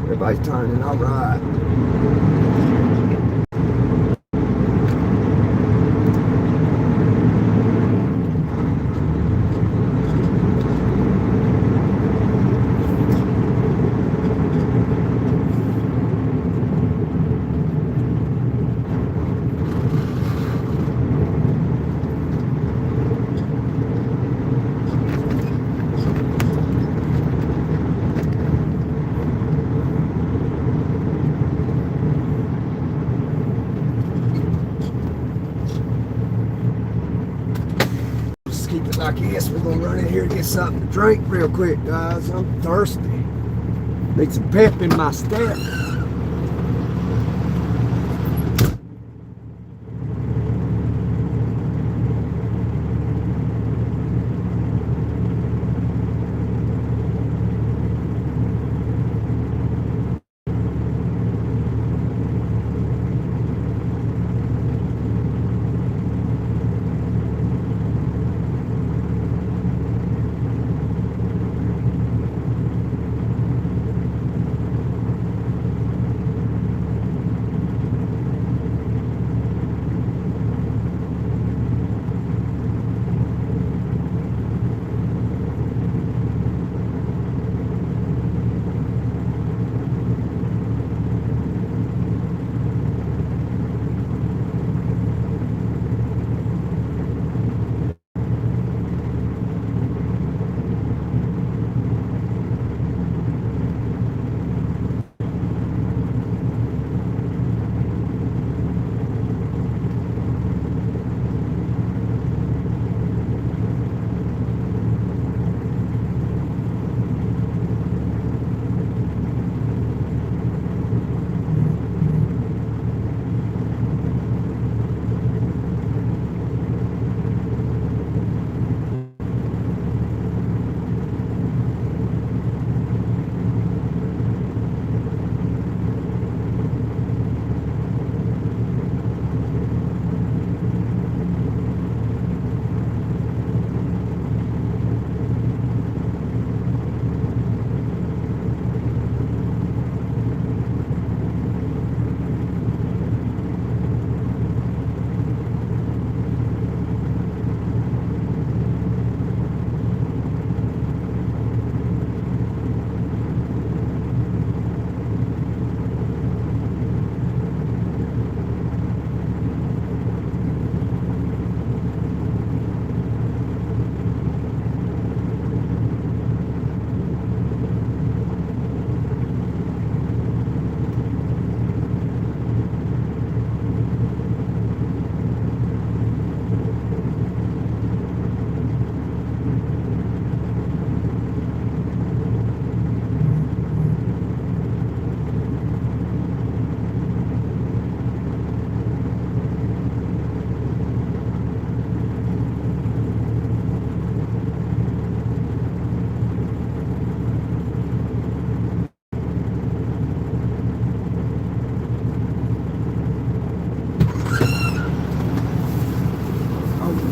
Everybody's turning. All right. here to get something to drink real quick, guys. I'm thirsty. Need some pep in my step.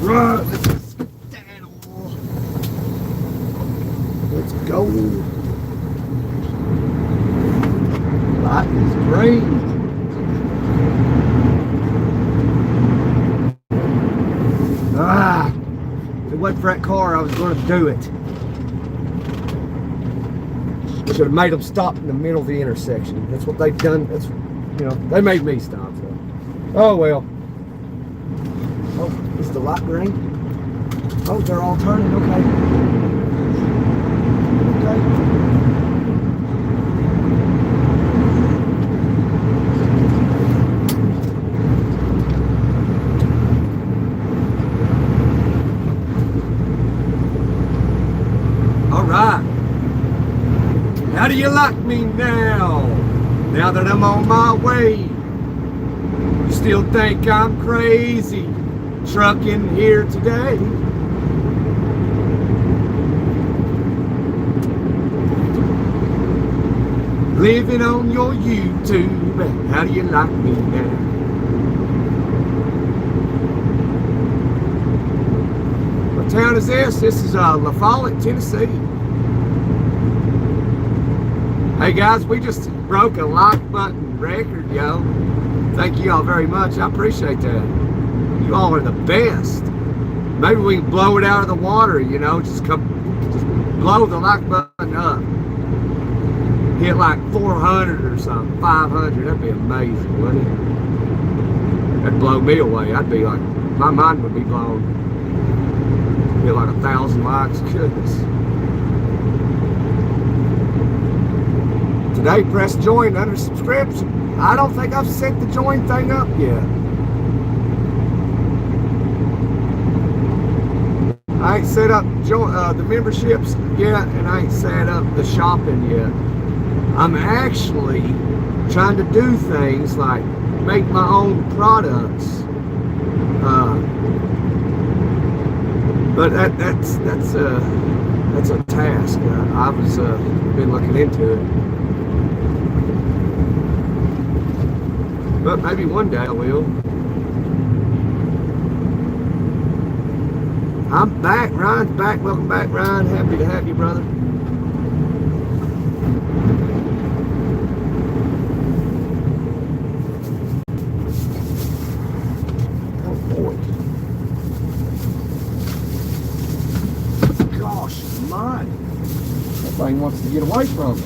Right, let's skedaddle. Let's go. Light is green. If it wasn't for that car, I was going to do it. Should have made them stop in the middle of the intersection. That's what they've done. That's, you know, they made me stop. So. Oh well. Oh, is the light green? Oh, they're all turning. Okay. Okay. All right. How do you like me now? Now that I'm on my way, you still think I'm crazy? Trucking here today. Living on your YouTube. How do you like me now? What town is this? This is La Follette, Tennessee. Hey guys, we just broke a like button record, yo. Thank you all very much. I appreciate that. You all are the best. Maybe we can blow it out of the water, you know, just blow the like button up. Hit like 400 or something, 500. That'd be amazing, wouldn't it? That'd blow me away. I'd be like, my mind would be blown. Be like 1,000 likes. Goodness. Today, press join under subscription. I don't think I've set the join thing up yet. I ain't set up the memberships yet, and I ain't set up the shopping yet. I'm actually trying to do things like make my own products. But that's a task. I was been looking into it, but maybe one day I will. I'm back. Ryan's back. Welcome back, Ryan. Happy to have you, brother. Oh boy. Gosh, my. That thing wants to get away from me.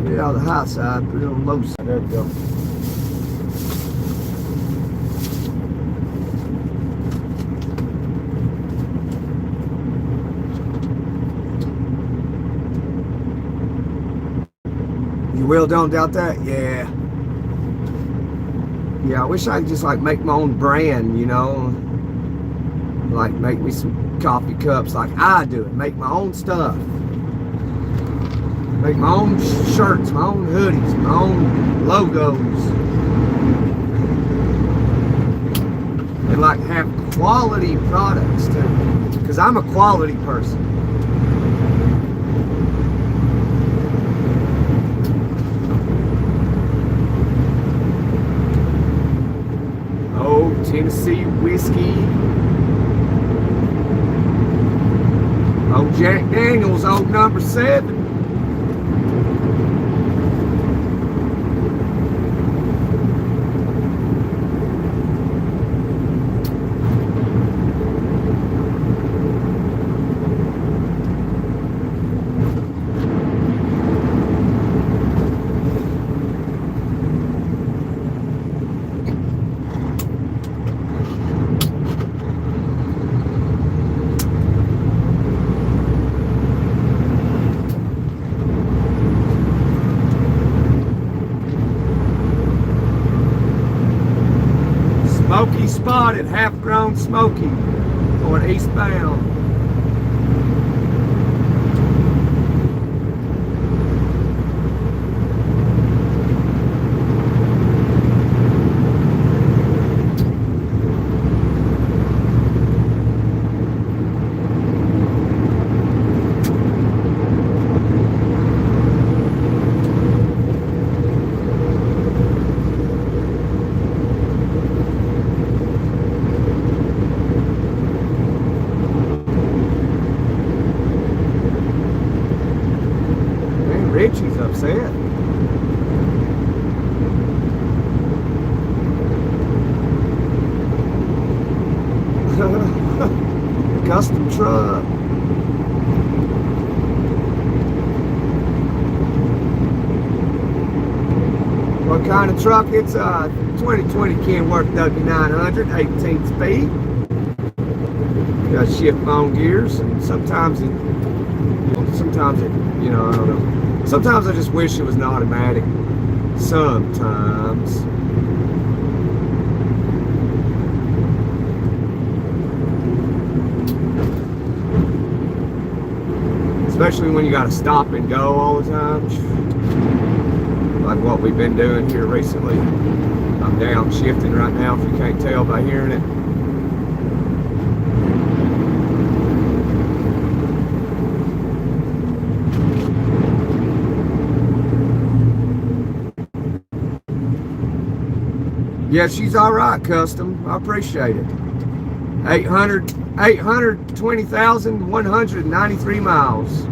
Get it out of the high side, put it on the low side. There we go. You will, don't doubt that? Yeah. Yeah, I wish I could just like make my own brand, you know? Like make me some coffee cups like I do it. Make my own stuff. Make my own shirts, my own hoodies, my own logos. And like have quality products too. Because I'm a quality person. Oh, Tennessee whiskey. Oh, Jack Daniels, old number 7. Smoky spotted, half-grown smoky, going eastbound. Richie's upset. Custom truck. What kind of truck? It's a 2020 Kenworth W900, 18 speed. Got shift my own gears, and sometimes it, you know, I don't know. Sometimes I just wish it was an automatic. Sometimes. Especially when you got to stop and go all the time. Like what we've been doing here recently. I'm downshifting right now, if you can't tell by hearing it. Yeah, she's all right, Custom. I appreciate it. 820,193 miles.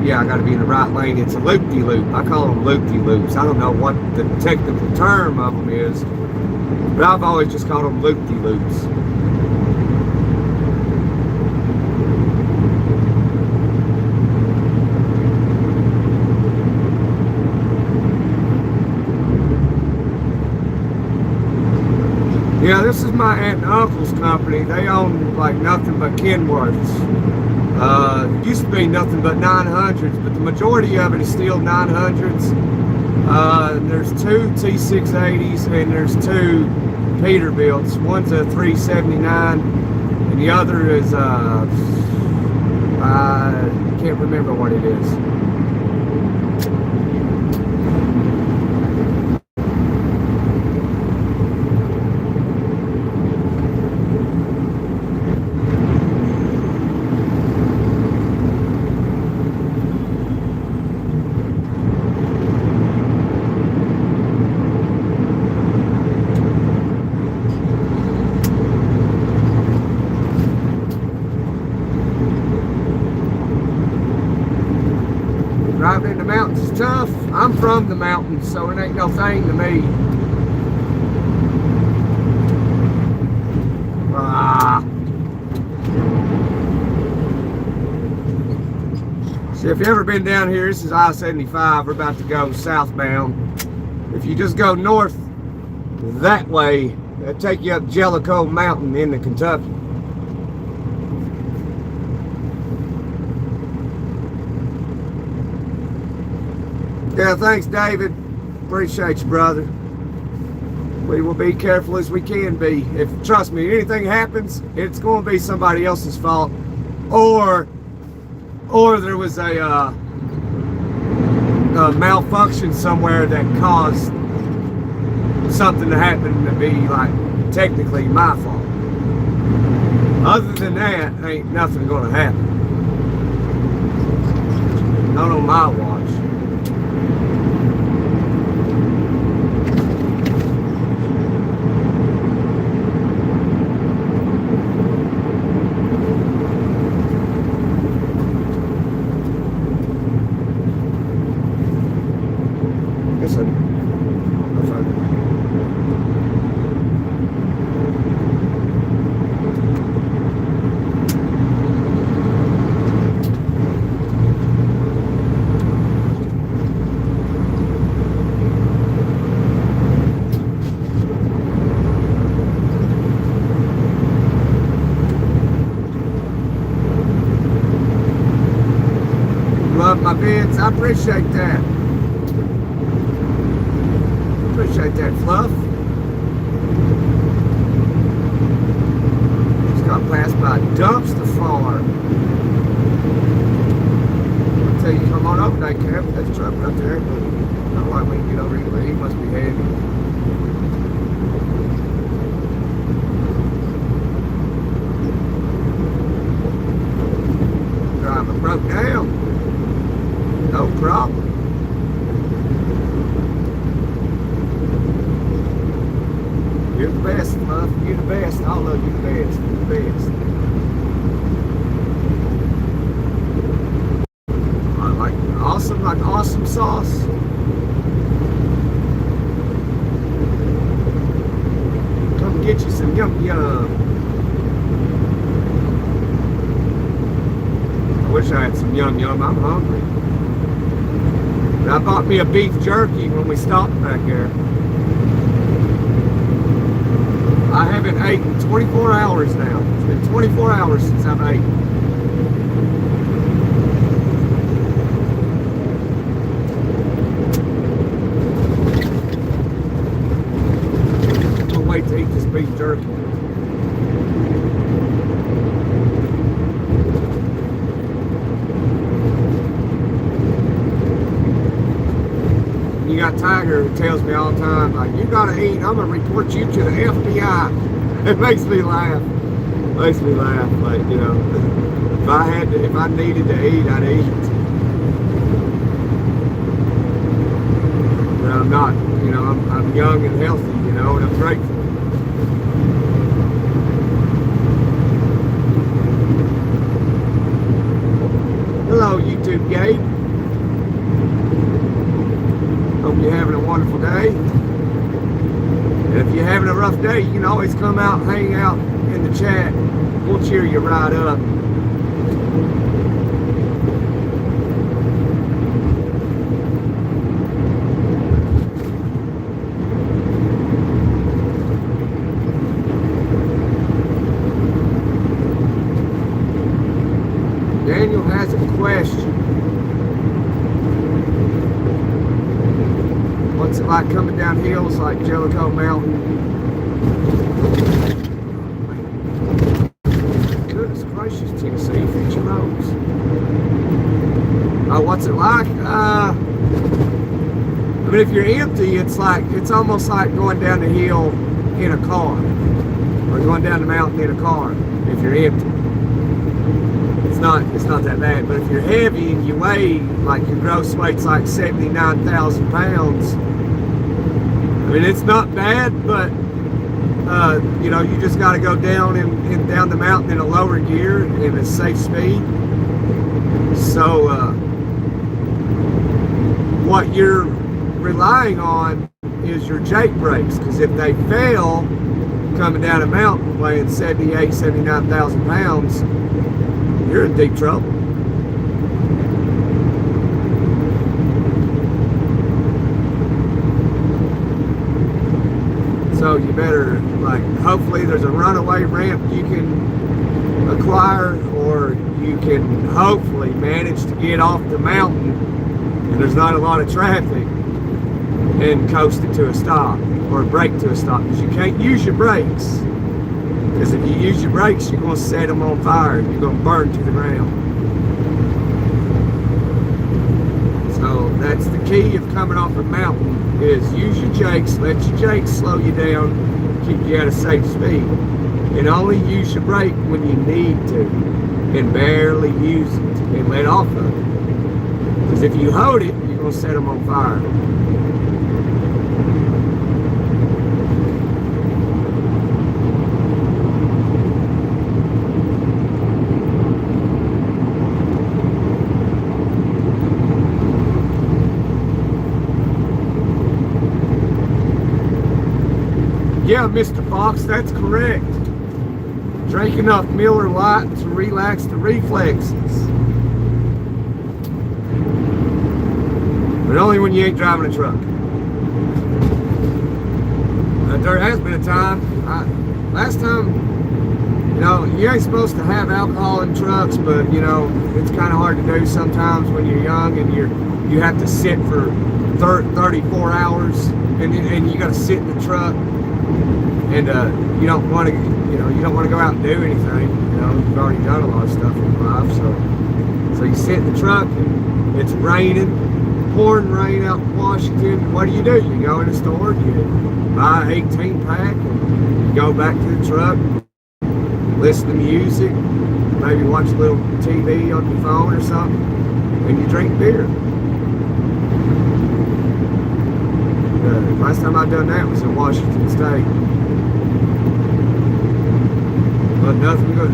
yeah, I got to be in the right lane. It's a loop-de-loop. I call them loop-de-loops. I don't know what the technical term of them is, but I've always just called them loop-de-loops. Yeah, this is my aunt and uncle's company. They own like nothing but Kenworths. Used to be nothing but 900s, but the majority of it is still 900s. There's two T680s and there's two Peterbilts. One's a 379 and the other is I can't remember what it is. Driving in the mountains is tough. I'm from the mountains, so it ain't no thing to me. See, if you've ever been down here, this is I-75. We're about to go southbound. If you just go north that way, it'll take you up Jellicoe Mountain into Kentucky. Yeah, thanks, David. Appreciate you, brother. We will be careful as we can be. If, trust me, anything happens, it's going to be somebody else's fault, or there was a malfunction somewhere that caused something to happen to be like technically my fault. Other than that, ain't nothing going to happen. Not on my watch. Love my bids. I appreciate that. Appreciate that, Fluff. Just got passed by Dumpster Farm. I'll tell you, come on over there, Cap. That's a truck up there. Not like we can get over here, but he must be heavy. Driver broke down. No problem. You're the best, love. You're the best. All of you the best. You're the best. I like awesome sauce. Come get you some yum yum. I wish I had some yum yum. I'm hungry. I bought me a beef jerky when we stopped back there. I haven't eaten in 24 hours now. It's been 24 hours since I've eaten. Can't wait to eat this beef jerky. You got Tiger who tells me all the time, like, you gotta eat, I'm gonna report you to the FBI. It makes me laugh. Makes me laugh. Like, you know, if I needed to eat, I'd eat. But I'm not, you know, I'm young and healthy, you know, and I'm grateful. Hello, YouTube Gabe. wonderful day. And if you're having a rough day, you can always come out and hang out in the chat. We'll cheer you right up. Daniel has a question. What's it like coming down hills like Jellicoe Mountain? Goodness gracious, Tennessee, feature roads. What's it like? I mean, if you're empty, it's almost like going down the hill in a car, or going down the mountain in a car. If you're empty, it's not that bad. But if you're heavy and you weigh, like your gross weight's like 79,000 pounds, I mean, it's not bad, but you know, you just got to go down and down the mountain in a lower gear in a safe speed. So what you're relying on is your Jake brakes, because if they fail coming down a mountain weighing 79,000 pounds, you're in deep trouble. So you better, like, hopefully there's a runaway ramp you can acquire, or you can hopefully manage to get off the mountain and there's not a lot of traffic and coast it to a stop, or brake to a stop, because you can't use your brakes. Because if you use your brakes, you're going to set them on fire and you're going to burn to the ground. So that's the key of coming off a mountain, is use your jakes, let your jakes slow you down, keep you at a safe speed. And only use your brake when you need to, and barely use it and let off of it. Because if you hold it, you're going to set them on fire. Yeah, Mr. Fox, that's correct. Drink enough Miller Lite to relax the reflexes. But only when you ain't driving a truck. There has been a time, last time, you know, you ain't supposed to have alcohol in trucks, but, you know, it's kind of hard to do sometimes when you're young and you have to sit for 34 hours and you got to sit in the truck. And you don't want to, you don't want to go out and do anything. You know, you've already done a lot of stuff in life. So you sit in the truck and it's raining, pouring rain out in Washington. What do? You go in the store, you buy an 18 pack, and you go back to the truck, listen to music, maybe watch a little TV on your phone or something, and you drink beer. Last time I done that was in Washington State. But nothing good.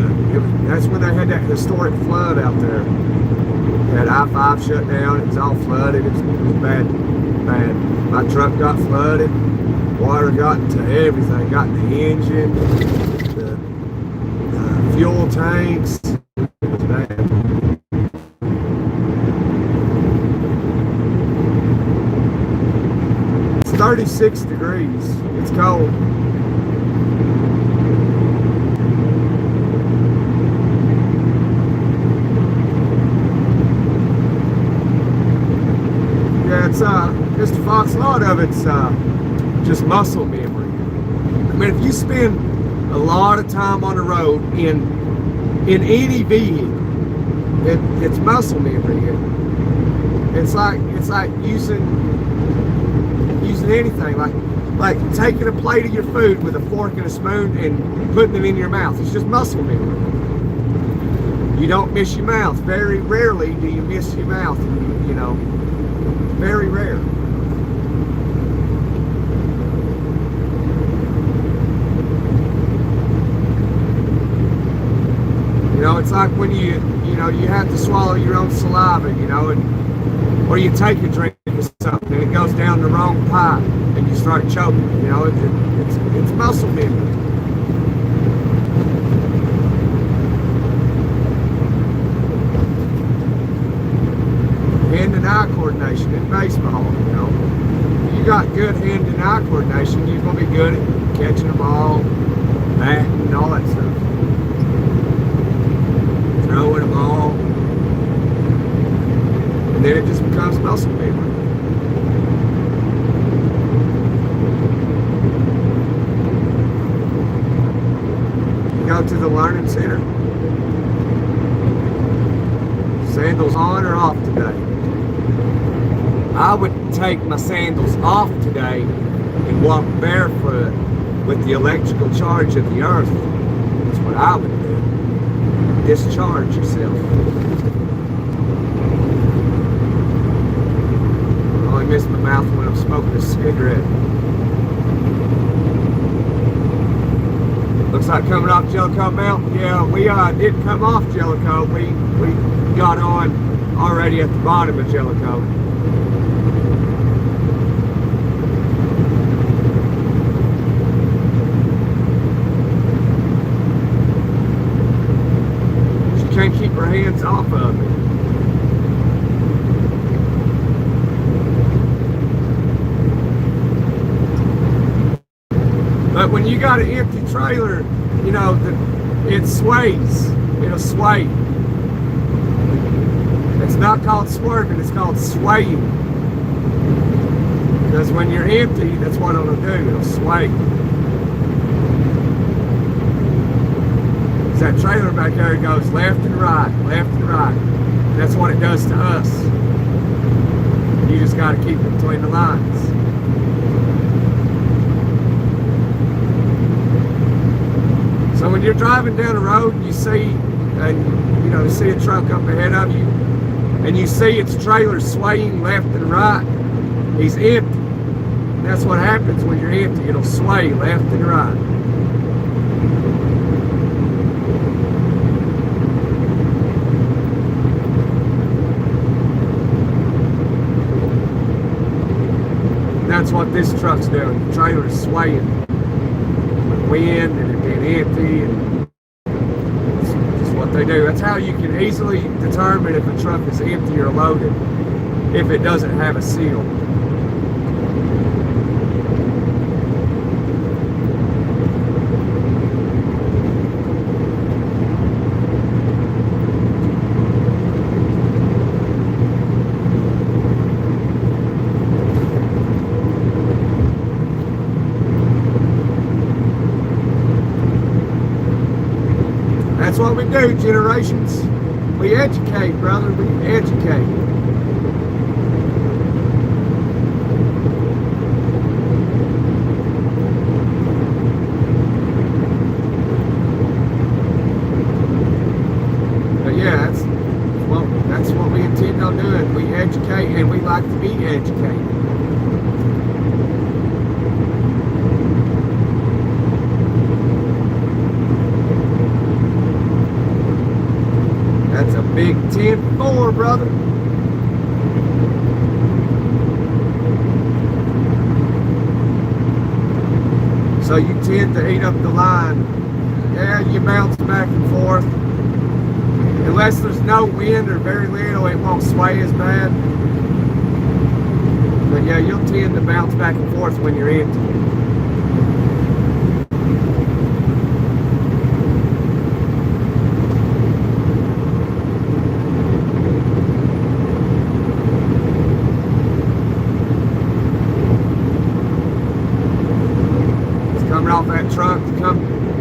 That's when they had that historic flood out there. They had I-5 shut down. It was all flooded. It was bad. My truck got flooded. Water got into everything. Got in the engine, the fuel tanks. It was bad. It's 36 degrees. It's cold. Yeah, it's Mr. Fox, a lot of it's just muscle memory. I mean, if you spend a lot of time on the road in any vehicle, it's muscle memory. It's like using anything, like taking a plate of your food with a fork and a spoon and putting them in your mouth. It's just muscle memory. You don't miss your mouth. Very rarely do you miss your mouth. You know, very rare. You know, it's like when you have to swallow your own saliva, you know, or you take a drink of into something and it goes down the wrong pipe and you start choking. You know, it's muscle memory. Hand and eye coordination in baseball, you know. If you got good hand and eye coordination, you're gonna be good at catching the ball, batting, and all that stuff. Throwing the ball. And then it just becomes muscle memory. You go to the learning center. Sandals on or off today? I would take my sandals off today and walk barefoot with the electrical charge of the earth. That's what I would do. Discharge yourself. I only miss my mouth when I'm smoking a cigarette. Looks like coming off Jellicoe Mountain. Yeah, we didn't come off Jellicoe. We got on already at the bottom of Jellicoe. She can't keep her hands off of it. But when you got an empty trailer, you know, it sways. It'll sway. It's not called swerving, it's called swaying. Because when you're empty, that's what it'll do, it'll sway. That trailer back there goes left and right, left and right. That's what it does to us. You just got to keep it between the lines. So when you're driving down the road and you see, you see a truck up ahead of you, and you see its trailer swaying left and right, he's empty. And that's what happens when you're empty. It'll sway left and right. And that's what this truck's doing. The trailer's swaying with wind and it being empty, and it's what they do. That's how you can easily determine if a truck is empty or loaded, if it doesn't have a seal. That's what we do, generations. We educate, brother. We educate. But yeah, that's what we intend on doing. We educate, and we like to be educated. That's a big 10-4, brother. So you tend to eat up the line. Yeah, you bounce back and forth. Unless there's no wind or very little, it won't sway as bad. But yeah, you'll tend to bounce back and forth when you're empty. Off that truck,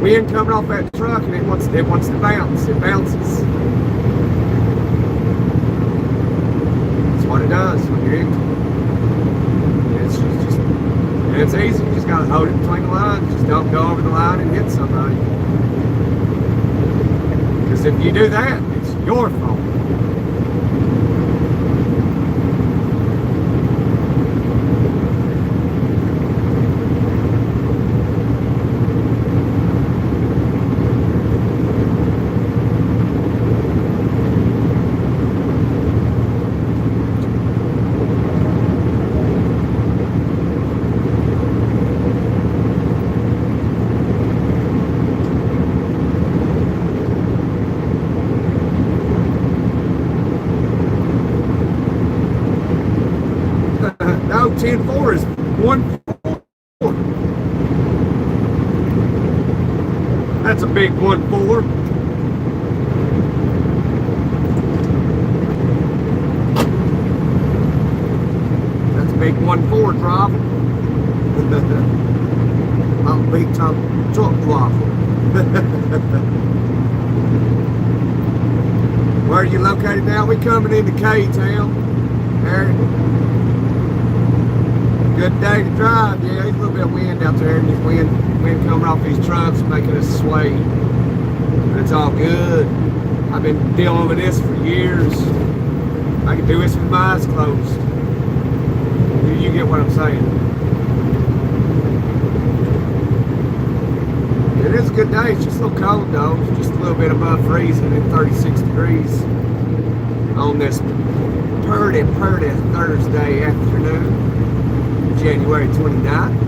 wind coming off that truck, and it wants to bounce. It bounces. That's what it does when you're empty. It's easy. You just gotta hold it between the lines. Just don't go over the line and hit somebody. Because if you do that, it's your fault. 1.4. That's a big 1.4. That's a big 1.4 driver. I'm a big time truck driver. Where are you located now? We coming into K-Town. Eric. Good day to drive. Yeah, there's a little bit of wind out there, and this wind coming off these trucks making us sway. But it's all good. I've been dealing with this for years. I can do this with my eyes closed. You get what I'm saying? It is a good day. It's just a little cold though. It's just a little bit above freezing at 36 degrees on this pretty Thursday afternoon, January 29th,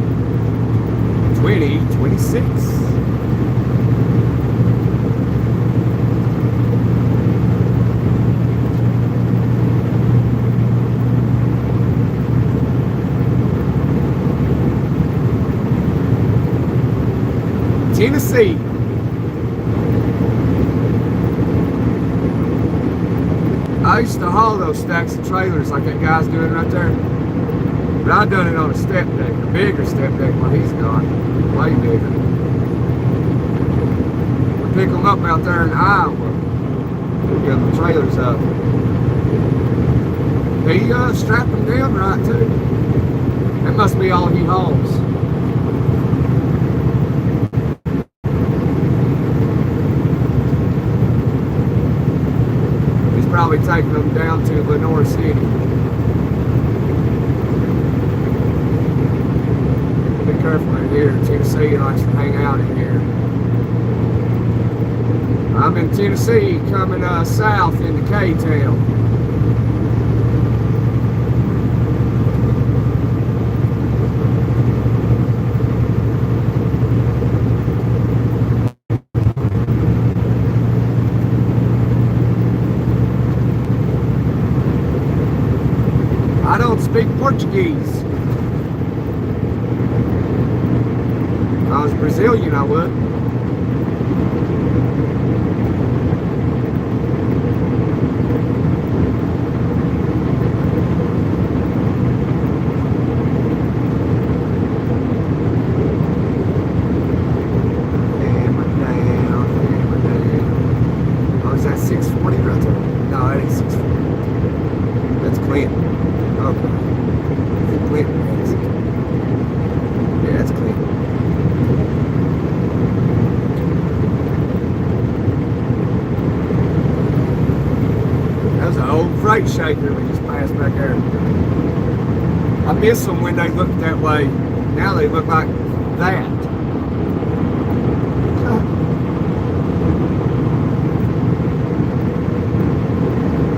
2026. Tennessee. I used to haul those stacks of trailers like that guy's doing right there. But I done it on a step deck, a bigger step deck what he's got. Way bigger. We pick them up out there in Iowa. We get the trailers up. He strapped them down right too. That must be all he hauls. Probably taking them down to Lenore City. Be careful in here. Tennessee likes to hang out in here. I'm in Tennessee coming south into K-Town. I don't speak Portuguese. If I was Brazilian, I would. Hammer down. Oh, is that 640 right there? No, that ain't 640. That's Clinton. Okay. Clinton. Yeah, that's Clinton. That was an old freight shaker we just passed back there. I miss them when they looked that way. Now they look like that.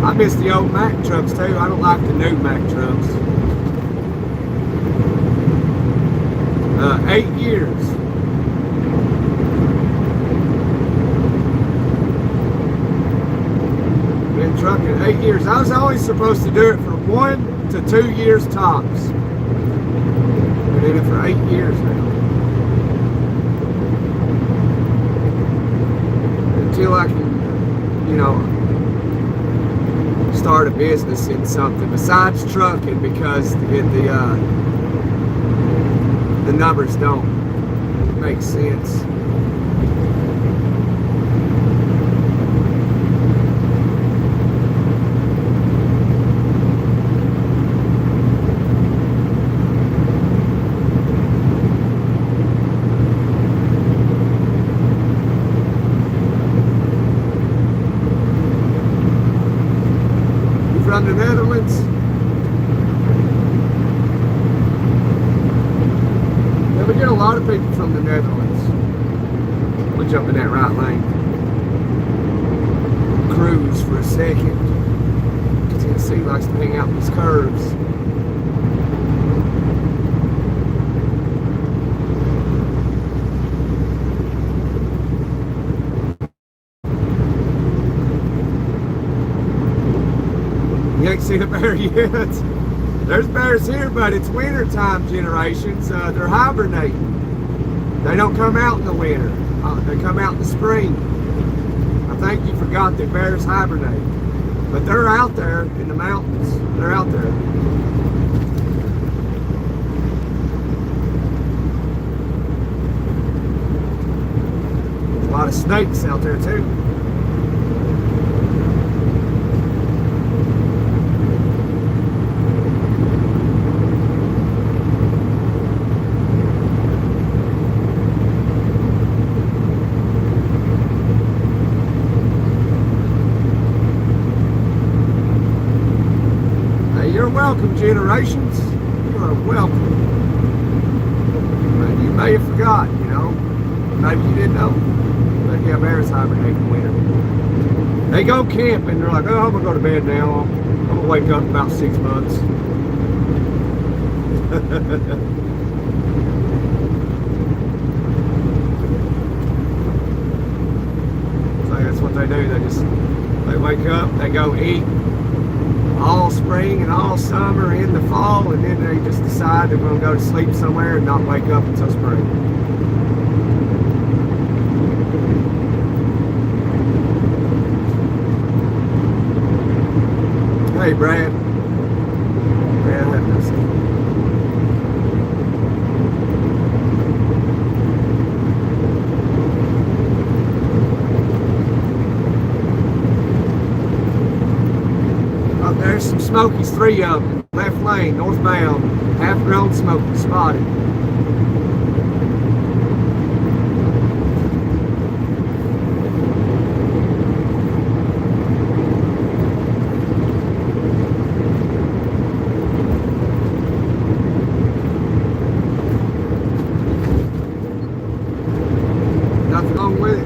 I miss the old Mack trucks too. I don't like the new Mack trucks. 8 years. Been trucking 8 years. I was always supposed to do it for 1 to 2 years tops. I did it for 8 years now. Until I can, you know, start a business in something besides trucking, because the numbers don't make sense. From the Netherlands. Yeah, we get a lot of people from the Netherlands. We'll jump in that right lane. Cruise for a second. Tennessee likes to hang out in these curves. You ain't seen a bear yet. There's bears here, but it's winter time generations. They're hibernating. They don't come out in the winter. They come out in the spring. I think you forgot that bears hibernate. But they're out there in the mountains. They're out there. There's a lot of snakes out there too. You're welcome, generations. You are welcome. You may have forgot, you know. Maybe you didn't know. But yeah, bears hibernate in the winter. They go camping. They're like, oh, I'm going to go to bed now. I'm going to wake up in about 6 months. So that's what they do. They wake up, they go eat all spring and all summer in the fall, and then they just decide they're going to go to sleep somewhere and not wake up until spring. Hey, Brad. Brad, have no say. There's some Smokies, 3 of them, left lane, northbound, half-grown Smokies spotted. Nothing wrong with it.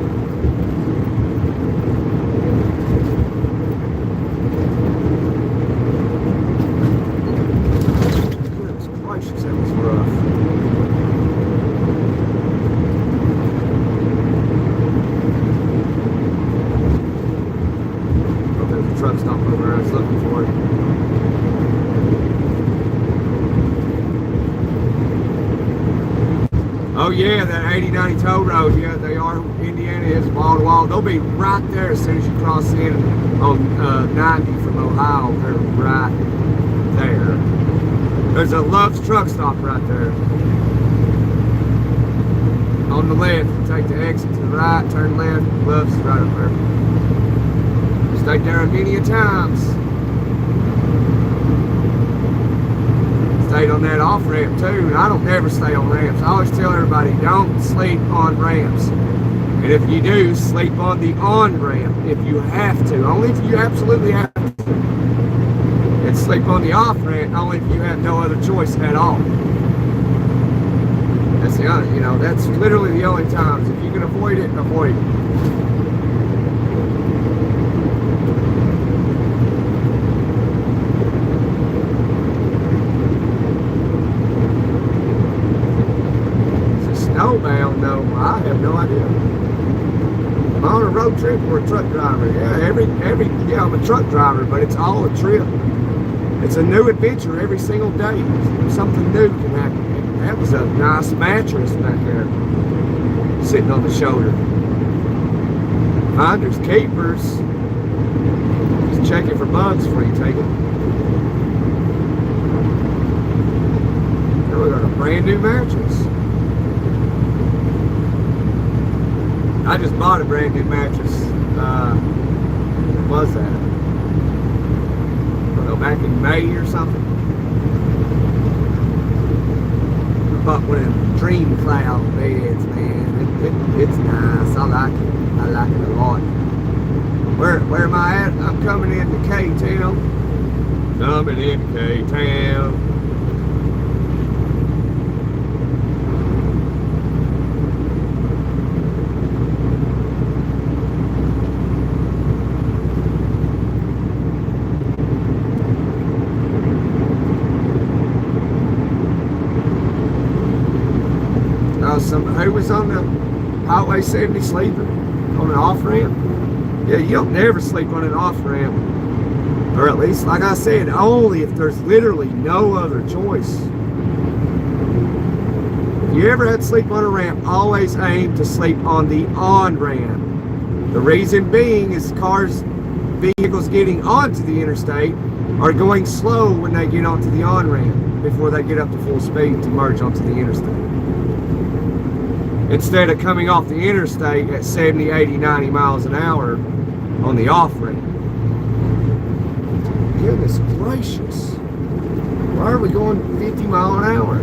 That was rough. Oh, there's a truck stop over there. I was looking for it. Oh yeah, that 80-90 toll road. Yeah, they are. Indiana is wall to wall. They'll be right there as soon as you cross in on 90 from Ohio. They're right there. There's a Love's truck stop right there. On the left, you take the exit to the right, turn left, Love's right up there. Stayed there many a times. Stayed on that off ramp too, and I don't never stay on ramps. I always tell everybody, don't sleep on ramps. And if you do, sleep on the on ramp if you have to. Only if you absolutely have to. And sleep on the off ramp only if you have no other choice at all. That's the only, you know, that's literally the only times. If you can avoid it, avoid it. Is it snowbound? No, I have no idea. I'm on a road trip or a truck driver. Yeah, I'm a truck driver, but it's all a trip. It's a new adventure every single day. Something new can happen. That was a nice mattress back there, sitting on the shoulder. Finders keepers. Just checking for bugs before you take it. Here we got a brand new mattress. I just bought a brand new mattress. What was that? Back in May or something. I bought one of them Dream Cloud beds, man. It's nice. I like it. I like it a lot. Where am I at? I'm coming into K-Town. Coming into K-Town. Who was on the Highway 70 sleeping on an off ramp? Yeah, you don't never sleep on an off ramp. Or at least, like I said, only if there's literally no other choice. If you ever had to sleep on a ramp, always aim to sleep on the on-ramp. The reason being is vehicles getting onto the interstate are going slow when they get onto the on-ramp before they get up to full speed to merge onto the interstate. Instead of coming off the interstate at 70, 80, 90 miles an hour on the off-ramp. Goodness gracious. Why are we going 50 miles an hour?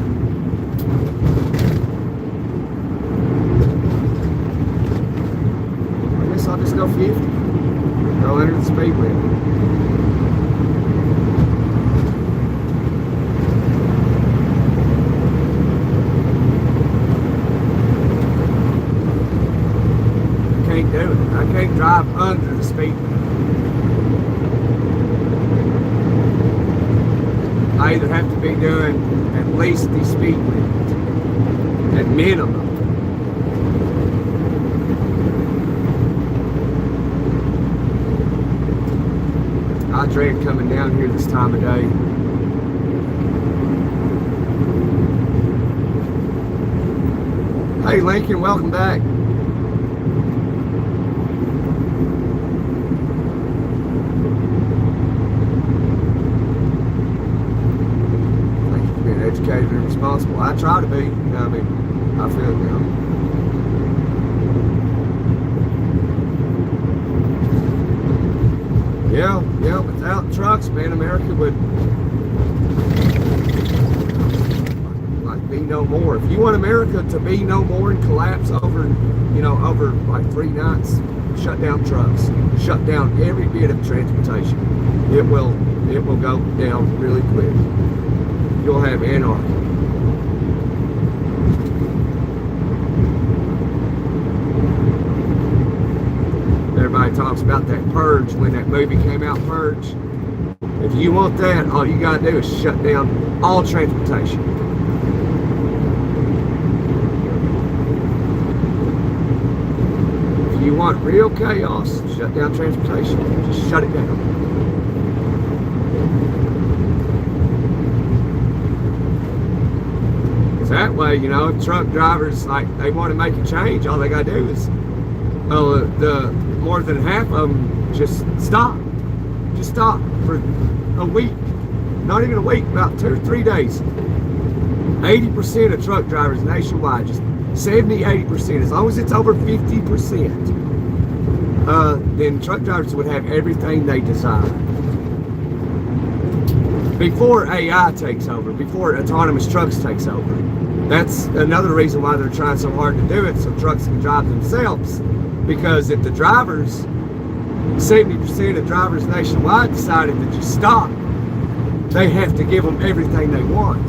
I guess I'll just go 50. Go under the speed limit. I can't do it. I can't drive under the speed limit. I either have to be doing at least the speed limit, at minimum. I dread coming down here this time of day. Hey Lincoln, welcome back. Educated and responsible. I try to be, you know, I mean, I feel it now. Yeah, without trucks, man, America would like be no more. If you want America to be no more and collapse over like 3 nights, shut down trucks, shut down every bit of transportation. It will go down really quick. You'll have anarchy. Everybody talks about that Purge, when that movie came out, Purge. If you want that, all you gotta do is shut down all transportation. If you want real chaos, shut down transportation. Just shut it down. That way, you know, truck drivers, like, they want to make a change, all they got to do is, the more than half of them just stop for a week, not even a week, about 2 or 3 days. 80% of truck drivers nationwide, just 70, 80%, as long as it's over 50%, then truck drivers would have everything they desire. Before AI takes over, before autonomous trucks takes over. That's another reason why they're trying so hard to do it, so trucks can drive themselves. Because if the drivers, 70% of drivers nationwide decided to just stop, they have to give them everything they want.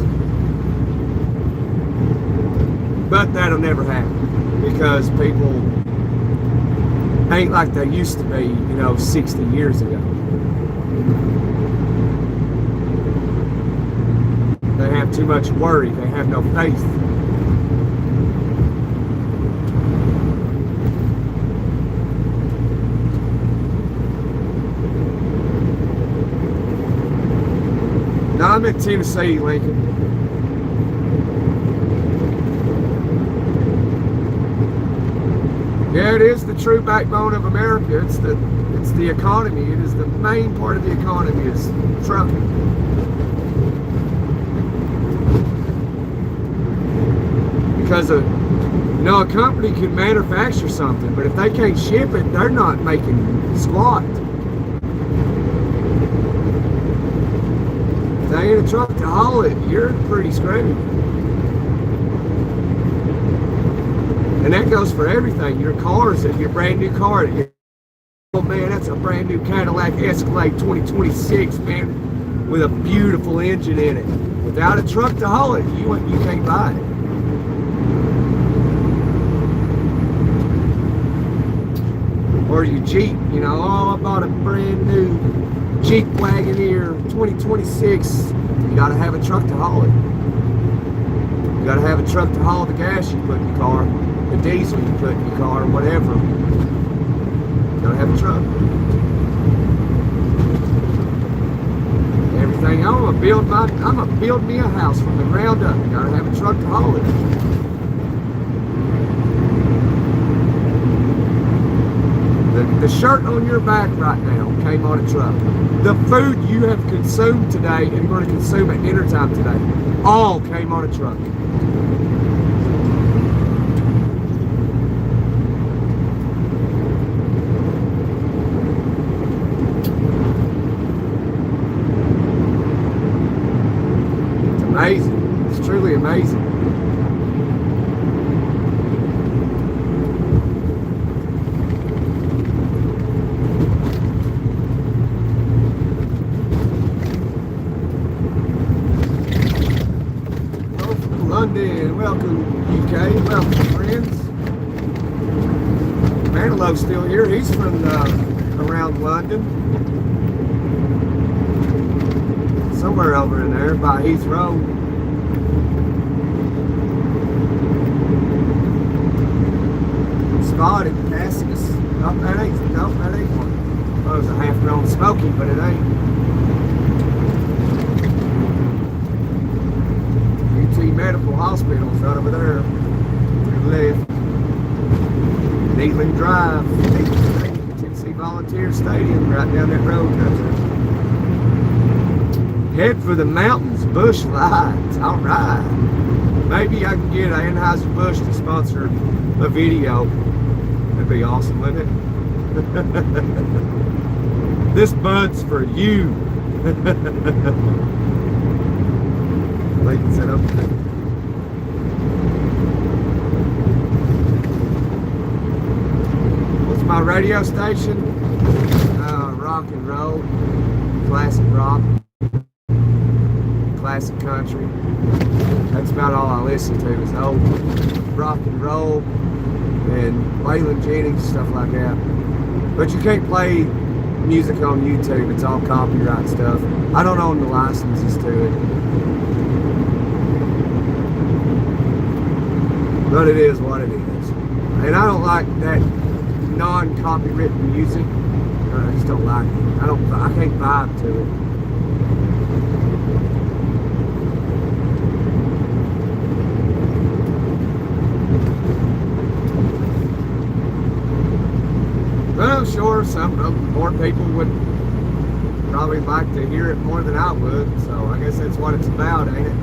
But that'll never happen, because people ain't like they used to be, you know, 60 years ago. They have too much worry. They have no faith. Now I'm in Tennessee, Lincoln. Yeah, it is the true backbone of America. It's the economy. It is the main part of the economy is trucking. Because a company can manufacture something, but if they can't ship it, they're not making squat. If they ain't a truck to haul it, you're pretty screwed. And that goes for everything. Your cars, if your brand new car, oh man, that's a brand new Cadillac Escalade 2026, man, with a beautiful engine in it. Without a truck to haul it, you can't buy it. Or your Jeep, you know, oh, I bought a brand new Jeep Wagoneer 2026. You gotta have a truck to haul it. You gotta have a truck to haul the gas you put in your car, the diesel you put in your car, whatever. You gotta have a truck. everything. I'm gonna build me a house from the ground up. You gotta have a truck to haul it. The shirt on your back right now came on a truck. The food you have consumed today and going to consume at dinner time today all came on a truck. It's amazing. It's truly amazing. London, welcome UK, welcome friends. Manilov's still here. He's from around London, somewhere over in there by Heathrow. Spotted passing us. Nope, that ain't one. Well, it was a half-grown Smoky, but it ain't. Medical hospitals right over there. To the left. Neatland Drive, Tennessee Volunteer Stadium, right down that road. Head for the mountains, Bush Lights. All right. Maybe I can get Anheuser-Busch to sponsor a video. That'd be awesome, wouldn't it? This bud's for you. They can set up. What's my radio station? Rock and roll, classic rock, classic country. That's about all I listen to is old rock and roll and Waylon Jennings, stuff like that. But you can't play music on YouTube. It's all copyright stuff. I don't own the licenses to it. But it is what it is. And I don't like that non-copywritten music. I just don't like it. I can't vibe to it. Well, sure, more people would probably like to hear it more than I would. So I guess that's what it's about, ain't it?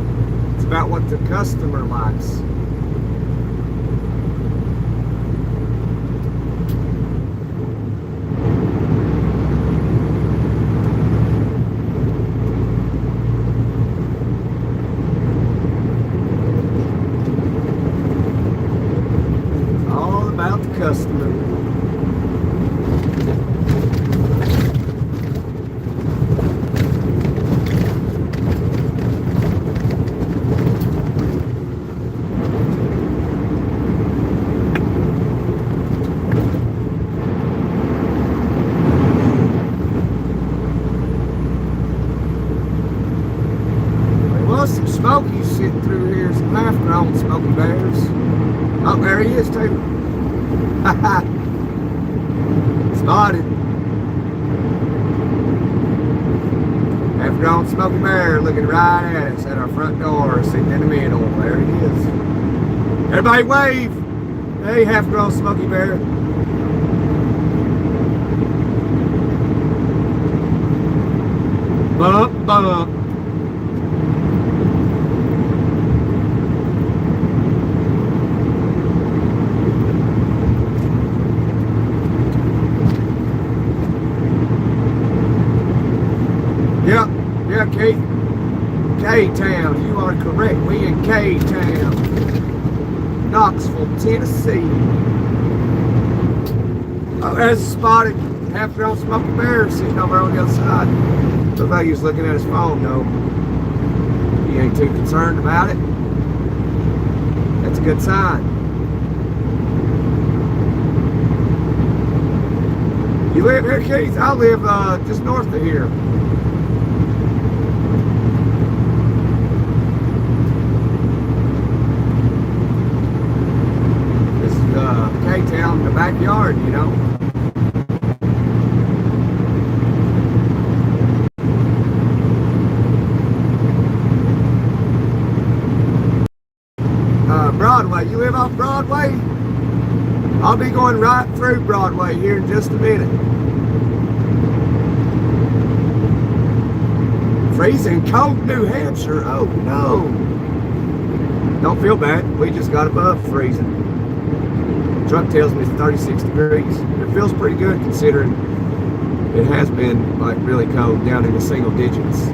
It's about what the customer likes. Customer. There was some Smokies sitting through here, some half-grown Smoky Bears. Oh, there he is too. Spotted. Half-grown Smoky Bear looking right at us at our front door, sitting in the middle. There he is. Everybody wave. Hey, half-grown Smoky Bear. Bump, bump. Yeah, K-Town, you are correct. We in K-Town, Knoxville, Tennessee. Oh, there's a spotted half-grown Smoky Bear sitting over on the other side. Looks like he was looking at his phone, though. He ain't too concerned about it. That's a good sign. You live here, Keith? I live just north of here. K-Town in the backyard, you know. Broadway. You live off Broadway? I'll be going right through Broadway here in just a minute. Freezing cold, New Hampshire. Oh no. Don't feel bad. We just got above freezing. Truck tells me it's 36 degrees. It feels pretty good considering it has been like really cold, down in the single digits.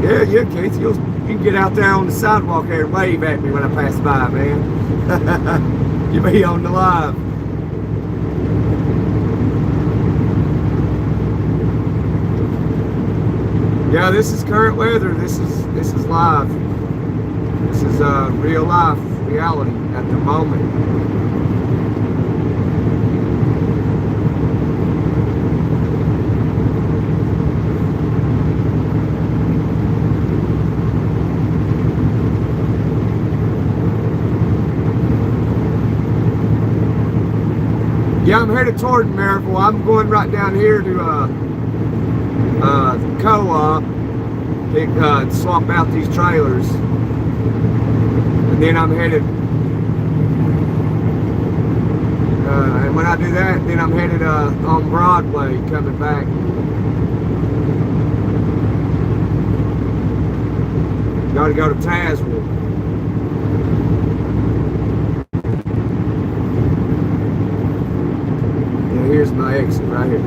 Yeah, Keith, you can get out there on the sidewalk there and wave at me when I pass by, man. You be on the live. Yeah, this is current weather. This is live. This is real life reality at the moment. Yeah, I'm headed toward Maryville. I'm going right down here to the co-op and swap out these trailers. And then I'm headed, and when I do that, then I'm headed on Broadway coming back. Got to go to Tazewell. Here's my exit right here.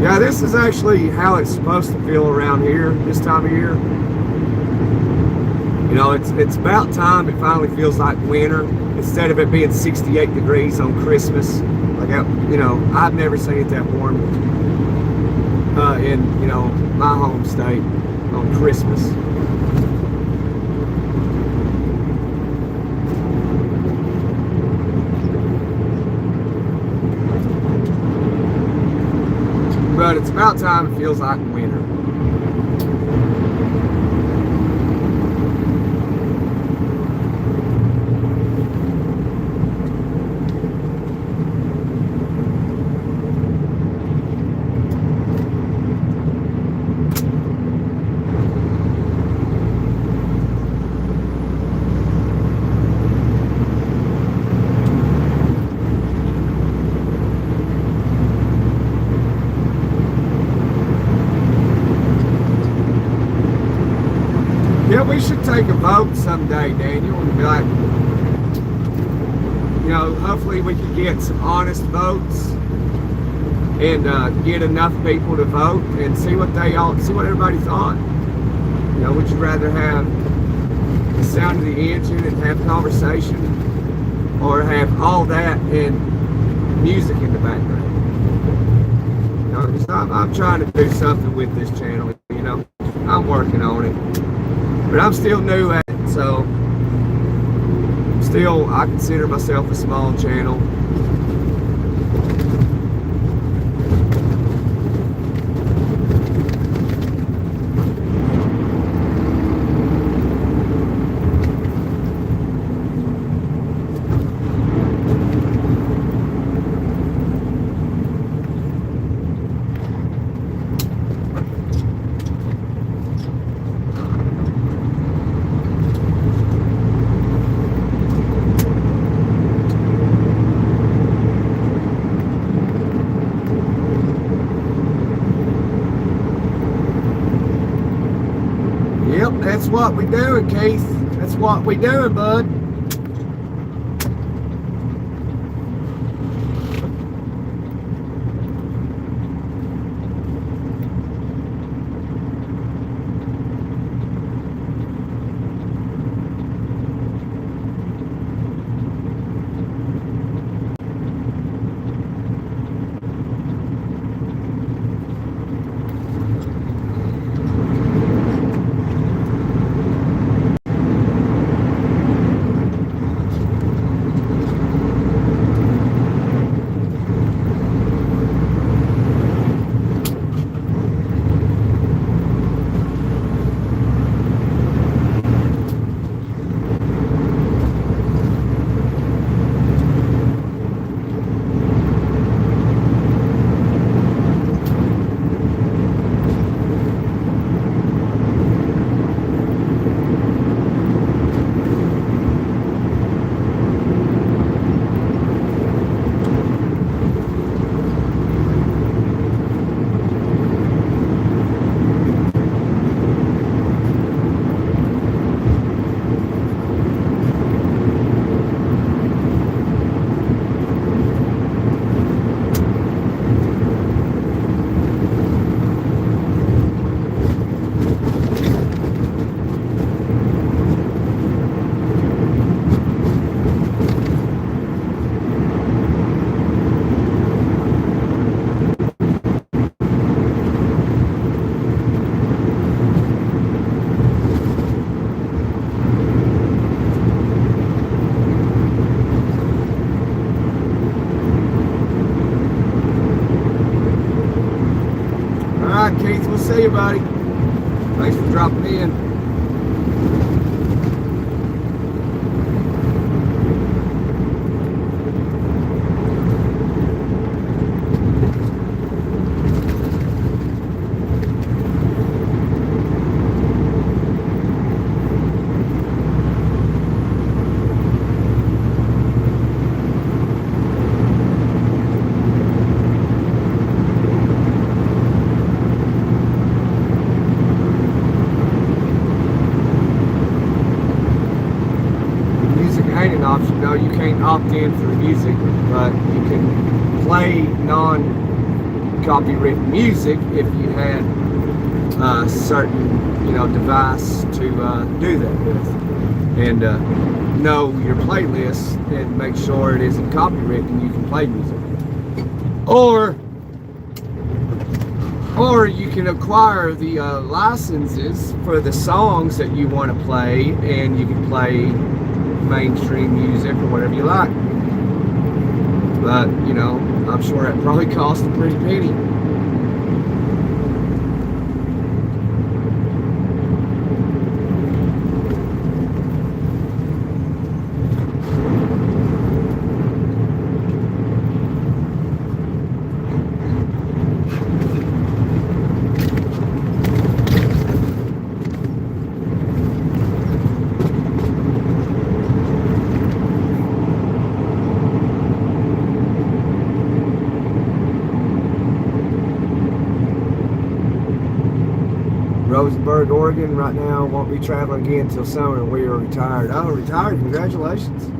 Yeah, this is actually how it's supposed to feel around here this time of year. You know, it's about time it finally feels like winter instead of it being 68 degrees on Christmas. Like, you know, I've never seen it that warm in, you know, my home state on Christmas. But it's about time it feels like winter. Yeah, we should take a vote someday, Daniel, and be like, you know, hopefully we can get some honest votes and get enough people to vote and see what everybody thought. You know, would you rather have the sound of the engine and have conversation, or have all that and music in the background? You know, 'cause I'm trying to do something with this channel. You know, I'm working on it. But I'm still new at it, so I consider myself a small channel. Yep, that's what we doing, Keith. That's what we doing, bud. see you, buddy. Thanks for dropping in. Option. No, you can't opt in for music, but you can play non-copywritten music if you had a certain, device to do that with, and know your playlist and make sure it isn't copywritten. You can play music, or you can acquire the licenses for the songs that you want to play, and you can play mainstream music or whatever you like. But I'm sure that probably costs a pretty penny. Rosenberg, Oregon. Right now, won't be traveling again until summer, and we are retired. Oh, retired! Congratulations.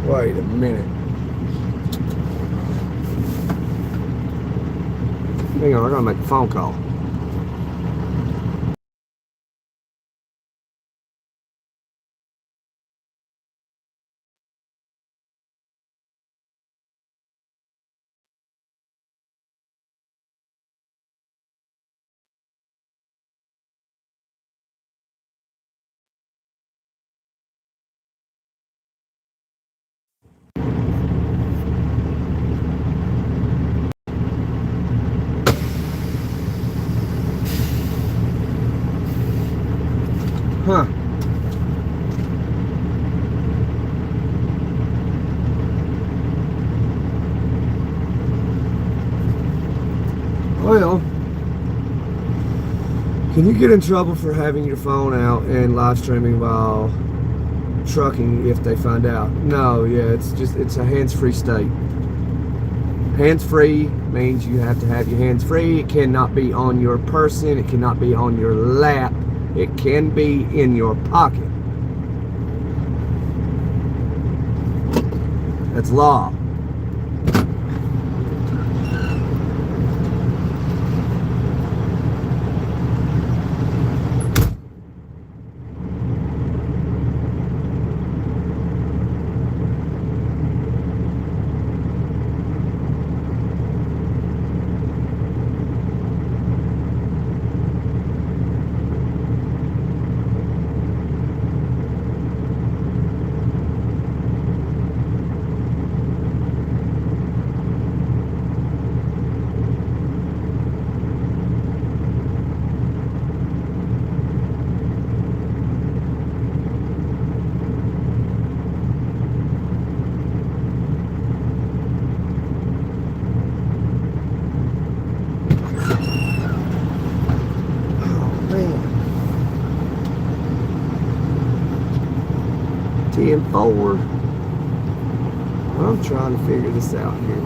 Wait a minute. Hang on, I gotta make a phone call. Huh. Well, can you get in trouble for having your phone out and live streaming while trucking if they find out? No, yeah, it's a hands-free state. Hands-free means you have to have your hands free. It cannot be on your person. It cannot be on your lap. It can be in your pocket. That's law. Oh man. 10-4. I'm trying to figure this out here.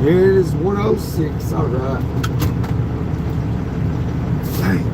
Here it is, 106. All right. Dang.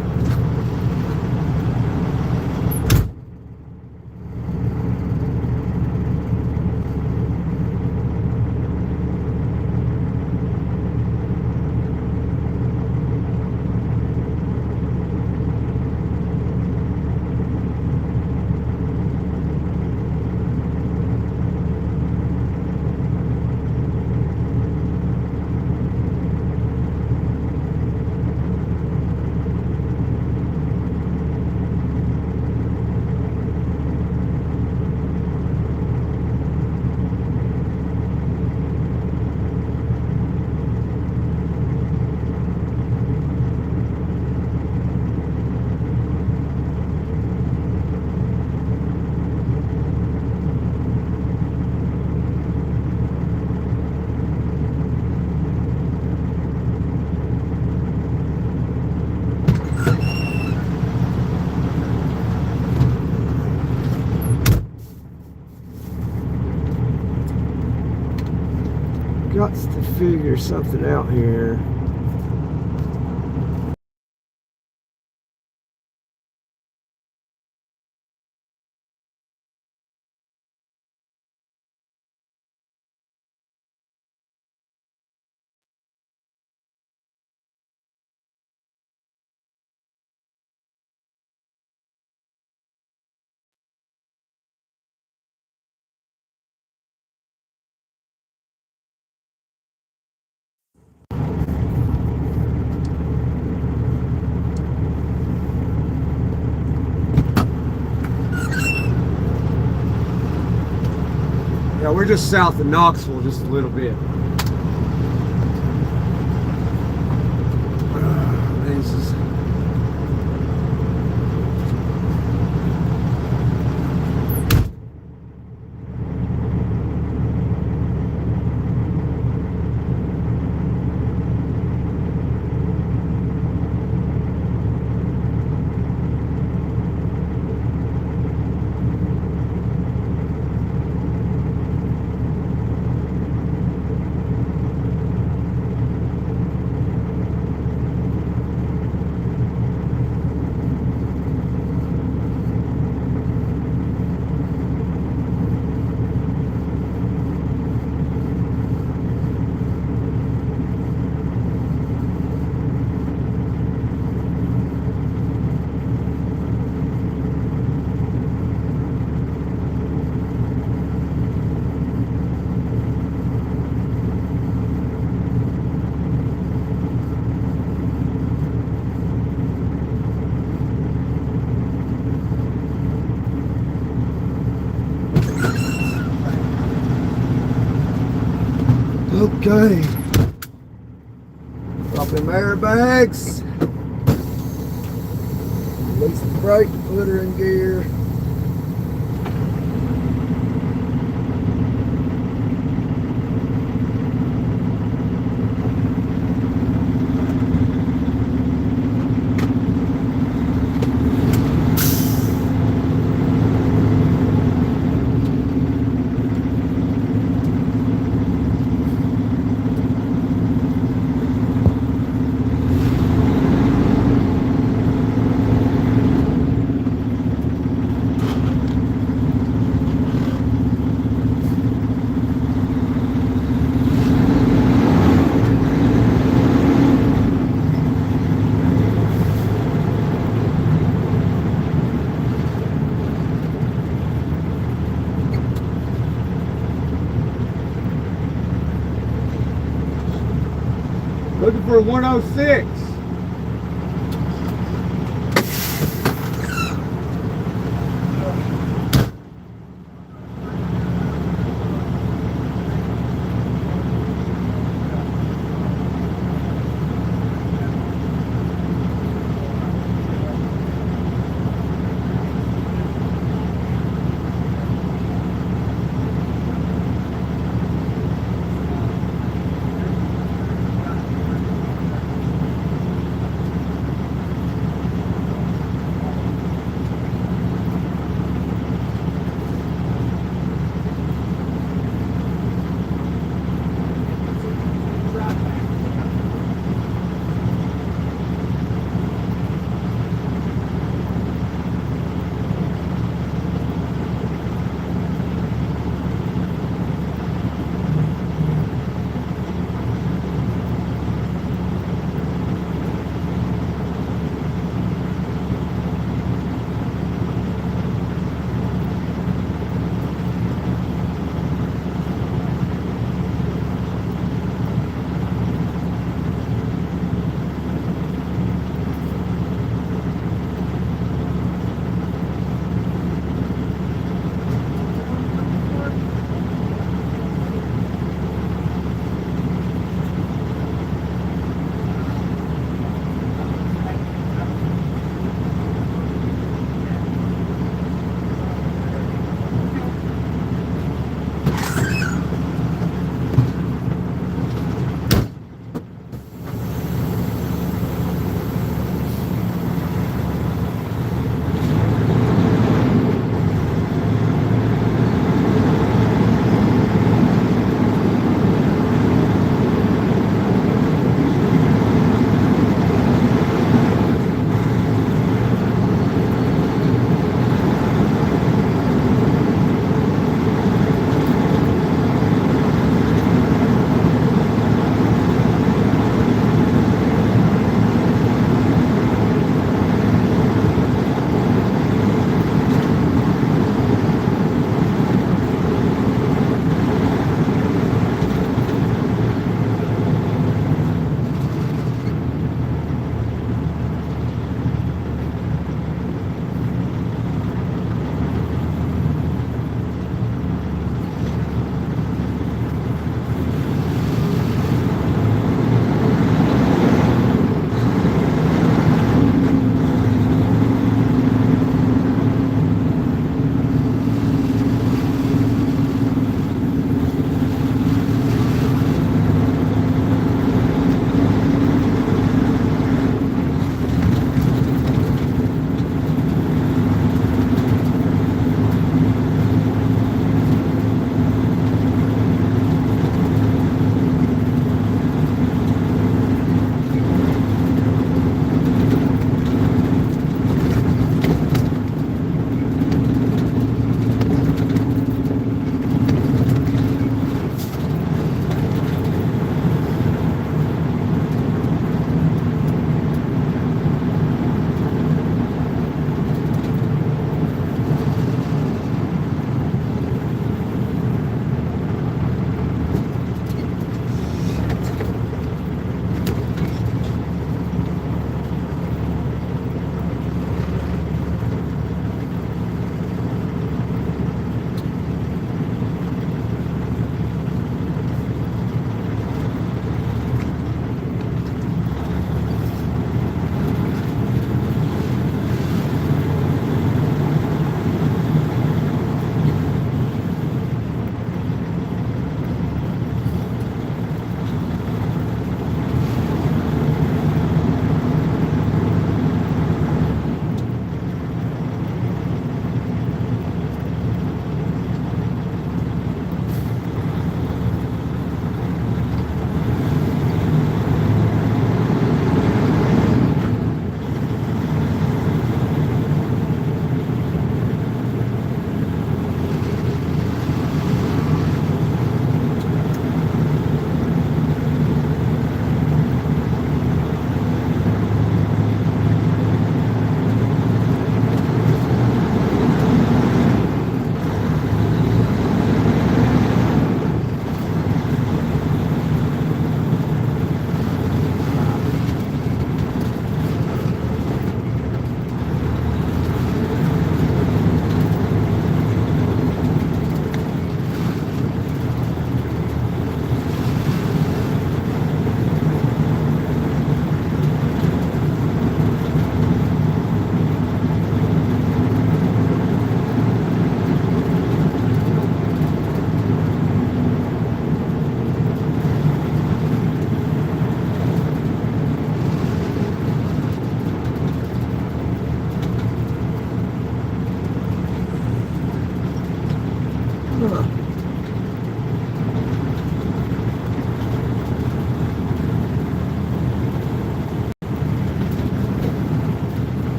Got to figure something out here. Yeah, we're just south of Knoxville, just a little bit. This is okay. Drop them airbags. Release the brake, put her in gear. Looking for a 106.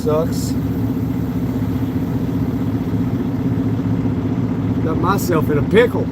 sucks. Got myself in a pickle.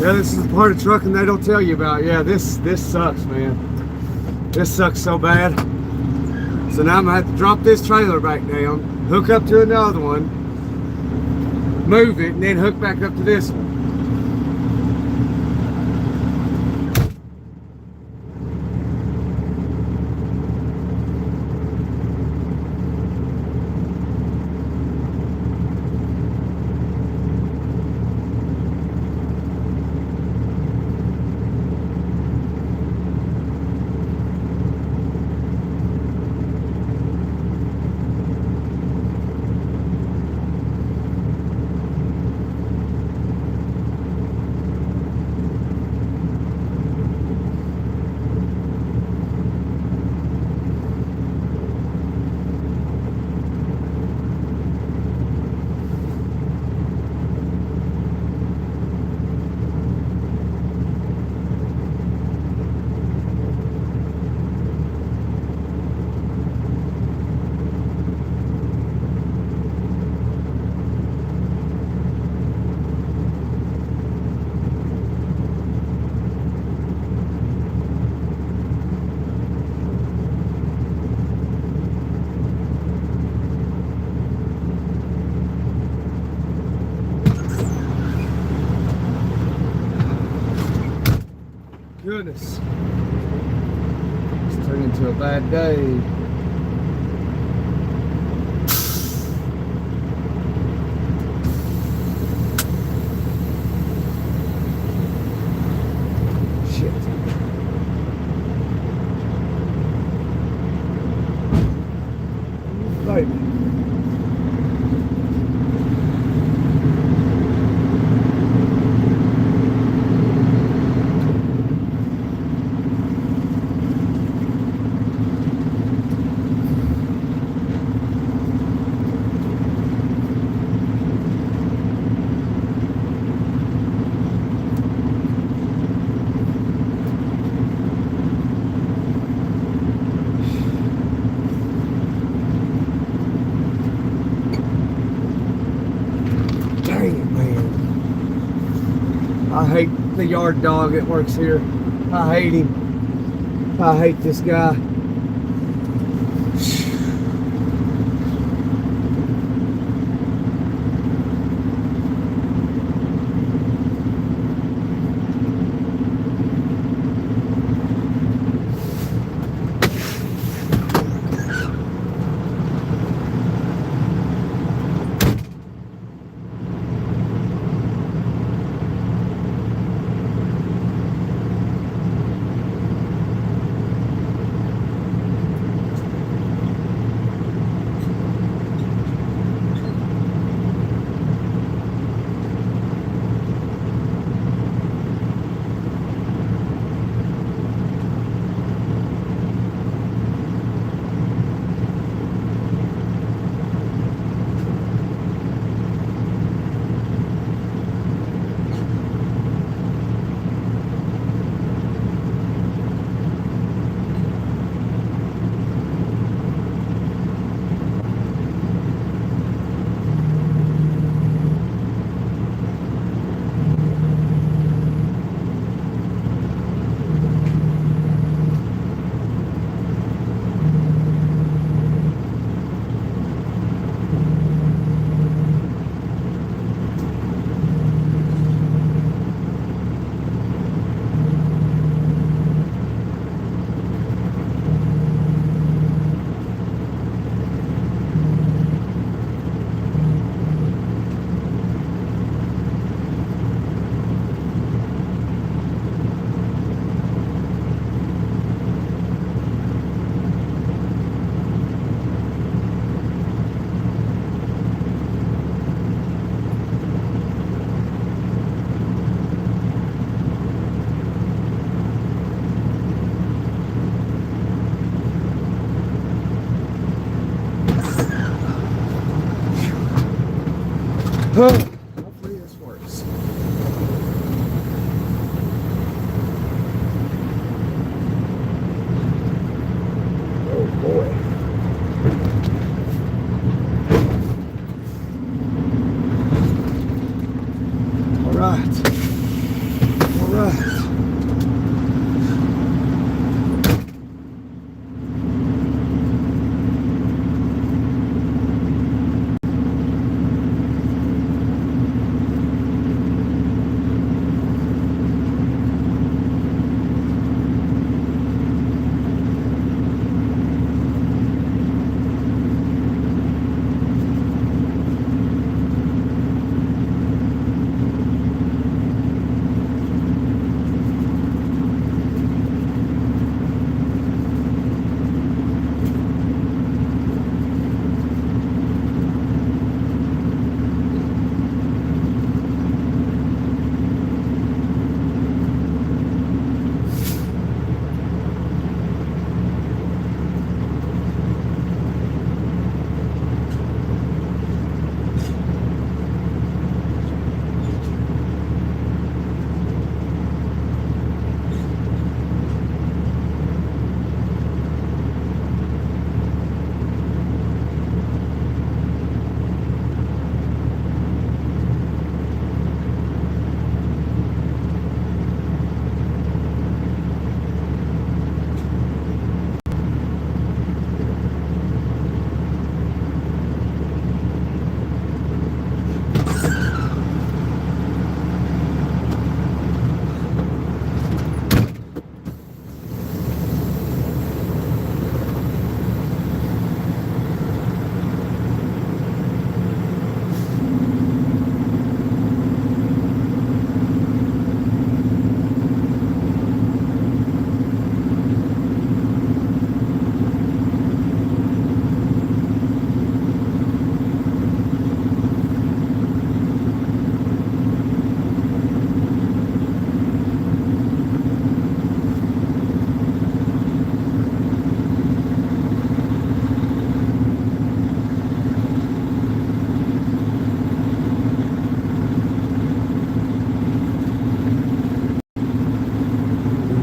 Yeah, this is the part of trucking they don't tell you about. Yeah, this sucks, man. This sucks so bad. So now I'm gonna have to drop this trailer back down, hook up to another one, move it, and then hook back up to this one. Goodness. It's turned into a bad day. Shit. Baby. I hate the yard dog that works here. I hate him. I hate this guy. Hopefully this works. Oh boy. All right. All right.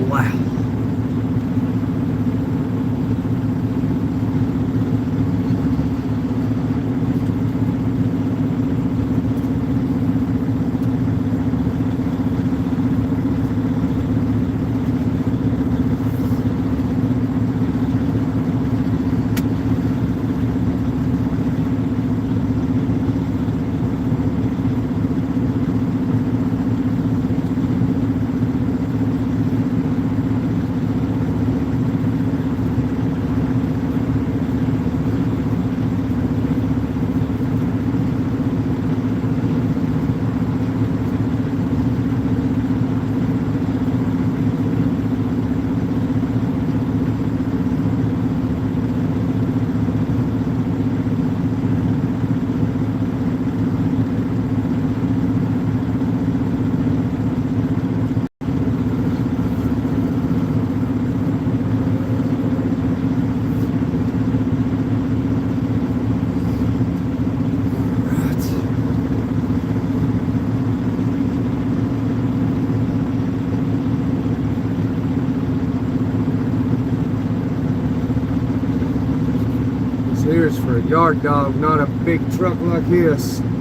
Wow. Here's for a yard dog, not a big truck like this. Don't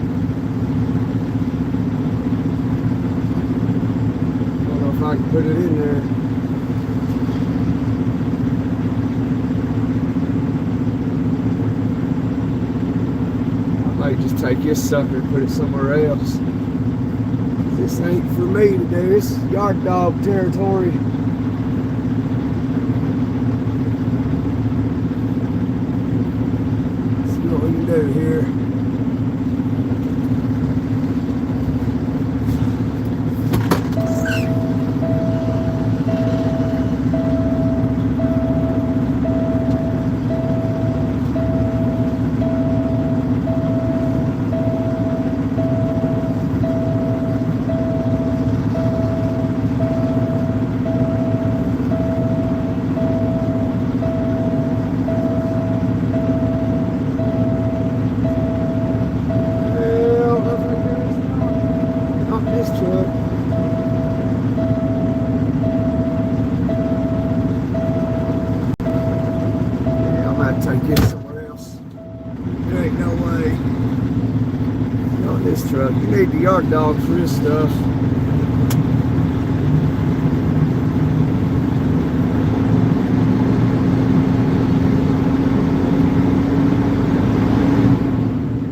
know if I can put it in there. I might just take this sucker and put it somewhere else. This ain't for me to do. This is yard dog territory. What we can do here. this truck. You need the yard dogs for this stuff.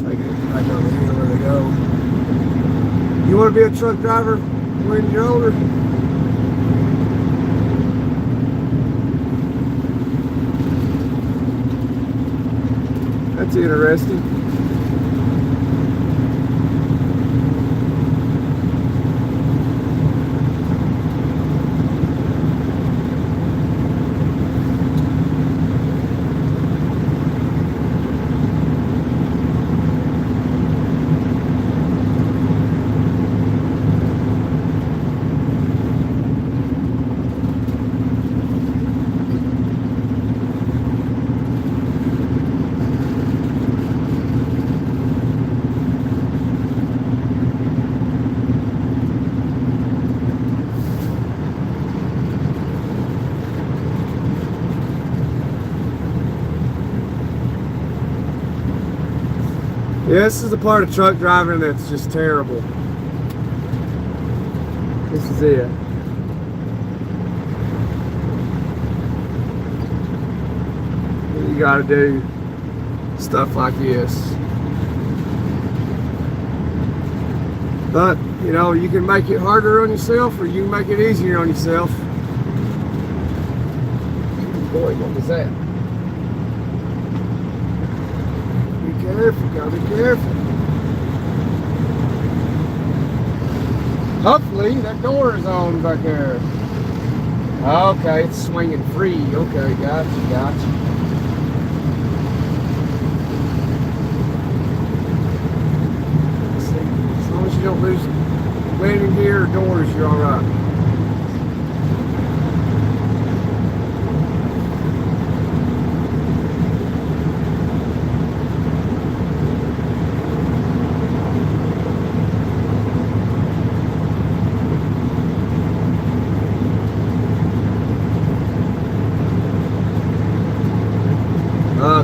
Take it back over here where they go. You want to be a truck driver when you're older? That's interesting. Yeah, this is the part of truck driving that's just terrible. This is it. You gotta do stuff like this. But, you know, you can make it harder on yourself or you can make it easier on yourself. Boy, what was that? Careful, gotta be careful. Hopefully that door is on back there. Okay, it's swinging free. Okay, gotcha. Let's see. As long as you don't lose landing gear or doors, you're alright.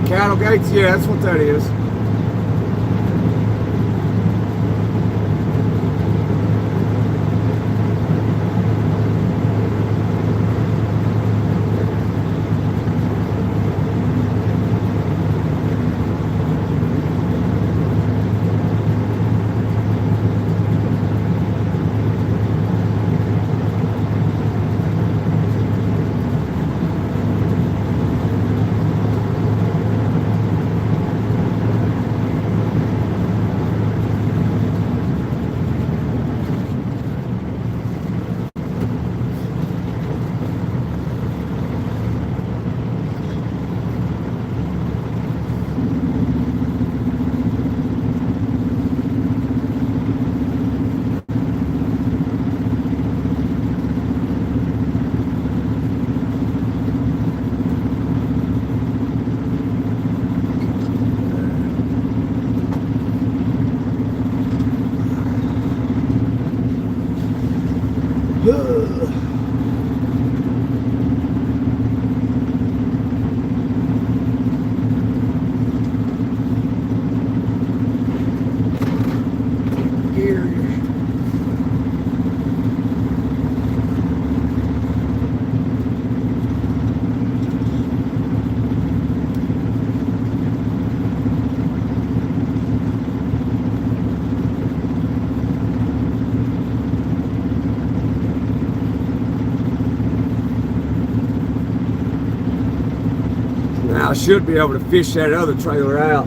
Cattle gates, yeah, that's what that is. Now I should be able to fish that other trailer out.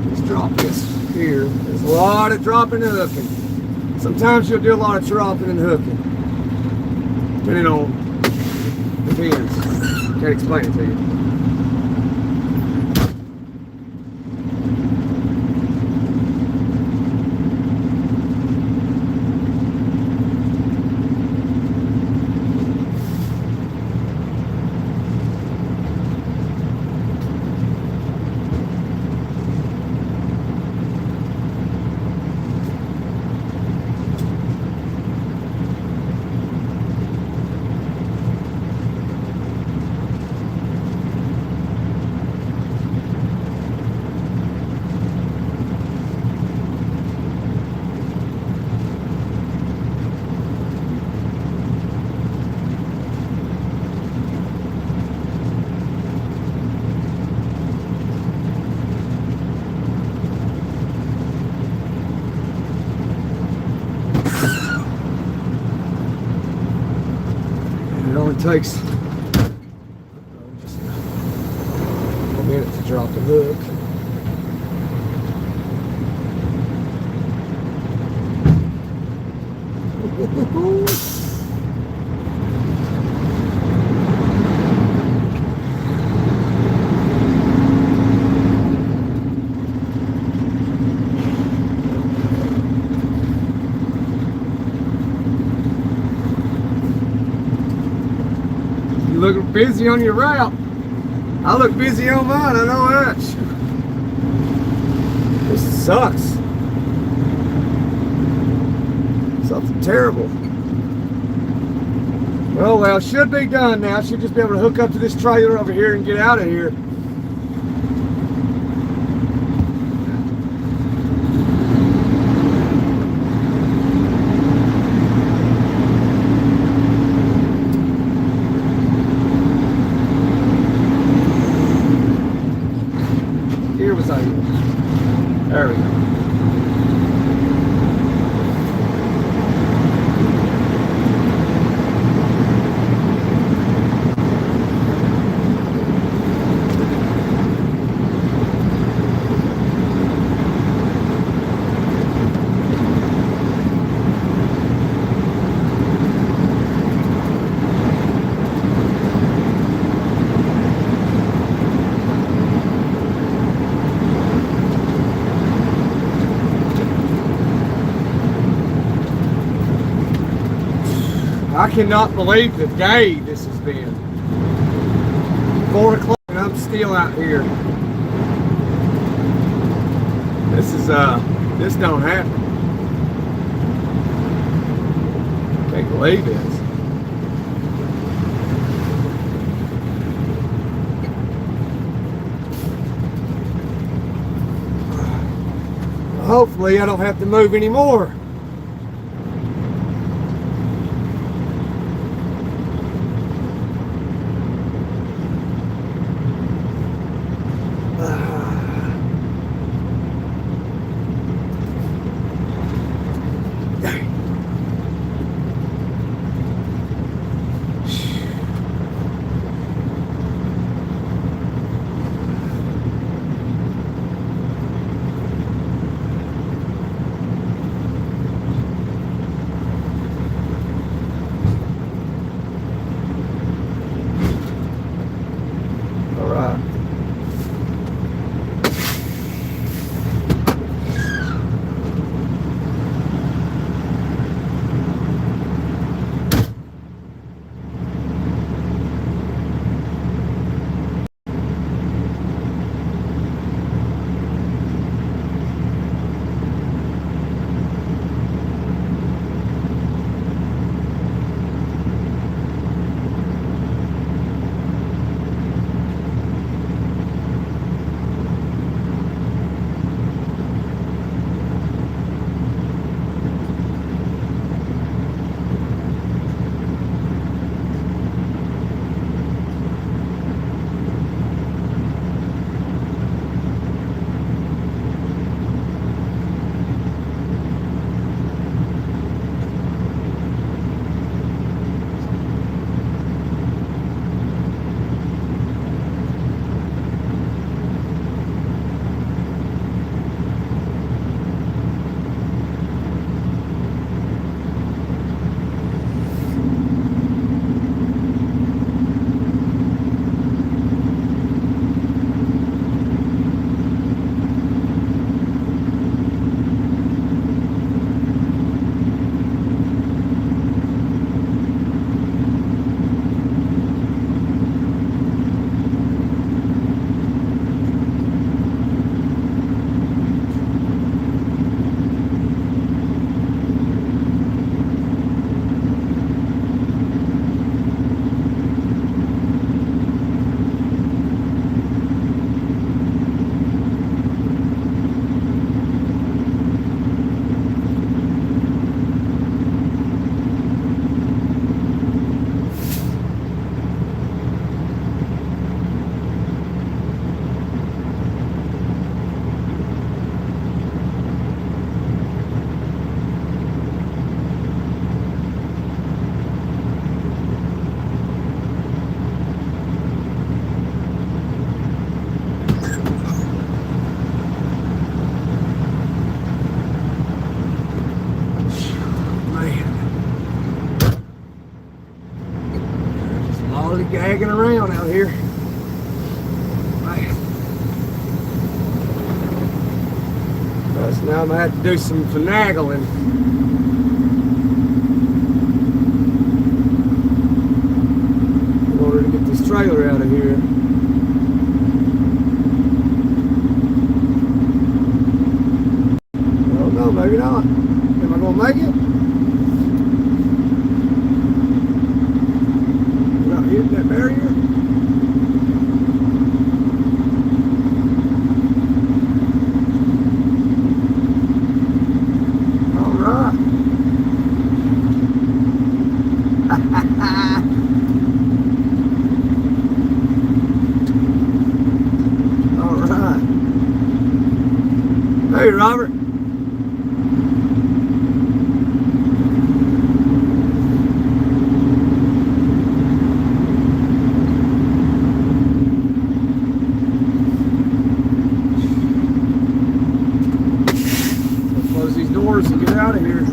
Let's drop this here. There's a lot of dropping and hooking. Sometimes you'll do a lot of dropping and hooking. Depending on, depends. Can't explain it to you. only takes just a minute to drop the hook. You look busy on your route. I look busy on mine, I know that. This sucks. Something terrible. Oh well, should be done now. Should just be able to hook up to this trailer over here and get out of here. Here was I. There we go. I cannot believe the day this has been. 4 o'clock and I'm still out here. This don't happen. Can't believe this. Hopefully I don't have to move anymore. Lollygagging around out here. Man. So now I'm gonna have to do some finagling. In order to get this trailer out of here. Oh no, maybe not. Am I gonna make it? Not hitting that barrier. All right. All right. Hey, Robert. Close these doors and get out of here.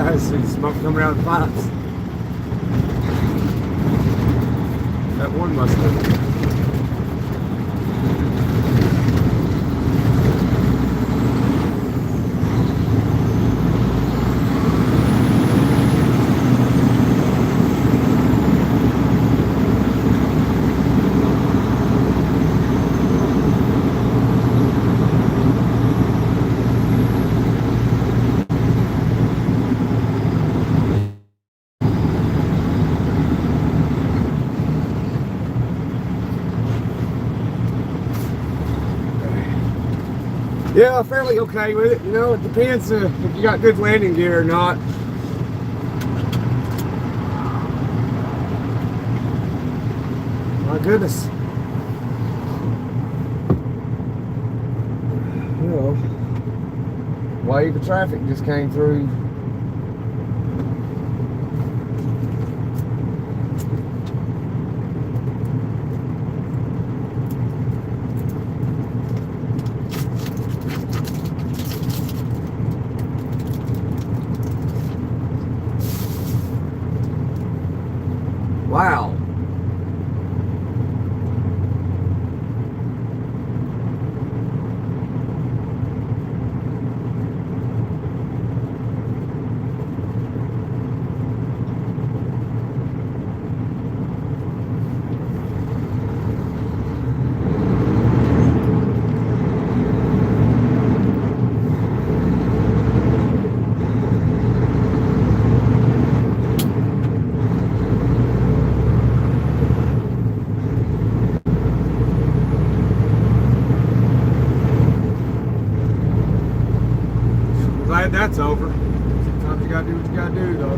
I see smoke coming out of the pipes. That one must have. Yeah, fairly okay with it. You know, it depends if you got good landing gear or not. My goodness. You know, wave of traffic just came through. Wow. glad that's over. Sometimes you gotta do what you gotta do, though.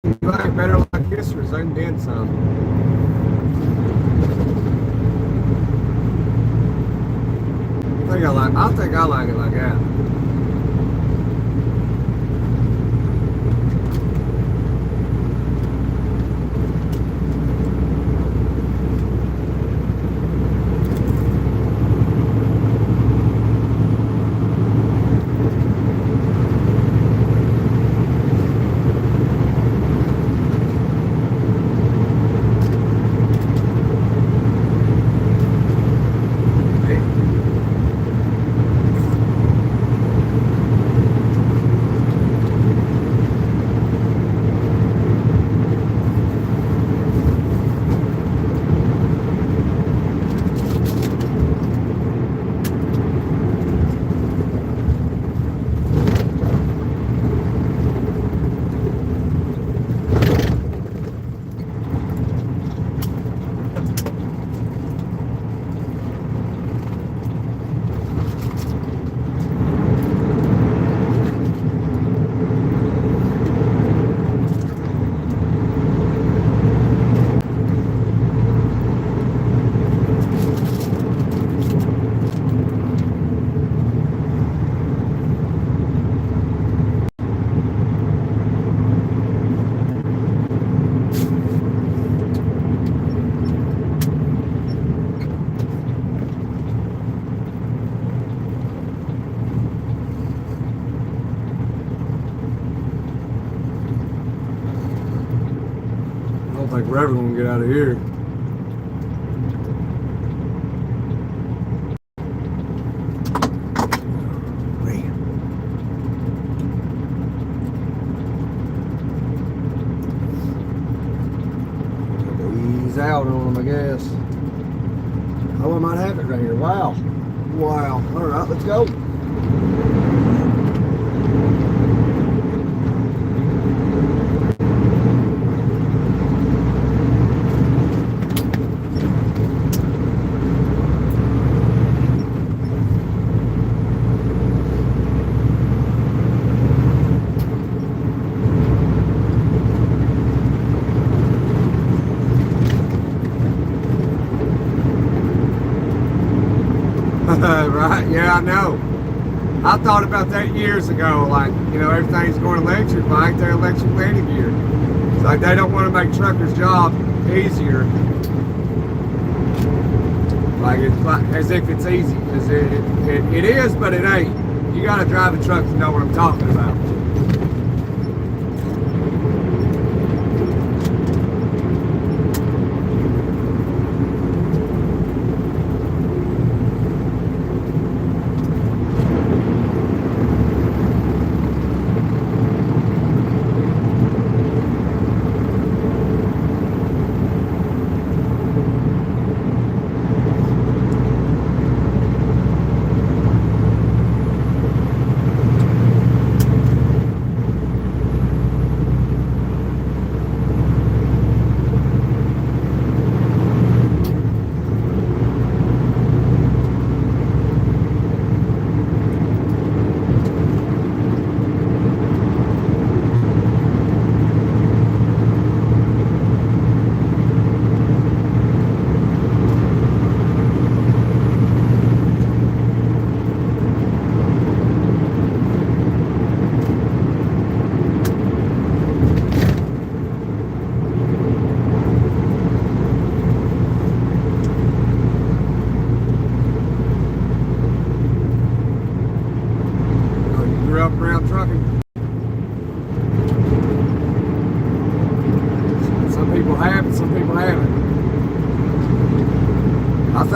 You like better like this or zoomed in some? I think I like it like that. I don't think we're ever gonna get out of here. Ease out on them, I guess. Oh, I might have it right here. Wow. Wow. All right, let's go. Right, yeah, I know. I thought about that years ago, like, you know, everything's going electric, but ain't there electric landing gear? It's like they don't want to make truckers' job easier. Like, it's like as if it's easy, because it is, but it ain't. You got to drive a truck to know what I'm talking about.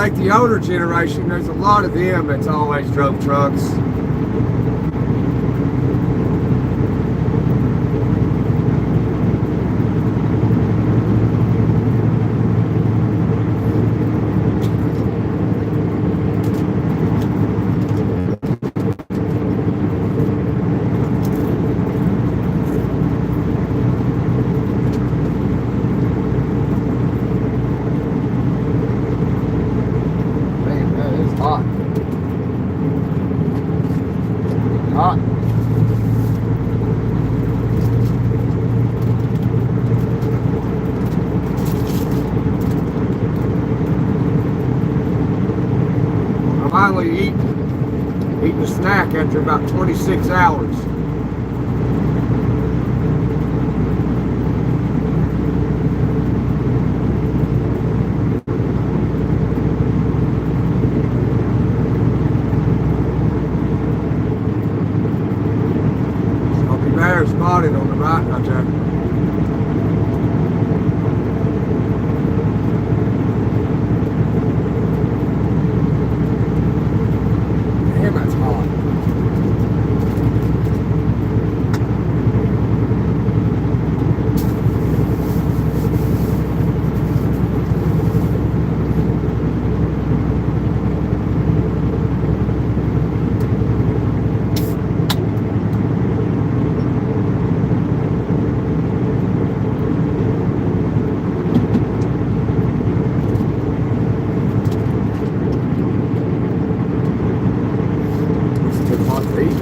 think the older generation, there's a lot of them that's always drove trucks. Man, that is hot. Hot. I'm finally eating a snack after about 26 hours. Smoky Bear spotted on the right out there. Damn, that's hot. It's too hot to eat.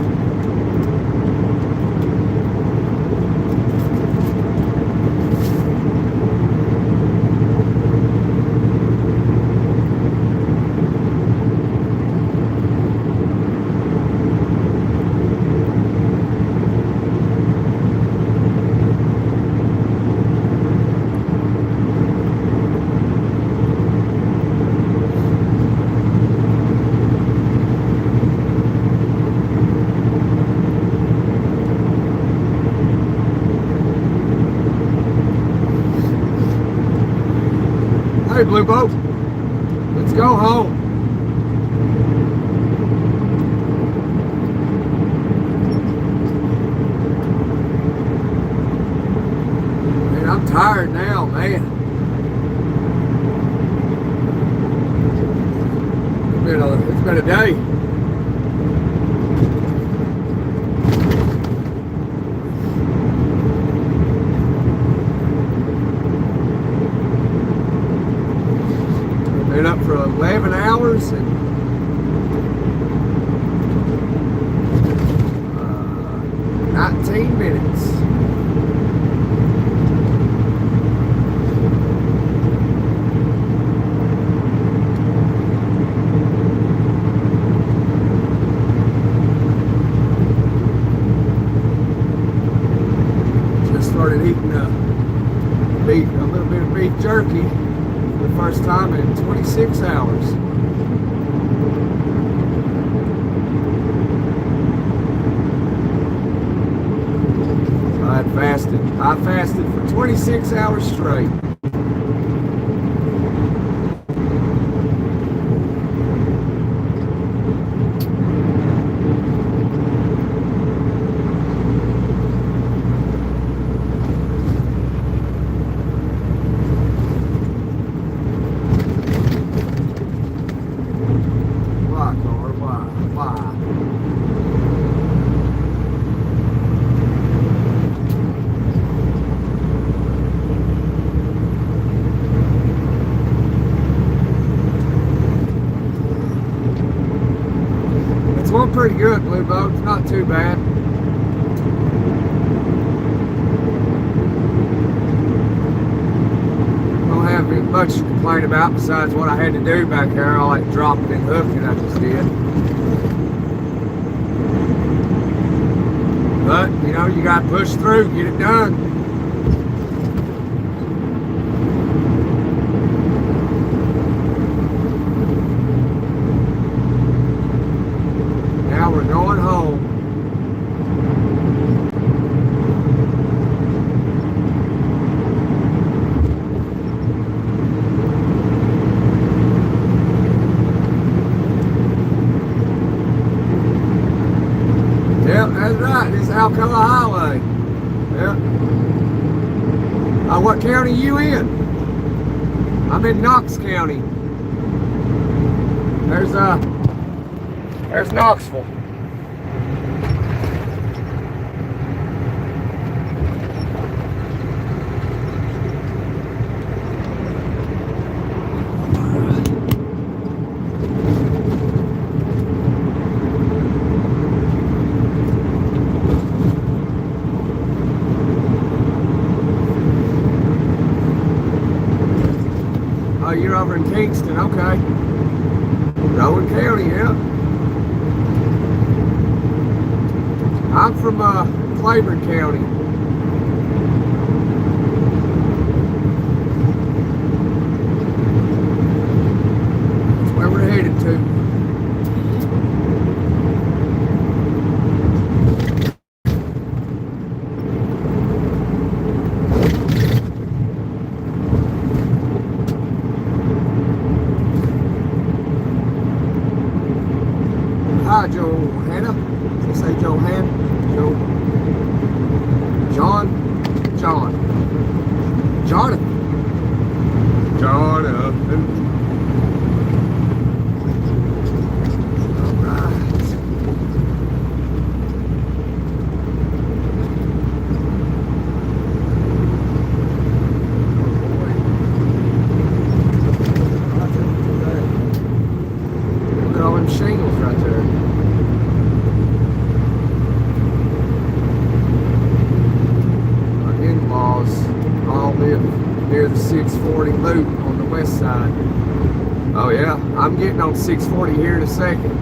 Hey, Blue Boat, let's go home. Man, I'm tired now, man. It's been a day. Been up for 11 hours and 19 minutes. Just started eating beef, a little bit of beef jerky. The first time in 26 hours. I fasted for 26 hours straight. Why, car? Why? It's going pretty good, Blue Boat. It's not too bad. Don't have much to complain about besides what I had to do back there. All that dropping and hooking I just did. But, you know, you got to push through, get it done. Now we're going home. Alcoa Highway. Yeah. What county you in? I'm in Knox County. There's Knoxville. Oh, you're over in Kingston, okay. Rowan County, yeah. I'm from Claiborne County. That's where we're headed to. Hi, Johanna. Did I say Johan? John? Jonathan. All right. Oh boy. Look at all them shingles right there. All live near the 640 loop on the west side. Oh yeah, I'm getting on 640 here in a second.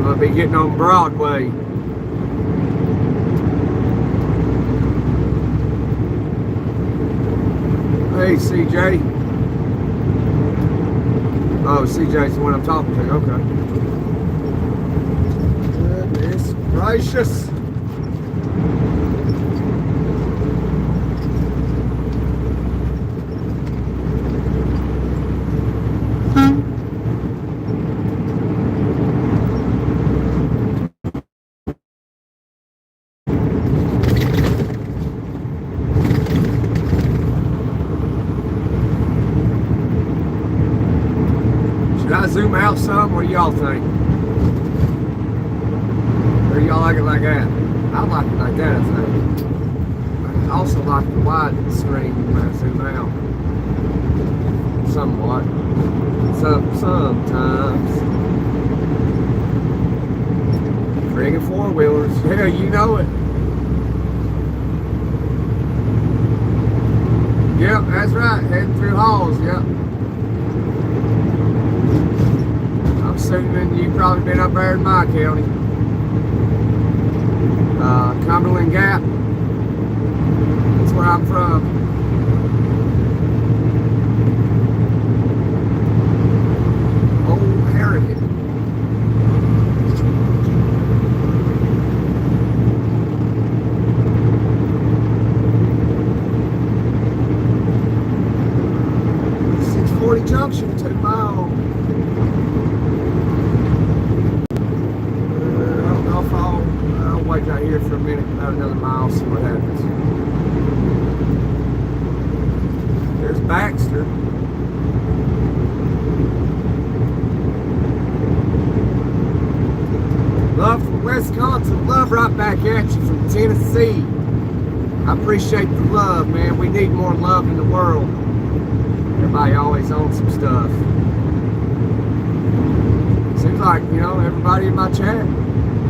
I'll be getting on Broadway. Hey CJ. Oh, CJ's the one I'm talking to, okay. Goodness gracious. Should I zoom out some? What do y'all think? Or y'all like it like that? I like it like that, I think. I also like the wide screen when I zoom out. Somewhat. Sometimes. Friggin' four-wheelers. Yeah, you know it. Yep, that's right. Heading through halls, yep. I'm assuming you've probably been up there in my county. Cumberland Gap. That's where I'm from. Old Harrigan. Junction, 2 mile. I don't know if I'll wait right here for a minute, about another mile, see what happens. There's Baxter. Love from Wisconsin, love right back at you from Tennessee. I appreciate the love, man. We need more love in the world. Everybody always owns some stuff. Seems like, you know, everybody in my chat,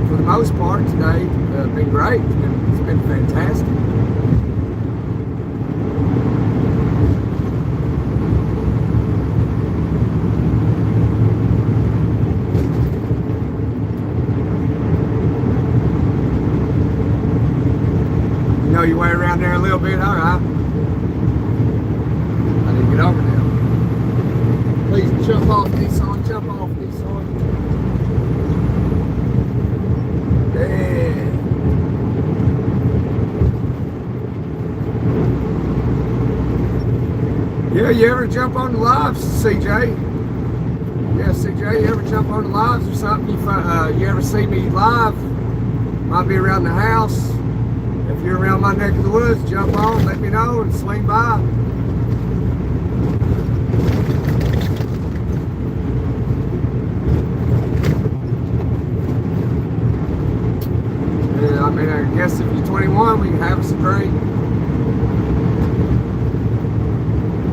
for the most part today, been great. It's been fantastic. You know your way around there a little bit, all right. Get over there. Please jump off, Nissan. Jump off, Nissan. Yeah, you ever jump on the lives, CJ? Yeah, CJ, you ever jump on the lives or something? You ever see me live? Might be around the house. If you're around my neck of the woods, jump on, let me know, and swing by. Yeah, I mean, I guess if you're 21, we can have us a drink.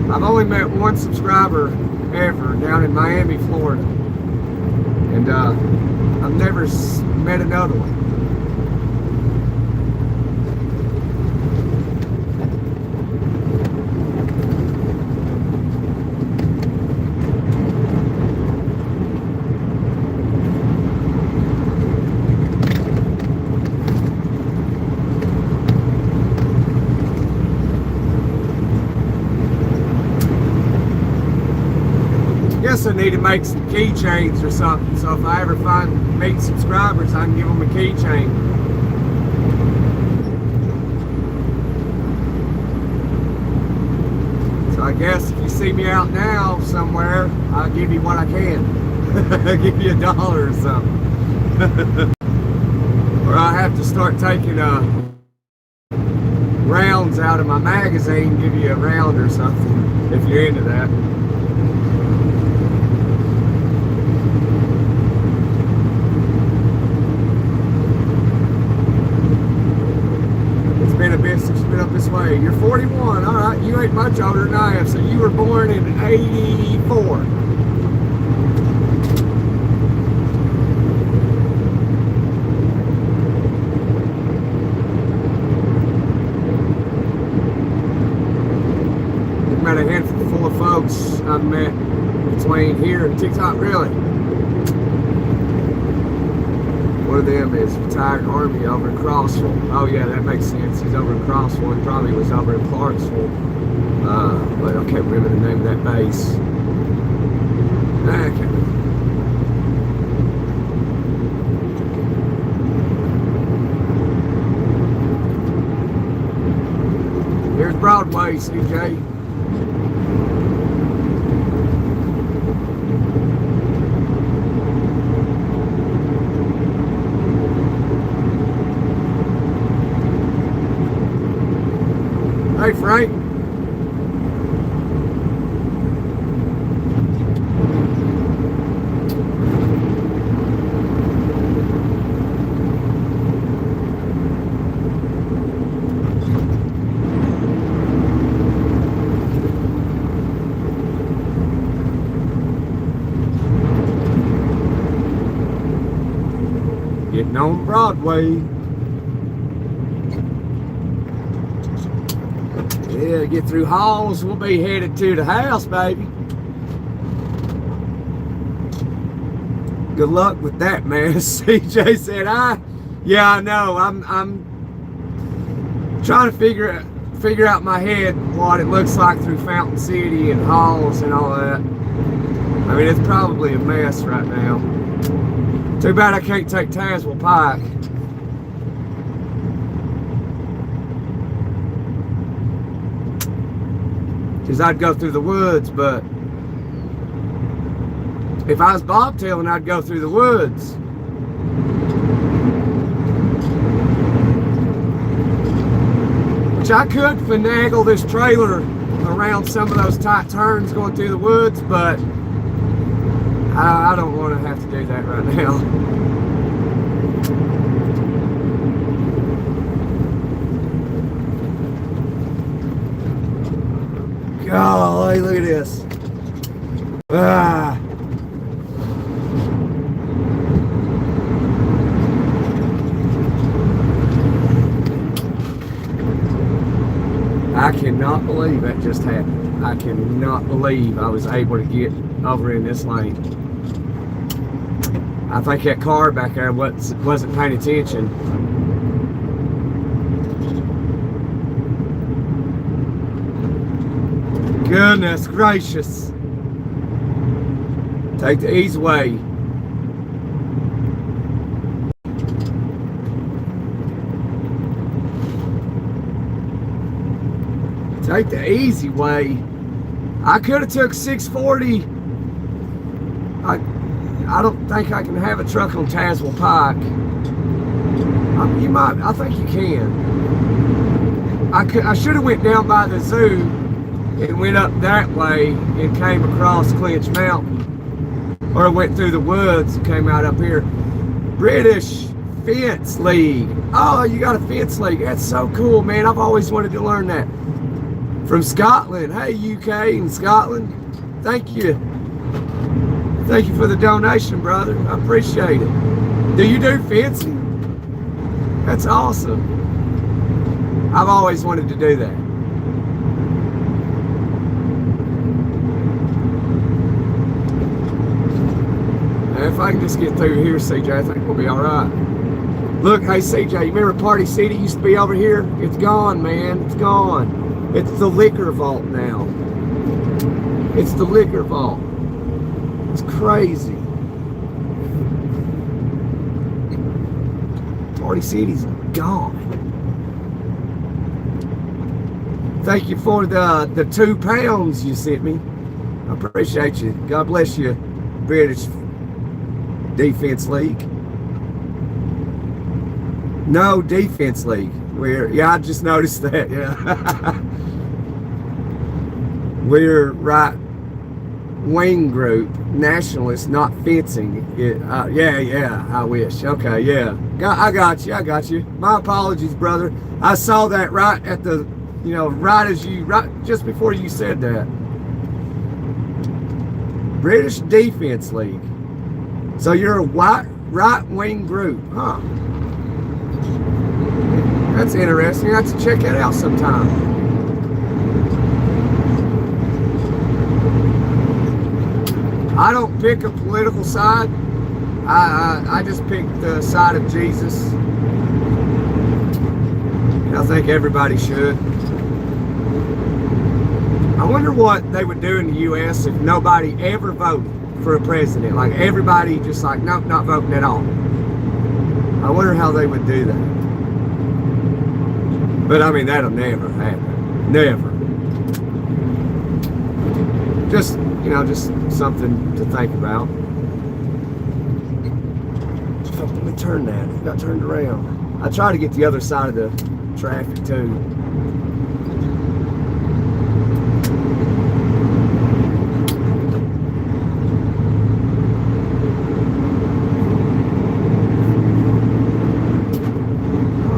I've only met one subscriber ever down in Miami, Florida. And I've never met another one. Guess I need to make some keychains or something, so if I ever meet subscribers, I can give them a keychain. So I guess if you see me out now somewhere, I'll give you what I can. I'll give you $1 or something. Or I'll have to start taking rounds out of my magazine, give you a round or something, if you're into that. Been a bit since you've been up this way. You're 41, all right. You ain't much older than I am. So you were born in '84. I've met a handful full of folks I've met between here and TikTok, really. One of them is retired Army over in Crossville. Oh yeah, that makes sense. He's over in Crossville. He probably was over in Clarksville. But I can't remember the name of that base. Okay. Here's Broadway, CJ. Hey, Frank. Getting on Broadway. Yeah, get through Halls, we'll be headed to the house, baby. Good luck with that, man. CJ said, yeah, I know. I'm trying to figure out in my head what it looks like through Fountain City and Halls and all that. I mean, it's probably a mess right now. Too bad I can't take Tazewell Pike. Because I'd go through the woods, but if I was bobtailing, I'd go through the woods. Which I could finagle this trailer around some of those tight turns going through the woods, but I don't want to have to do that right now. Golly, look at this. I cannot believe that just happened. I cannot believe I was able to get over in this lane. I think that car back there wasn't paying attention. Goodness gracious. Take the easy way. Take the easy way. I could have took 640 I don't think I can have a truck on Tazewell Pike. You might. I think you can. I should have went down by the zoo and went up that way and came across Clinch Mountain, or went through the woods and came out up here. British Fence League. Oh, you got a fence league. That's so cool, man. I've always wanted to learn that. From Scotland. Hey, UK and Scotland. Thank you. Thank you for the donation, brother. I appreciate it. Do you do fencing? That's awesome. I've always wanted to do that. And if I can just get through here, CJ, I think we'll be all right. Look, hey, CJ, you remember Party City used to be over here? It's gone, man. It's gone. It's the liquor vault now. It's the liquor vault. It's crazy. Party City's gone. Thank you for the 2 pounds you sent me. I appreciate you. God bless you, British Defense League. No, Defense League. Yeah, I just noticed that. Yeah. We're right wing group, nationalists, not fencing. Yeah, I wish. Okay, yeah. I got you. My apologies, brother. I saw that right at the, right just before you said that. British Defense League. So you're a right wing group, huh? That's interesting. I have to check that out sometime. I don't pick a political side. I just pick the side of Jesus. I think everybody should. I wonder what they would do in the U.S. if nobody ever voted for a president. Like everybody just like, nope, not voting at all. I wonder how they would do that. But I mean, that'll never happen. Never. Just, just something to think about. Let me turn that. It got turned around. I try to get the other side of the traffic too.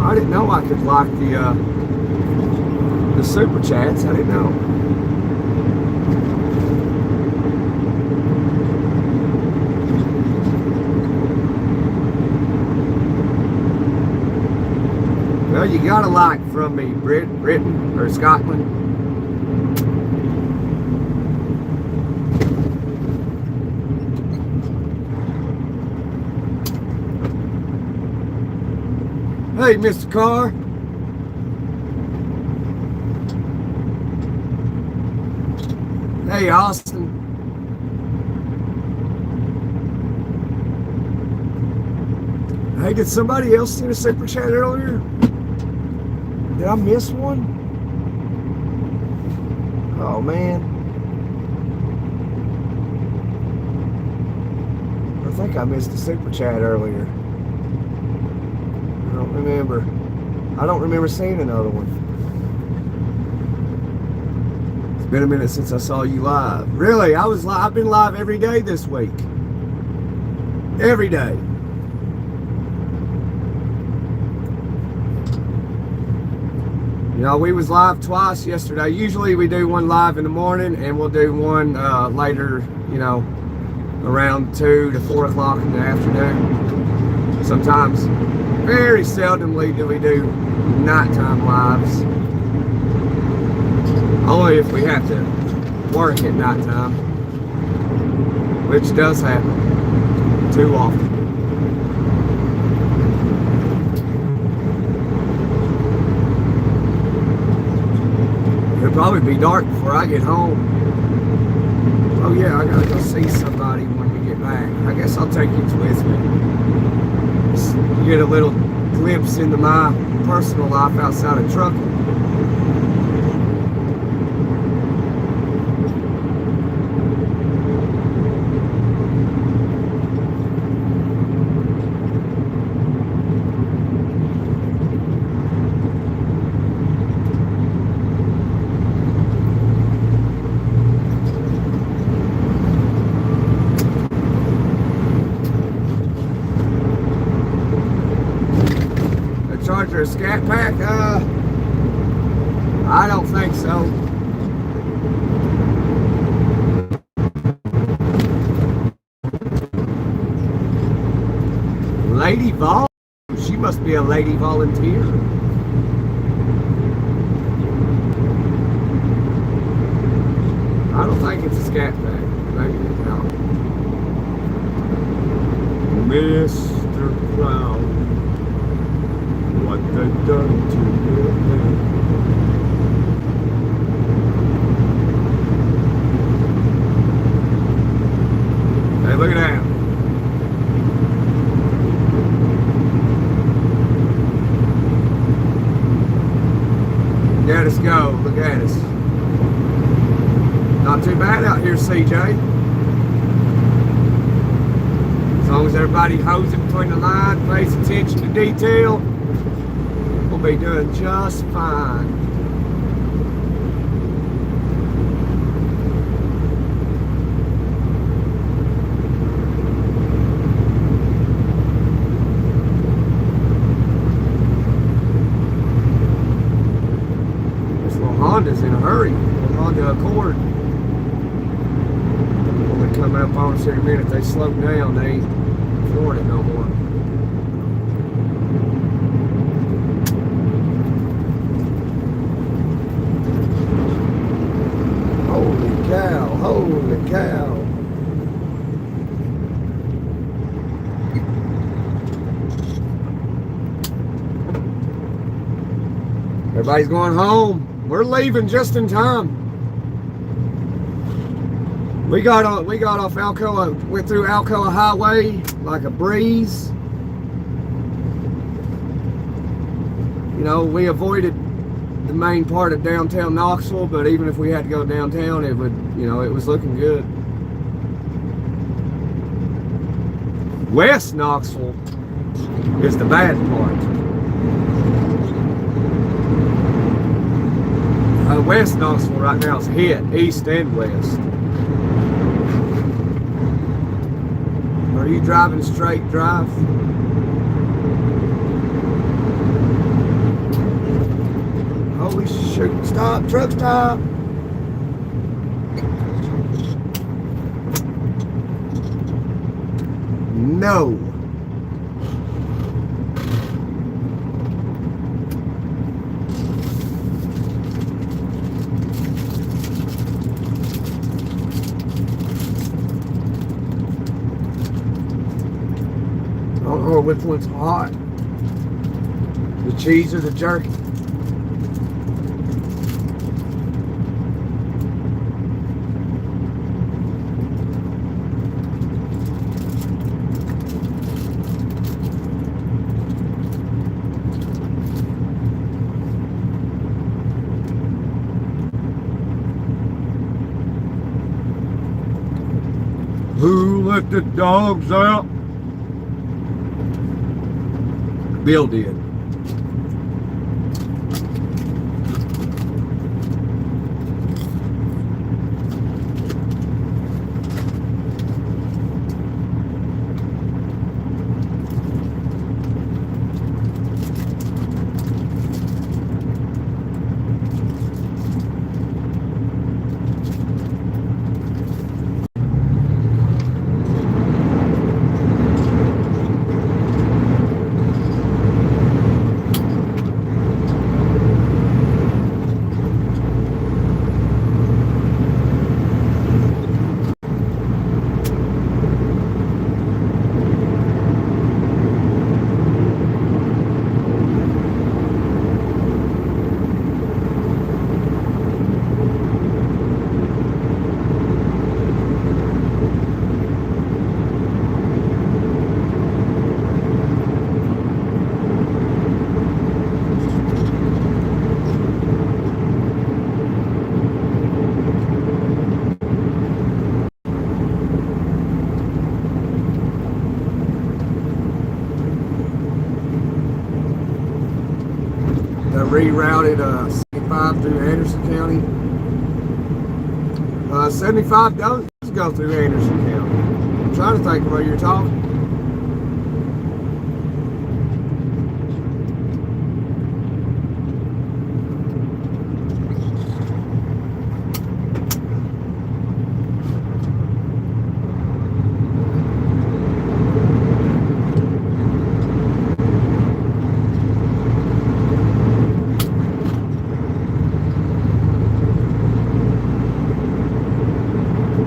I didn't know I could lock the super chats. I didn't know. Well, you got a like from me, Britain or Scotland. Hey, Mr. Carr. Hey, Austin. Hey, did somebody else send a super chat earlier? Did I miss one? Oh, man. I think I missed a super chat earlier. I don't remember. I don't remember seeing another one. It's been a minute since I saw you live. Really? I've been live every day this week. Every day. We was live twice yesterday. Usually we do one live in the morning and we'll do one later, around 2 to 4 o'clock in the afternoon. Sometimes, very seldomly do we do nighttime lives. Only if we have to work at nighttime, which does happen too often. It'll probably be dark before I get home. Oh yeah, I gotta go see somebody when we get back. I guess I'll take you with me. Just get a little glimpse into my personal life outside of Truckin. after a scat pack? I don't think so. Lady Vol? She must be a lady volunteer. I don't think it's a scat pack. Maybe it's not. Mr. Clown, what they done to your head? Hey, look at that. Look at us go. Look at us. Not too bad out here, CJ. As long as everybody holds it between the lines, pays attention to detail, we'll be doing just fine. This little Honda's in a hurry. Little Honda Accord. When they come up on us every minute, they slow down. They ain't Florida no more. Holy cow, holy cow. Everybody's going home. We're leaving just in time. We got off Alcoa, went through Alcoa Highway like a breeze. You know, we avoided the main part of downtown Knoxville, but even if we had to go downtown, it would, you know, it was looking good. West Knoxville is the bad part. West Knoxville right now is hit, east and west. Are you driving straight drive? Holy shoot, stop, truck stop. No. I don't know which one's hot. The cheese or the jerky. Who let the dogs out? Bill did. Rerouted 75 through Anderson County. 75 does go through Anderson County. I'm trying to think while you're talking.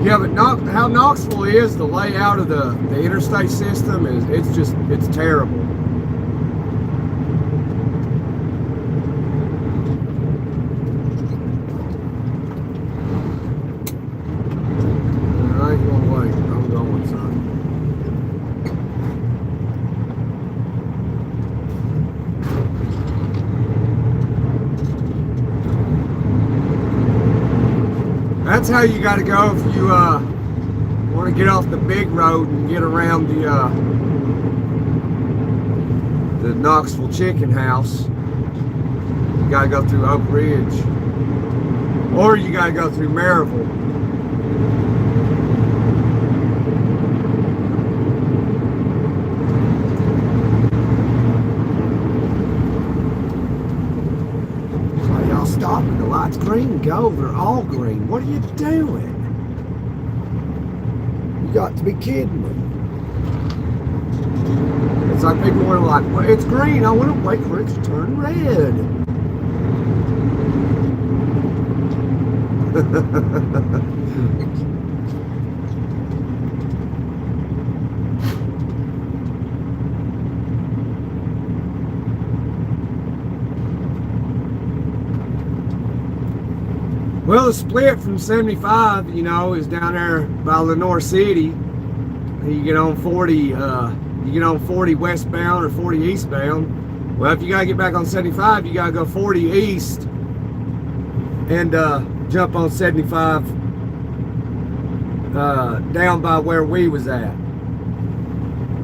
Yeah, but how Knoxville is, the layout of the interstate system is, it's terrible. I ain't gonna wait. I'm going, son. That's how you got to go if you want to get off the big road and get around the Knoxville Chicken House. You got to go through Oak Ridge, or you got to go through Maryville. Why y'all stopping? The light's green. Go. They're all green. What are you doing? You got to be kidding me. It's like people are like, well, it's green. I want to wait for it to turn red. Well, the split from 75, you know, is down there by Lenore City. You get on 40, you get on 40 westbound or 40 eastbound. Well, if you gotta get back on 75, you gotta go 40 east and jump on 75 down by where we was at.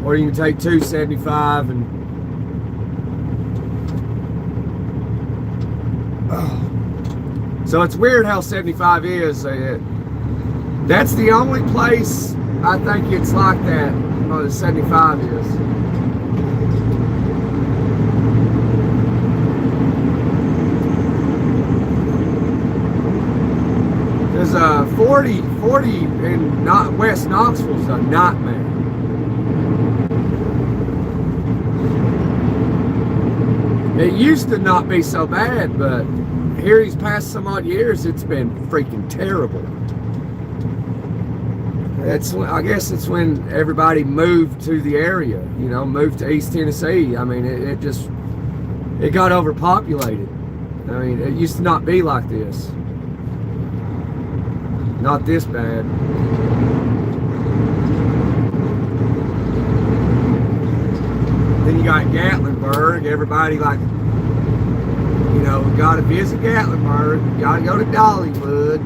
Or you can take 275 and so it's weird how 75 is. That's the only place I think it's like that. Oh, the 75 is. There's 40 in West Knoxville's a nightmare. It used to not be so bad, but here these past some odd years, it's been freaking terrible. I guess it's when everybody moved to the area, you know, moved to East Tennessee. I mean, it got overpopulated. I mean, it used to not be like this. Not this bad. Then you got Gatlinburg. Everybody like, you know, got to visit Gatlinburg, got to go to Dollywood,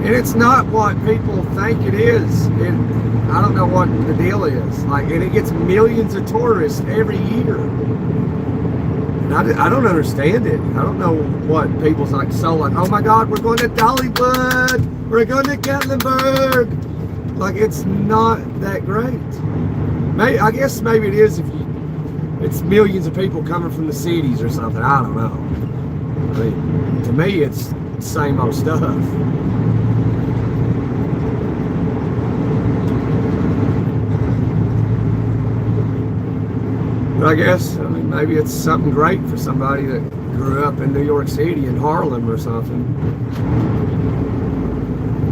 and it's not what people think it is. I don't know what the deal is. Like, and it gets millions of tourists every year. And I don't understand it. I don't know what people's like so like, oh my God, we're going to Dollywood, we're going to Gatlinburg. Like, it's not that great. I guess maybe it is if it's millions of people coming from the cities or something. I don't know. I mean, to me, it's the same old stuff. But I guess, I mean, maybe it's something great for somebody that grew up in New York City, in Harlem or something.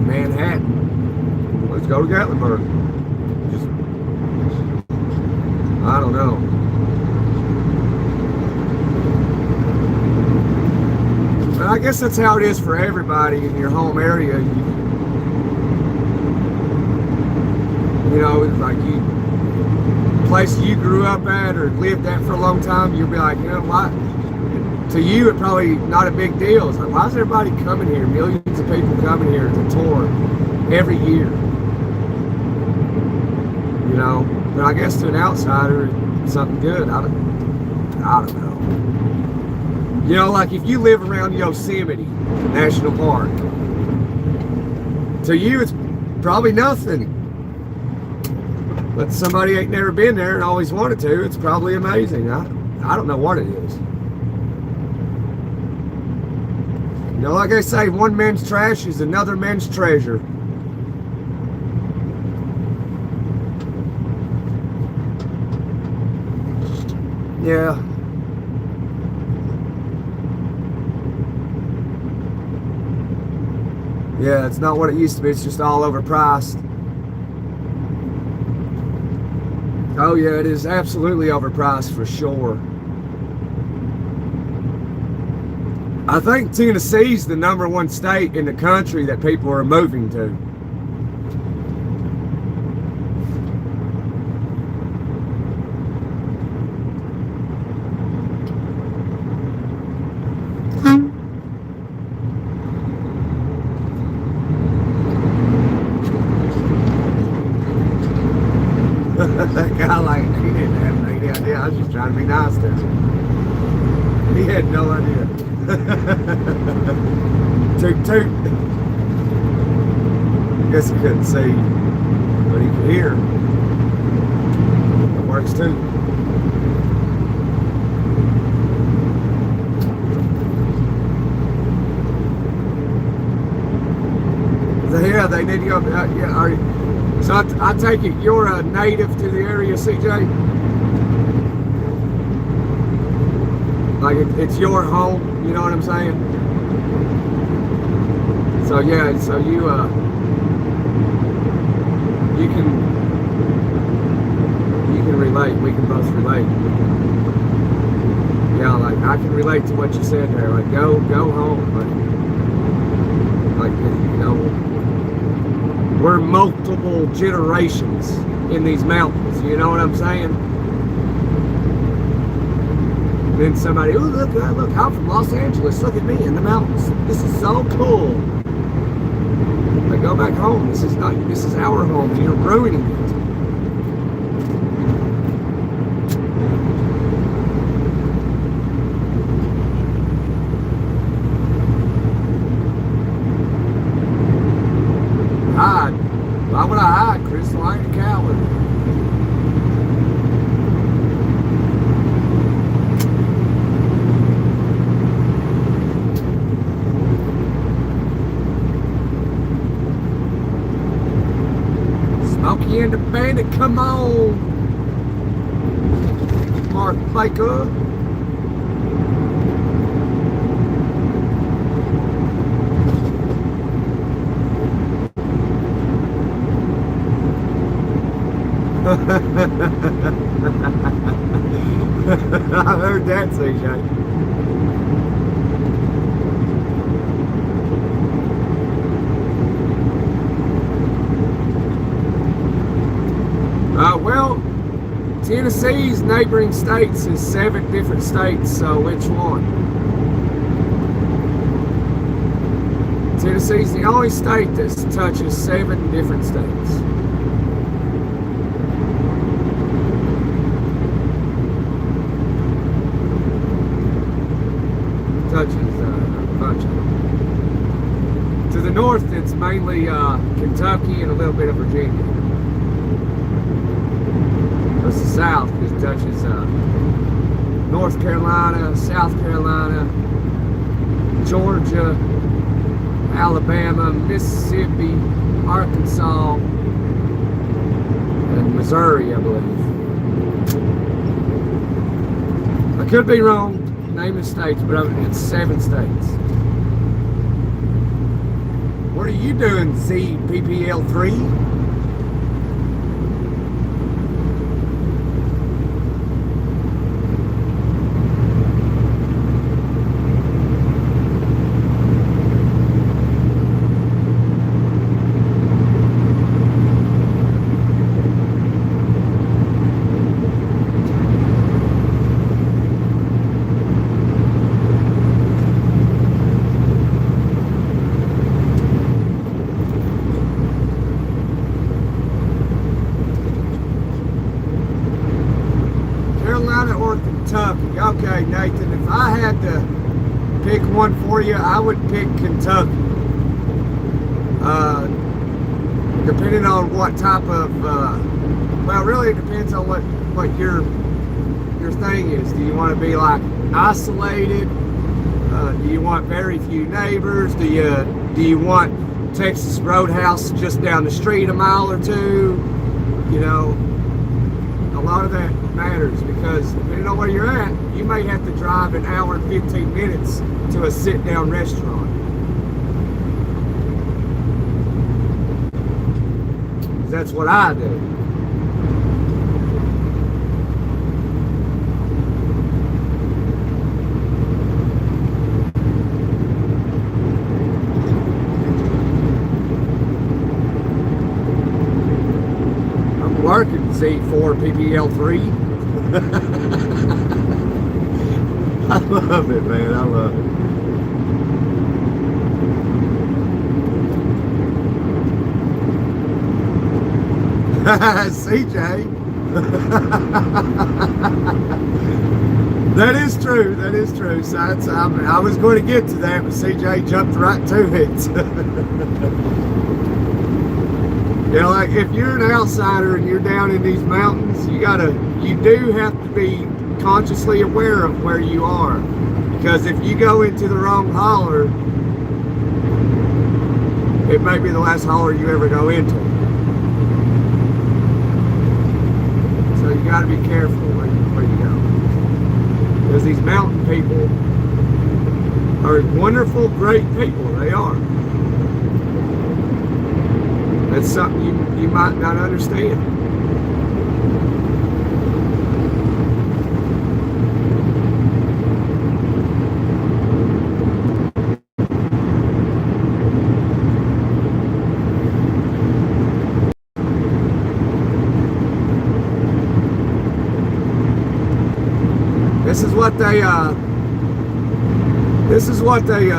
Manhattan. Let's go to Gatlinburg. Just, I don't know. But I guess that's how it is for everybody in your home area. You know, it's like place you grew up at or lived at for a long time, you'll be like, you know what? To you, it probably not a big deal. It's like, why is everybody coming here? Millions of people coming here to tour every year. You know, but I guess to an outsider, it's something good. I don't know. You know, like if you live around Yosemite National Park, to you it's probably nothing. But somebody ain't never been there and always wanted to, it's probably amazing. I don't know what it is. You know, like I say, one man's trash is another man's treasure. Yeah. Yeah, it's not what it used to be. It's just all overpriced. Oh yeah, it is absolutely overpriced for sure. I think Tennessee's the #1 state in the country that people are moving to. That guy, like, he didn't have any idea. I was just trying to be nice to him. He had no idea. Toot toot. Guess he couldn't see, but he could hear. It works too. So yeah, they need to go. Yeah, are you? So I take it you're a native to the area, CJ? Like it's your home, you know what I'm saying? So yeah, so you can relate. We can both relate. Yeah, like I can relate to what you said there. Like go home, but like you know. We're multiple generations in these mountains, you know what I'm saying? Then somebody, oh look, I'm from Los Angeles, look at me in the mountains. This is so cool. Like go back home, this is our home, you're ruining it. Hide. Why would I hide, Crystal? I ain't a coward. Smokey and the Bandit, come on. Mark Baker. I heard that, CJ. Well, Tennessee's neighboring states is 7 different states, so which one? Tennessee's the only state that touches 7 different states. Touches a bunch of them. To the north, it's mainly Kentucky and a little bit of Virginia. That's the south, it touches North Carolina, South Carolina, Georgia, Alabama, Mississippi, Arkansas, and Missouri, I believe. I could be wrong. Naming states, but it's 7 states. What are you doing, ZPPL3? Or Kentucky. Okay, Nathan, if I had to pick one for you, I would pick Kentucky. Depending on what type of, well, really it depends on what your thing is. Do you want to be like isolated? Do you want very few neighbors? Do you want Texas Roadhouse just down the street a mile or two? You know, a lot of that matters because depending on where you're at, you may have to drive an hour and 15 minutes to a sit-down restaurant. because that's what I do. I'm working Z4 PPL3. I love it, man. I love it. CJ. That is true. That is true. So I was going to get to that, but CJ jumped right to it. You know, like if you're an outsider and you're down in these mountains, you do have to be consciously aware of where you are, because if you go into the wrong holler, it may be the last holler you ever go into. So you got to be careful where you go, because these mountain people are wonderful, great people. They are. That's something you might not understand. This is what they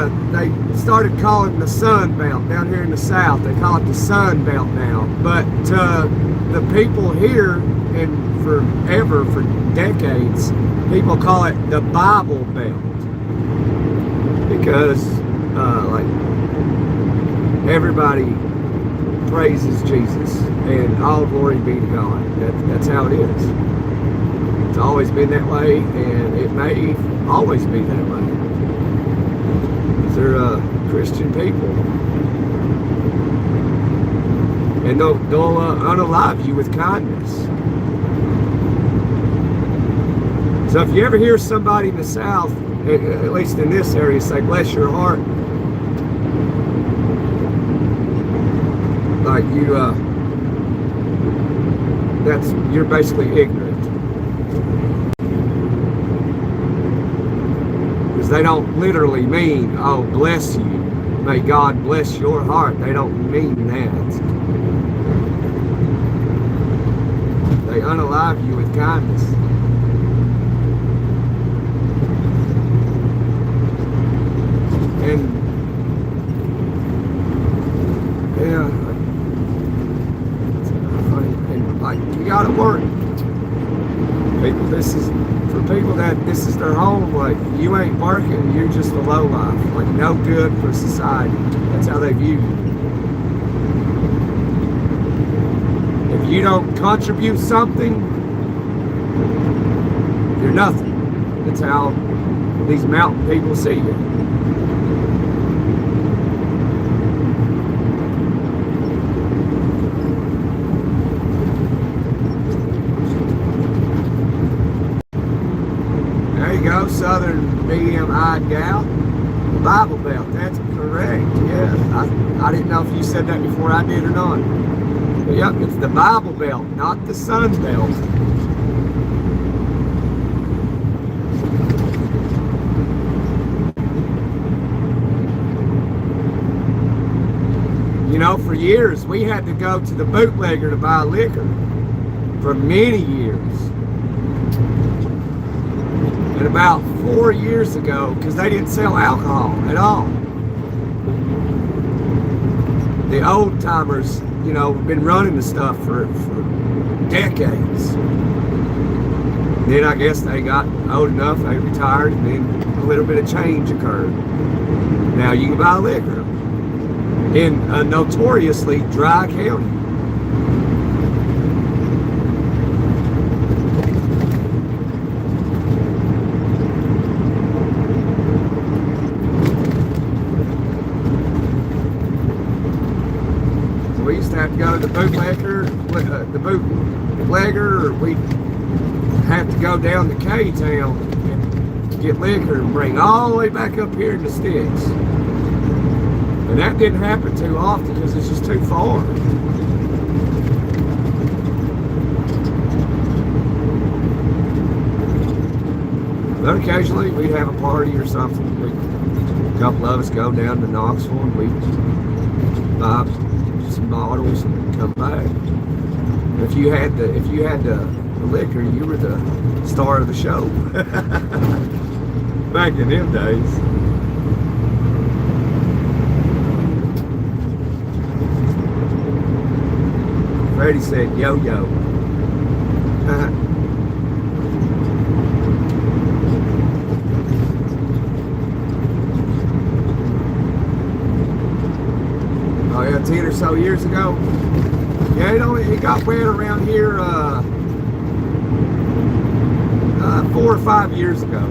started calling the Sun Belt down here in the South. They call it the Sun Belt now. But the people here, and forever, for decades, people call it the Bible Belt, because like everybody praises Jesus and all glory be to God. That's how it is. It's always been that way, and it may always be that way. They're Christian people, and they'll unalive you with kindness. So if you ever hear somebody in the South, at least in this area, say "bless your heart," like you're basically ignorant. They don't literally mean, oh, bless you, may God bless your heart. They don't mean that. They unalive you with kindness. And yeah, and like you gotta work. People, this is for people that this is their home. Like, you ain't working, you're just a lowlife, like no good for society. That's how they view you. If you don't contribute something, you're nothing. That's how these mountain people see you. Go, Southern medium-eyed gal. Bible Belt, that's correct. Yeah, I didn't know if you said that before I did or not. But yep, it's the Bible Belt, not the Sun Belt. You know, for years we had to go to the bootlegger to buy liquor. For many years. And about 4 years ago, because they didn't sell alcohol at all. The old timers, you know, have been running the stuff for decades. Then I guess they got old enough, they retired, and then a little bit of change occurred. Now you can buy liquor in a notoriously dry county. We used to have to go to the bootlegger, or we have to go down to K-Town and get liquor and bring all the way back up here in the sticks. And that didn't happen too often because it's just too far. occasionally we'd have a party or something. A couple of us go down to Knoxville and we buy some bottles and come back. If you had the liquor, you were the star of the show. Back in them days. Freddie said yo-yo. Oh yeah, 10 or so years ago. Yeah, it got bad around here 4 or 5 years ago.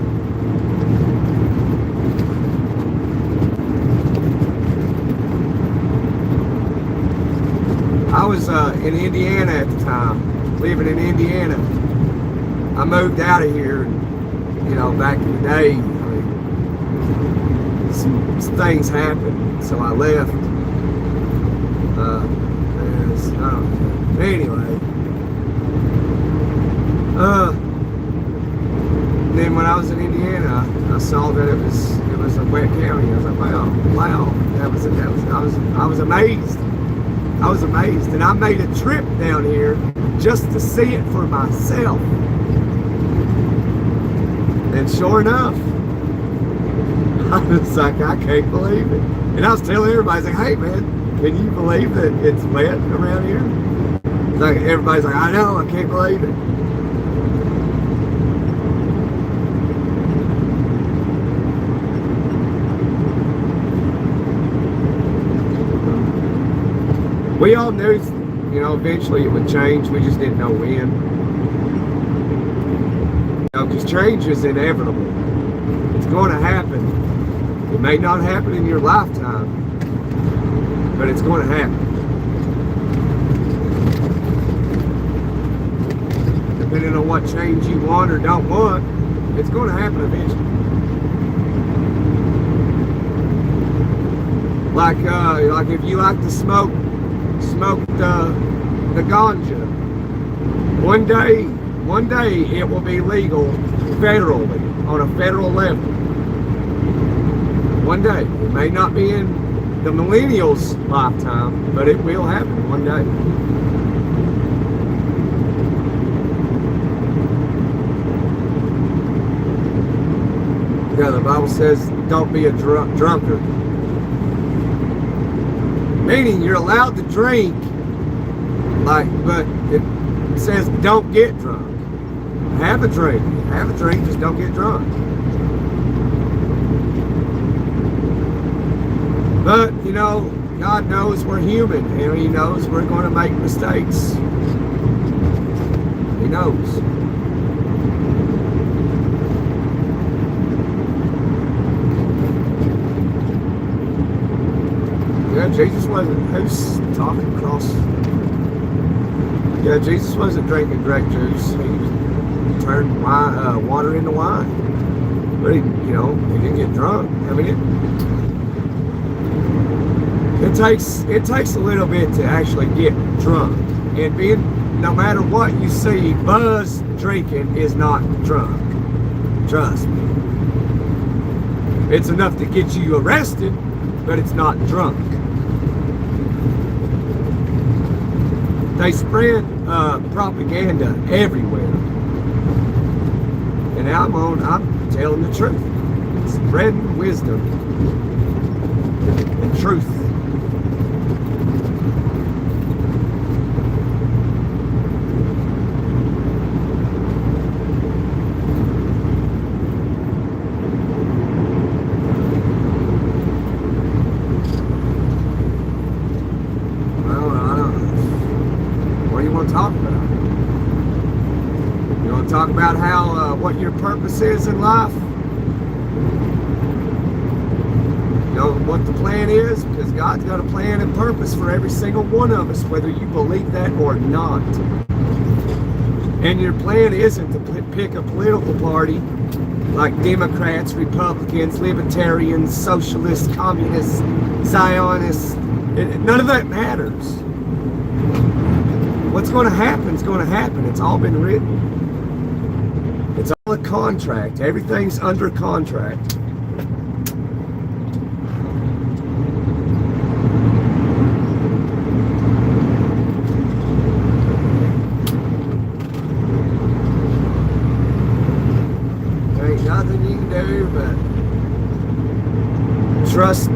I was in Indiana at the time, living in Indiana. I moved out of here, you know, back in the day. I mean, some things happened, so I left. Anyway, then when I was in Indiana, I saw that it was a wet county. I was like, wow, I was amazed. I was amazed, and I made a trip down here just to see it for myself. And sure enough, I was like, I can't believe it. And I was telling everybody, I was like, hey man, can you believe that it's wet around here? Like everybody's like, I know, I can't believe it. We all knew, you know, eventually it would change. We just didn't know when. You know, because change is inevitable. It's going to happen. It may not happen in your lifetime, but it's going to happen. Depending on what change you want or don't want, it's going to happen eventually. Like if you like to smoke the ganja, one day it will be legal federally, on a federal level. One day. It may not be in the millennials' lifetime, but it will happen one day. Yeah, the Bible says, don't be a drunkard. Meaning you're allowed to drink, but it says don't get drunk. Have a drink, just don't get drunk. But, you know, God knows we're human, and He knows we're going to make mistakes. He knows. Yeah, Jesus wasn't, who's talking across? Yeah, Jesus wasn't drinking grape juice. He turned water into wine. But he didn't get drunk. I mean, it takes a little bit to actually get drunk. And no matter what you see, buzz drinking is not drunk. Trust me. It's enough to get you arrested, but it's not drunk. They spread propaganda everywhere. And I'm telling the truth. Spreading wisdom and truth. Talk about how what your purpose is in life. You know what the plan is, because God's got a plan and purpose for every single one of us, whether you believe that or not. And your plan isn't to pick a political party like Democrats, Republicans, Libertarians, Socialists, Communists, Zionists. None of that matters. What's going to happen is going to happen. It's all been written. It's all a contract. Everything's under contract. There ain't nothing you can do but trust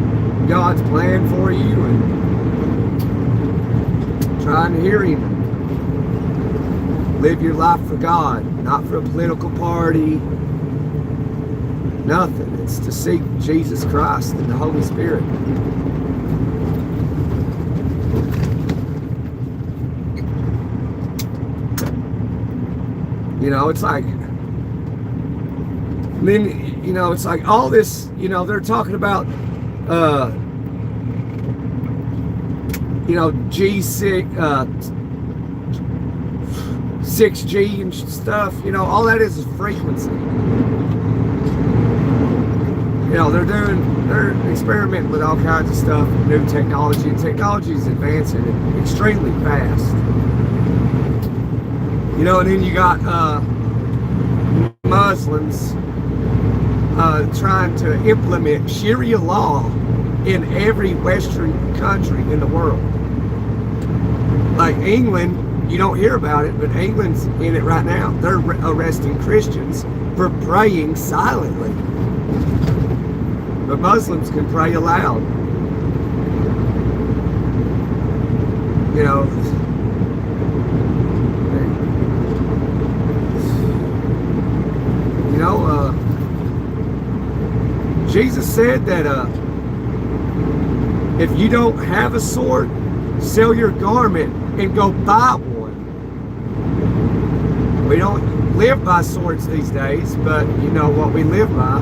God's plan for you and trying to hear Him. Live your life for God, not for a political party. Nothing. It's to seek Jesus Christ and the Holy Spirit. You know, it's like, then, you know, it's like all this, you know, they're talking about, you know, G6, 6G and stuff, you know, all that is frequency. You know, they're experimenting with all kinds of stuff, new technology, and technology is advancing extremely fast. You know, and then you got Muslims trying to implement Sharia law in every Western country in the world. Like England, you don't hear about it, but England's in it right now. They're arresting Christians for praying silently. But Muslims can pray aloud. You know, Jesus said that if you don't have a sword, sell your garment and go buy one. We don't live by swords these days, but you know what we live by.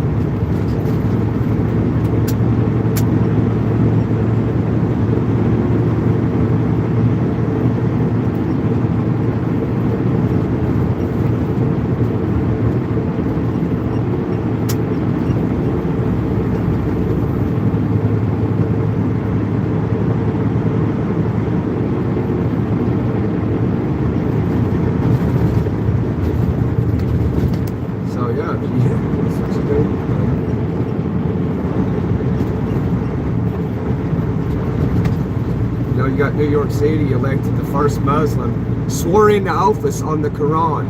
You got New York City elected the first Muslim, swore into office on the Quran.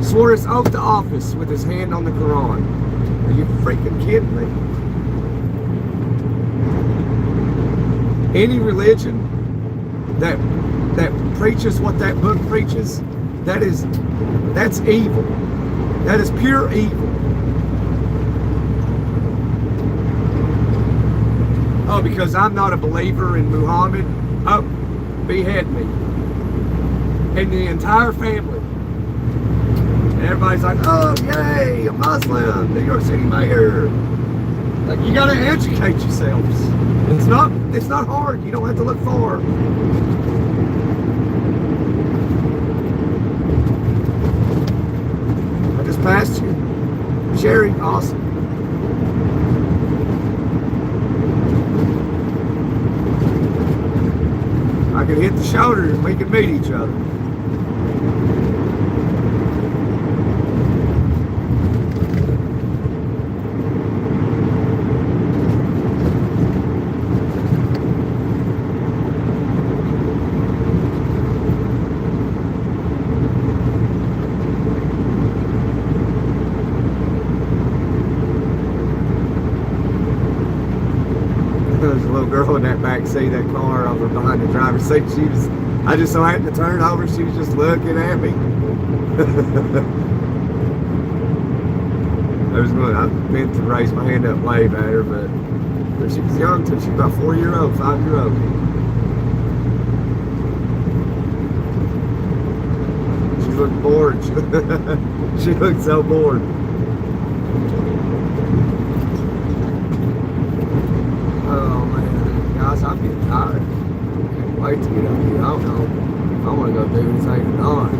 Swore his oath to office with his hand on the Quran. Are you freaking kidding me? Any religion that preaches what that book preaches, that's evil. That is pure evil. Oh, because I'm not a believer in Muhammad, oh, behead me. And the entire family. And everybody's like, oh, yay, a Muslim, New York City mayor. Like, you gotta educate yourselves. It's not hard, you don't have to look far. I just passed you. Sherry, awesome. I could hit the shoulder and we could meet each other. There's a little girl in that back seat of that car over behind the driver's seat. I just so happened to turn over, she was just looking at me. I meant to raise my hand up and wave at her, but she was young too. She was about 4-year-old, 5-year-old. She looked bored. She looked so bored. Oh man, guys, I'm getting tired. Can't wait to get up here. I don't know if I want to go do anything or not.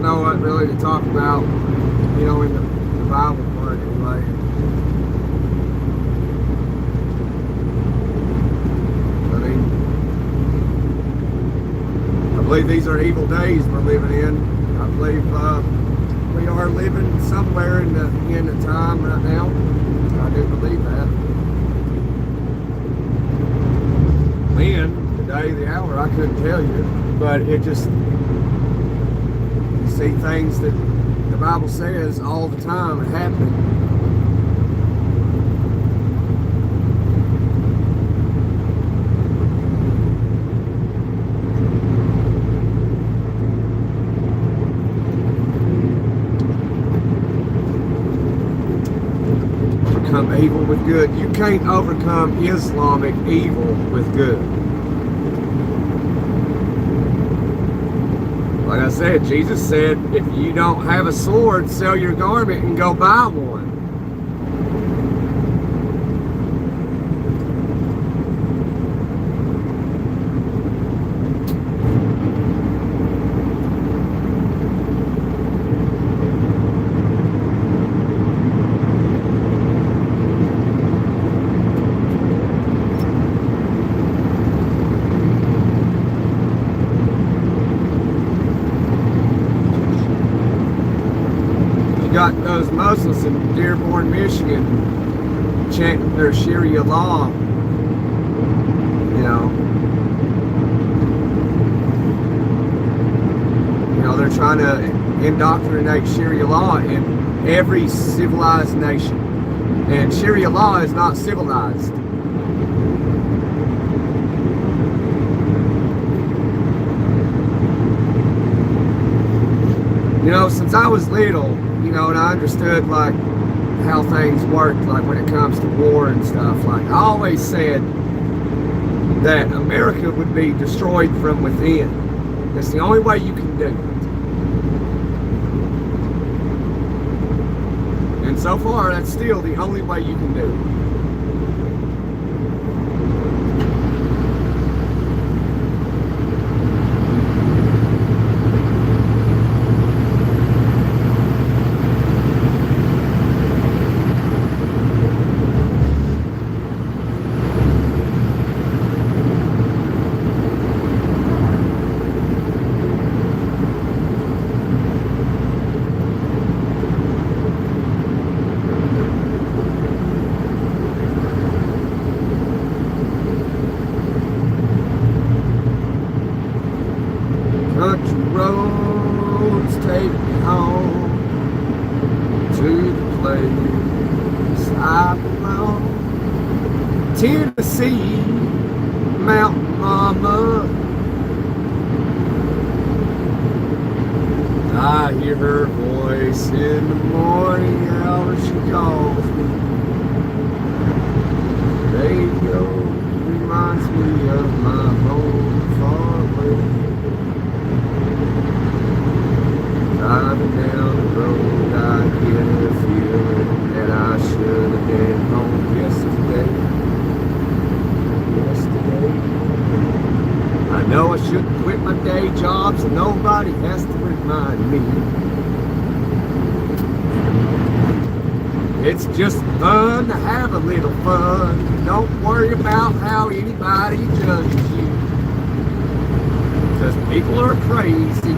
know what really to talk about, you know, in the Bible part anyway. I mean, I believe these are evil days we're living in. I believe we are living somewhere in the end of time right now. I do believe that. When, the day, the hour, I couldn't tell you. But it just, you see things that the Bible says all the time are happening. Overcome evil with good. You can't overcome Islamic evil with good. Like I said, Jesus said, if you don't have a sword, sell your garment and go buy one. Got those Muslims in Dearborn, Michigan chanting their Sharia law, they're trying to indoctrinate Sharia law in every civilized nation, and Sharia law is not civilized. Since I was little, and I understood like how things worked, like when it comes to war and stuff, like I always said that America would be destroyed from within. That's the only way you can do it. And so far, that's still the only way you can do it. Country roads take me home to the place I belong. Tennessee, Mountain Mama. I hear her voice in the morning hours. She calls me. Radio reminds me of my home far away. Driving down the road, I get a feeling that I should have been home yesterday. I know I shouldn't quit my day job, so nobody has to remind me. It's just fun to have a little fun. Don't worry about how anybody judges you, because people are crazy.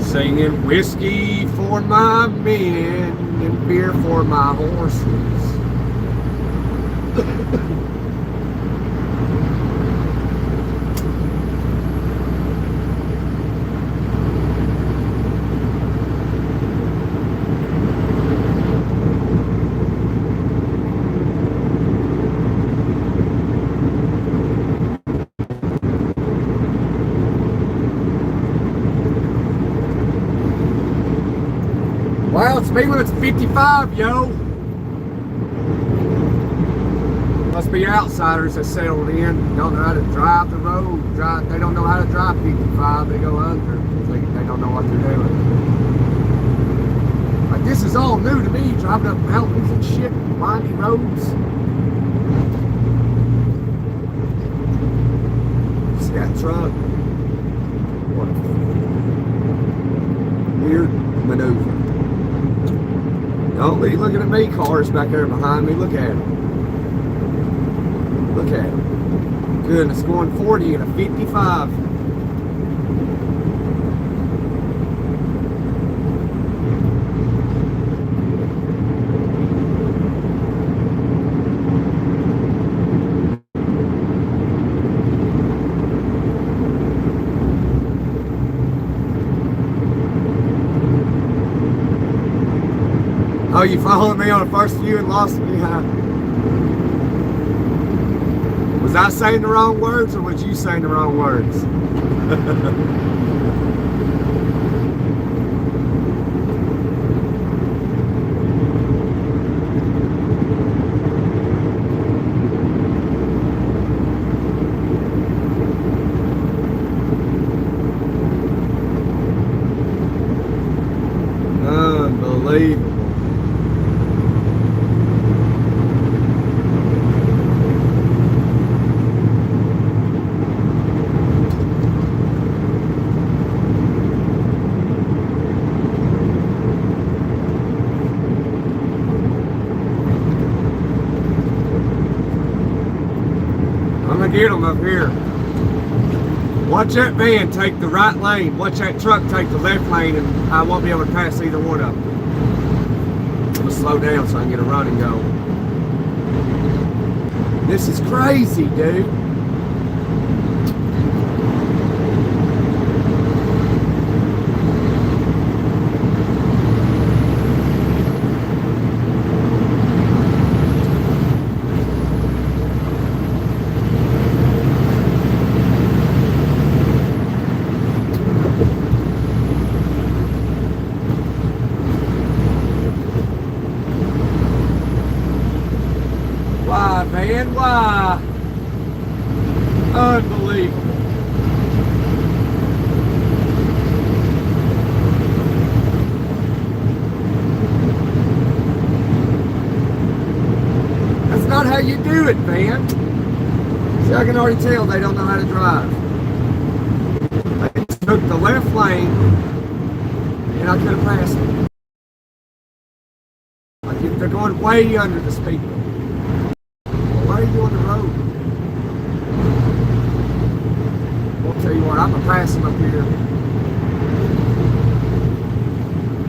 Singing whiskey for my men and beer for my horses. Well, speed limit's 55, yo. Must be outsiders that settled in, don't know how to drive the road. They don't know how to drive 55. They go under. They don't know what they're doing. Like, this is all new to me, driving up mountains and shit, windy roads. See that truck? What a weird maneuver. Don't be looking at me, cars back there behind me. Look at it. Look at it. Goodness, going 40 in a 55. Oh, you followed me on the first view and lost me, huh? Was I saying the wrong words or was you saying the wrong words? Unbelievable. I'm gonna get them up here. Watch that van take the right lane. Watch that truck take the left lane, and I won't be able to pass either one of them. I'm gonna slow down so I can get a run and go. This is crazy, dude. Why, man? Why? Unbelievable. That's not how you do it, man. See, I can already tell they don't know how to drive. They took the left lane, and I could have passed them. Like, if they're going way under the speed limit. Why are you on the road? I'll tell you what, I'm gonna pass him up here.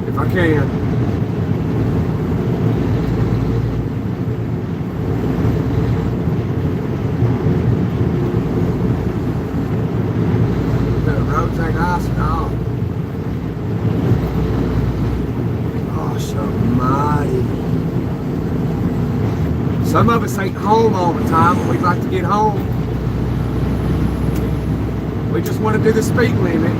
If I can. The roads ain't nice at all. Gosh almighty. Some of us ain't home all the time, but we'd like to get home. We just want to do the speed limit.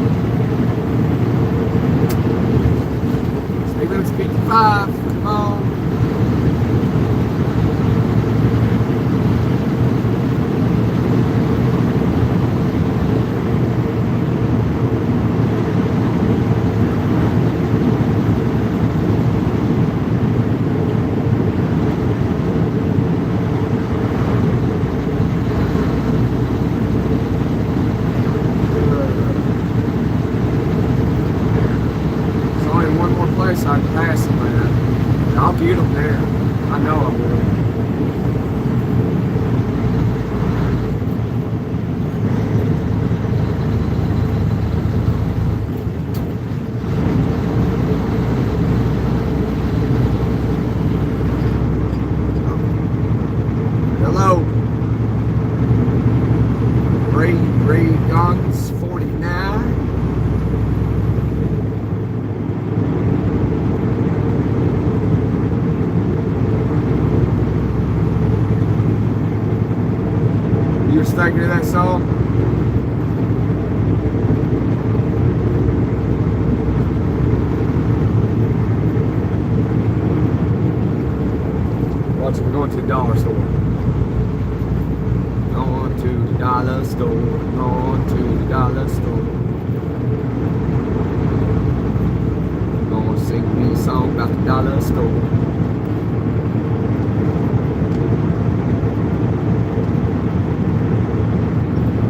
Speed limit's 55. Come on. I can pass them, man. I'll get them there. I know I will. Hello. Ray Guns 49. You was thinking of that song? Watch, we're going to the dollar store. dollar store, going to the dollar store. Gonna sing me a song about the dollar store.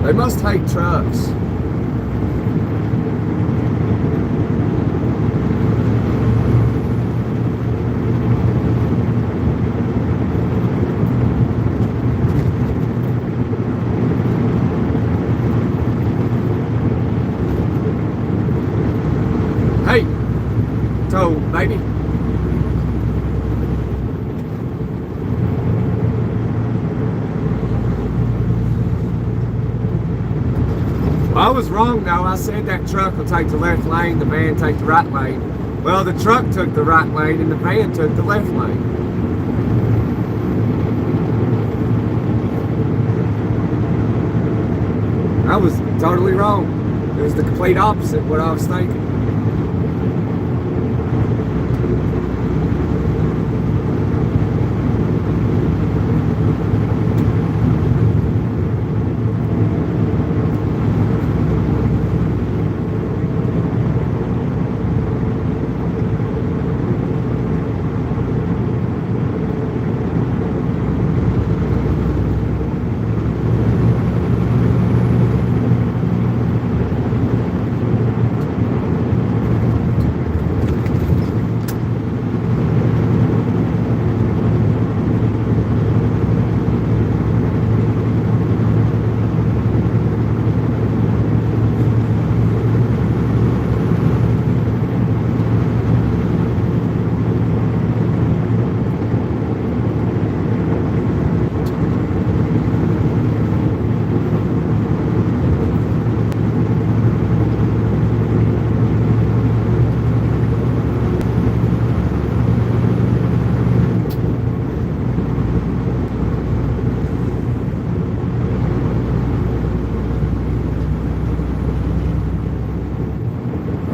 They must hate trucks. Hey, so baby. I was wrong though. I said that truck will take the left lane, the van take the right lane. Well, the truck took the right lane and the van took the left lane. I was totally wrong. It was the complete opposite of what I was thinking.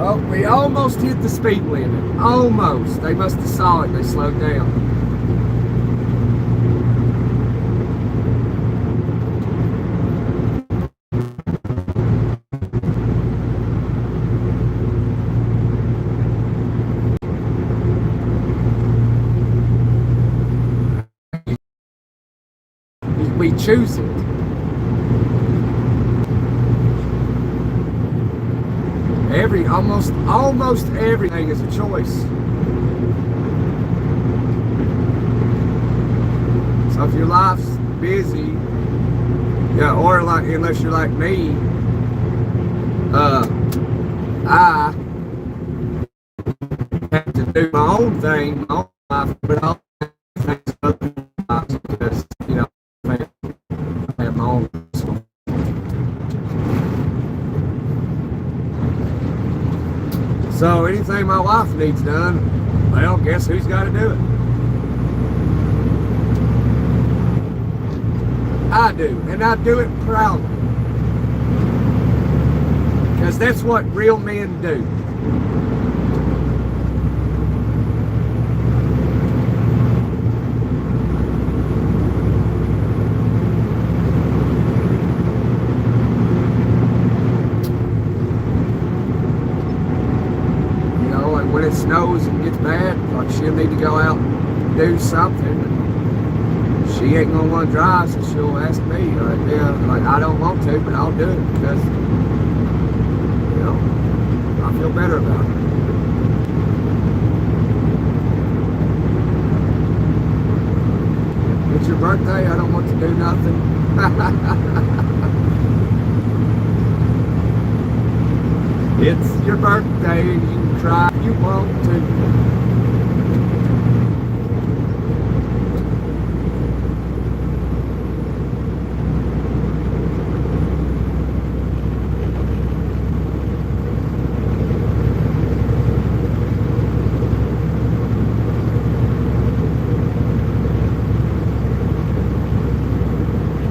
Oh, we almost hit the speed limit. Almost. They must have saw it. They slowed down. We choose it. Almost everything is a choice. So if your life's busy, yeah, or like unless you're like me, I have to do my own thing, my own life, but I'll things other lives because I have my own. So anything my wife needs done, well, guess who's got to do it? I do, and I do it proudly. Because that's what real men do. When it snows and gets bad, like she'll need to go out and do something, and she ain't gonna want to drive, so she'll ask me, like I don't want to, but I'll do it because I feel better about it. It's your birthday, I don't want to do nothing. It's your birthday and you can try if you want to.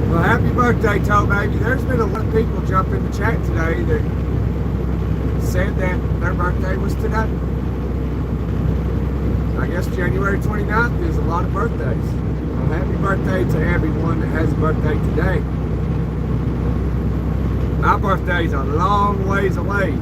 Well, happy birthday, Toe Baby. There's been a lot of people jump in the chat today that said that their birthday was today. I guess January 29th is a lot of birthdays. Well, happy birthday to everyone that has a birthday today. My birthday's a long ways away.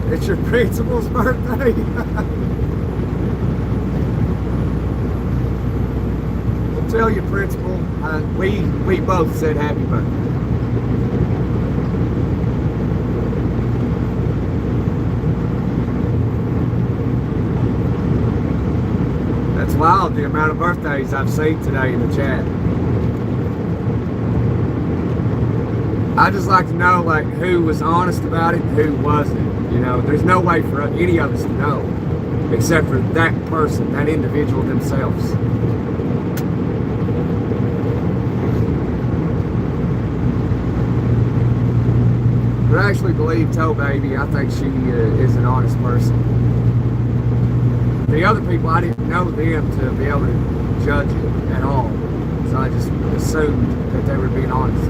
It's your principal's birthday. Well, tell your principal we both said happy birthday. That's wild, the amount of birthdays I've seen today in the chat. I just like to know like who was honest about it and who wasn't. You know, there's no way for any of us to know except for that person, that individual themselves. But I actually believe Toe Baby. I think she is an honest person. The other people, I didn't know them to be able to judge it at all. So I just assumed that they were being honest.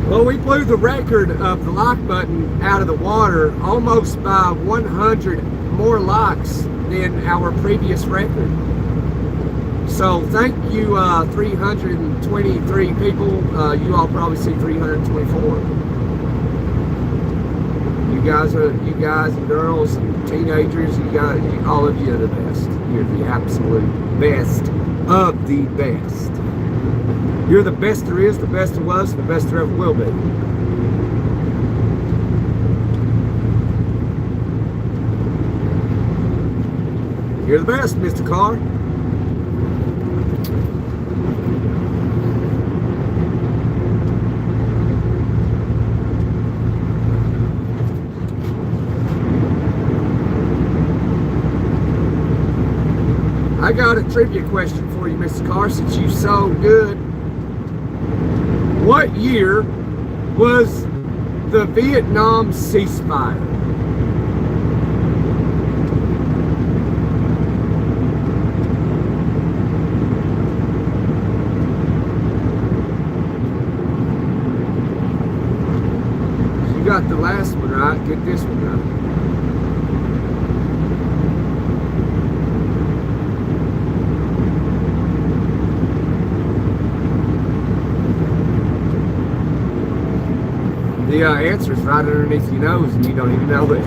Well, we blew the record of the lock button out of the water almost by 100 more locks than our previous record. So thank you, 323 people. You all probably see 324. You guys and girls and teenagers, all of you are the best. You're the absolute best of the best. You're the best there is, the best there was, the best there ever will be. You're the best, Mr. Carr. I got a trivia question for you, Mr. Carr, since you're so good. What year was the Vietnam ceasefire? You got the last one right, get this one right. The answer is right underneath your nose and you don't even know it.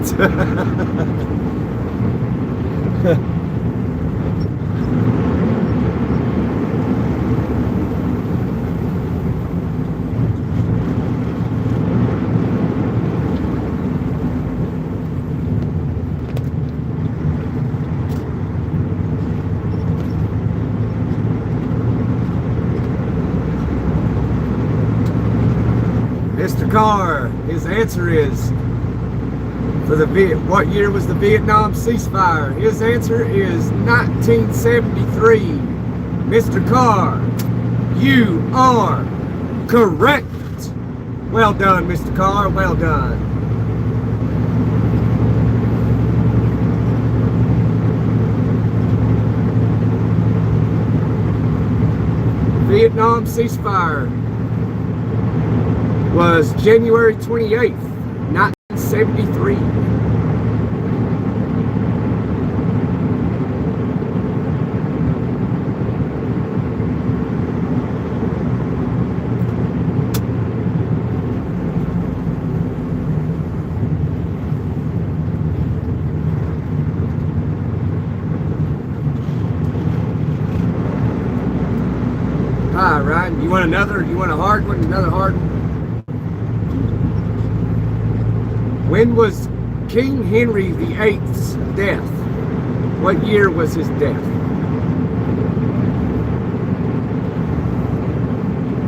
Mr. Carr, his answer is for what year was the Vietnam ceasefire? His answer is 1973. Mr. Carr, you are correct. Well done, Mr. Carr, well done. Vietnam ceasefire was January 28th, 1973. Hi, Ryan. You want another? You want a hard one? Another hard one? When was King Henry VIII's death? What year was his death?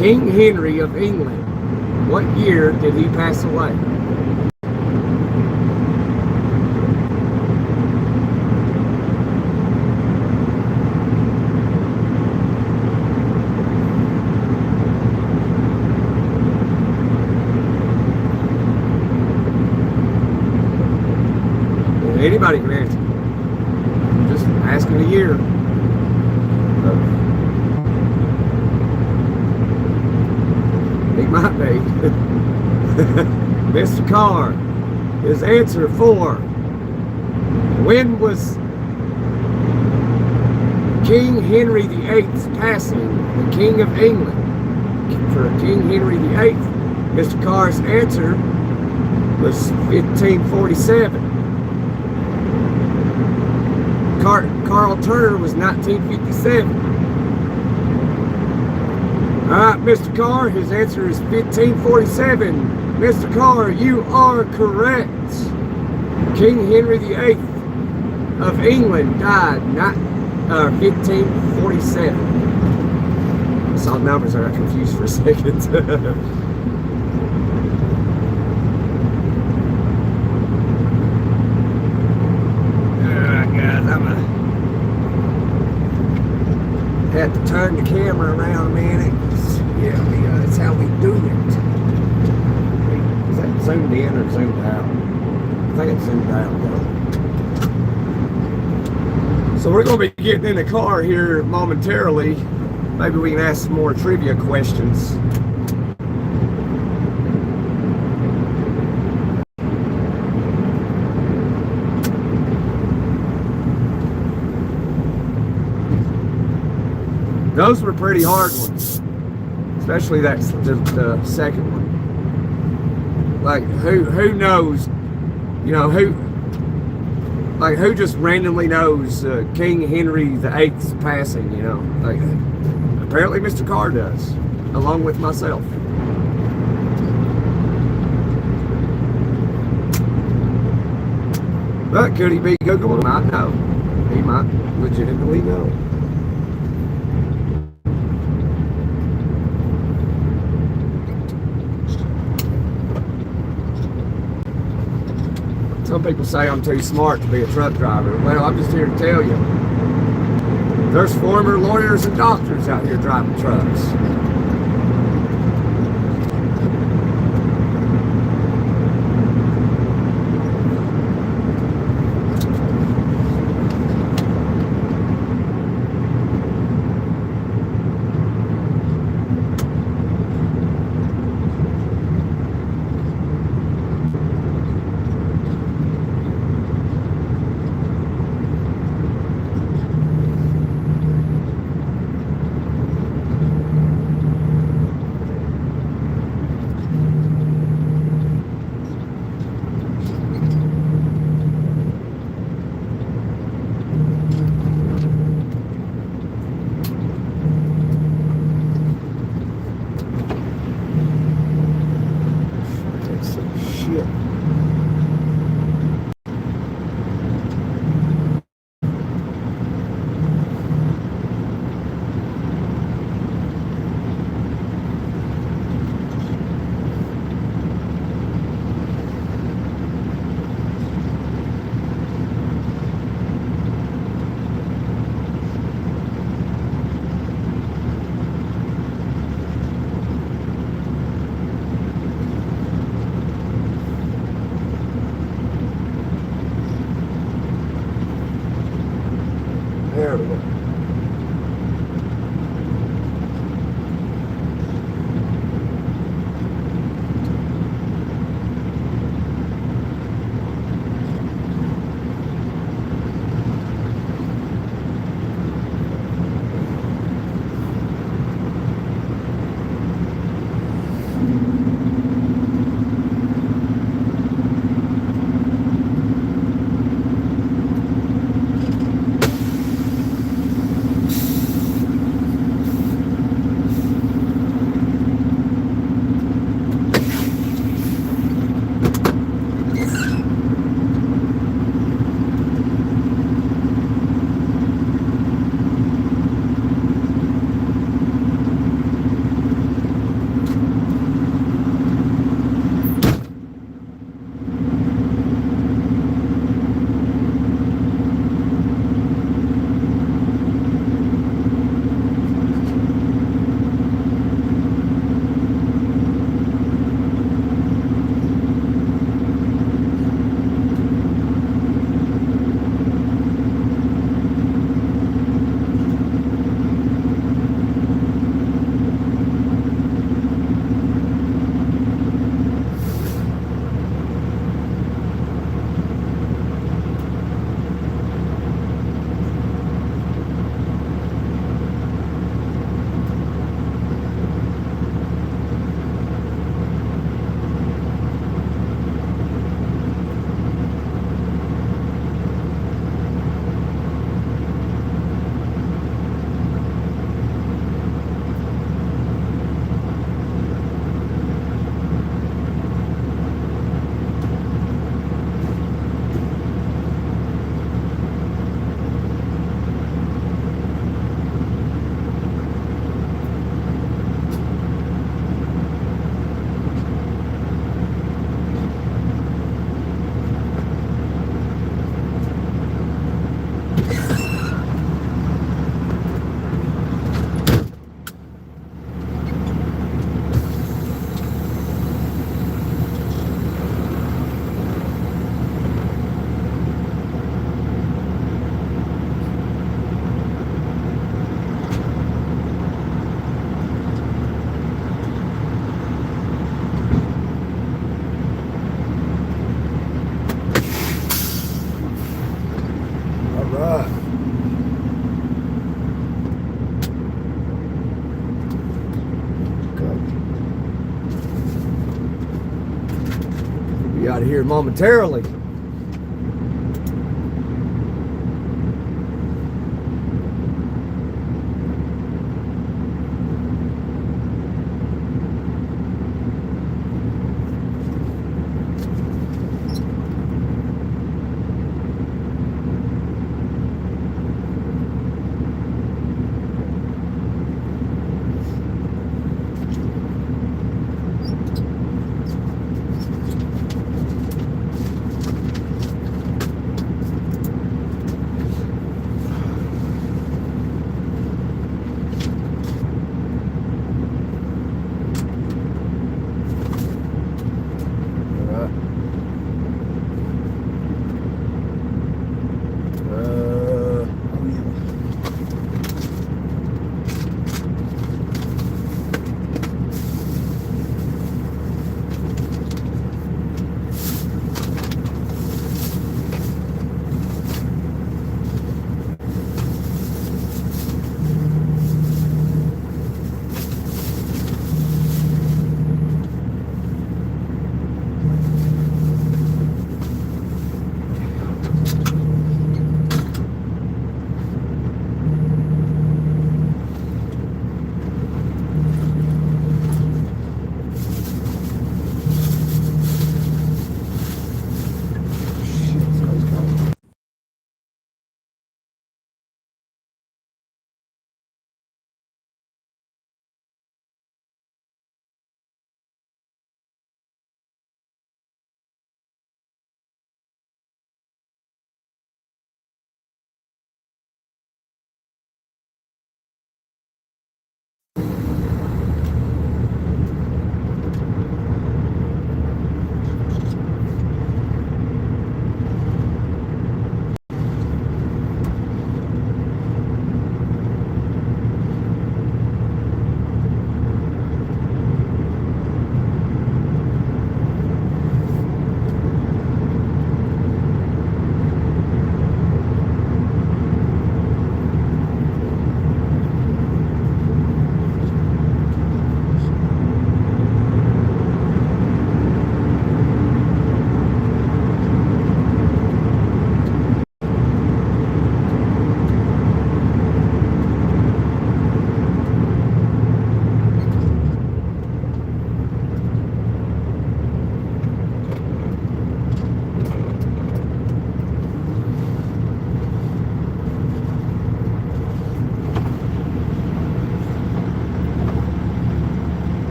King Henry of England. What year did he pass away? Anybody can answer. I'm just asking a year. He might be. Mr. Carr, his answer for when was King Henry VIII's passing, the King of England? For King Henry VIII, Mr. Carr's answer was 1547. Carl Turner was 1957. All right, Mr. Carr, his answer is 1547. Mr. Carr, you are correct. King Henry VIII of England died 1547. I saw numbers, I got confused for a second. Had to turn the camera around a minute. Yeah, that's how we do it. Is that zoomed in or zoomed out? I think it's zoomed out though. So we're going to be getting in the car here momentarily. Maybe we can ask some more trivia questions. Those were pretty hard ones, especially the second one. Like who knows, you know, who just randomly knows King Henry VIII's passing, you know? Like apparently Mr. Carr does, along with myself. But could he be Googling? I know. He might legitimately know. Some people say I'm too smart to be a truck driver. Well, I'm just here to tell you, there's former lawyers and doctors out here driving trucks. Terrible. right. Be out of here momentarily.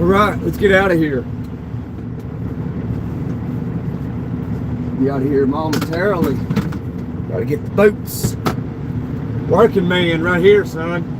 Alright, let's get out of here. Be out of here momentarily. Gotta get the boots. Working man right here, son.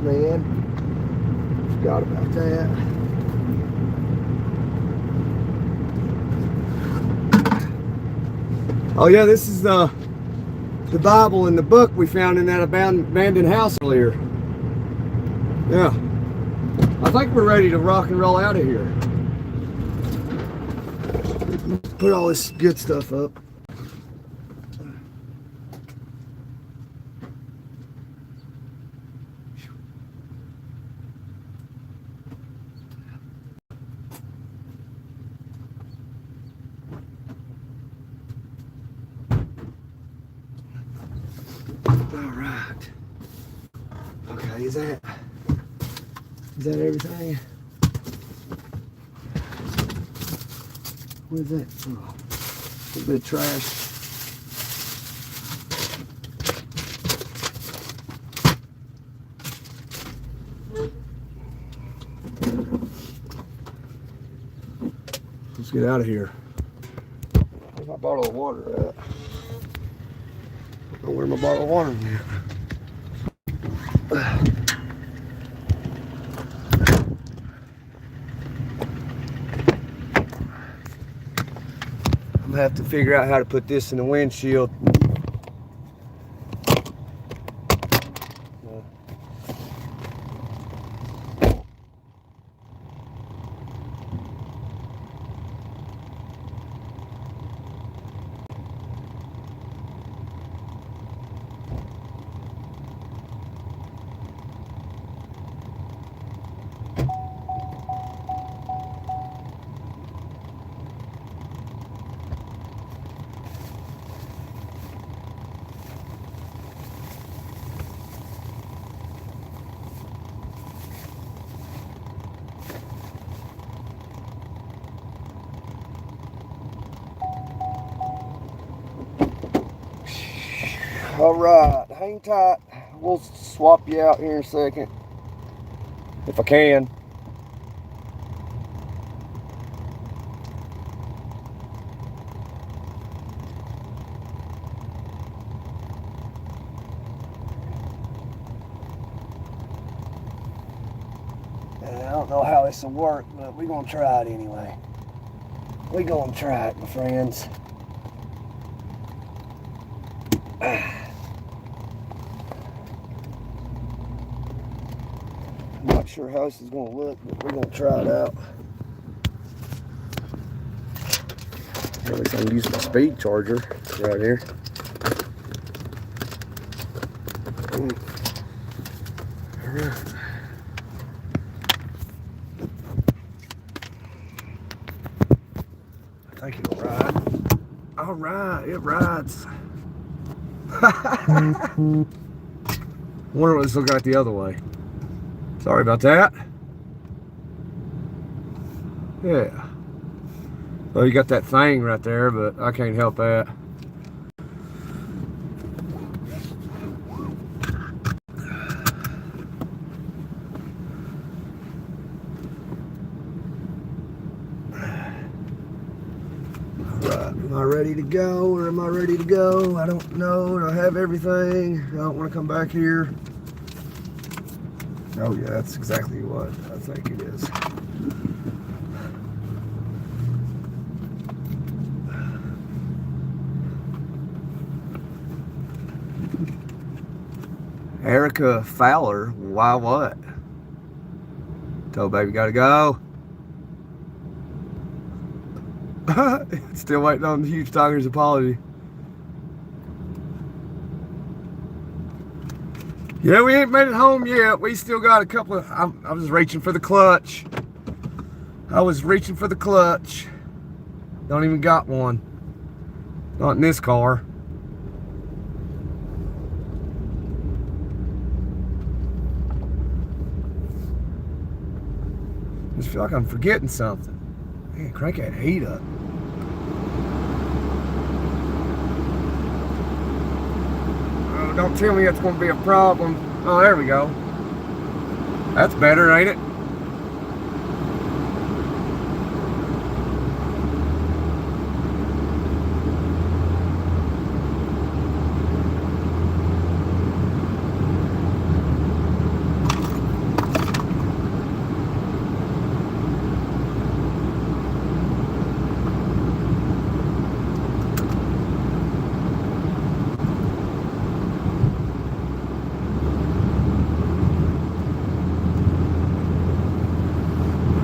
man. Forgot about that. Oh yeah, this is the Bible and the book we found in that abandoned house earlier. Yeah. I think we're ready to rock and roll out of here. Put all this good stuff up. All right. Okay, is that everything? What is that? Oh, a little bit of trash. Let's get out of here. Where's my bottle of water at? I don't know where my bottle of water went. I'm gonna have to figure out how to put this in the windshield. All right, hang tight. We'll swap you out here in a second, if I can. I don't know how this will work, but we're gonna try it anyway. We're gonna try it, my friends. I'm not sure how this is gonna look, but we're gonna try it out. At least I can use my speed charger right here. All right. I think it'll ride. All right, it rides. Wonder what this will got the other way. Sorry about that. Yeah. Well, you got that thing right there, but I can't help that. Am I ready to go, or am I ready to go? I don't know. Do I have everything? I don't want to come back here. Oh yeah, that's exactly what I think it is. Erica Fowler, why what? Told baby gotta go. Still waiting on the huge tiger's apology. Yeah, we ain't made it home yet. We still got a couple of... I was reaching for the clutch. Don't even got one. Not in this car. I just feel like I'm forgetting something. Man, crank that heat up. Oh, don't tell me that's going to be a problem. Oh, there we go. That's better, ain't it?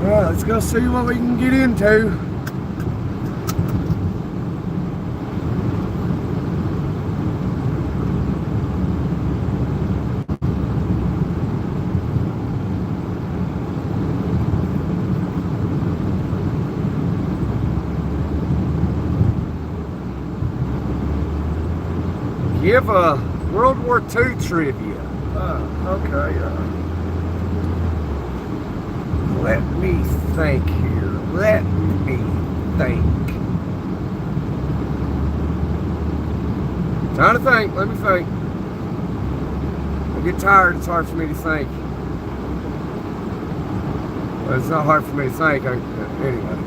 Alright, let's go see what we can get into. Give a World War II trivia. Okay. Let me think here. Let me think. Trying to think. Let me think. I get tired. It's hard for me to think. Well, it's not hard for me to think. Anyway.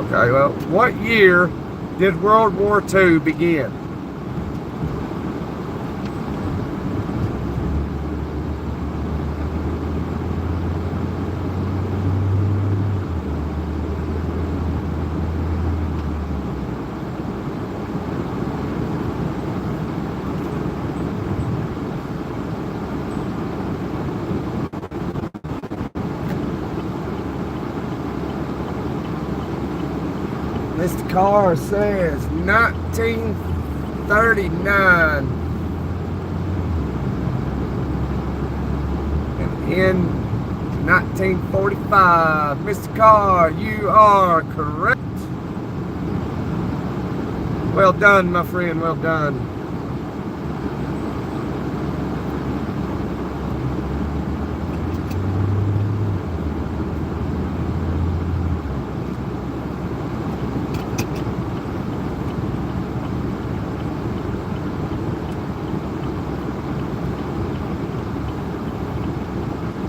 Okay, well, what year did World War II begin? Mr. Carr says 1939. And in 1945. Mr. Carr, you are correct. Well done, my friend, well done.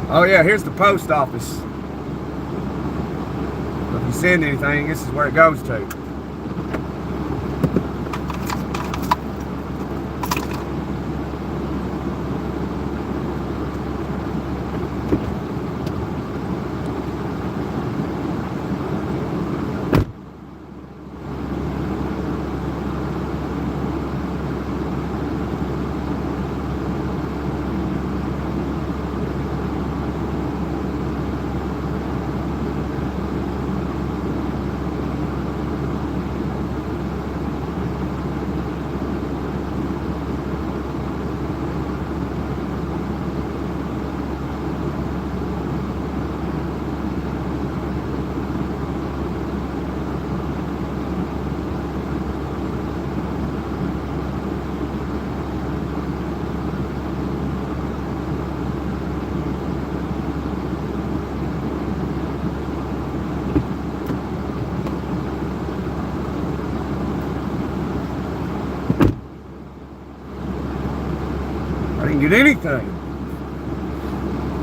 Oh yeah, here's the post office. If you send anything, this is where it goes to. I didn't get anything.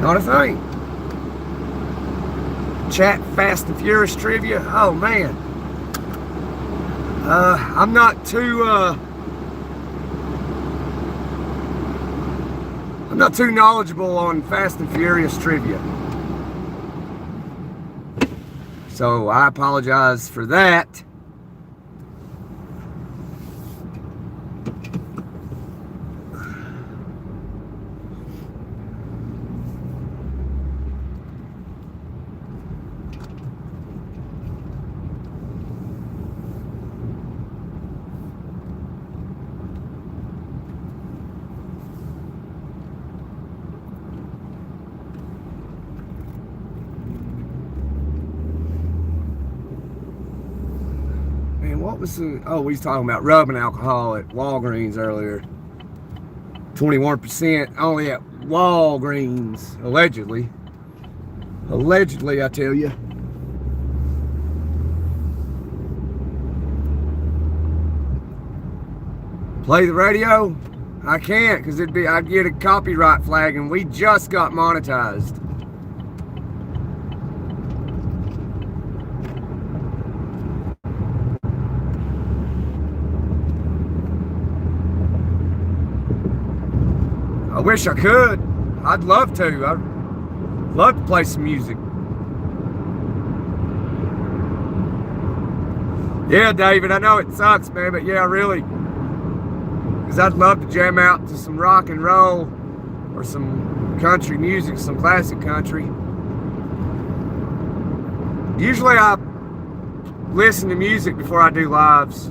Not a thing. Chat Fast and Furious trivia. Oh man. I'm not too knowledgeable on Fast and Furious trivia. So I apologize for that. What was the, oh, we was talking about rubbing alcohol at Walgreens earlier. 21% only at Walgreens, allegedly. Allegedly, I tell you. Play the radio? I can't, because I'd get a copyright flag, and we just got monetized. I wish I could. I'd love to. I'd love to play some music. Yeah, David, I know it sucks, man, but yeah, really. because I'd love to jam out to some rock and roll or some country music, some classic country. Usually I listen to music before I do lives.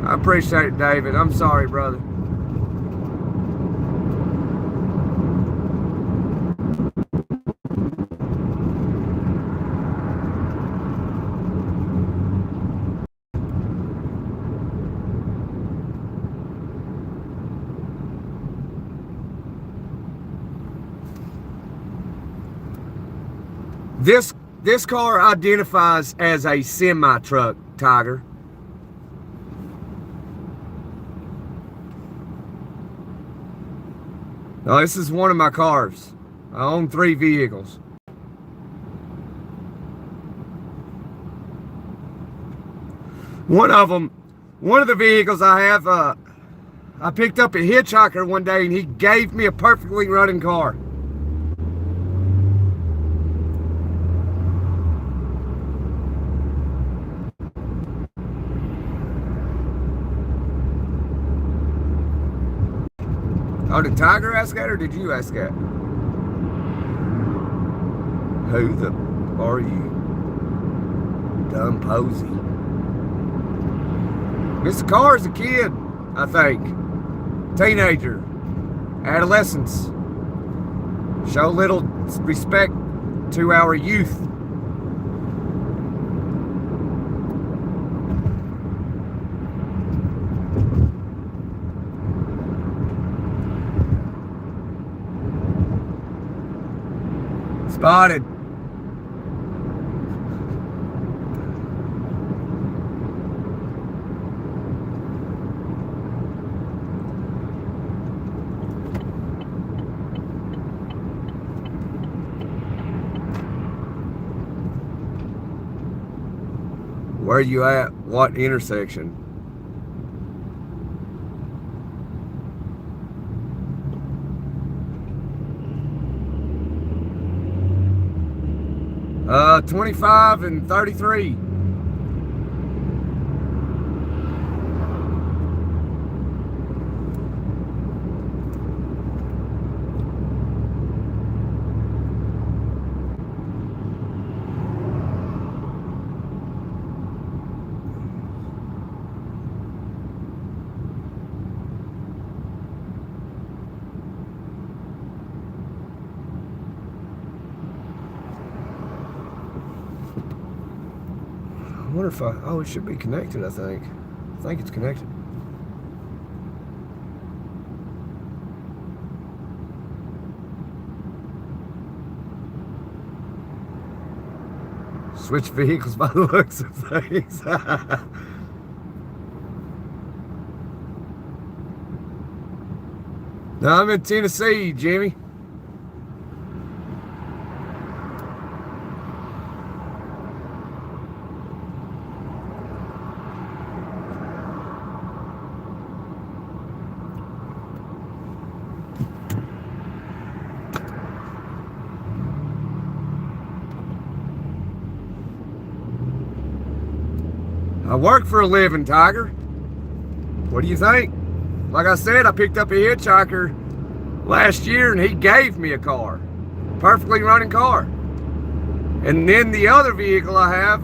I appreciate it, David. I'm sorry, brother. This car identifies as a semi-truck, Tiger. Now, this is one of my cars. I own 3 vehicles. One of the vehicles I have, I picked up a hitchhiker one day and he gave me a perfectly running car. Oh, did Tiger ask that or did you ask that? Who the are you? Dumb posy. Mr. Carr's a kid, I think. Teenager. Adolescence. Show little respect to our youth. Spotted. Where are you at? What intersection? Uh, 25 and 33. I wonder if oh, it should be connected, I think. I think it's connected. Switch vehicles by the looks of things. No, I'm in Tennessee, Jimmy. I work for a living, Tiger. What do you think? Like I said, I picked up a hitchhiker last year and he gave me a car. Perfectly running car. And then the other vehicle I have,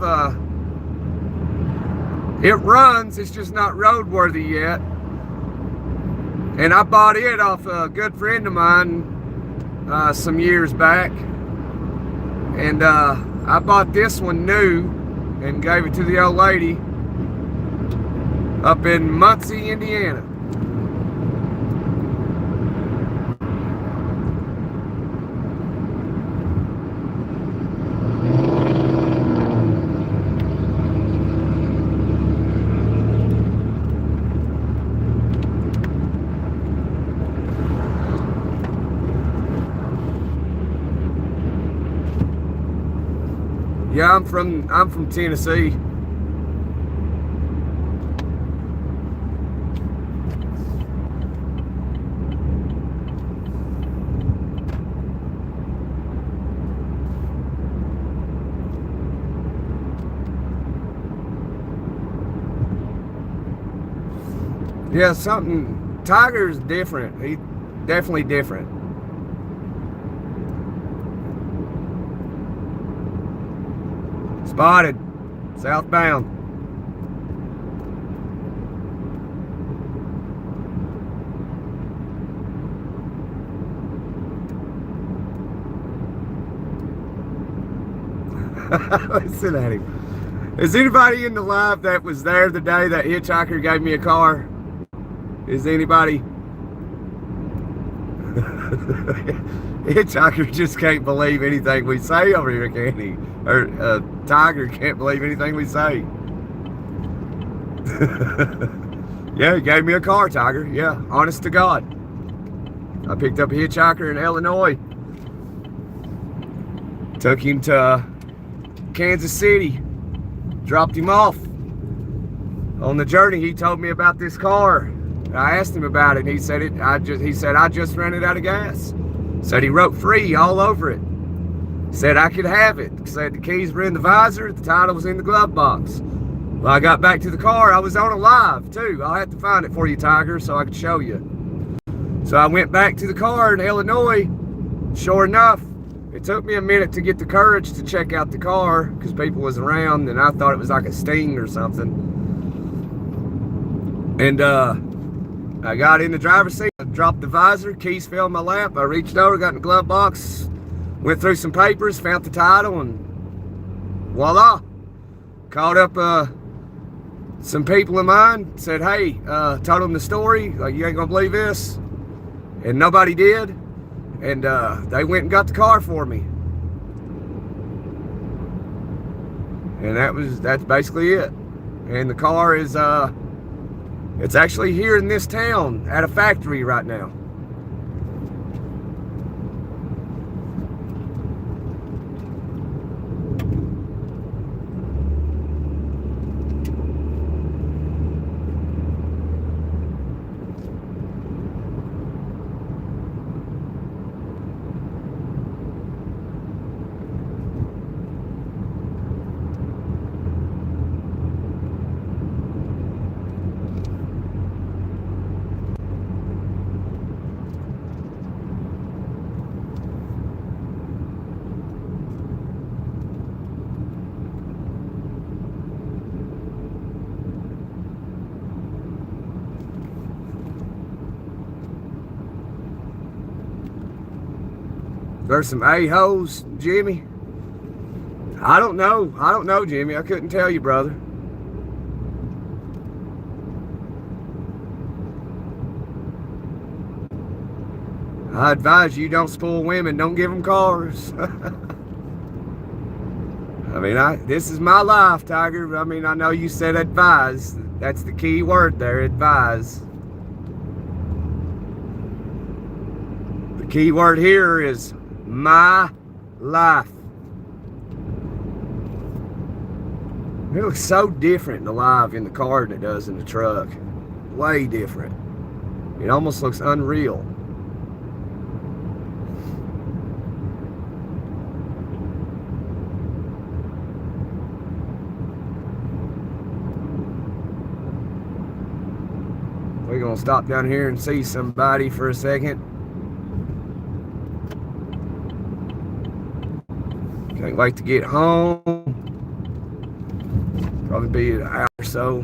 it runs, it's just not roadworthy yet. And I bought it off a good friend of mine some years back. And I bought this one new and gave it to the old lady up in Muncie, Indiana. Yeah, I'm from Tennessee. Yeah, Tiger's different. He definitely different. Spotted. Southbound. Listen at him. Is anybody in the live that was there the day that hitchhiker gave me a car? Is anybody? Hitchhiker just can't believe anything we say over here, can he? Or Tiger can't believe anything we say. Yeah, he gave me a car, Tiger. Yeah, honest to God. I picked up a hitchhiker in Illinois. Took him to Kansas City. Dropped him off. On the journey, he told me about this car. I asked him about it. And he said I just ran it out of gas. Said he wrote free all over it. Said I could have it. Said the keys were in the visor. The title was in the glove box. Well, I got back to the car. I was on a live too. I'll have to find it for you, Tiger, so I could show you. So I went back to the car in Illinois. Sure enough, it took me a minute to get the courage to check out the car because people was around and I thought it was like a sting or something. And I got in the driver's seat, I dropped the visor, keys fell in my lap. I reached over, got in the glove box, went through some papers, found the title, and voila. Called up some people of mine, said, hey, told them the story, like, you ain't gonna believe this. And nobody did. And they went and got the car for me. And that's basically it. And the car is it's actually here in this town at a factory right now. There's some a-holes, Jimmy. I don't know, Jimmy. I couldn't tell you, brother. I advise you don't spoil women. Don't give them cars. I mean, this is my life, Tiger. I mean, I know you said advise. That's the key word there, advise. The key word here is my life. It looks so different in the live in the car than it does in the truck. Way different. It almost looks unreal. We're gonna stop down here and see somebody for a second. Can't wait to get home. Probably be an hour or so.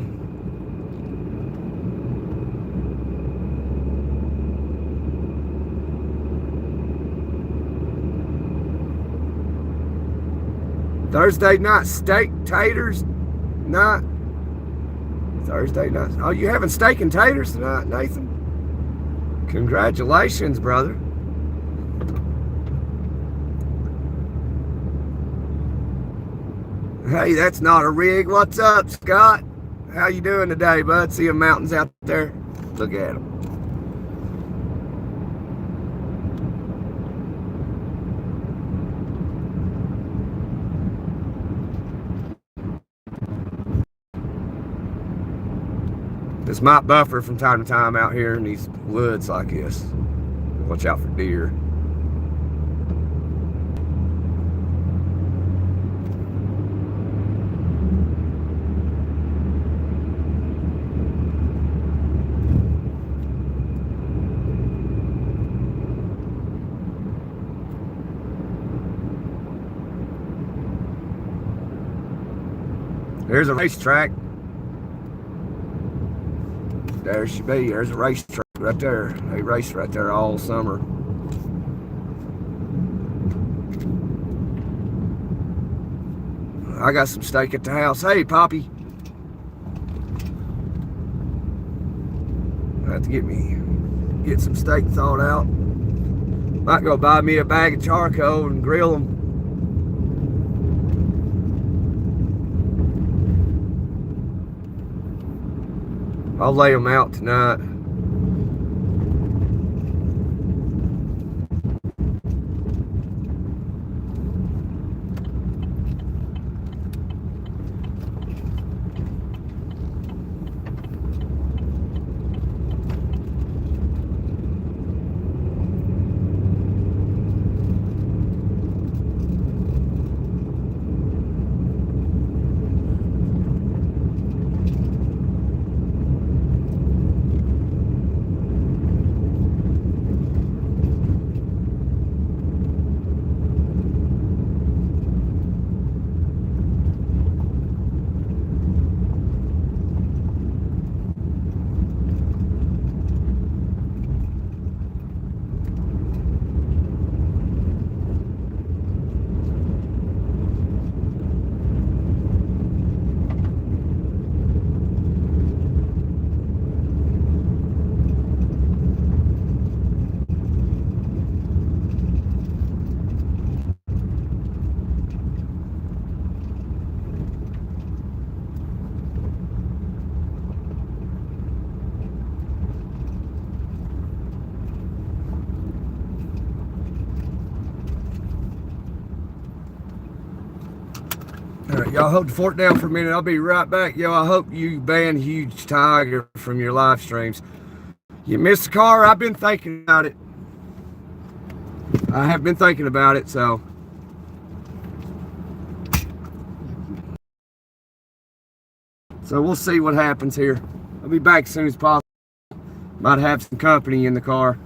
Thursday night steak taters night. Thursday night. Oh, you having steak and taters tonight, Nathan? Congratulations, brother. Hey, that's not a rig. What's up, Scott? How you doing today, bud? See the mountains out there? Look at them. This might buffer from time to time out here in these woods like this. Watch out for deer. There's a racetrack. There should be. There's a racetrack right there. They race right there all summer. I got some steak at the house. Hey, Poppy. I have to get some steak thawed out. Might go buy me a bag of charcoal and grill them. I'll lay them out tonight. All right, y'all hold the fort down for a minute. I'll be right back. Yo, I hope you ban Huge Tiger from your live streams. You missed the car. I've been thinking about it. I have been thinking about it, so. So we'll see what happens here. I'll be back as soon as possible. Might have some company in the car.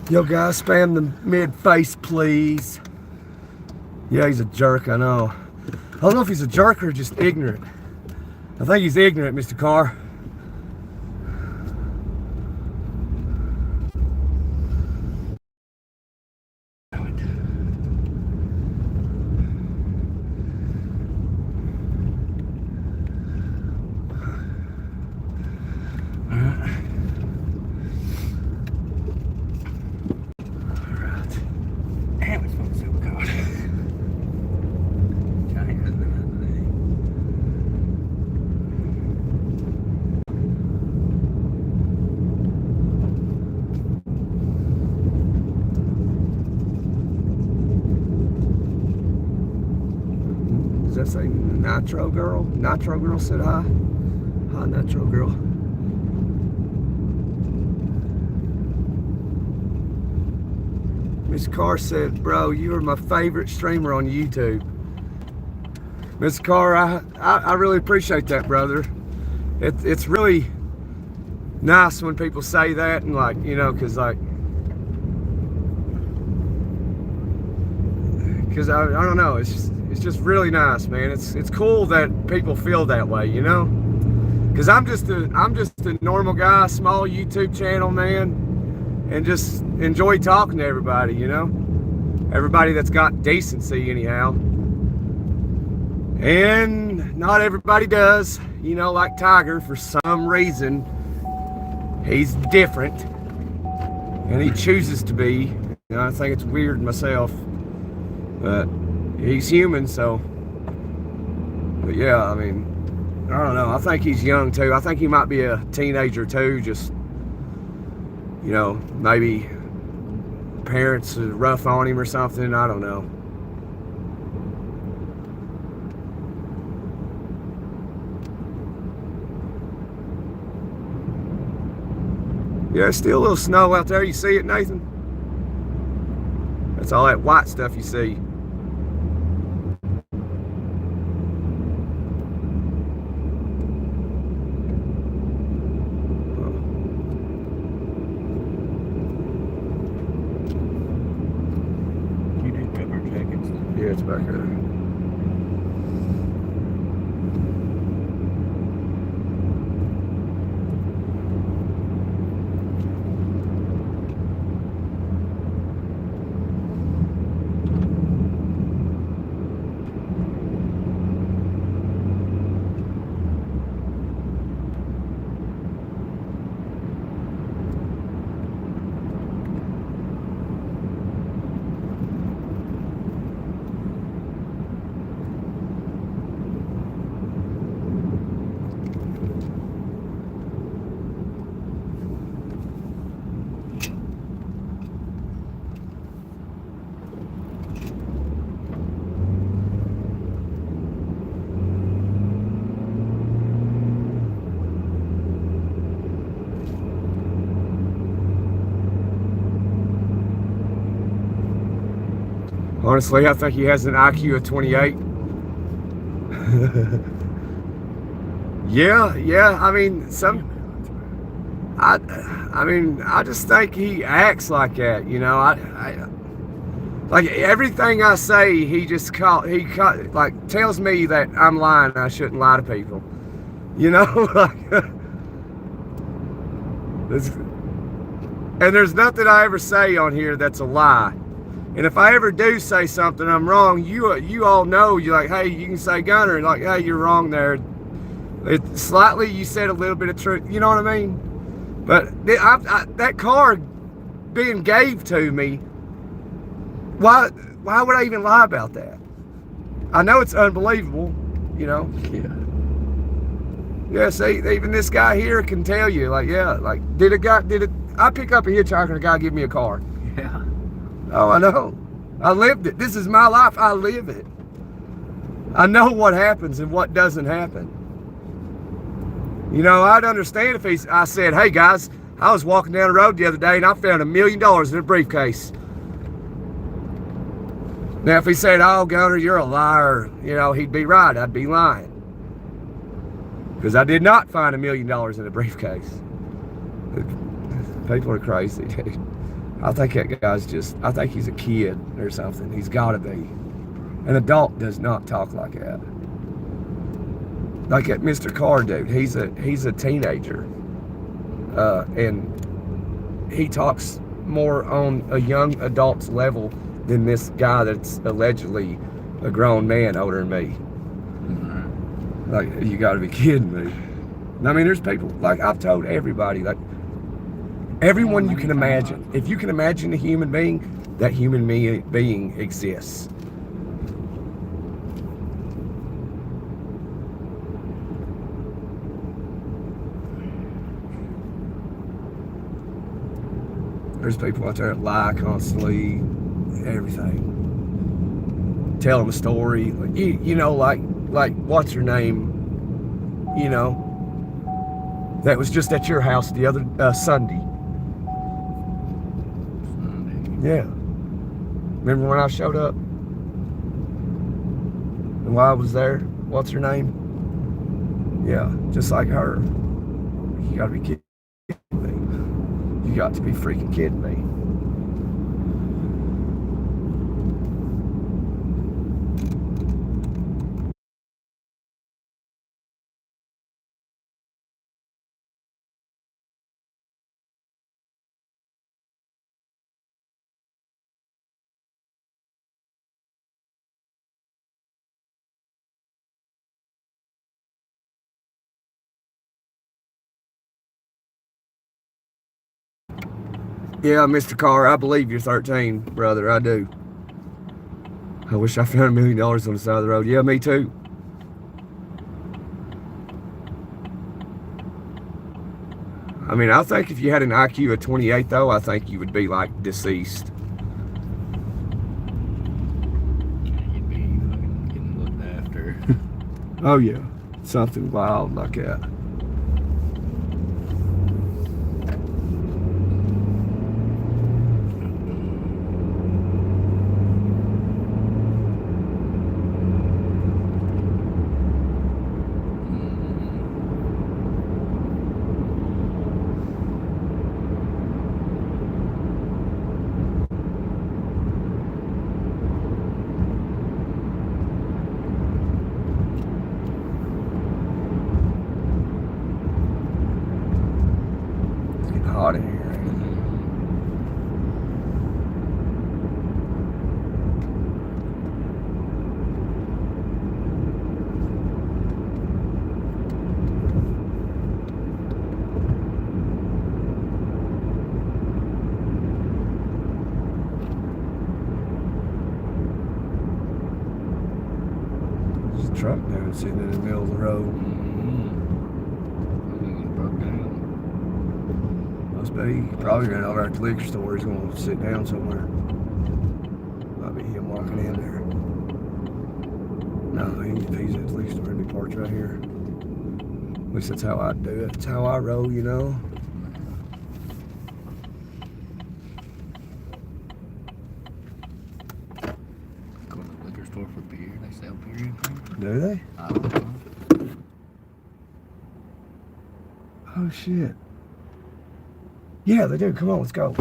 Yo guys, spam the mid face, please. Yeah, he's a jerk, I know. I don't know if he's a jerk or just ignorant. I think he's ignorant, Mr. Carr. Damn, it's fucking super cold. Does that say Nitro Girl? Nitro Girl said hi. Hi, Nitro Girl. Mr. Carr said, bro, you are my favorite streamer on YouTube. Mr. Carr, I really appreciate that, brother. It's really nice when people say that, and like, you know, because I don't know, it's just really nice, man. It's cool that people feel that way, you know, because I'm just a normal guy, small YouTube channel, man, and just enjoy talking to everybody, you know, everybody that's got decency anyhow. And not everybody does, you know, like Tiger. For some reason he's different and he chooses to be. You know, I think it's weird myself, but he's human. So, but yeah, I mean, I don't know, I think he's young too. I think he might be a teenager too, just, you know, maybe parents are rough on him or something, I don't know. Yeah, it's still a little snow out there. You see it, Nathan? That's all that white stuff you see. You did cover jackets. Yeah, it's back there. Honestly, I think he has an IQ of 28. Yeah. I mean, I just think he acts like that. You know, I like everything I say. He like tells me that I'm lying. I shouldn't lie to people. You know, like, and there's nothing I ever say on here that's a lie. And if I ever do say something I'm wrong, you all know. You're like, hey, you can say Gunner, like, hey, you're wrong there. Slightly, you said a little bit of truth. You know what I mean? But that car being gave to me, why would I even lie about that? I know it's unbelievable, you know. Yeah. See, even this guy here can tell you, like, yeah, like, I pick up a hitchhiker and a guy give me a car. Yeah. Oh, I know. I lived it. This is my life. I live it. I know what happens and what doesn't happen. You know, I'd understand if I said, hey guys, I was walking down the road the other day and I found $1 million in a briefcase. Now, if he said, oh, Gunner, you're a liar, you know, he'd be right. I'd be lying. Because I did not find $1 million in a briefcase. People are crazy, dude. I think that guy's just, I think he's a kid or something. He's got to be. An adult does not talk like that. Like that Mr. Carr dude, he's a teenager. And he talks more on a young adult's level than this guy that's allegedly a grown man older than me. Like, you gotta be kidding me. I mean, there's people, like I've told everybody, like everyone you can imagine. If you can imagine a human being, that human being exists. There's people out there that lie constantly, everything. Tell them a story, like, you know, like what's her name? You know, that was just at your house the other Sunday. Yeah. Remember when I showed up? And while I was there, what's her name? Yeah, just like her. You gotta be kidding me. You got to be freaking kidding me. Yeah, Mr. Carr, I believe you're 13, brother. I do. I wish I found $1 million on the side of the road. Yeah, me too. I mean, I think if you had an IQ of 28, though, I think you would be, like, deceased. You'd be fucking getting looked after. Oh, yeah. Something wild like that. Hot in here. There's a truck down sitting in the middle of the road. I think it broke down. Must be. Probably ran over at the liquor store. He's going to sit down somewhere. Might be him walking in there. No, he's at the liquor store. He'll be parked right here. At least that's how I do it. That's how I roll, you know. Go to the liquor store for beer. They sell beer in here. Do they? I don't know. Oh, shit. Yeah, they do. Come on, let's go.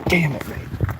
Damn it, man.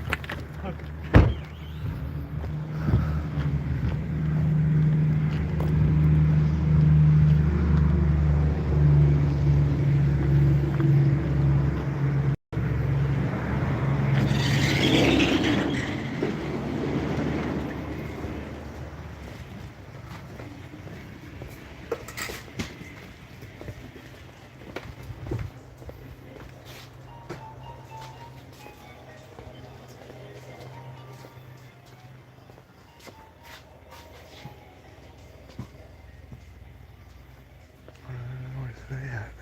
Where's that?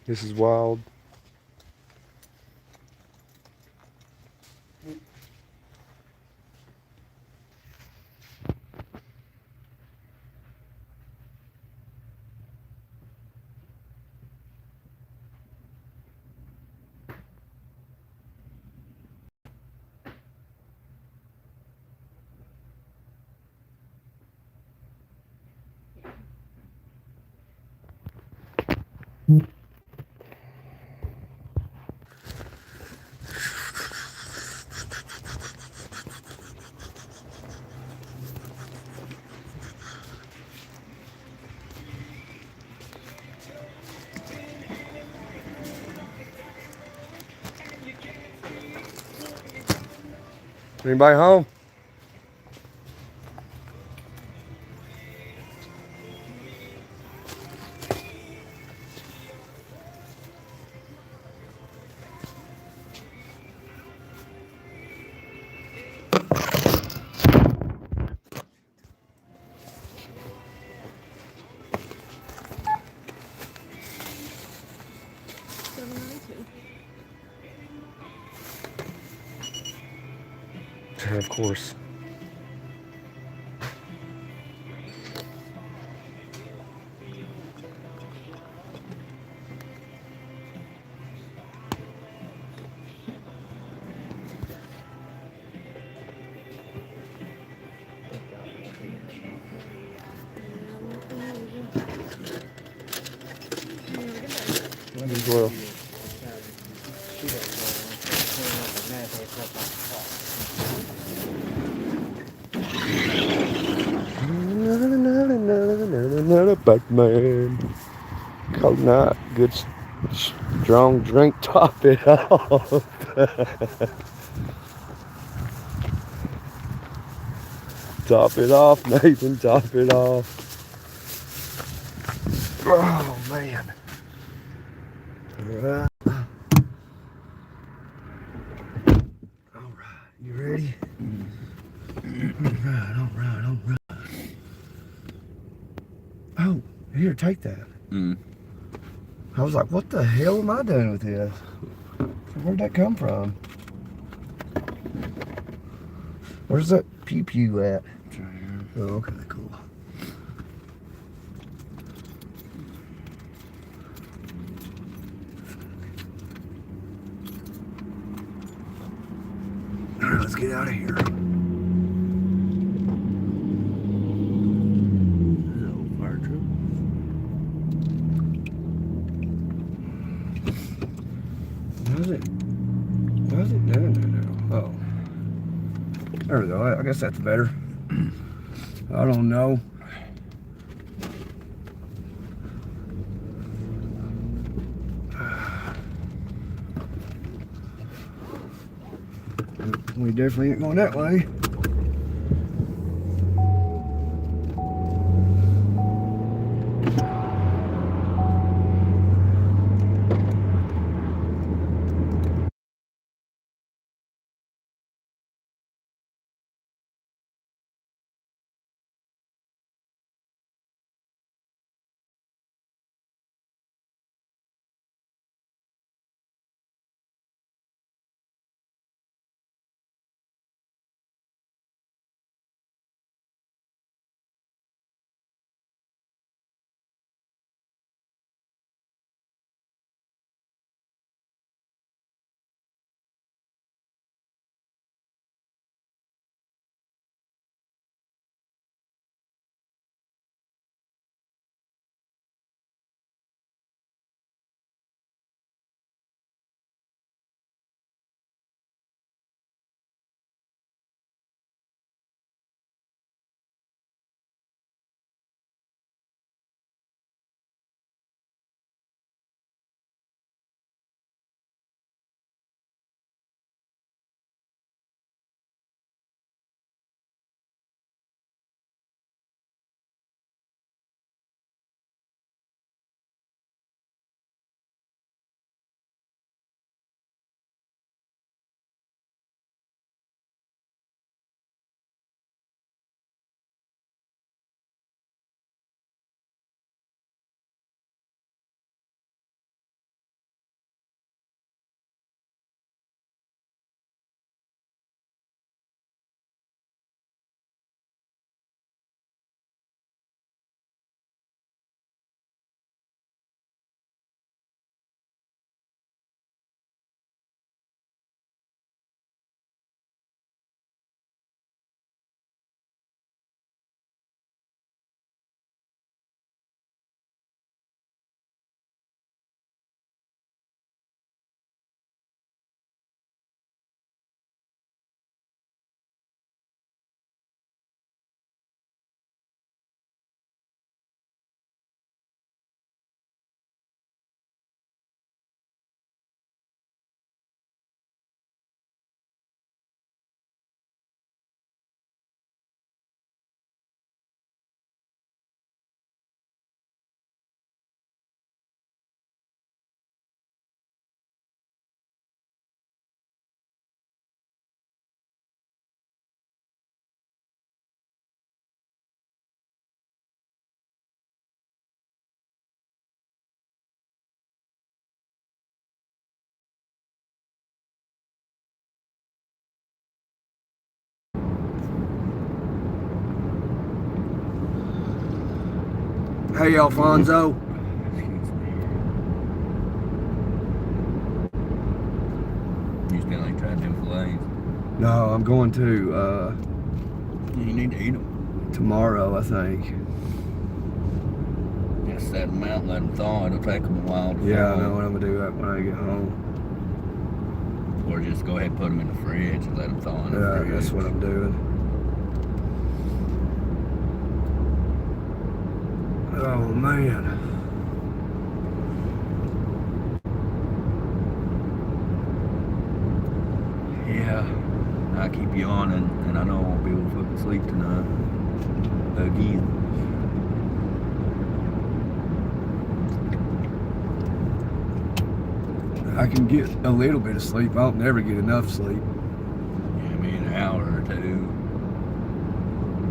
This is wild. Anybody home? Of course. As well. a Batman. Cold night, good strong drink, top it off. Top it off, Nathan, top it off. Oh, man. Alright. Alright, you ready? Alright. Oh, here, take that. I was like, what the hell am I doing with this? Where'd that come from? Where's that pew at? It's right here. Oh, okay, cool. All right, let's get out of here. Little fire truck. Why is it? No. Oh. There we go. I guess that's better. I don't know. We definitely ain't going that way. Hey, Alfonso. You still ain't tried them fillets? No, I'm going to You need to eat them. tomorrow, I think. Just set them out and let them thaw. It'll take them a while to Yeah, I thaw. know what I'm gonna do that when I get home. Or just go ahead and put them in the fridge and let them thaw in the Yeah, fridge. that's what I'm doing. Oh man. Yeah, I keep yawning, and I know I won't be able to fucking sleep tonight. Again. I can get a little bit of sleep. I'll never get enough sleep. Yeah, maybe an hour or two.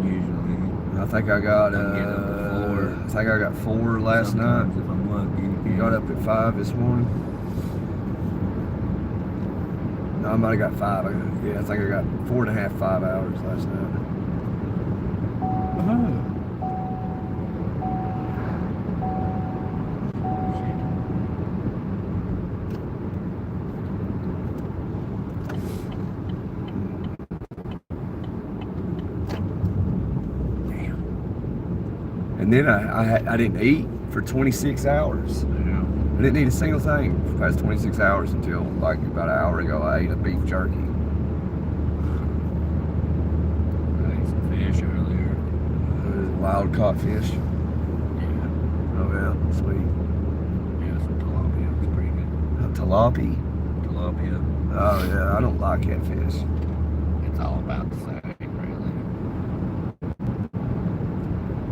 Usually. I think I got I I got 4 last Sometimes night. if I'm lucky. Got up at 5 this morning. No, I might have got 5. Yeah, I think I got 4.5, 5 hours last night. And then I didn't eat for 26 hours. Yeah. I didn't eat a single thing for the past 26 hours until like about an hour ago. I ate a beef jerky. I ate some fish earlier. Wild caught fish. Yeah. Oh yeah, sweet. Yeah, some tilapia was pretty good. Tilapia. Tilapia. Oh yeah, I don't like catfish. It's all about the same, really.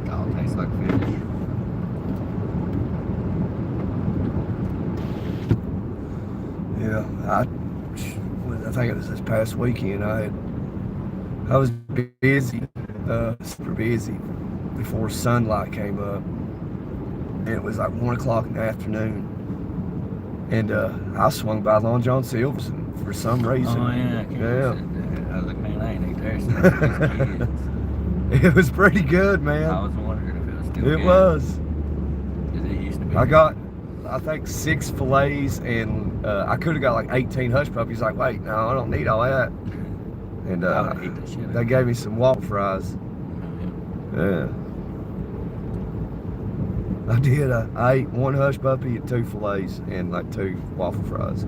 It all tastes like fish. Yeah, I think it was this past weekend. I was busy, super busy before sunlight came up, and it was like 1 o'clock in the afternoon. And I swung by Long John Silver's for some reason. Oh yeah, I Yeah. was like, man, I ain't ate there since kids. It was pretty good, man. I was wondering if it was still It good. was. 'Cause it used to be. I got, I think 6 fillets, and I could have got like 18 hush puppies. Like, wait, no, I don't need all that. And I would eat that shit. they gave me some waffle fries. Yeah. I did. I ate 1 hush puppy and 2 fillets and like 2 waffle fries.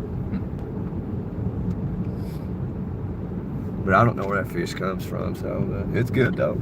But I don't know where that fish comes from, so it's good though.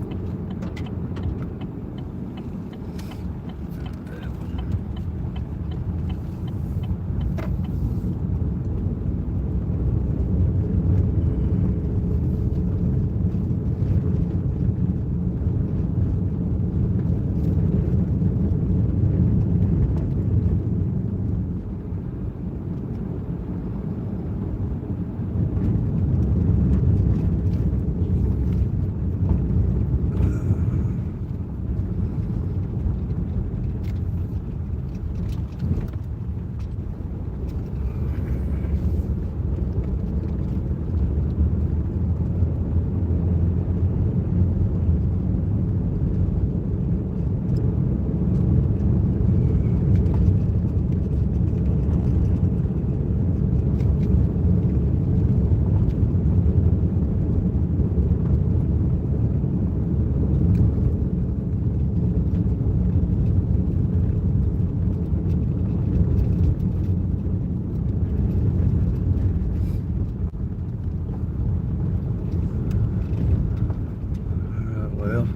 Well,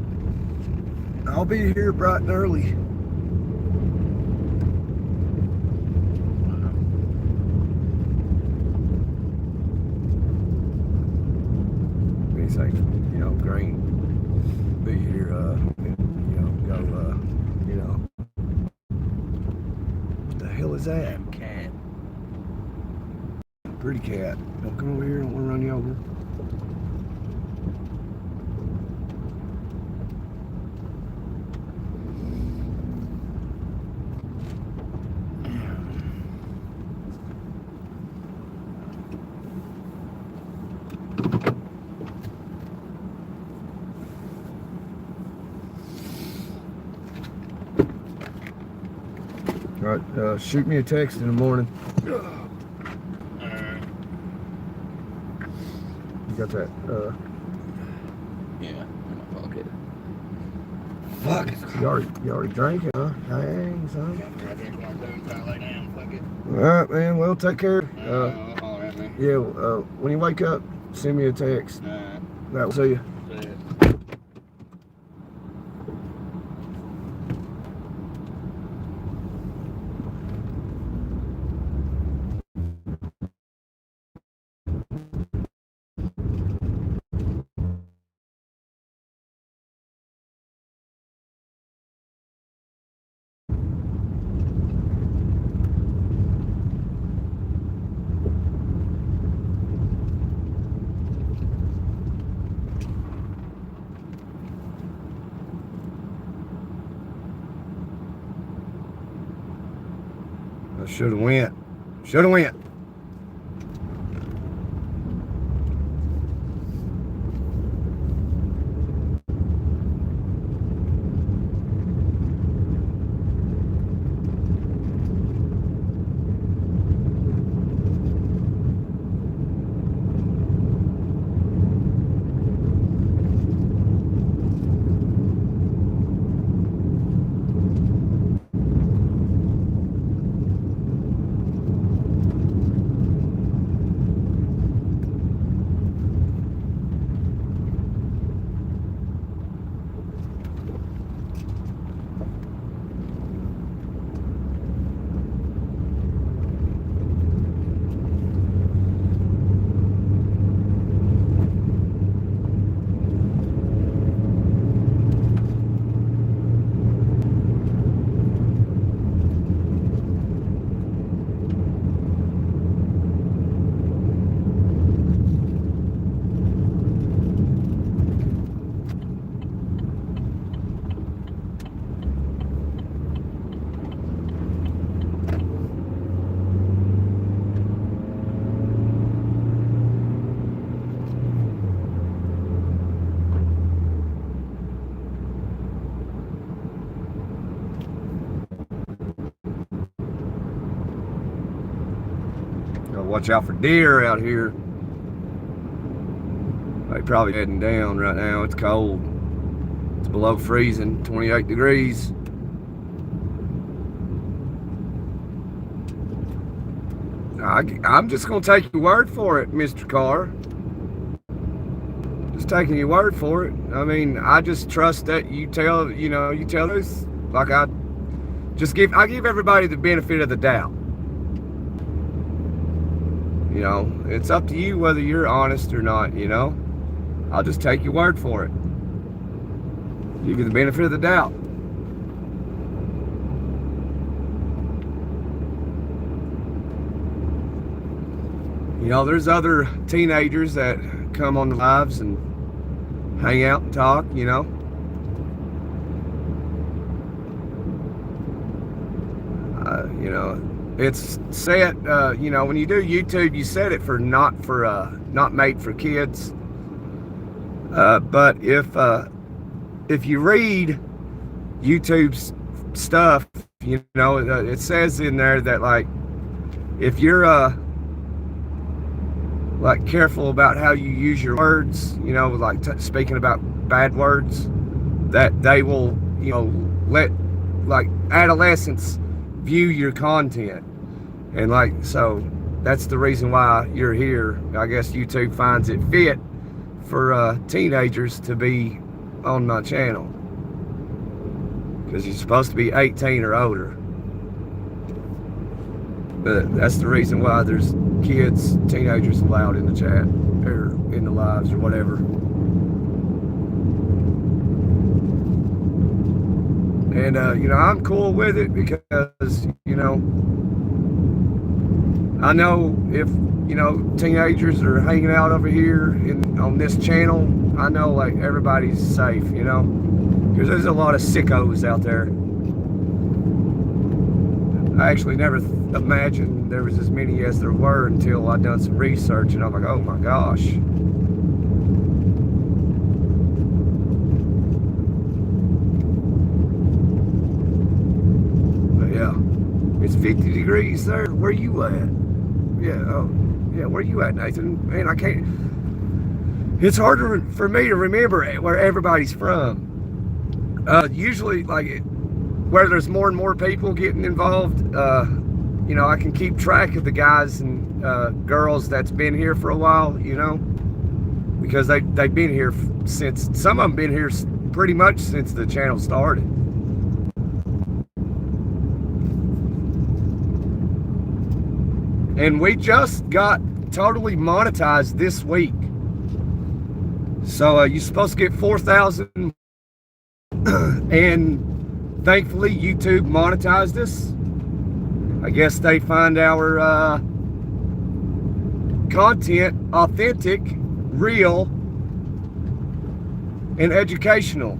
I'll be here bright and early. Anything, green. Be here, go, what the hell is that? Damn cat. Pretty cat. Don't come over here. I don't want to run you over. All right, shoot me a text in the morning. Alright. You got that? Yeah, in my pocket. Fuck. You already drank it, huh? Dang, son. Right there, go on, try to lay down, fuck it. All right, man. Well, take care. I'll holler at me. Yeah. When you wake up, send me a text. Alright, That will see you. see ya. Should have went. Should have went. Watch out for deer out here. They probably heading down right now. It's cold. It's below freezing, 28 degrees. I'm just gonna take your word for it, Mr. Carr. Just taking your word for it. I mean, I just trust that you tell us. Like I give everybody the benefit of the doubt. You know, it's up to you whether you're honest or not, you know. I'll just take your word for it. You get the benefit of the doubt. You know, there's other teenagers that come on the lives and hang out and talk, you know. You know, it's set, you know, when you do YouTube, you set it for not made for kids. But if you read YouTube's stuff, you know, it says in there that, like, if you're like careful about how you use your words, you know, like speaking about bad words, that they will, you know, let like adolescents view your content. And like, so that's the reason why you're here. I guess YouTube finds it fit for teenagers to be on my channel, because you're supposed to be 18 or older. But that's the reason why there's kids, teenagers allowed in the chat or in the lives or whatever. And you know, I'm cool with it because, you know, I know if, you know, teenagers are hanging out over here on this channel, I know, like, everybody's safe, you know, because there's a lot of sickos out there. I actually never imagined there was as many as there were until I done some research, and I'm like, oh my gosh. But yeah, it's 50 degrees there. Where you at? Yeah, oh, yeah, where you at, Nathan? Man, I can't. It's harder for me to remember where everybody's from. Usually, like, where there's more and more people getting involved, you know, I can keep track of the guys and girls that's been here for a while, you know, because they've been here since, some of them been here pretty much since the channel started. And we just got totally monetized this week. So you're supposed to get 4,000, and thankfully YouTube monetized us. I guess they find our content authentic, real, and educational.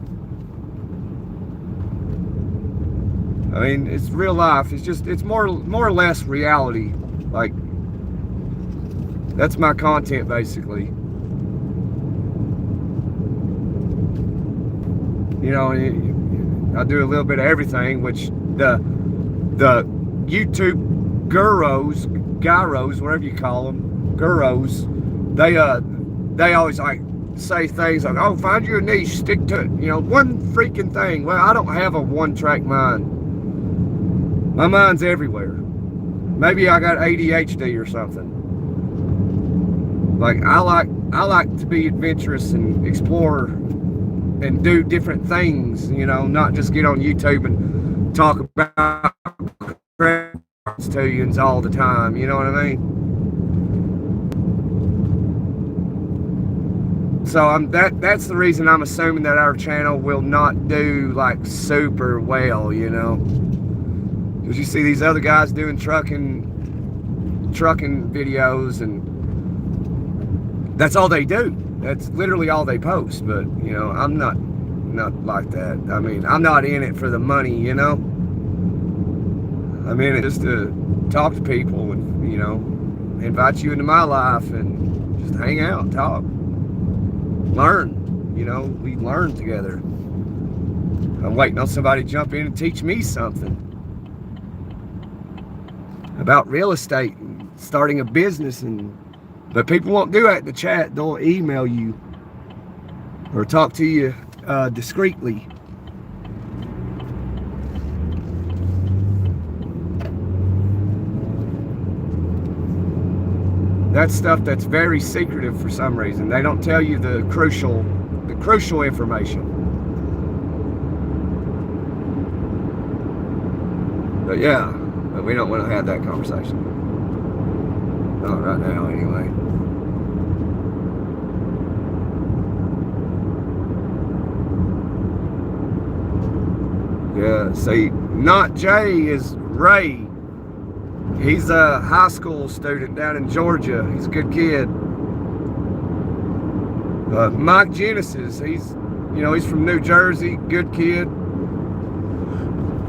I mean, it's real life. It's more or less reality. Like, that's my content basically. You know, I do a little bit of everything, which the YouTube gyros, whatever you call them, gurus, they always like say things like, oh, find you a niche, stick to it, you know, one freaking thing. Well, I don't have a one-track mind. My mind's everywhere. Maybe I got ADHD or something. Like, I like to be adventurous and explore and do different things, you know, not just get on YouTube and talk about cartoons all the time, you know what I mean? So that's the reason I'm assuming that our channel will not do like super well, you know, because you see these other guys doing trucking videos, and that's all they do. That's literally all they post. But you know, I'm not like that. I mean, I'm not in it for the money, you know. I'm in it just to talk to people and, you know, invite you into my life and just hang out, talk, learn. You know, we learn together. I'm waiting on somebody to jump in and teach me something about real estate and starting a business, but people won't do that in the chat. They'll email you or talk to you discreetly. That's stuff that's very secretive for some reason. They don't tell you the crucial information. But yeah, but we don't want to have that conversation. Not right now, anyway. Yeah, see, not Jay is Ray. He's a high school student down in Georgia. He's a good kid. Mike Genesis, he's from New Jersey, good kid.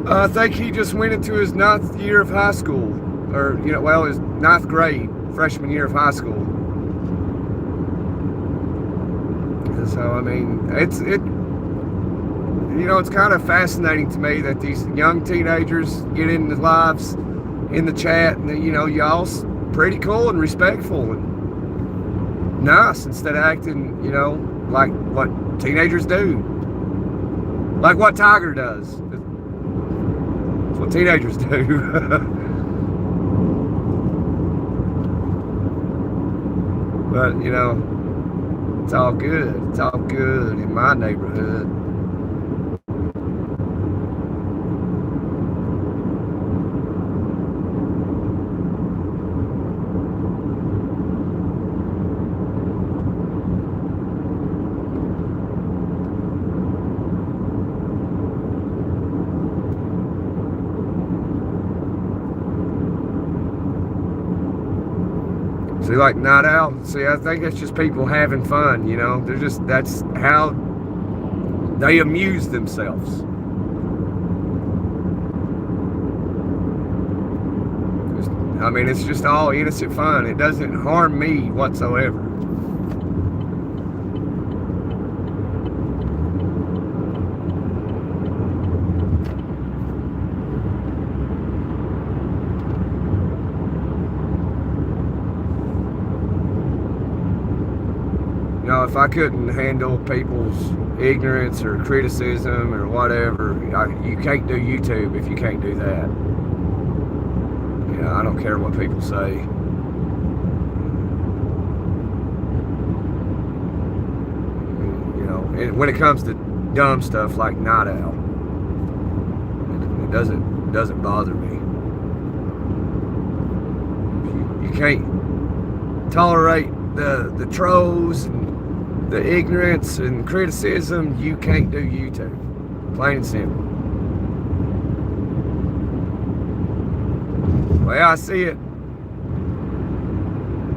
I think he just went into his 9th year of high school, or his 9th grade, freshman year of high school. So I mean, it's kind of fascinating to me that these young teenagers get into lives in the chat, and y'all's pretty cool and respectful and nice, instead of acting, like what teenagers do, like what Tiger does. That's what teenagers do. But it's all good. It's all good in my neighborhood. See, like Night Owl, I think it's just people having fun, that's how they amuse themselves. It's just all innocent fun. It doesn't harm me whatsoever. If I couldn't handle people's ignorance or criticism or whatever, you can't do YouTube if you can't do that. I don't care what people say. When it comes to dumb stuff like Night Owl, it doesn't bother me. You can't tolerate the trolls and the ignorance and criticism, you can't do YouTube. Plain and simple. The way I see it,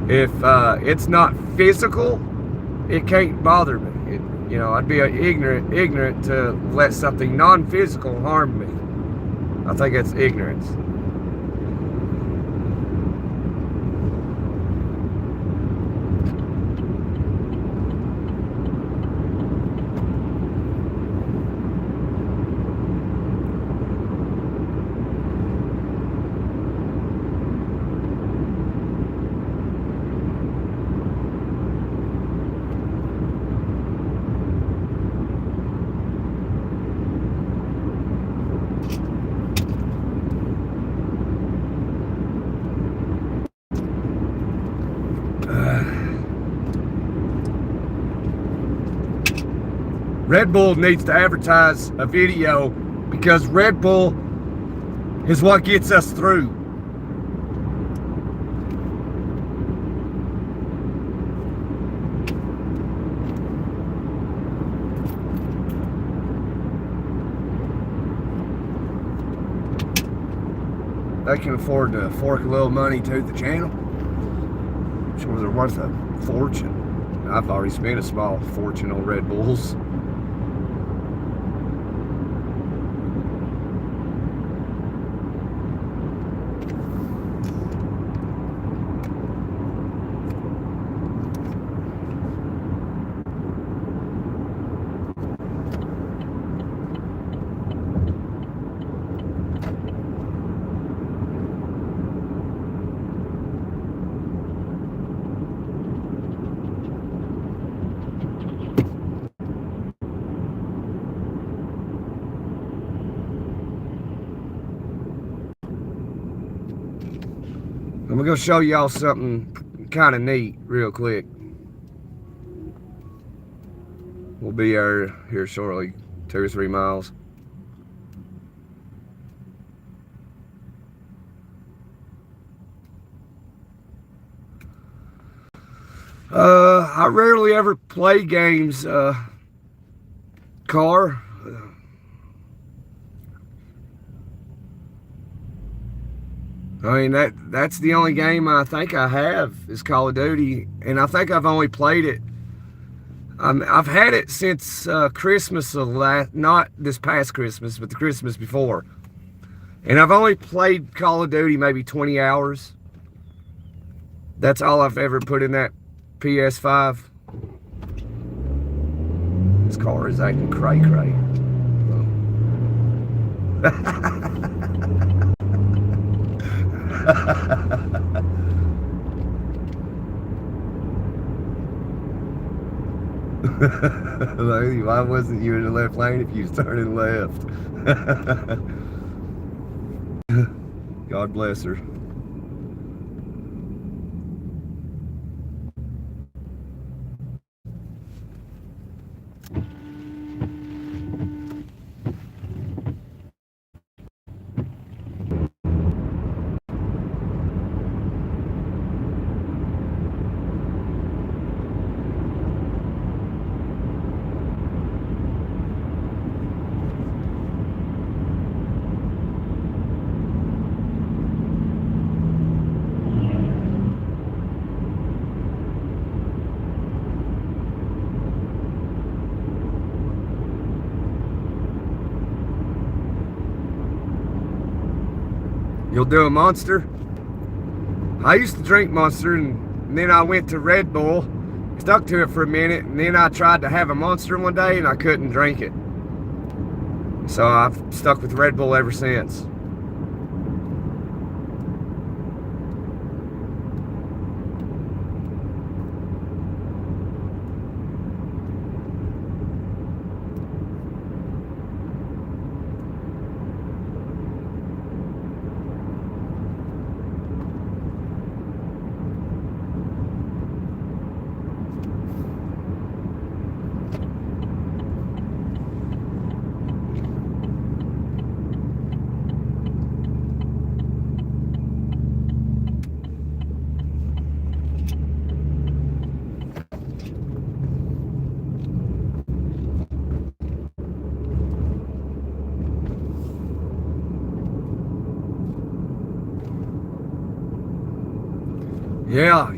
if it's not physical, it can't bother me. I'd be ignorant to let something non-physical harm me. I think that's ignorance. Red Bull needs to advertise a video because Red Bull is what gets us through. They can afford to fork a little money to the channel. I'm sure they're worth a fortune. I've already spent a small fortune on Red Bulls. I'm gonna go show y'all something kind of neat real quick. We'll be here shortly, 2 or 3 miles. I rarely ever play games, car. I mean, that's the only game I think I have is Call of Duty, and I think I've only played it. I've had it since Christmas of not this past Christmas, but the Christmas before. And I've only played Call of Duty maybe 20 hours. That's all I've ever put in that PS5. This car is acting cray-cray. Lady, why wasn't you in the left lane if you was turning left? God bless her. You'll do a Monster? I used to drink Monster, and then I went to Red Bull, stuck to it for a minute, and then I tried to have a Monster one day and I couldn't drink it. So I've stuck with Red Bull ever since.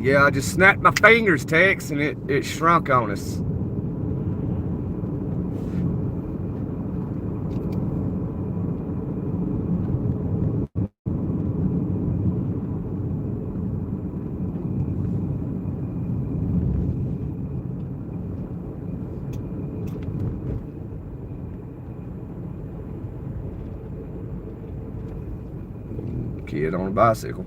Yeah, I just snapped my fingers, Tex, and it shrunk on us. did on a bicycle.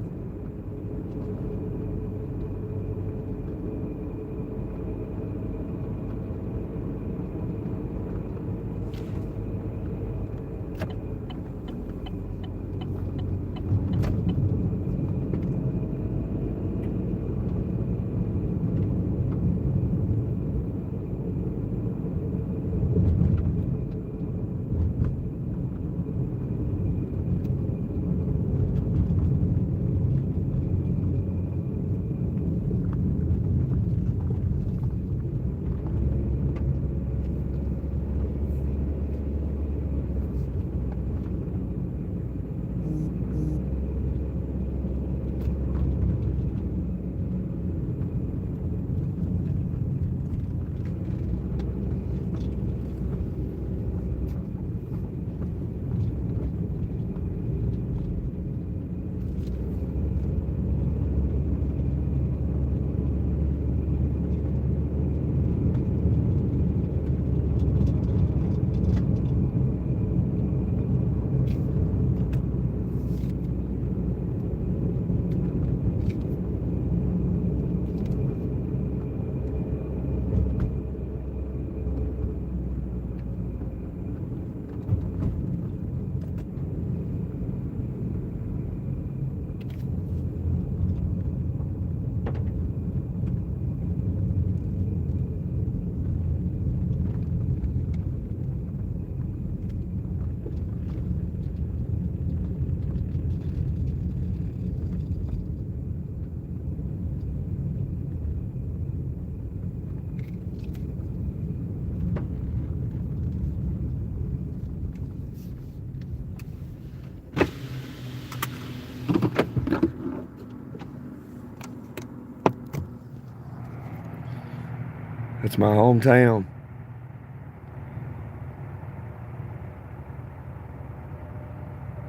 It's my hometown.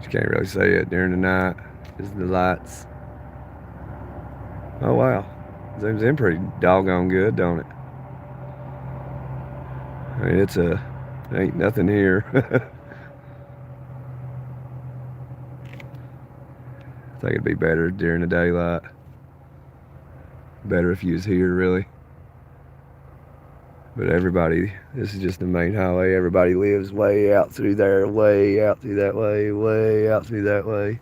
You can't really see it during the night. Just the lights. Oh wow. Zooms in pretty doggone good, don't it? I mean, ain't nothing here. I think it'd be better during the daylight. Better if you was here, really. But this is just the main highway. Everybody lives way out through there, way out through that way, way out through that way.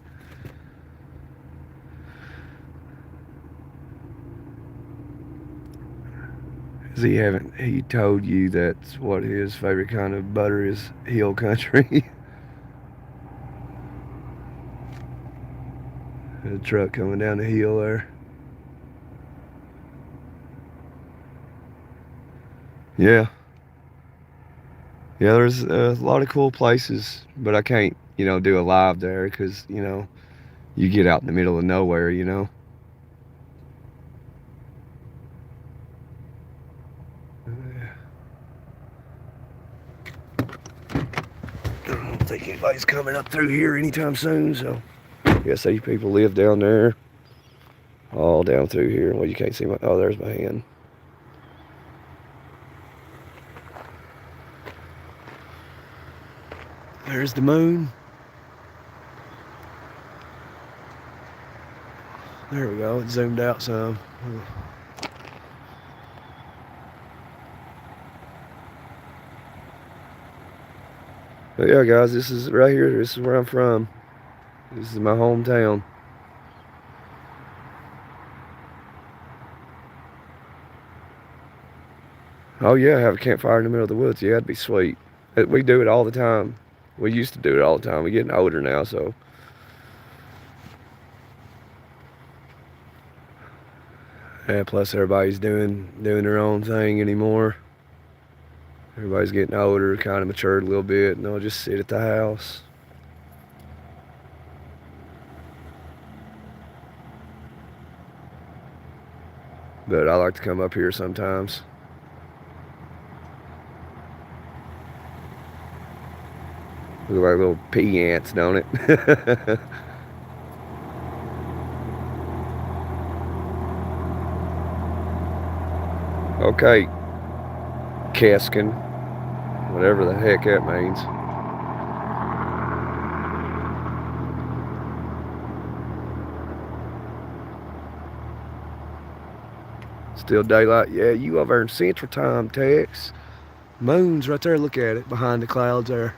He told you that's what his favorite kind of butter is, hill country. A truck coming down the hill there. Yeah. Yeah, there's a lot of cool places, but I can't, do a live there because, you get out in the middle of nowhere, I don't think anybody's coming up through here anytime soon, so I guess these people live down there, all down through here. Well, you can't see oh, there's my hand. There's the moon. There we go, it zoomed out some. But yeah, guys, this is right here. This is where I'm from. This is my hometown. Oh yeah, have a campfire in the middle of the woods. Yeah, that'd be sweet. We do it all the time. We used to do it all the time. We're getting older now, so. Yeah, plus everybody's doing their own thing anymore. Everybody's getting older, kind of matured a little bit, and they'll just sit at the house. But I like to come up here sometimes. Look like little pea ants, don't it? Okay, Keskin, whatever the heck that means. Still daylight. Yeah, you over in Central Time, Tex. Moon's right there. Look at it behind the clouds there.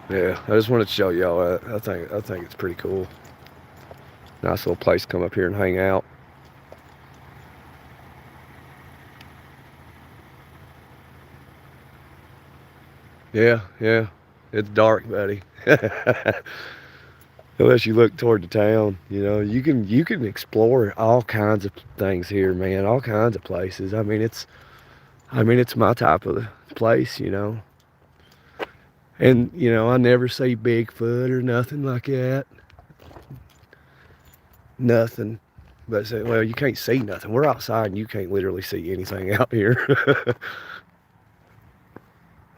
Yeah, I just wanted to show y'all that. I think it's pretty cool. Nice little place to come up here and hang out. Yeah, yeah. It's dark, buddy. Unless you look toward the town, you know, you can explore all kinds of things here, man. All kinds of places. I mean it's my type of place, you know. And you know, I never see Bigfoot or nothing like that. Nothing. But say, well, you can't see nothing. We're outside and you can't literally see anything out here.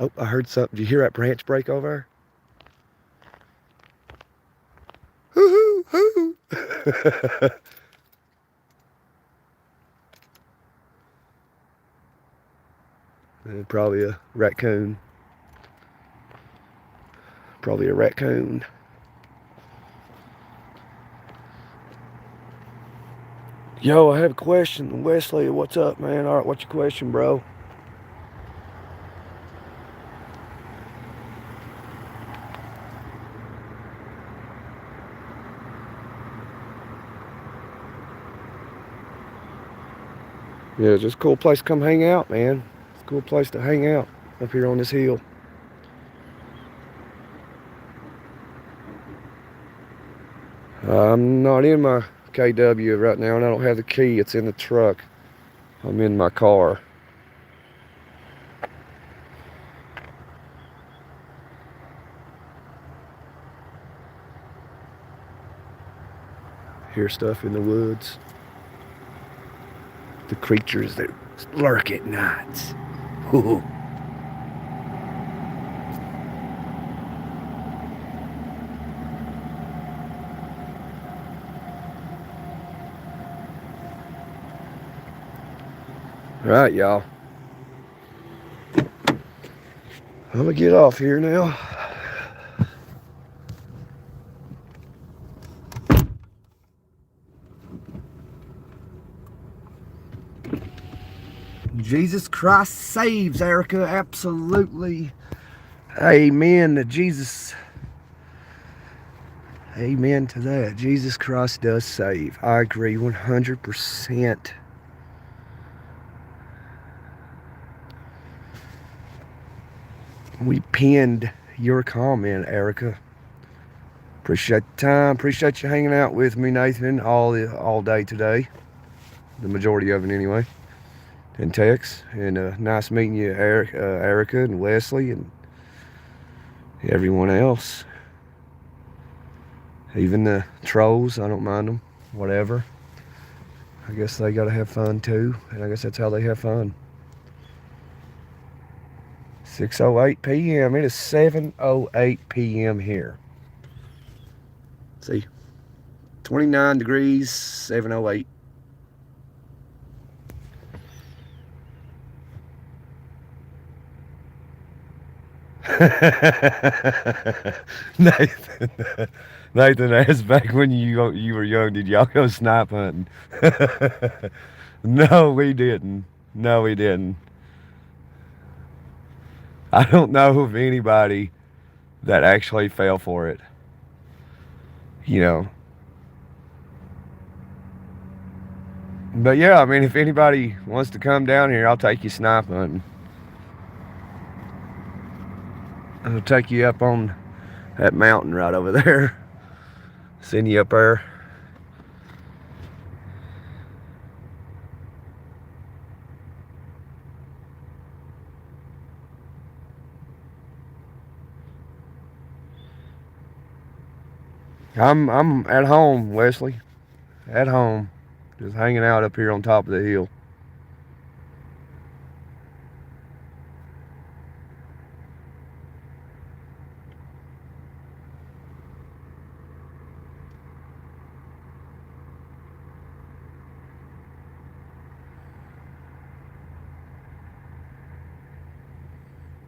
Oh, I heard something. Did you hear that branch break over there? Hoo hoo hoo. Probably a raccoon. Probably a raccoon. Yo, I have a question. Wesley, what's up, man? All right, what's your question, bro? Yeah, it's just a cool place to come hang out, man. It's a cool place to hang out up here on this hill. I'm not in my KW right now, and I don't have the key. It's in the truck. I'm in my car. Hear stuff in the woods. The creatures that lurk at nights. Ooh. All right, y'all. I'm gonna get off here now. Jesus Christ saves, Erica. Absolutely. Amen to Jesus. Amen to that. Jesus Christ does save. I agree 100%. We pinned your comment, Erica. Appreciate the time. Appreciate you hanging out with me, Nathan, all day today. The majority of it, anyway. And Tex. And nice meeting you, Erica and Wesley and everyone else. Even the trolls, I don't mind them. Whatever. I guess they gotta have fun too. And I guess that's how they have fun. 6:08 p.m. It is 7:08 p.m. here. Let's see. 29 degrees, 7:08. Nathan, Nathan asked back when you were young, did y'all go snipe hunting? No, we didn't. No, we didn't. I don't know of anybody that actually fell for it. You know. But yeah, I mean, if anybody wants to come down here, I'll take you snipe hunting. I'll take you up on that mountain right over there. Send you up there. I'm at home, Wesley. At home. Just hanging out up here on top of the hill.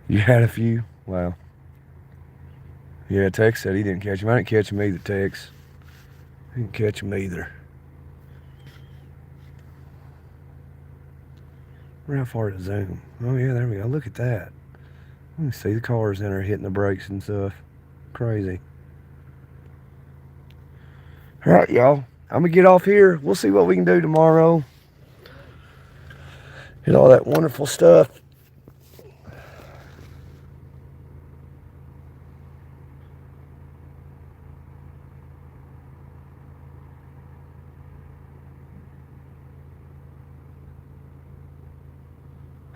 You had a few? Wow. Yeah, Tex said he didn't catch him. I didn't catch him either, Tex. Didn't catch him either. How far to zoom? Oh yeah, there we go. Look at that. You can see the cars in there hitting the brakes and stuff. Crazy. All right, y'all. I'm gonna get off here. We'll see what we can do tomorrow. And all that wonderful stuff.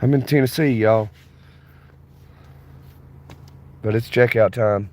I'm in Tennessee, y'all. But it's checkout time.